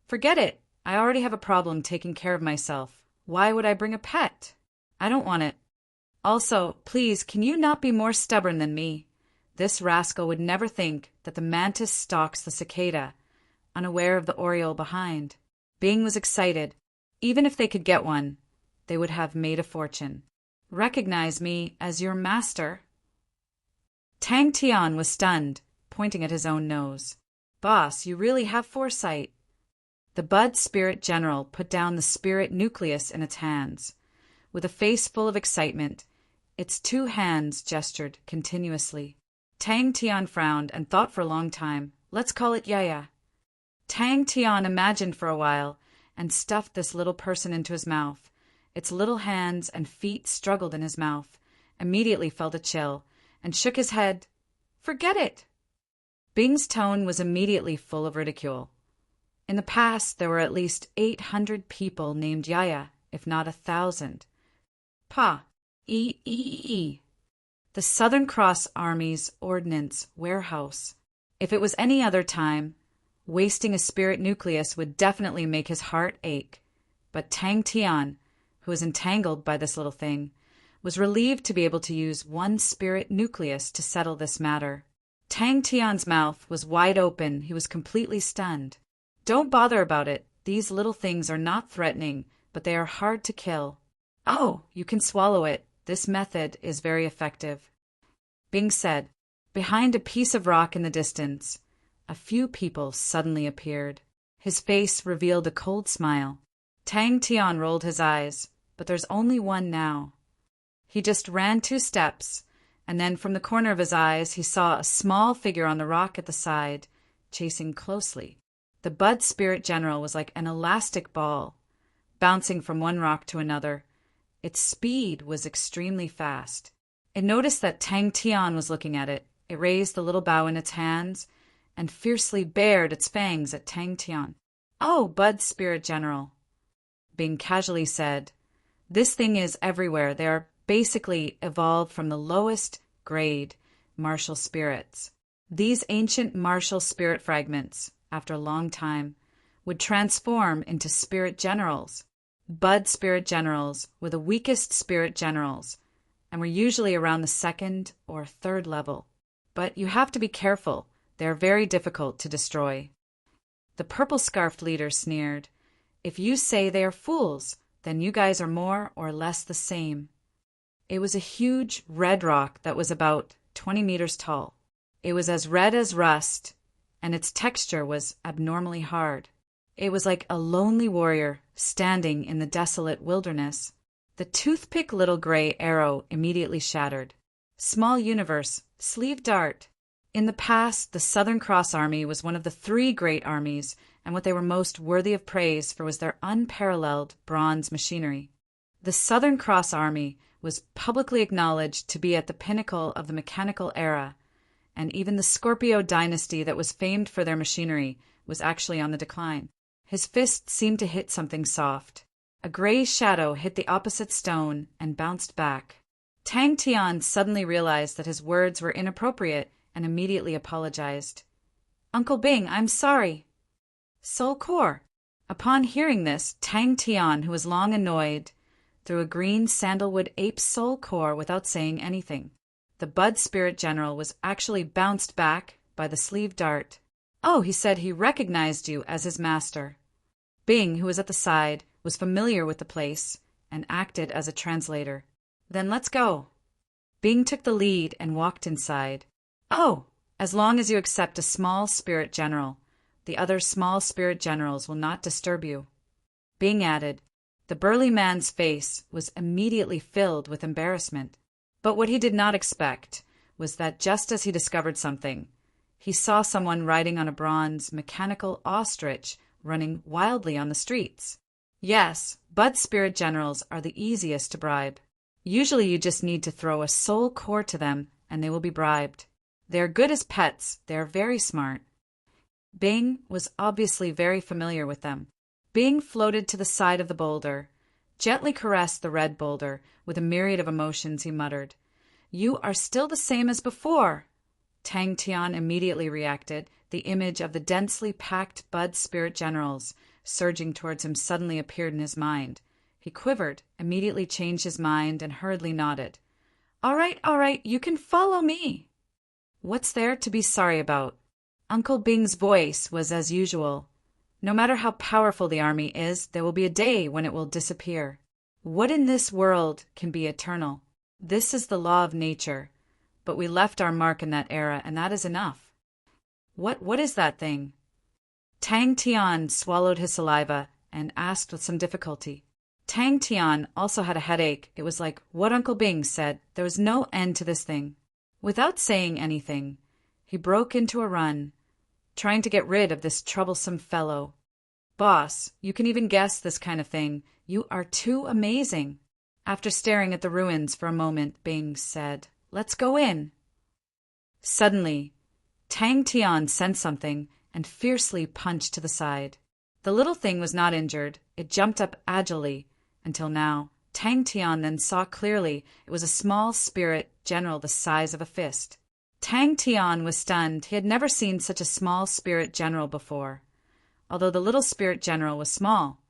Forget it. I already have a problem taking care of myself. Why would I bring a pet? I don't want it. Also, please, can you not be more stubborn than me? This rascal would never think that the mantis stalks the cicada, unaware of the oriole behind. Bing was excited. Even if they could get one, they would have made a fortune. Recognize me as your master. Tang Tian was stunned, pointing at his own nose. Boss, you really have foresight. The Bud Spirit General put down the spirit nucleus in its hands. With a face full of excitement, its two hands gestured continuously. Tang Tian frowned and thought for a long time. Let's call it Yaya. Tang Tian imagined for a while and stuffed this little person into his mouth. Its little hands and feet struggled in his mouth, immediately felt a chill, and shook his head. Forget it! Bing's tone was immediately full of ridicule. In the past, there were at least 800 people named Yaya, if not 1,000. Pa. The Southern Cross Army's Ordnance Warehouse. If it was any other time, wasting a spirit nucleus would definitely make his heart ache. But Tang Tian, who was entangled by this little thing, was relieved to be able to use one spirit nucleus to settle this matter. Tang Tian's mouth was wide open. He was completely stunned. Don't bother about it. These little things are not threatening, but they are hard to kill. Oh, you can swallow it. This method is very effective. Bing said. Behind a piece of rock in the distance, a few people suddenly appeared. His face revealed a cold smile. Tang Tian rolled his eyes, but there's only one now. He just ran 2 steps, and then from the corner of his eyes he saw a small figure on the rock at the side, chasing closely. The Bud Spirit General was like an elastic ball, bouncing from one rock to another. Its speed was extremely fast. It noticed that Tang Tian was looking at it. It raised the little bow in its hands and fiercely bared its fangs at Tang Tian. Oh, Bud Spirit General, Bing casually said. This thing is everywhere. They are basically evolved from the lowest grade martial spirits. These ancient martial spirit fragments, after a long time, would transform into spirit generals. Bud Spirit Generals were the weakest spirit generals and were usually around the 2nd or 3rd level. But you have to be careful. They are very difficult to destroy. The purple-scarfed leader sneered. If you say they are fools, then you guys are more or less the same. It was a huge red rock that was about 20 meters tall. It was as red as rust, and its texture was abnormally hard. It was like a lonely warrior standing in the desolate wilderness. The toothpick little gray arrow immediately shattered. Small universe, sleeve dart. In the past, the Southern Cross Army was one of the 3 great armies, and what they were most worthy of praise for was their unparalleled bronze machinery. The Southern Cross Army was publicly acknowledged to be at the pinnacle of the mechanical era, and even the Scorpio dynasty that was famed for their machinery was actually on the decline. His fist seemed to hit something soft. A gray shadow hit the opposite stone and bounced back. Tang Tian suddenly realized that his words were inappropriate and immediately apologized. Uncle Bing, I'm sorry. Soul Core. Upon hearing this, Tang Tian, who was long annoyed, threw a green sandalwood ape soul core without saying anything. The Bud Spirit General was actually bounced back by the sleeve dart. Oh, he said he recognized you as his master. Bing, who was at the side, was familiar with the place and acted as a translator. Then let's go. Bing took the lead and walked inside. Oh, as long as you accept a small spirit general, the other small spirit generals will not disturb you. Bing added. The burly man's face was immediately filled with embarrassment. But what he did not expect was that just as he discovered something, he saw someone riding on a bronze mechanical ostrich running wildly on the streets. Yes, Bud Spirit Generals are the easiest to bribe. Usually you just need to throw a soul core to them and they will be bribed. They are good as pets. They are very smart. Bing was obviously very familiar with them. Bing floated to the side of the boulder, gently caressed the red boulder. With a myriad of emotions, he muttered, "You are still the same as before." Tang Tian immediately reacted. The image of the densely packed Bud spirit generals surging towards him suddenly appeared in his mind. He quivered, immediately changed his mind, and hurriedly nodded. All right, you can follow me." "What's there to be sorry about?" Uncle Bing's voice was as usual. "No matter how powerful the army is, there will be a day when it will disappear. What in this world can be eternal? This is the law of nature. But we left our mark in that era, and that is enough." What is that thing?" Tang Tian swallowed his saliva and asked with some difficulty. Tang Tian also had a headache. It was like what Uncle Bing said. There was no end to this thing. Without saying anything, he broke into a run, trying to get rid of this troublesome fellow. "Boss, you can even guess this kind of thing. You are too amazing." After staring at the ruins for a moment, Bing said, "Let's go in." Suddenly, Tang Tian sensed something and fiercely punched to the side. The little thing was not injured. It jumped up agilely. Until now, Tang Tian then saw clearly it was a small spirit general the size of a fist. Tang Tian was stunned. He had never seen such a small spirit general before. Although the little spirit general was small,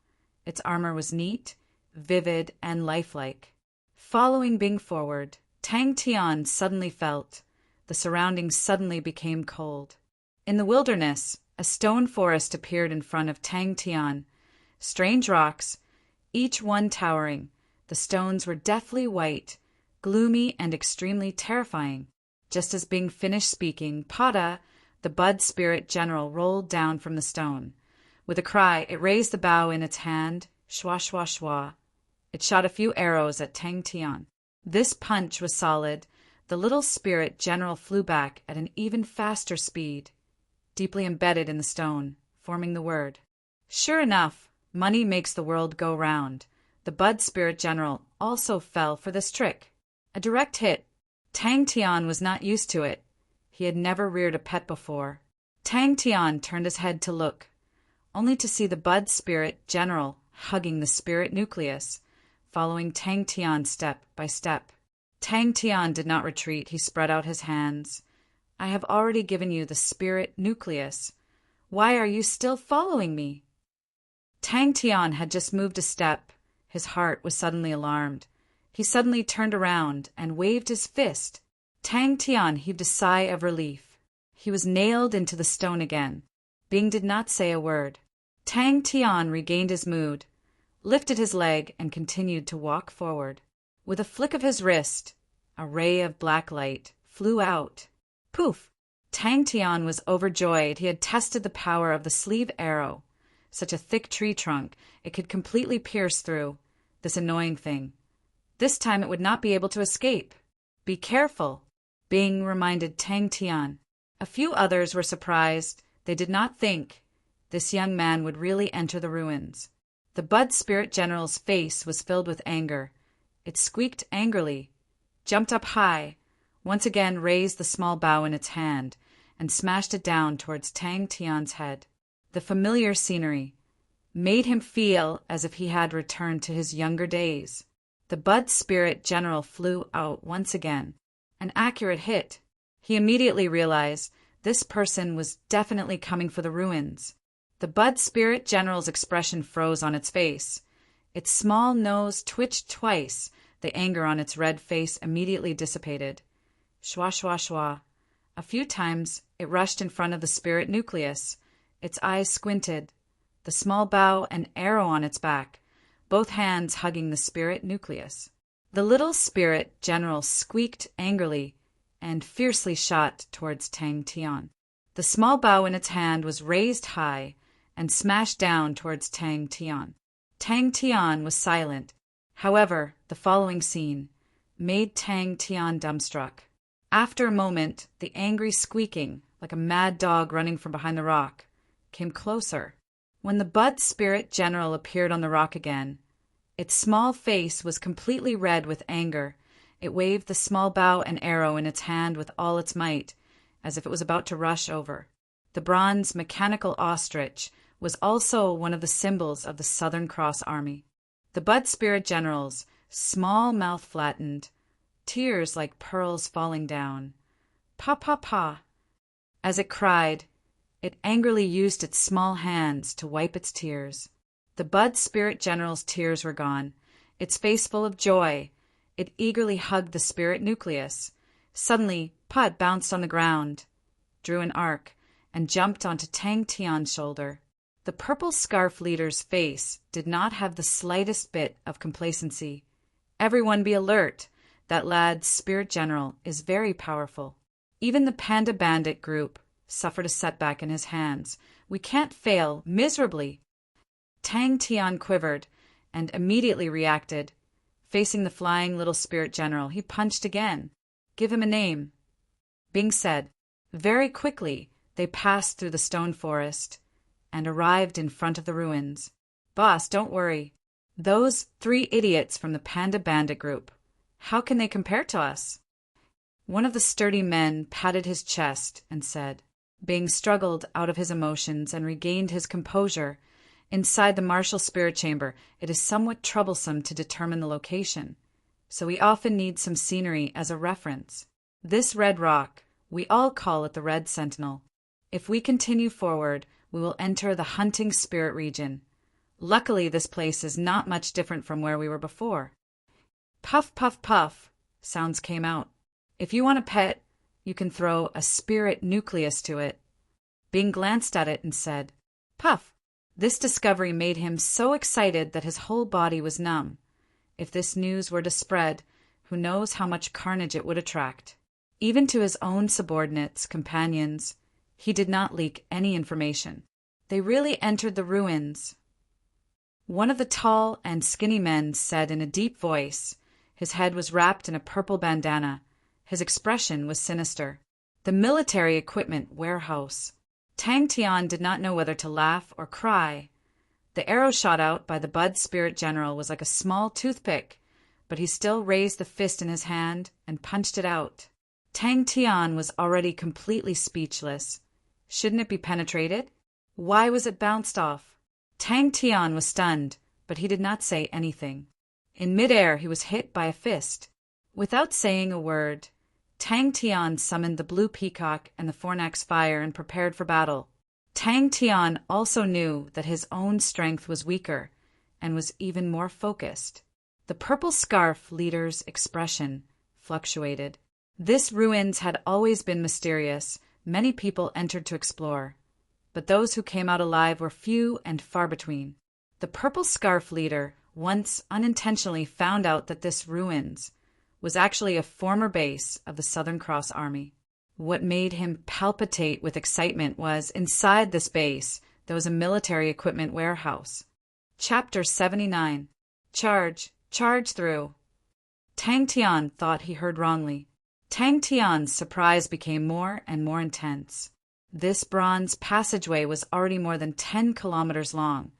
its armor was neat, vivid, and lifelike. Following Bing forward, Tang Tian suddenly felt the surroundings suddenly became cold. In the wilderness, a stone forest appeared in front of Tang Tian. Strange rocks, each one towering. The stones were deathly white, gloomy, and extremely terrifying. Just as Bing finished speaking, Pada, the Bud spirit general, rolled down from the stone. With a cry, it raised the bow in its hand. Shwa, shwa, shwa. It shot a few arrows at Tang Tian. This punch was solid. The little spirit general flew back at an even faster speed, deeply embedded in the stone, forming the word. Sure enough, money makes the world go round. The Bud spirit general also fell for this trick. A direct hit. Tang Tian was not used to it. He had never reared a pet before. Tang Tian turned his head to look, only to see the Bud spirit general hugging the spirit nucleus, following Tang Tian step by step. Tang Tian did not retreat. He spread out his hands. "I have already given you the spirit nucleus. Why are you still following me?" Tang Tian had just moved a step. His heart was suddenly alarmed. He suddenly turned around and waved his fist. Tang Tian heaved a sigh of relief. He was nailed into the stone again. Bing did not say a word. Tang Tian regained his mood, lifted his leg, and continued to walk forward. With a flick of his wrist, a ray of black light flew out. Poof! Tang Tian was overjoyed. He had tested the power of the sleeve arrow. Such a thick tree trunk, it could completely pierce through this annoying thing. This time it would not be able to escape. "Be careful," Bing reminded Tang Tian. A few others were surprised. They did not think this young man would really enter the ruins. The Bud Spirit General's face was filled with anger. It squeaked angrily, jumped up high, once again raised the small bow in its hand, and smashed it down towards Tang Tian's head. The familiar scenery made him feel as if he had returned to his younger days. The Bud Spirit General flew out once again. An accurate hit. He immediately realized this person was definitely coming for the ruins. The Bud Spirit General's expression froze on its face. Its small nose twitched twice. The anger on its red face immediately dissipated. Shwa, shwa, shwa. A few times it rushed in front of the spirit nucleus. Its eyes squinted. The small bow and arrow on its back, both hands hugging the spirit nucleus. The little spirit general squeaked angrily and fiercely shot towards Tang Tian. The small bow in its hand was raised high and smashed down towards Tang Tian. Tang Tian was silent. However, the following scene made Tang Tian dumbstruck. After a moment, the angry squeaking, like a mad dog running from behind the rock, came closer. When the Bud Spirit General appeared on the rock again, Its small face was completely red with anger. It waved the small bow and arrow in its hand with all its might, as if it was about to rush over. The bronze mechanical ostrich was also one of the symbols of the Southern Cross Army. The Bud Spirit General's small mouth flattened, tears like pearls falling down. Pa, pa, pa. As it cried, it angrily used its small hands to wipe its tears. The Bud Spirit General's tears were gone, its face full of joy. It eagerly hugged the spirit nucleus. Suddenly, Pud bounced on the ground, drew an arc, and jumped onto Tang Tian's shoulder. The purple scarf leader's face did not have the slightest bit of complacency. Everyone be alert. That lad's spirit general is very powerful. Even the Panda Bandit group suffered a setback in his hands. We can't fail miserably. Tang Tian quivered and immediately reacted. Facing the flying little spirit general, he punched again. Give him a name. Bing said. Very quickly, they passed through the stone forest and arrived in front of the ruins. Boss, don't worry. Those 3 idiots from the Panda Bandit group, how can they compare to us? One of the sturdy men patted his chest and said. Bing struggled out of his emotions and regained his composure. Inside the martial spirit chamber, it is somewhat troublesome to determine the location, so we often need some scenery as a reference. This red rock, we all call it the Red Sentinel. If we continue forward, we will enter the hunting spirit region. Luckily, this place is not much different from where we were before. Puff, puff, puff, sounds came out. If you want a pet, you can throw a spirit nucleus to it. Bing glanced at it and said, Puff. This discovery made him so excited that his whole body was numb. If this news were to spread, who knows how much carnage it would attract. Even to his own subordinates, companions, he did not leak any information. They really entered the ruins. One of the tall and skinny men said in a deep voice. His head was wrapped in a purple bandana. His expression was sinister. The military equipment warehouse. Tang Tian did not know whether to laugh or cry. The arrow shot out by the Bud Spirit General was like a small toothpick, but he still raised the fist in his hand and punched it out. Tang Tian was already completely speechless. Shouldn't it be penetrated? Why was it bounced off? Tang Tian was stunned, but he did not say anything. In midair, he was hit by a fist. Without saying a word, Tang Tian summoned the blue peacock and the fornax fire and prepared for battle. Tang Tian also knew that his own strength was weaker and was even more focused. The purple scarf leader's expression fluctuated. This ruins had always been mysterious. Many people entered to explore, but those who came out alive were few and far between. The purple scarf leader once unintentionally found out that this ruins was actually a former base of the Southern Cross Army. What made him palpitate with excitement was, inside this base, there was a military equipment warehouse. Chapter 79. Charge through. Tang Tian thought he heard wrongly. Tang Tian's surprise became more and more intense. This bronze passageway was already more than 10 kilometers long,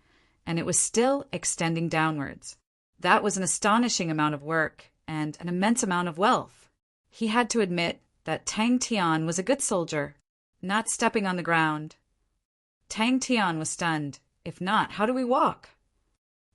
and it was still extending downwards. That was an astonishing amount of work and an immense amount of wealth. He had to admit that Tang Tian was a good soldier, not stepping on the ground. Tang Tian was stunned. If not, how do we walk?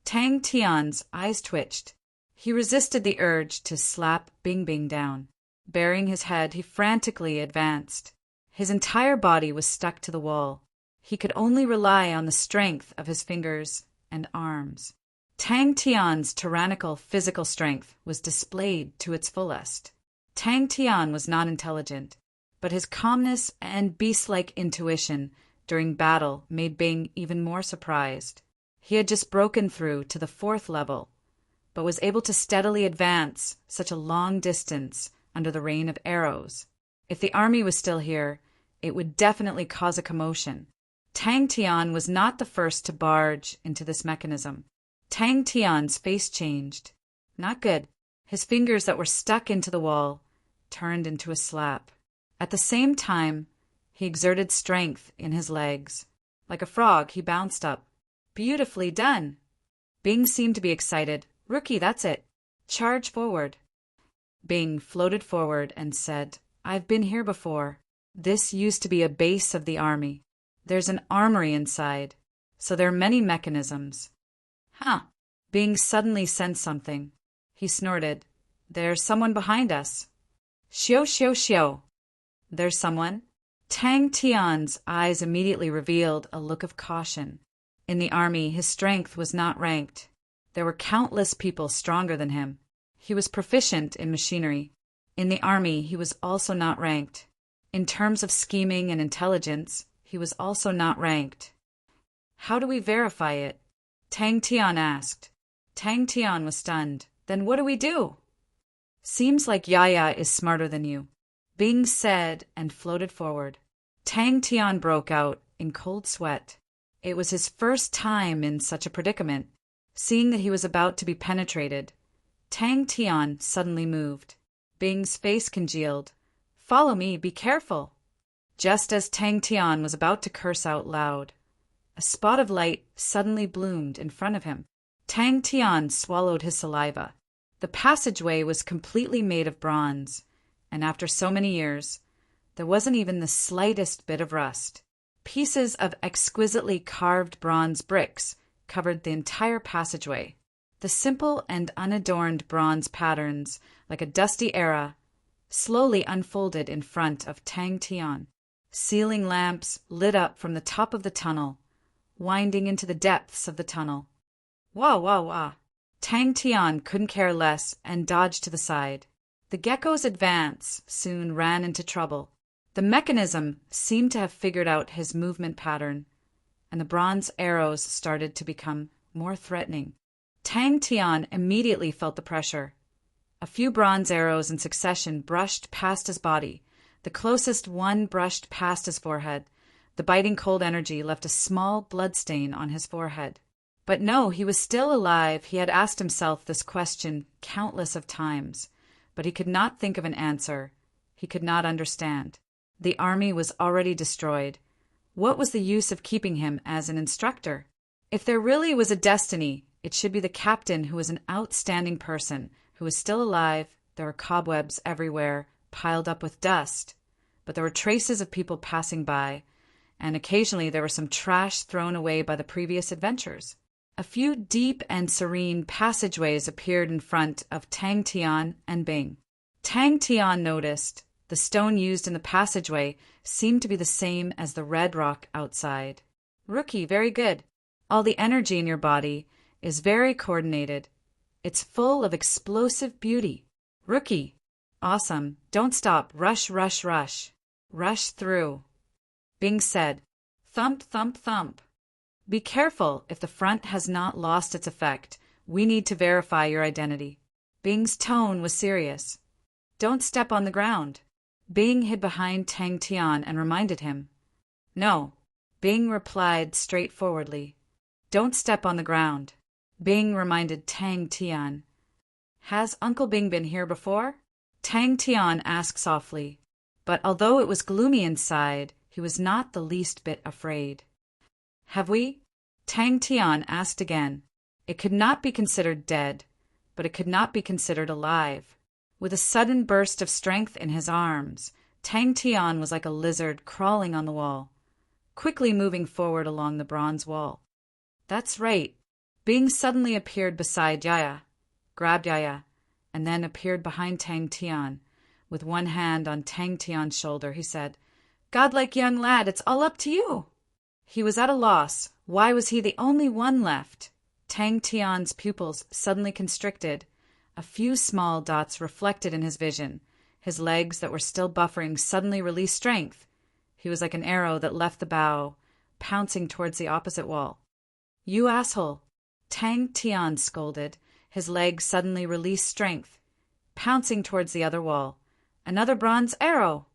Tang Tian's eyes twitched. He resisted the urge to slap Bing Bing down. Burying his head, he frantically advanced. His entire body was stuck to the wall. He could only rely on the strength of his fingers and arms. Tang Tian's tyrannical physical strength was displayed to its fullest. Tang Tian was not intelligent, but his calmness and beast-like intuition during battle made Bing even more surprised. He had just broken through to the 4th level, but was able to steadily advance such a long distance under the rain of arrows. If the army was still here, it would definitely cause a commotion. Tang Tian was not the first to barge into this mechanism. Tang Tian's face changed. Not good. His fingers that were stuck into the wall turned into a slap. At the same time, he exerted strength in his legs. Like a frog, he bounced up. Beautifully done. Bing seemed to be excited, Rookie, that's it. Charge forward. Bing floated forward and said, I've been here before. This used to be a base of the army. There's an armory inside, so there are many mechanisms. Huh. Bing suddenly sensed something. He snorted. There's someone behind us. Xiao, xiao, xiao. There's someone? Tang Tian's eyes immediately revealed a look of caution. In the army, his strength was not ranked. There were countless people stronger than him. He was proficient in machinery. In the army, he was also not ranked. In terms of scheming and intelligence, he was also not ranked. How do we verify it? Tang Tian asked. Tang Tian was stunned. Then what do we do? Seems like Yaya is smarter than you, Bing said and floated forward. Tang Tian broke out in cold sweat. It was his first time in such a predicament. Seeing that he was about to be penetrated, Tang Tian suddenly moved. Bing's face congealed. Follow me, be careful. Just as Tang Tian was about to curse out loud, a spot of light suddenly bloomed in front of him. Tang Tian swallowed his saliva. The passageway was completely made of bronze, and after so many years, there wasn't even the slightest bit of rust. Pieces of exquisitely carved bronze bricks covered the entire passageway. The simple and unadorned bronze patterns, like a dusty era, slowly unfolded in front of Tang Tian. Ceiling lamps lit up from the top of the tunnel, winding into the depths of the tunnel. Wah, wah, wah. Tang Tian couldn't care less and dodged to the side. The gecko's advance soon ran into trouble. The mechanism seemed to have figured out his movement pattern, and the bronze arrows started to become more threatening. Tang Tian immediately felt the pressure. A few bronze arrows in succession brushed past his body. The closest one brushed past his forehead. The biting cold energy left a small bloodstain on his forehead. But no, he was still alive. He had asked himself this question countless of times, but he could not think of an answer. He could not understand. The army was already destroyed. What was the use of keeping him as an instructor? If there really was a destiny, it should be the captain, who was an outstanding person, who was still alive. There were cobwebs everywhere, piled up with dust, but there were traces of people passing by, and occasionally there was some trash thrown away by the previous adventures. A few deep and serene passageways appeared in front of Tang Tian and Bing. Tang Tian noticed the stone used in the passageway seemed to be the same as the red rock outside. Rookie, very good. All the energy in your body is very coordinated. It's full of explosive beauty. Rookie, awesome. Don't stop. Rush, rush, rush. Rush through. Bing said, thump, thump, thump. Be careful. If the front has not lost its effect, we need to verify your identity. Bing's tone was serious. Don't step on the ground. Bing hid behind Tang Tian and reminded him. No. Bing replied straightforwardly. Don't step on the ground. Bing reminded Tang Tian. Has Uncle Bing been here before? Tang Tian asked softly, but although it was gloomy inside, he was not the least bit afraid. Have we? Tang Tian asked again. It could not be considered dead, but it could not be considered alive. With a sudden burst of strength in his arms, Tang Tian was like a lizard crawling on the wall, quickly moving forward along the bronze wall. That's right. Bing suddenly appeared beside Yaya, grabbed Yaya, and then appeared behind Tang Tian. With one hand on Tang Tian's shoulder, he said, Godlike young lad, it's all up to you. He was at a loss. Why was he the only one left? Tang Tian's pupils suddenly constricted. A few small dots reflected in his vision. His legs that were still buffering suddenly released strength. He was like an arrow that left the bow, pouncing towards the opposite wall. You asshole! Tang Tian scolded. His legs suddenly released strength, pouncing towards the other wall. Another bronze arrow!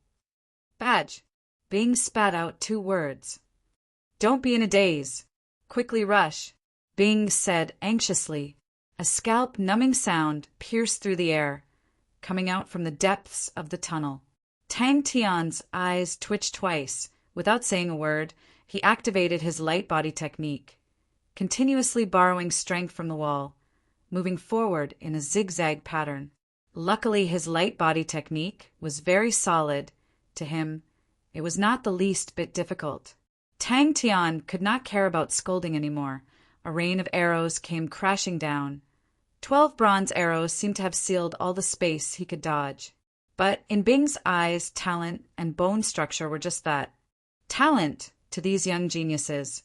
Badge! Bing spat out 2 words. Don't be in a daze. Quickly rush, Bing said anxiously. A scalp-numbing sound pierced through the air, coming out from the depths of the tunnel. Tang Tian's eyes twitched twice. Without saying a word, he activated his light body technique, continuously borrowing strength from the wall. moving forward in a zigzag pattern. Luckily, his light body technique was very solid. To him, it was not the least bit difficult. Tang Tian could not care about scolding anymore. A rain of arrows came crashing down. 12 bronze arrows seemed to have sealed all the space he could dodge. But in Bing's eyes, talent and bone structure were just that. Talent, to these young geniuses,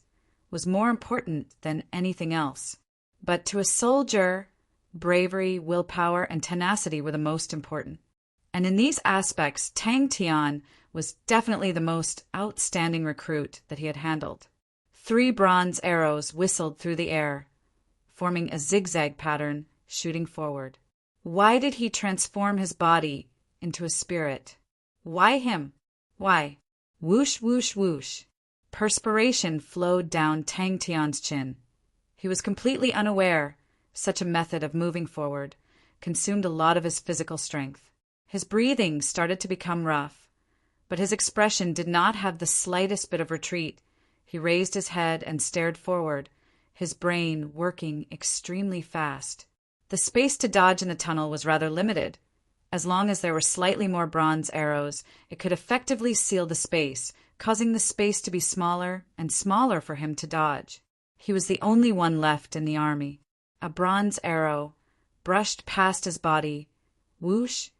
was more important than anything else. But to a soldier, bravery, willpower, and tenacity were the most important. And in these aspects, Tang Tian was definitely the most outstanding recruit that he had handled. 3 bronze arrows whistled through the air, forming a zigzag pattern, shooting forward. Why did he transform his body into a spirit? Why him? Why? Whoosh, whoosh, whoosh. Perspiration flowed down Tang Tian's chin. He was completely unaware such a method of moving forward consumed a lot of his physical strength. His breathing started to become rough, but his expression did not have the slightest bit of retreat. He raised his head and stared forward, his brain working extremely fast. The space to dodge in the tunnel was rather limited. As long as there were slightly more bronze arrows, it could effectively seal the space, causing the space to be smaller and smaller for him to dodge. He was the only one left in the army. A bronze arrow brushed past his body, whoosh,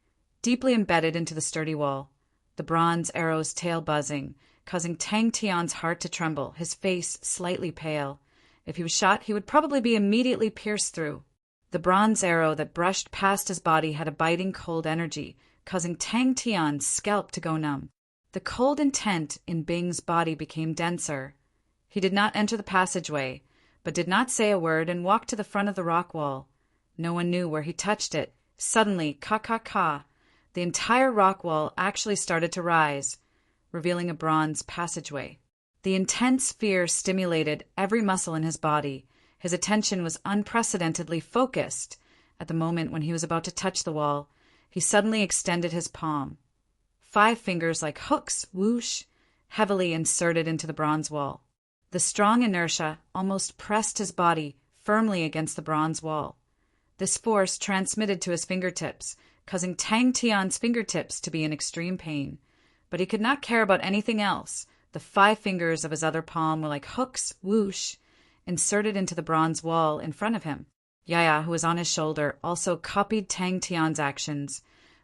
deeply embedded into the sturdy wall, the bronze arrow's tail buzzing, causing Tang Tian's heart to tremble, his face slightly pale. If he was shot, he would probably be immediately pierced through. The bronze arrow that brushed past his body had a biting cold energy, causing Tang Tian's scalp to go numb. The cold intent in Bing's body became denser. He did not enter the passageway, but did not say a word and walked to the front of the rock wall. No one knew where he touched it. Suddenly, ka-ka-ka, the entire rock wall actually started to rise, revealing a bronze passageway. The intense fear stimulated every muscle in his body. His attention was unprecedentedly focused. At the moment when he was about to touch the wall, he suddenly extended his palm. 5 fingers like hooks, whoosh, heavily inserted into the bronze wall. The strong inertia almost pressed his body firmly against the bronze wall. This force transmitted to his fingertips, causing Tang Tian's fingertips to be in extreme pain. But he could not care about anything else. The 5 fingers of his other palm were like hooks, whoosh, inserted into the bronze wall in front of him. Yaya, who was on his shoulder, also copied Tang Tian's actions.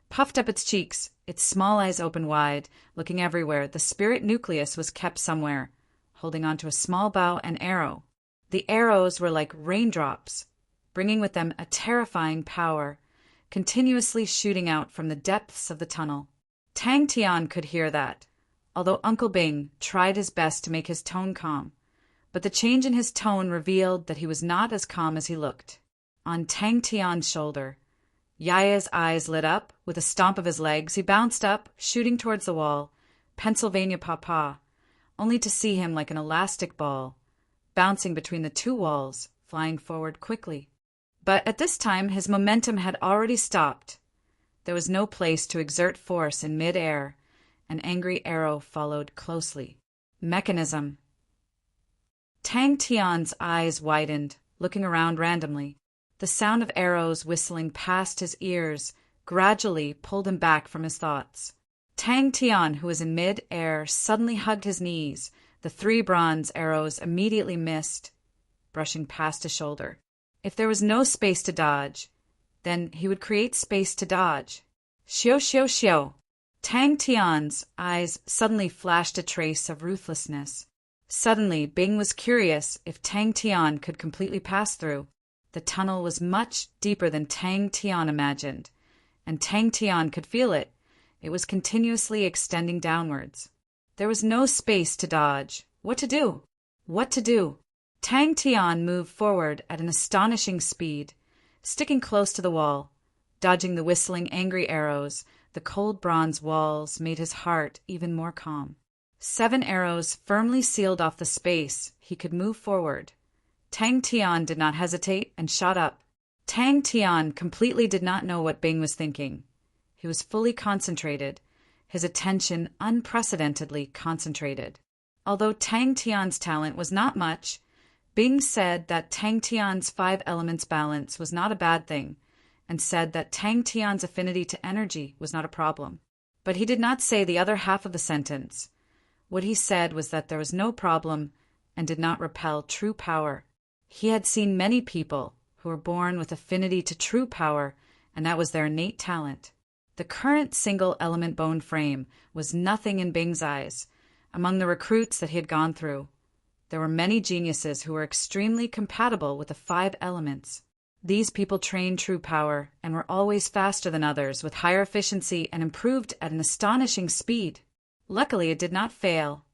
Puffed up its cheeks, its small eyes open wide, looking everywhere, the spirit nucleus was kept somewhere, holding onto a small bow and arrow. The arrows were like raindrops, bringing with them a terrifying power, continuously shooting out from the depths of the tunnel. Tang Tian could hear that, although Uncle Bing tried his best to make his tone calm. But the change in his tone revealed that he was not as calm as he looked. On Tang Tian's shoulder, Yaya's eyes lit up. With a stomp of his legs, he bounced up, shooting towards the wall, Pennsylvania Papa, only to see him like an elastic ball, bouncing between the 2 walls, flying forward quickly. But at this time, his momentum had already stopped. There was no place to exert force in mid-air. An angry arrow followed closely. Mechanism. Tang Tian's eyes widened, looking around randomly. The sound of arrows whistling past his ears gradually pulled him back from his thoughts. Tang Tian, who was in mid-air, suddenly hugged his knees. The 3 bronze arrows immediately missed, brushing past his shoulder. If there was no space to dodge, then he would create space to dodge. Xiao, xiao, xiao. Tang Tian's eyes suddenly flashed a trace of ruthlessness. Suddenly, Bing was curious if Tang Tian could completely pass through. The tunnel was much deeper than Tang Tian imagined, and Tang Tian could feel it. It was continuously extending downwards. There was no space to dodge. What to do? What to do? Tang Tian moved forward at an astonishing speed, sticking close to the wall, dodging the whistling angry arrows. The cold bronze walls made his heart even more calm. 7 arrows firmly sealed off the space. He could move forward. Tang Tian did not hesitate and shot up. Tang Tian completely did not know what Bing was thinking. He was fully concentrated, his attention unprecedentedly concentrated. Although Tang Tian's talent was not much, Bing said that Tang Tian's five elements balance was not a bad thing, and said that Tang Tian's affinity to energy was not a problem. But he did not say the other half of the sentence. What he said was that there was no problem and did not repel true power. He had seen many people who were born with affinity to true power, and that was their innate talent. The current single-element bone frame was nothing in Bing's eyes. Among the recruits that he had gone through, there were many geniuses who were extremely compatible with the five elements. These people trained true power and were always faster than others, with higher efficiency and improved at an astonishing speed. Luckily, it did not fail.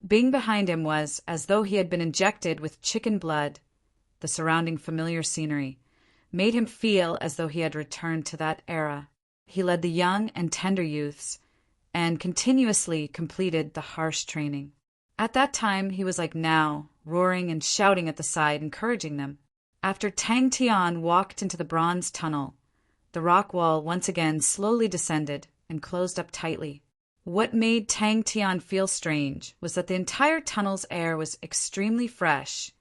Bing behind him was as though he had been injected with chicken blood. The surrounding familiar scenery made him feel as though he had returned to that era. He led the young and tender youths and continuously completed the harsh training. At that time, he was like now, roaring and shouting at the side, encouraging them. After Tang Tian walked into the bronze tunnel, the rock wall once again slowly descended and closed up tightly. What made Tang Tian feel strange was that the entire tunnel's air was extremely fresh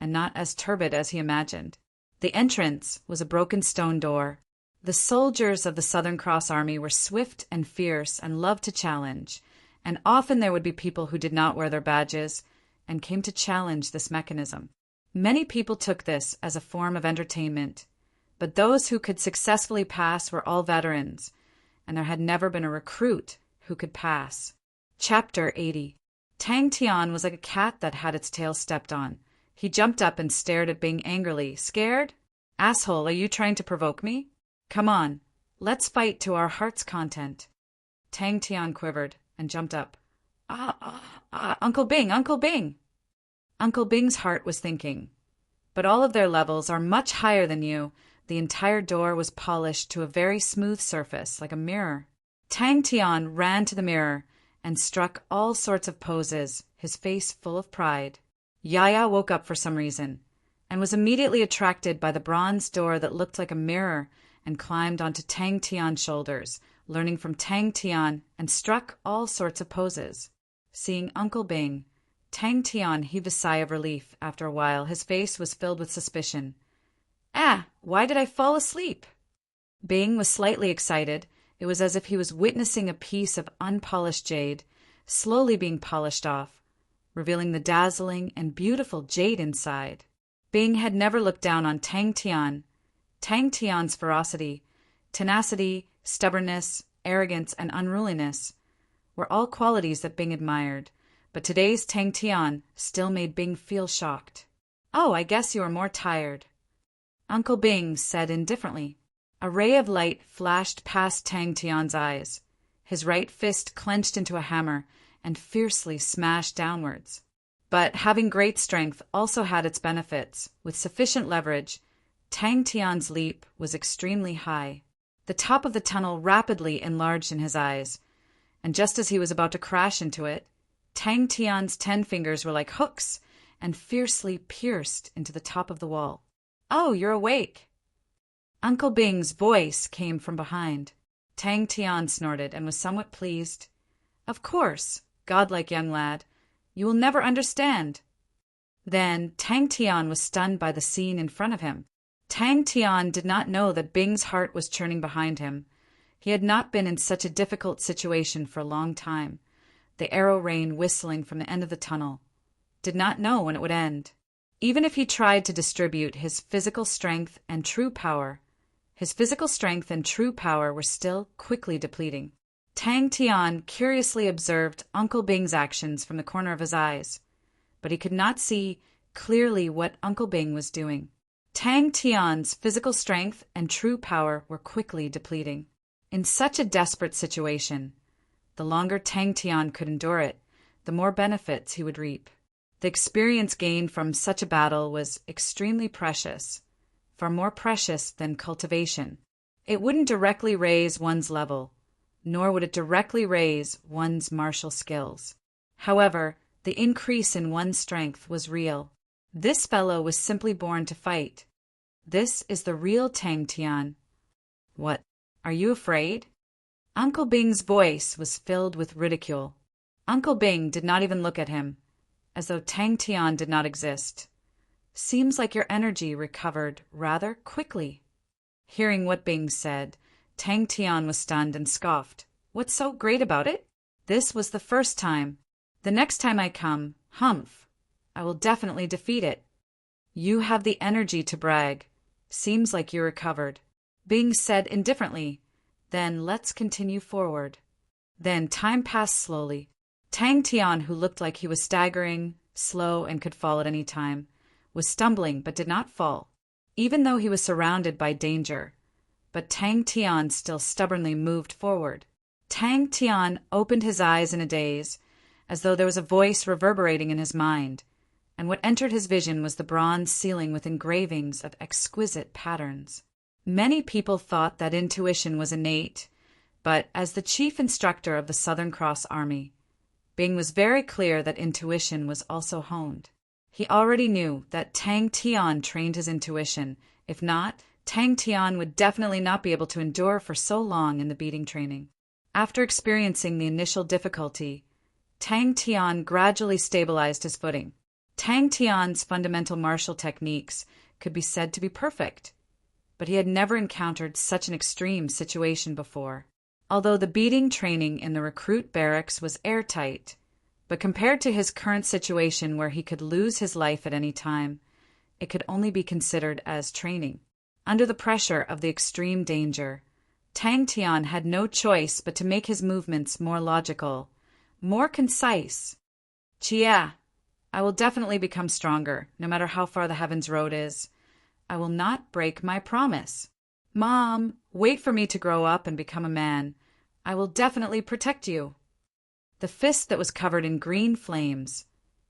and not as turbid as he imagined. The entrance was a broken stone door. The soldiers of the Southern Cross Army were swift and fierce and loved to challenge, and often there would be people who did not wear their badges and came to challenge this mechanism. Many people took this as a form of entertainment, but those who could successfully pass were all veterans, and there had never been a recruit who could pass. Chapter 80. Tang Tian was like a cat that had its tail stepped on. He jumped up and stared at Bing angrily. Scared? Asshole, are you trying to provoke me? Come on, let's fight to our heart's content. Tang Tian quivered and jumped up. Uncle Bing, Uncle Bing! Uncle Bing's heart was thinking, but all of their levels are much higher than you. The entire door was polished to a very smooth surface, like a mirror. Tang Tian ran to the mirror and struck all sorts of poses, his face full of pride. Yaya woke up for some reason and was immediately attracted by the bronze door that looked like a mirror and climbed onto Tang Tian's shoulders, learning from Tang Tian, and struck all sorts of poses. Seeing Uncle Bing, Tang Tian heaved a sigh of relief. After a while, his face was filled with suspicion. Why did I fall asleep? Bing was slightly excited. It was as if he was witnessing a piece of unpolished jade slowly being polished off, revealing the dazzling and beautiful jade inside. Bing had never looked down on Tang Tian. Tang Tian's ferocity, tenacity, stubbornness, arrogance, and unruliness were all qualities that Bing admired, but today's Tang Tian still made Bing feel shocked. Oh, I guess you are more tired, Uncle Bing said indifferently. A ray of light flashed past Tang Tian's eyes. His right fist clenched into a hammer and fiercely smashed downwards. But having great strength also had its benefits. With sufficient leverage, Tang Tian's leap was extremely high. The top of the tunnel rapidly enlarged in his eyes, and just as he was about to crash into it, Tang Tian's 10 fingers were like hooks and fiercely pierced into the top of the wall. Oh, you're awake! Uncle Bing's voice came from behind. Tang Tian snorted and was somewhat pleased. Of course, godlike young lad. You will never understand. Then Tang Tian was stunned by the scene in front of him. Tang Tian did not know that Bing's heart was churning behind him. He had not been in such a difficult situation for a long time. The arrow rain whistling from the end of the tunnel. Did not know when it would end. Even if he tried to distribute his physical strength and true power, his physical strength and true power were still quickly depleting. Tang Tian curiously observed Uncle Bing's actions from the corner of his eyes, but he could not see clearly what Uncle Bing was doing. Tang Tian's physical strength and true power were quickly depleting. In such a desperate situation, the longer Tang Tian could endure it, the more benefits he would reap. The experience gained from such a battle was extremely precious, far more precious than cultivation. It wouldn't directly raise one's level, nor would it directly raise one's martial skills. However, the increase in one's strength was real. This fellow was simply born to fight. This is the real Tang Tian. What, are you afraid? Uncle Bing's voice was filled with ridicule. Uncle Bing did not even look at him, as though Tang Tian did not exist. Seems like your energy recovered rather quickly." Hearing what Bing said, Tang Tian was stunned and scoffed. "What's so great about it? This was the first time. The next time I come, humph, I will definitely defeat it." "You have the energy to brag. Seems like you recovered," Bing said indifferently. "Then let's continue forward." Then time passed slowly. Tang Tian, who looked like he was staggering, slow, and could fall at any time, was stumbling but did not fall, even though he was surrounded by danger. But Tang Tian still stubbornly moved forward. Tang Tian opened his eyes in a daze, as though there was a voice reverberating in his mind, and what entered his vision was the bronze ceiling with engravings of exquisite patterns. Many people thought that intuition was innate, but as the chief instructor of the Southern Cross Army, Bing was very clear that intuition was also honed. He already knew that Tang Tian trained his intuition. If not, Tang Tian would definitely not be able to endure for so long in the beating training. After experiencing the initial difficulty, Tang Tian gradually stabilized his footing. Tang Tian's fundamental martial techniques could be said to be perfect, but he had never encountered such an extreme situation before. Although the beating training in the recruit barracks was airtight, but compared to his current situation where he could lose his life at any time, it could only be considered as training. Under the pressure of the extreme danger, Tang Tian had no choice but to make his movements more logical, more concise. "Chia, I will definitely become stronger, no matter how far the Heaven's Road is. I will not break my promise. Mom, wait for me to grow up and become a man. I will definitely protect you." The fist that was covered in green flames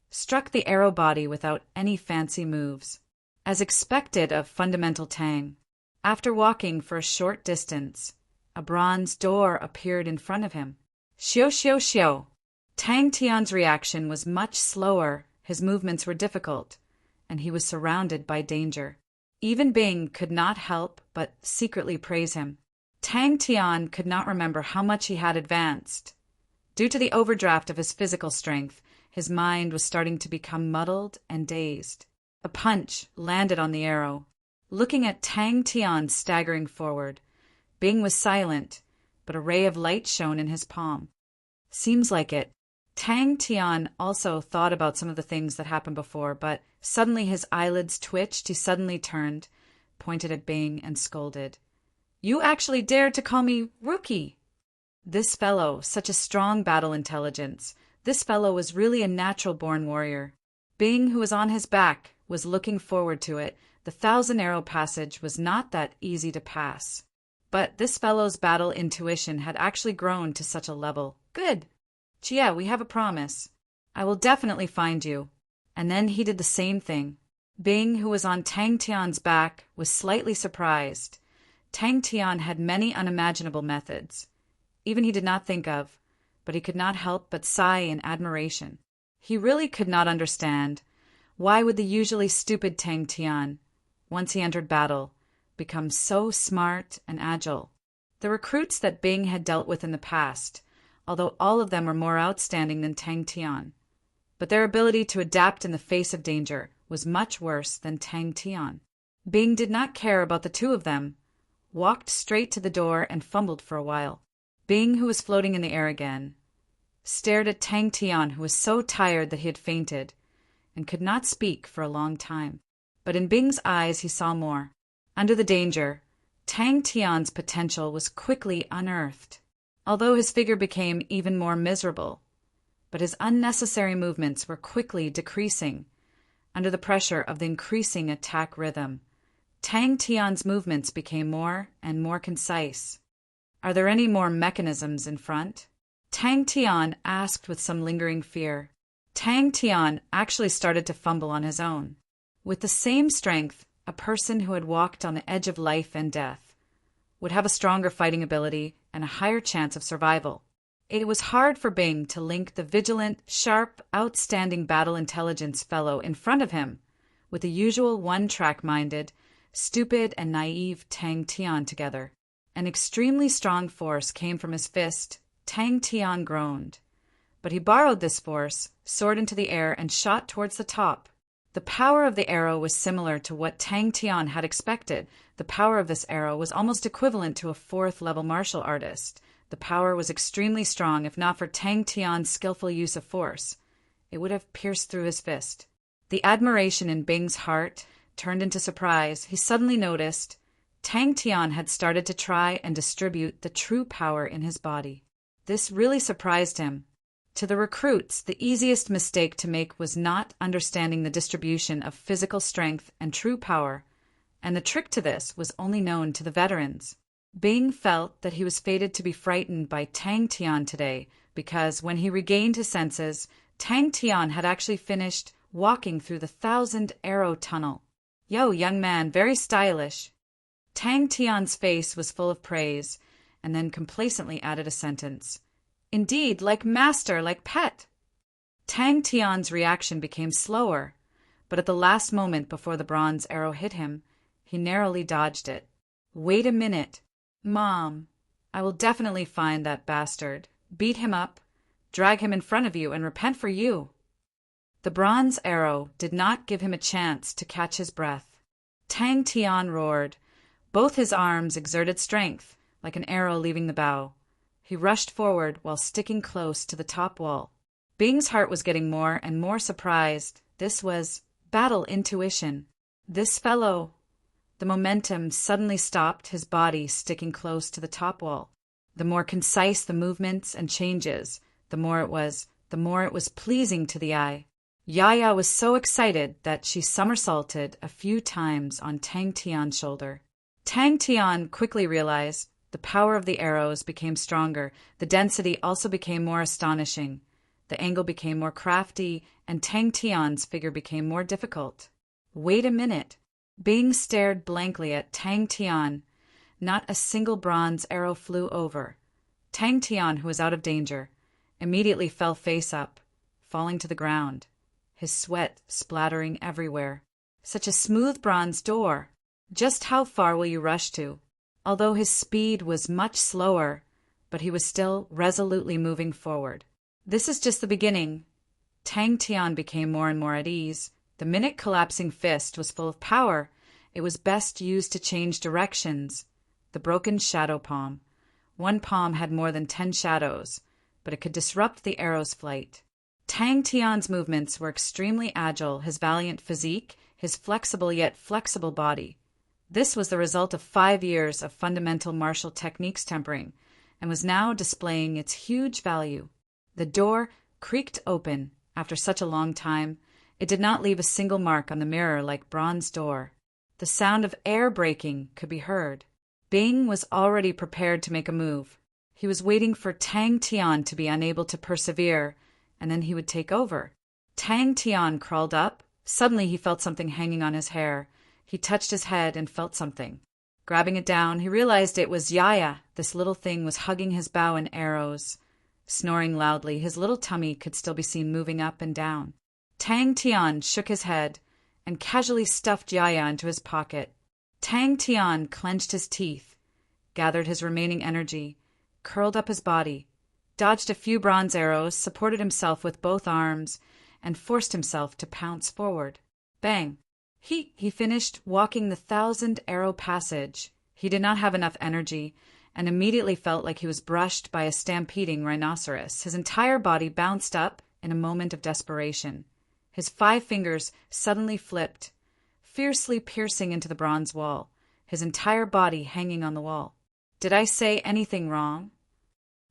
struck the arrow body without any fancy moves, as expected of fundamental Tang. After walking for a short distance, a bronze door appeared in front of him. "Xiao, xiao, xiao." Tang Tian's reaction was much slower, his movements were difficult, and he was surrounded by danger. Even Bing could not help but secretly praise him. Tang Tian could not remember how much he had advanced. Due to the overdraft of his physical strength, his mind was starting to become muddled and dazed. A punch landed on the arrow. Looking at Tang Tian staggering forward, Bing was silent, but a ray of light shone in his palm. "Seems like it." Tang Tian also thought about some of the things that happened before, but suddenly his eyelids twitched. He suddenly turned, pointed at Bing, and scolded. "You actually dared to call me rookie!" This fellow, such a strong battle intelligence. This fellow was really a natural-born warrior. Bing, who was on his back, was looking forward to it. The thousand-arrow passage was not that easy to pass. But this fellow's battle intuition had actually grown to such a level. "Good. Chia, we have a promise. I will definitely find you." And then he did the same thing. Bing, who was on Tang Tian's back, was slightly surprised. Tang Tian had many unimaginable methods. Even he did not think of, but he could not help but sigh in admiration. He really could not understand why would the usually stupid Tang Tian, once he entered battle, become so smart and agile. The recruits that Bing had dealt with in the past, although all of them were more outstanding than Tang Tian, but their ability to adapt in the face of danger was much worse than Tang Tian. Bing did not care about the two of them, walked straight to the door and fumbled for a while. Bing, who was floating in the air again, stared at Tang Tian, who was so tired that he had fainted and could not speak for a long time. But in Bing's eyes he saw more. Under the danger, Tang Tian's potential was quickly unearthed, although his figure became even more miserable. But his unnecessary movements were quickly decreasing. Under the pressure of the increasing attack rhythm, Tang Tian's movements became more and more concise. "Are there any more mechanisms in front?" Tang Tian asked with some lingering fear. Tang Tian actually started to fumble on his own. With the same strength, a person who had walked on the edge of life and death would have a stronger fighting ability and a higher chance of survival. It was hard for Bing to link the vigilant, sharp, outstanding battle intelligence fellow in front of him with the usual one-track-minded, stupid and naive Tang Tian together. An extremely strong force came from his fist. Tang Tian groaned, but he borrowed this force, soared into the air, and shot towards the top. The power of the arrow was similar to what Tang Tian had expected. The power of this arrow was almost equivalent to a fourth-level martial artist. The power was extremely strong, if not for Tang Tian's skillful use of force. It would have pierced through his fist. The admiration in Bing's heart turned into surprise. He suddenly noticed Tang Tian had started to try and distribute the true power in his body. This really surprised him. To the recruits, the easiest mistake to make was not understanding the distribution of physical strength and true power, and the trick to this was only known to the veterans. Bing felt that he was fated to be frightened by Tang Tian today because when he regained his senses, Tang Tian had actually finished walking through the 1,000-arrow tunnel. "Yo, young man, very stylish." Tang Tian's face was full of praise, and then complacently added a sentence. "Indeed, like master, like pet." Tang Tian's reaction became slower, but at the last moment before the bronze arrow hit him, he narrowly dodged it. "Wait a minute. Mom, I will definitely find that bastard, beat him up, drag him in front of you, and repent for you." The bronze arrow did not give him a chance to catch his breath. Tang Tian roared. Both his arms exerted strength, like an arrow leaving the bow. He rushed forward while sticking close to the top wall. Bing's heart was getting more and more surprised. This was battle intuition. This fellow. The momentum suddenly stopped his body sticking close to the top wall. The more concise the movements and changes, the more it was pleasing to the eye. Yaya was so excited that she somersaulted a few times on Tang Tian's shoulder. Tang Tian quickly realized the power of the arrows became stronger. The density also became more astonishing. The angle became more crafty, and Tang Tian's figure became more difficult. "Wait a minute." Bing stared blankly at Tang Tian. Not a single bronze arrow flew over. Tang Tian, who was out of danger, immediately fell face up, falling to the ground, his sweat splattering everywhere. Such a smooth bronze door. Just how far will you rush to? Although his speed was much slower, but he was still resolutely moving forward. This is just the beginning. Tang Tian became more and more at ease. The minute-collapsing fist was full of power. It was best used to change directions. The broken shadow palm. One palm had more than 10 shadows, but it could disrupt the arrow's flight. Tang Tian's movements were extremely agile, his valiant physique, his flexible yet flexible body. This was the result of 5 years of fundamental martial techniques tempering, and was now displaying its huge value. The door creaked open. After such a long time, it did not leave a single mark on the mirror like bronze door. The sound of air braking could be heard. Bing was already prepared to make a move. He was waiting for Tang Tian to be unable to persevere, and then he would take over. Tang Tian crawled up. Suddenly he felt something hanging on his hair. He touched his head and felt something. Grabbing it down, he realized it was Yaya. This little thing was hugging his bow in arrows. Snoring loudly, his little tummy could still be seen moving up and down. Tang Tian shook his head and casually stuffed Yaya into his pocket. Tang Tian clenched his teeth, gathered his remaining energy, curled up his body, dodged a few bronze arrows, supported himself with both arms, and forced himself to pounce forward. Bang! He finished walking the 1,000-arrow passage. He did not have enough energy, and immediately felt like he was brushed by a stampeding rhinoceros. His entire body bounced up in a moment of desperation. His 5 fingers suddenly flipped, fiercely piercing into the bronze wall, his entire body hanging on the wall. "Did I say anything wrong?"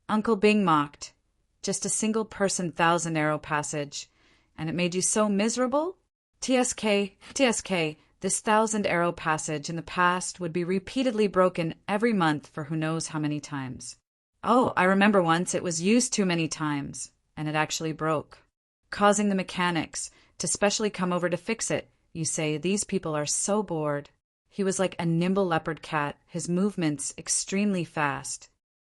Uncle Bing mocked. "Just a single-person 1,000-arrow passage, and it made you so miserable?" TSK, this 1,000-arrow passage in the past would be repeatedly broken every month for who knows how many times. "Oh, I remember once it was used too many times, and it actually broke, causing the mechanics to specially come over to fix it. You say, these people are so bored." He was like a nimble leopard cat, his movements extremely fast.